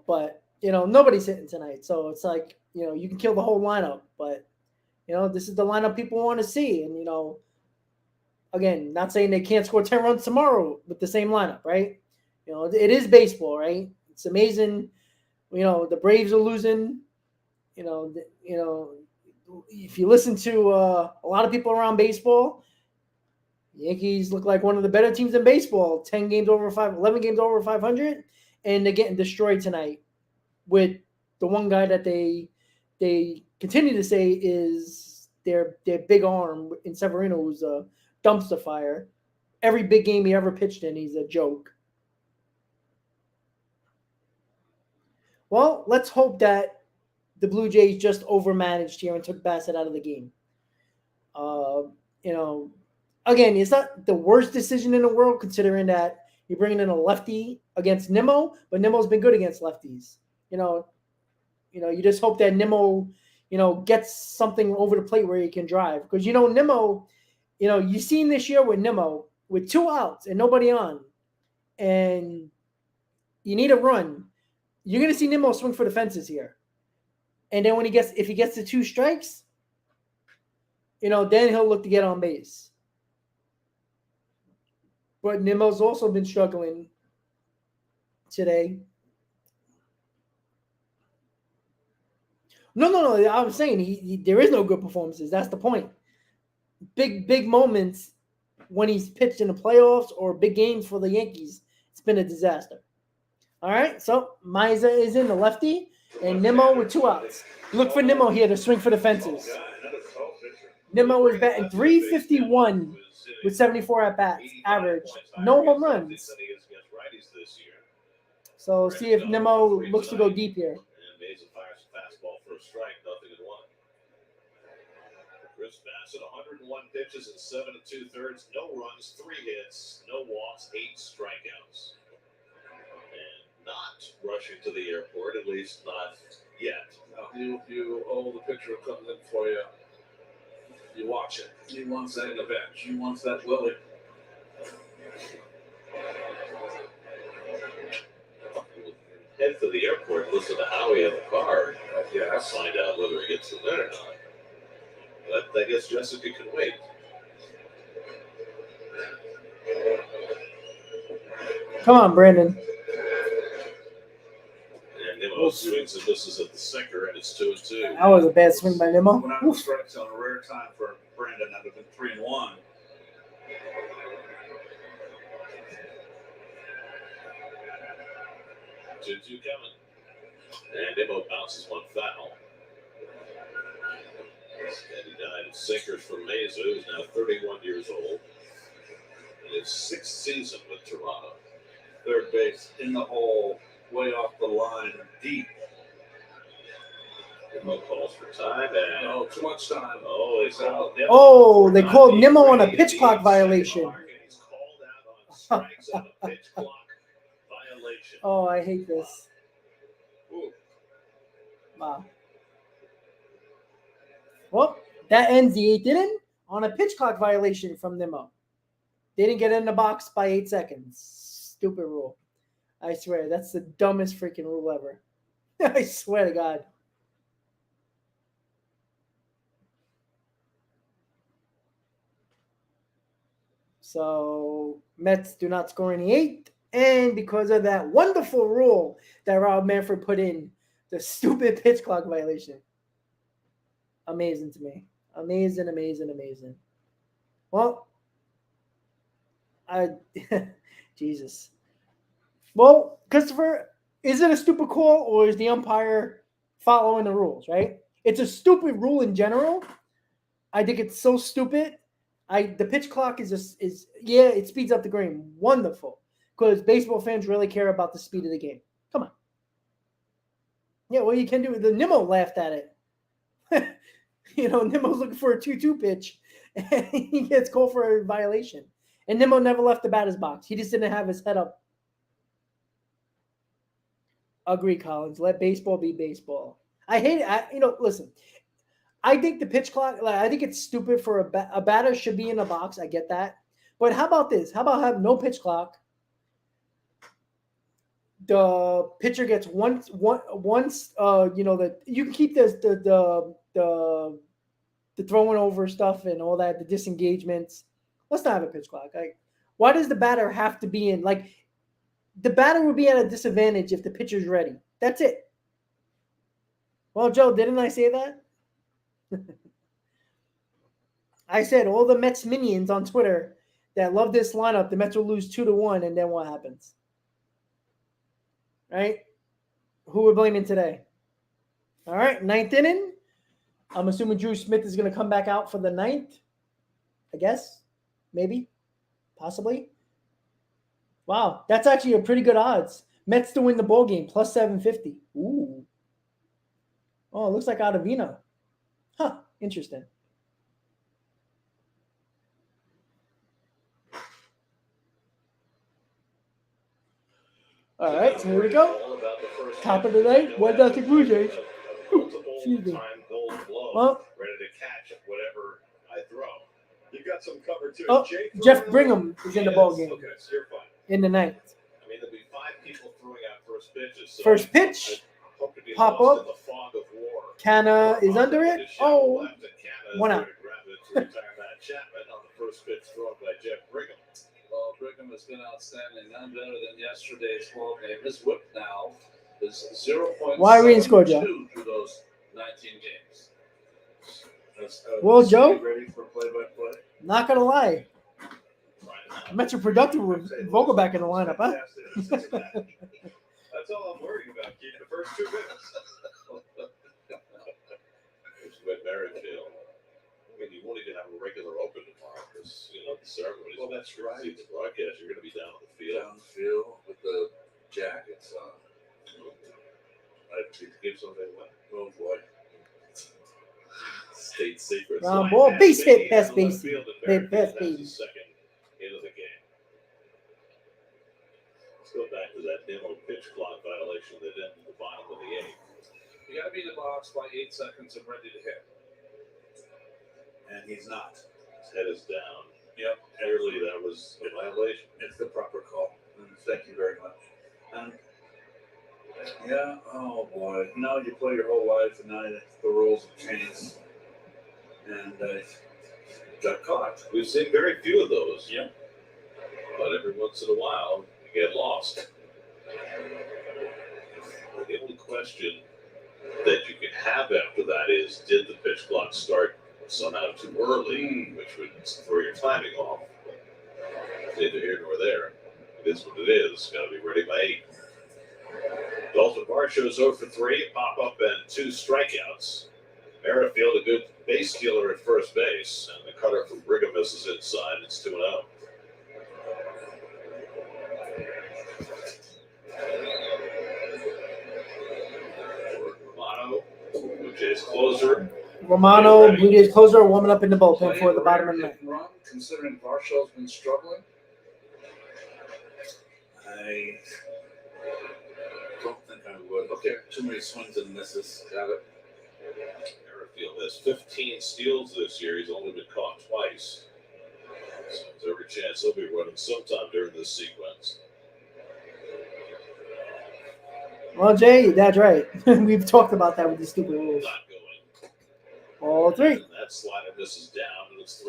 But, nobody's hitting tonight. So it's like, you can kill the whole lineup. But, this is the lineup people want to see. And, again, not saying they can't score 10 runs tomorrow with the same lineup, right? It is baseball, right? It's amazing. The Braves are losing. If you listen to a lot of people around baseball, the Yankees look like one of the better teams in baseball. 11 games over 500, and they're getting destroyed tonight with the one guy that they continue to say is their big arm in Severino, who's a dumpster fire. Every big game he ever pitched in, he's a joke. Well, let's hope that the Blue Jays just overmanaged here and took Bassett out of the game. Again, it's not the worst decision in the world considering that you're bringing in a lefty against Nimmo, but Nimmo's been good against lefties. You just hope that Nimmo, gets something over the plate where he can drive. Because, Nimmo, you've seen this year with Nimmo, with 2 outs and nobody on, and you need a run, you're going to see Nimmo swing for the fences here. And then if he gets to 2 strikes, then he'll look to get on base. But Nimmo's also been struggling today. No. I'm saying there is no good performances. That's the point. Big moments when he's pitched in the playoffs or big games for the Yankees, it's been a disaster. All right, so Maiza is in, the lefty, and Nimmo with 2 outs. Look for Nimmo here to swing for the fences. Nimmo is batting .351 with 74 at-bats, average. No home runs. So see if Nimmo looks to go deep here. Fastball for a strike, 0-1. Chris Bassett, 101 pitches in 7 2/3, no runs, 3 hits, no walks, 8 strikeouts. And not rushing to the airport, at least not yet. You the picture comes in for you. You watch it. He wants that in the bench. He wants that Willie. Head to the airport, listen to Howie in the car. Find out whether he gets the win or not. But I guess Jessica can wait. Come on, Brandon. And Nimmo swings and misses at the sinker, and it's 2-2. That was a bad swing by Nimmo. When I was strikes on a rare time for Brandon, that would have been 3-1. Two coming. And Nimmo bounces one foul. Steady dive sinkers from Mesa, who's now 31 years old. In his 6th season with Toronto. Third base in the hole, way off the line, deep. Nimmo calls for time, and Too much time. They called Nimmo on a pitch clock violation. He's called out on strikes on a pitch clock violation. Oh, I hate this. Ooh. Wow. Well, that ends the 8th inning on a pitch clock violation from Nimmo. They didn't get in the box by 8 seconds. Stupid rule. I swear, that's the dumbest freaking rule ever. I swear to God. So, Mets do not score in the 8th. And because of that wonderful rule that Rob Manfred put in, the stupid pitch clock violation. Amazing to me. Amazing. Well, Jesus. Well, Christopher, is it a stupid call or is the umpire following the rules, right? It's a stupid rule in general. I think it's so stupid. The pitch clock is it speeds up the game. Wonderful. Because baseball fans really care about the speed of the game. Come on. Yeah, well, you can do it. The Nimmo laughed at it. Nimmo's looking for a 2-2 pitch, and he gets called for a violation. And Nimmo never left the batter's box. He just didn't have his head up. Agree, Collins. Let baseball be baseball. I hate it. Listen, I think the pitch clock, I think it's stupid for a batter should be in a box. I get that. But how about this? How about have no pitch clock? The pitcher gets once that you can keep the throwing over stuff and all that, the disengagements. Let's not have a pitch clock. Why does the batter have to be in? The batter would be at a disadvantage if the pitcher's ready. That's it. Well, Joe, didn't I say that? I said all the Mets minions on Twitter that love this lineup, the Mets will lose 2-1, and then what happens? Right? Who we're blaming today? All right, 9th inning. I'm assuming Drew Smith is going to come back out for the 9th. I guess. Maybe. Possibly. Wow, that's actually a pretty good odds. Mets to win the ball game, plus 750. Ooh. Oh, it looks like Ottavino. Huh, interesting. All right, so here we go. Top of the night, 1-0 Blue Jays. Excuse me. Well, ready to catch whatever I throw. You got some cover too. Oh, Jeff Brigham is in the ball game. Okay, so you're fine. In the 9th. I mean, there'll be 5 people throwing out first pitches. So First pitch. Pop up. Canna is under it. Oh, 1 out. Chapman on the first pitch thrown by Jeff Brigham. Well, Brigham has been outstanding, none better than yesterday's ball game. His whip now is 0.72 Why we didn't score, Joe? through those 19 games. Well, Joe, Ready for play-by-play? not gonna lie, Mets are productive with Vogelback in the lineup, huh? That's all I'm worried about. Keep the first 2 minutes. It's with Merrifield. I mean, you won't even have a regular open tomorrow because, the ceremony. Well, that's right. The broadcast, you're going to be down on the field. Down the field with the jackets on. I have to give something away. Oh, boy. State secrets. Round ball, base hit, pass base. Hit, pass That's base. the second hit of the game. Let's go back to that demo pitch clock violation that ended the bottom of the 8th. You got to be in the box by 8 seconds and ready to hit. And he's not. His head is down. Yep. Clearly, that was a violation. It's the proper call. Thank you very much. Yeah, oh boy. Now you play your whole life, and now the rules have changed. And got caught. We've seen very few of those. Yep. But every once in a while, you get lost. The only question that you can have after that is, did the pitch clock start somehow too early, which would throw your timing off? It's neither here nor there. It is what it is. Got to be ready by 8. Dalton Varsho's 0 for 3, pop up and 2 strikeouts. Merrifield, a good base stealer at first base, and the cutter from Brigham misses inside. It's 2-0. Romano, Blue Jays closer. Romano, Blue Jays closer, warming up in the bullpen for the bottom of the 9th. Run, considering Varshaw's been struggling. I don't think I would. Okay. Too many swings and misses. Got it. Merrifield has 15 steals this year. He's only been caught twice. So there's every chance he'll be running sometime during this sequence. Well, Jay, that's right. We've talked about that with the stupid rules. Not going. All 3. And that slider misses down, and it's 3-0.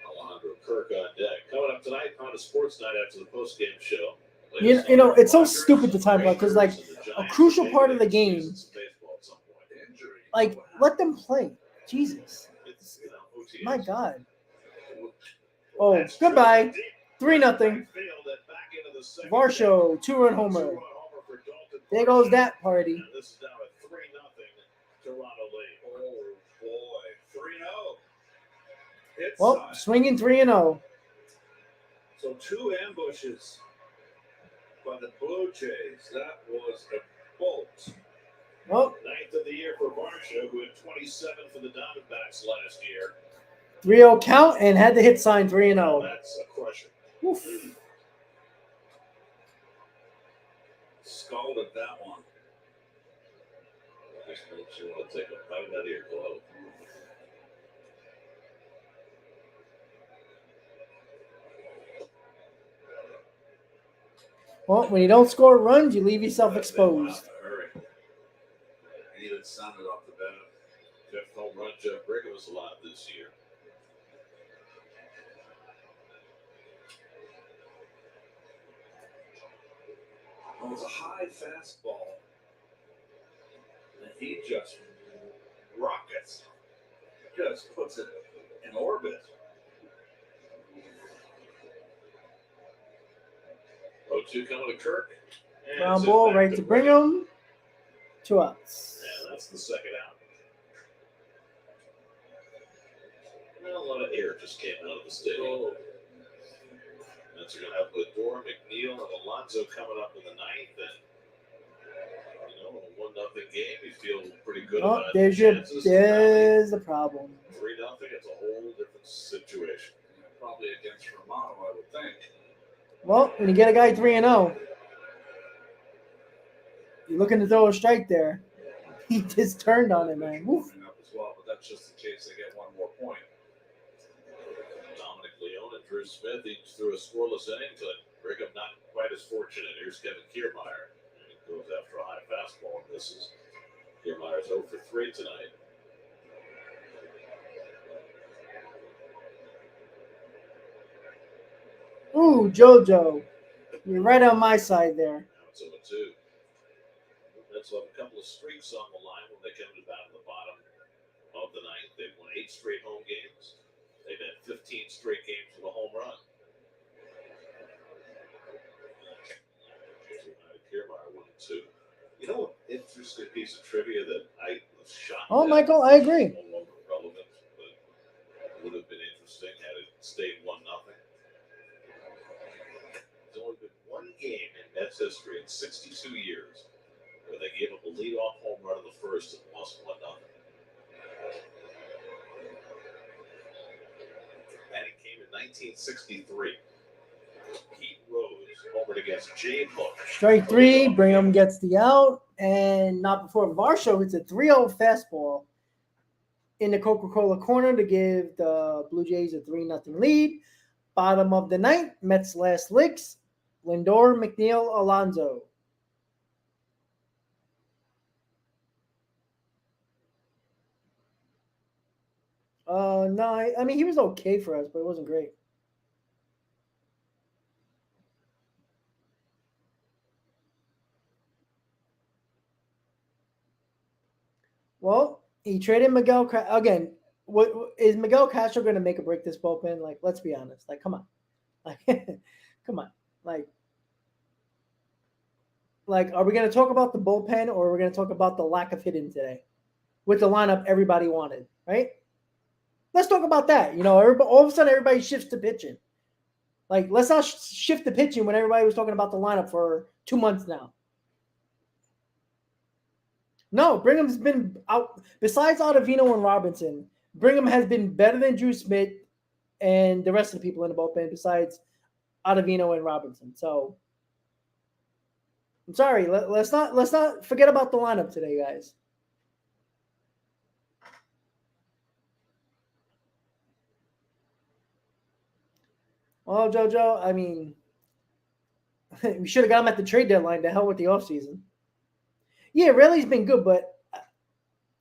Alejandro Kirk on deck. Coming up tonight on a sports night after the post-game show. It's so stupid to talk about because, a crucial part of the game, let them play. Jesus. My God. Oh, goodbye. 3-0. Varsho, 2-run homer. There goes that party. This is now a 3-0 Toronto lead. Oh, boy. 3-0. Hit Well, side. swinging 3-0. So 2 ambushes by by the Blue Jays. That was a bolt. Well, Ninth of the year for Varsho, who had 27 for the Diamondbacks last year. 3-0 count and had the hit sign 3-0. That's a crusher. Oof. Scalded that one. Just makes you want to take a bite out of your glove. Well, when you don't score runs, you leave yourself exposed. Hurry. He even sounded off the bat. Fifth home run, Jeff Brigham was alive this year. It was a high fastball. And he just rockets. Just puts it in orbit. 0-2 coming to Kirk. And Ground it's ball back right to Brigham. 2 outs. And that's the second out. Well, a lot of air just came out of the stadium. Mets are going to have Lindor, McNeil, and Alonso coming up in the ninth. And, you know, a 1-0 game, you feel pretty good Oh, about there's the chances. there's the problem. 3-0, it's a whole different situation. Probably against Romano, I would think. Well, when you get a guy 3-0, you're looking to throw a strike there. He just turned on it, man. Woof. Up as well, but that's just in case they get one more point. Dominic Leone and Drew Smith each threw a scoreless inning to Brigham not quite as fortunate. Here's Kevin Kiermaier. He goes after a high fastball and misses. Kiermaier's 0 for 3 tonight. Ooh, JoJo. You're right on my side there. Now it's 0-2. Mets will have a couple of streaks on the line when they come to down to the bottom of the ninth. They've won 8 straight home games. They've had 15 straight games with a home run. Kiermaier 1-2. You know what interesting piece of trivia that I was shocked Oh, at? Michael, I agree. No longer relevant, but would have been interesting had it stayed 1-0. There's only been one game in Mets history in 62 years where they gave up a leadoff home run in the first and lost 1-0. And it came in 1963. Pete Rose homered against Jay Hook. Strike 3, Brigham gets the out, and not before Varsho hits a 3-0 fastball in the Coca-Cola corner to give the Blue Jays a 3-0 lead. Bottom of the ninth, Mets last licks, Lindor, McNeil, Alonso. No, I mean, he was okay for us, but it wasn't great. Well, he traded Miguel. Again, what is Miguel Castro going to make or break this bullpen? Like, let's be honest. Like, come on. Like, come on. Like, are we going to talk about the bullpen or are we going to talk about the lack of hitting today with the lineup everybody wanted, right? Let's talk about that. You know, all of a sudden everybody shifts to pitching. Like, let's not shift to pitching when everybody was talking about the lineup for 2 months now. No, Brigham's been out. Besides Ottavino and Robinson, Brigham has been better than Drew Smith and the rest of the people in the bullpen besides Ottavino and Robinson. So, I'm sorry. Let's not forget about the lineup today, guys. Well, JoJo, I mean, we should have got him at the trade deadline. To hell with the offseason. Yeah, Rayleigh's been good, but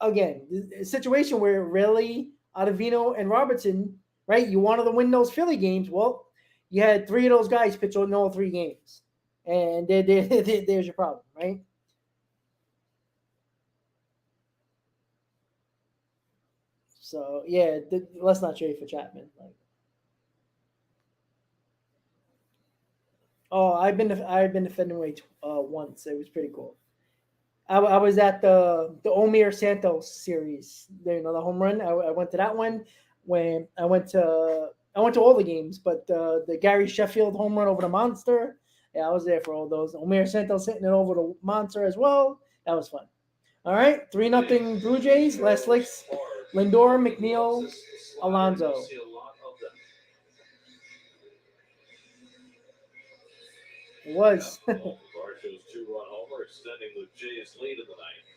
again, the situation where Rayleigh, Ottavino, and Robertson, right? You wanted to win those Philly games. Well, you had 3 of those guys pitch on all 3 games, and there's your problem, right? So yeah, let's not trade for Chapman. Like, oh, I've been defending weight once. It was pretty cool. I was at the Omir Santos series. You know, the home run. I went to that one when I went to all the games, but the Gary Sheffield home run over the Monster, Yeah, I was there for all those. Omer Santos hitting it over the monster as well. That was fun. All right, 3-0 Blue Jays. Last licks, Lindor, McNeil, Alonso. See a lot of them. It was. Varsho's 2-run homer, extending the Jays' lead in the ninth.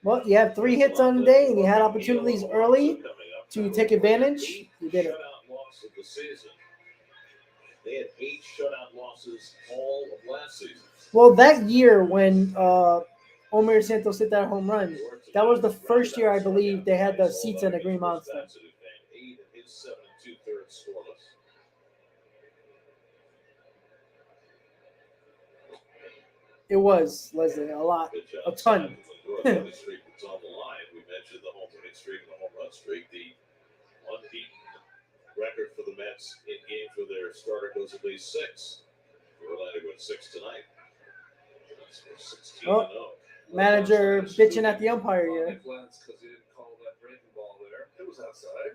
Well, you have 3 hits on the day, and you had opportunities early to take advantage. You did it. Shutout loss of the season. They had 8 shutout losses all of last season. Well, that year when Omer Santos hit that home run, that was the first year I believe they had the seats in the Green Monster. 8 in his 7 2/3 scoreless. It was, Leslie, a lot, Good job, a ton. The streak was on the line. We mentioned the home winning streak and the home run streak. The unbeaten record for the Mets in games where their starter goes at least 6. Verlander went 6 tonight. That's 16-0. Manager bitching at the umpire here. Nick Lentz, because he didn't call that breaking ball there. It was outside.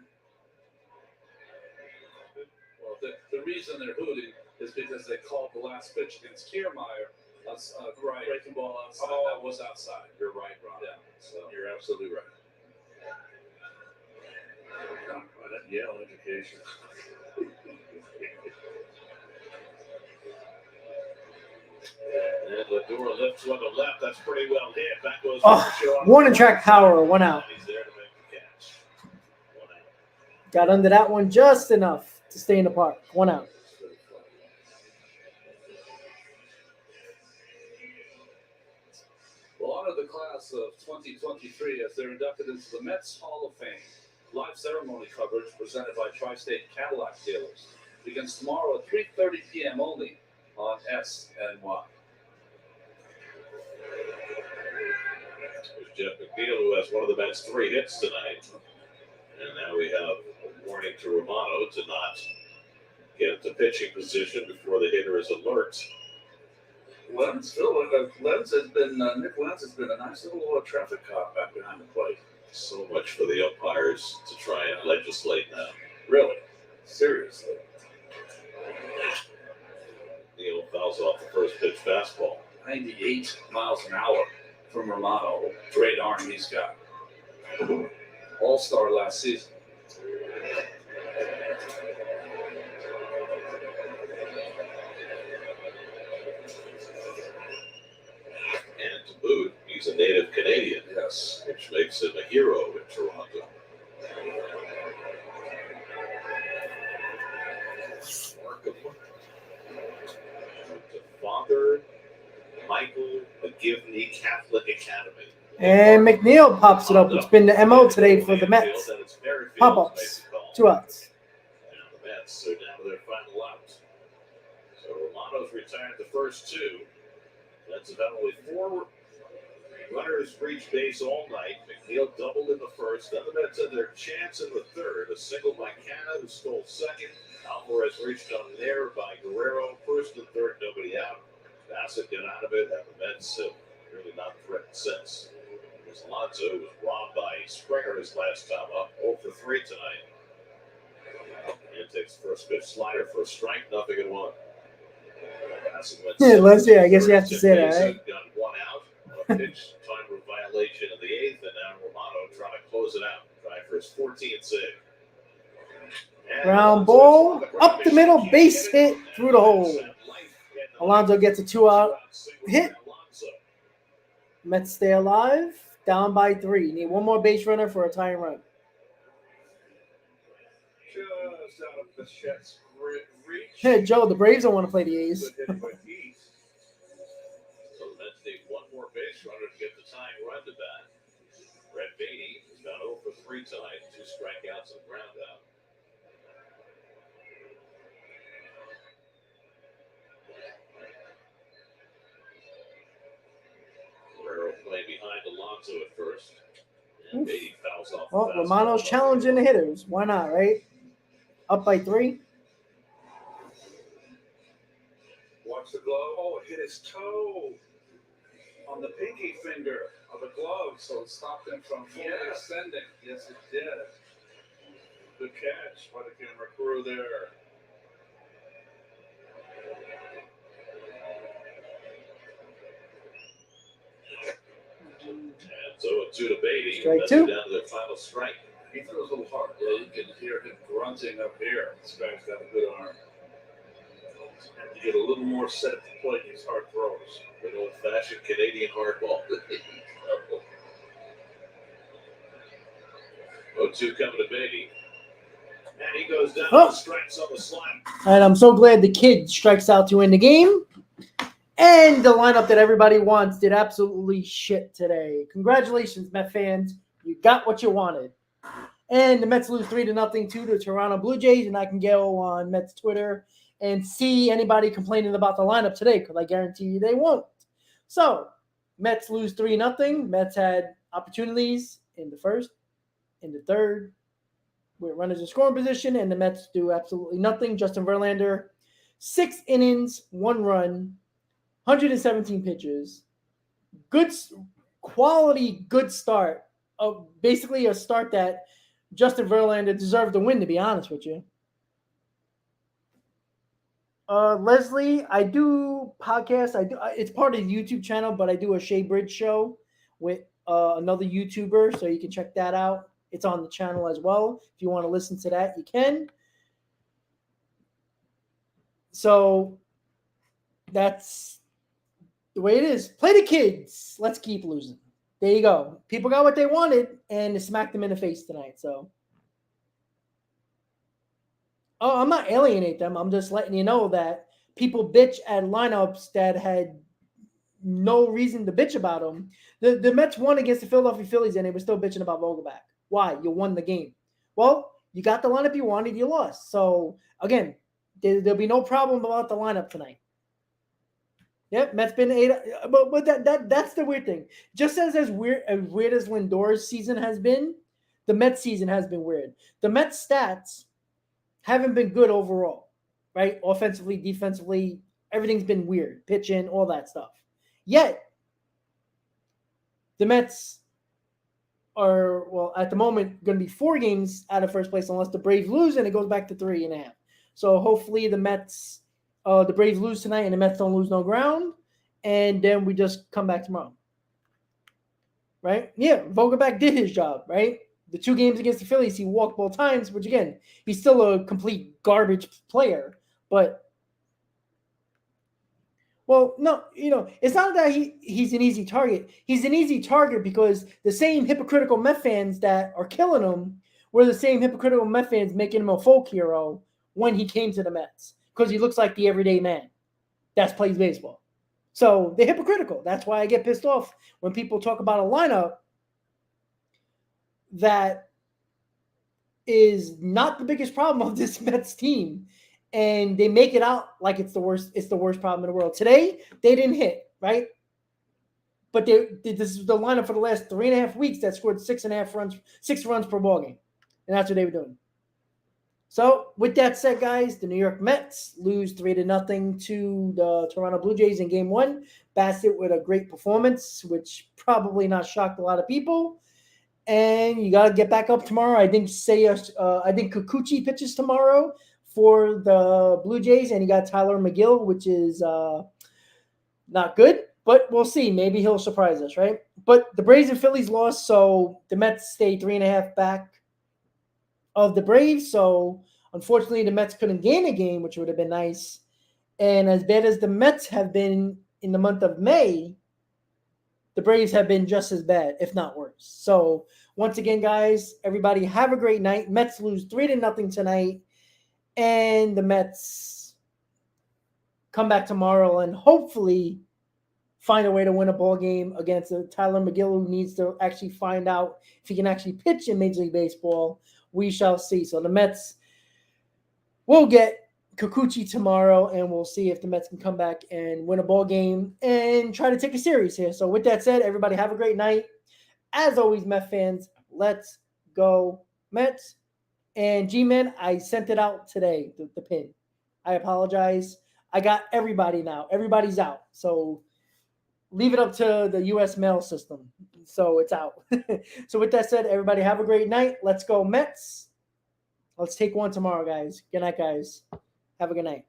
Well, the reason they're hooting is because they called the last pitch against Kiermaier. Right. Breaking ball outside. Oh. That was outside. You're right, Ron. Yeah. So You're absolutely right. Yale education. And Lindor lifts on the left. That's pretty well hit. Back goes Warning track power, 1 out. He's there to make the catch. 1 out. Got under that one just enough to stay in the park. 1 out. we'll honor the class of 2023 as they're inducted into the Mets Hall of Fame. Live ceremony coverage presented by Tri-State Cadillac Dealers. Begins tomorrow at 3:30 p.m. only on SNY. There's Jeff McNeil, who has one of the Mets' 3 hits tonight. And now we have a warning to Romano to not get into pitching position before the hitter is alert. Lentz has been Nick Lentz has been a nice little traffic cop back behind the plate. So much for the umpires to try and legislate now. Really, seriously. Neal fouls off the first pitch fastball. 98 miles an hour from Romano. Great arm he's got. All-star last season. And to boot, he's a native Canadian. Yes. Which makes him a hero in Toronto. Markham. To Father Michael McGivney Catholic Academy. And McNeil pops it up. It's been the MO today for the Mets. Pop-ups. 2 outs. And the Mets are down to their final out. So Romano's retired the first 2. That's about only 4 runners reached base all night. McNeil doubled in the first. Then the Mets had their chance in the third. A single by Canna, who stole second. Alvarez reached on there by Guerrero. First and third, nobody out. Bassett got out of it, and the Mets have really not threatened since. It was Alonso, who was robbed by Springer his last time up. 0 for 3 tonight. And takes the first pitch slider for a strike, 0-1. Yeah, Leslie, I guess you have to say that, right? Got 1 out. A pitch time for violation in the 8th, and now Romano trying to close it out. Try for his 14th save. Ground ball, up the middle, base hit through the hole. Alonso gets a 2-out hit. Mets stay alive, down by 3. Need 1 more base runner for a tying run. Just out of the Jets' reach. Hey, Joe, the Braves don't want to play the A's. So the Mets need 1 more base runner to get the tying run to bat. Brett Beatty has gone 0 for 3 tonight, 2 strikeouts and a ground out. Guerrero playing behind Alonso at first. And Beatty fouls off. Well, Romano's challenging the hitters. Why not, right? Up by 3. Watch the glove. Oh, it hit his toe on the pinky finger of the glove. So it stopped him from fully extending. Yes, it did. Good catch by the camera crew there. 0-2 to Beatty. Strike That's two. down to their final strike. He throws a little hard. Yeah, you can hear him grunting up here. This guy's got a good arm. Have to get a little more set at the plate. These hard throws. Good old-fashioned Canadian hardball. 0-2 coming to Beatty. And he goes down Oh. to the strikes on the slam. And I'm so glad the kid strikes out to win the game. And the lineup that everybody wants did absolutely shit today. Congratulations, Met fans. You got what you wanted. And the Mets lose 3-0 to the Toronto Blue Jays. And I can go on Mets Twitter and see anybody complaining about the lineup today, because I guarantee you they won't. So, Mets lose 3-0. Mets had opportunities in the first, in the third, with runners in scoring position, and the Mets do absolutely nothing. Justin Verlander, 6 innings, 1 run, 117 pitches. Good quality, good start. Basically a start that Justin Verlander deserved to win, to be honest with you. Leslie, I do podcasts. It's part of the YouTube channel, but I do a Shea Bridge show with another YouTuber, so you can check that out. It's on the channel as well. If you want to listen to that, you can. So that's the way it is. Play the kids. Let's keep losing. There you go. People got what they wanted, and it smacked them in the face tonight. So, I'm not alienate them. I'm just letting you know that people bitch at lineups that had no reason to bitch about them. The Mets won against the Philadelphia Phillies, and they were still bitching about Vogelback. Why? You won the game. Well, you got the lineup you wanted, you lost. So, again, there'll be no problem about the lineup tonight. Yep, Mets been 8. But that's the weird thing. Just as weird as Lindor's season has been, the Mets season has been weird. The Mets stats haven't been good overall, right? Offensively, defensively, everything's been weird. Pitching, all that stuff. Yet, the Mets are, well, at the moment, going to be 4 games out of first place unless the Braves lose, and it goes back to 3.5. So hopefully the Mets, the Braves lose tonight, and the Mets don't lose no ground, and then we just come back tomorrow. Right? Yeah, Vogelback did his job, right? The 2 games against the Phillies, he walked both times, which, again, he's still a complete garbage player, but well, no, it's not that he's an easy target. He's an easy target because the same hypocritical Met fans that are killing him were the same hypocritical Met fans making him a folk hero when he came to the Mets, because he looks like the everyday man that plays baseball. So they're hypocritical. That's why I get pissed off when people talk about a lineup that is not the biggest problem of this Mets team. And they make it out like it's the worst problem in the world. Today, they didn't hit, right? But this is the lineup for the last 3.5 weeks that scored 6 runs per ball game. And that's what they were doing. So, with that said, guys, the New York Mets lose 3-0 to the Toronto Blue Jays in Game 1. Bassett with a great performance, which probably not shocked a lot of people. And you got to get back up tomorrow. I think Kikuchi pitches tomorrow for the Blue Jays, and you got Tyler McGill, which is not good, but we'll see. Maybe he'll surprise us, right? But the Braves and Phillies lost, so the Mets stay 3.5 back of the Braves. So, unfortunately, the Mets couldn't gain a game, which would have been nice. And as bad as the Mets have been in the month of May, the Braves have been just as bad, if not worse. So, once again, guys, everybody have a great night. Mets lose 3-0 tonight. And the Mets come back tomorrow and hopefully find a way to win a ball game against Tyler McGill, who needs to actually find out if he can actually pitch in Major League Baseball. We shall see. So the Mets will get Kikuchi tomorrow, and we'll see if the Mets can come back and win a ball game and try to take a series here. So with that said, everybody have a great night. As always, Met fans, let's go Mets. And G-Man, I sent it out today, the pin. I apologize. I got everybody now. Everybody's out. So leave it up to the U.S. mail system. So it's out. So with that said, everybody have a great night. Let's go Mets. Let's take one tomorrow, guys. Good night, guys. Have a good night.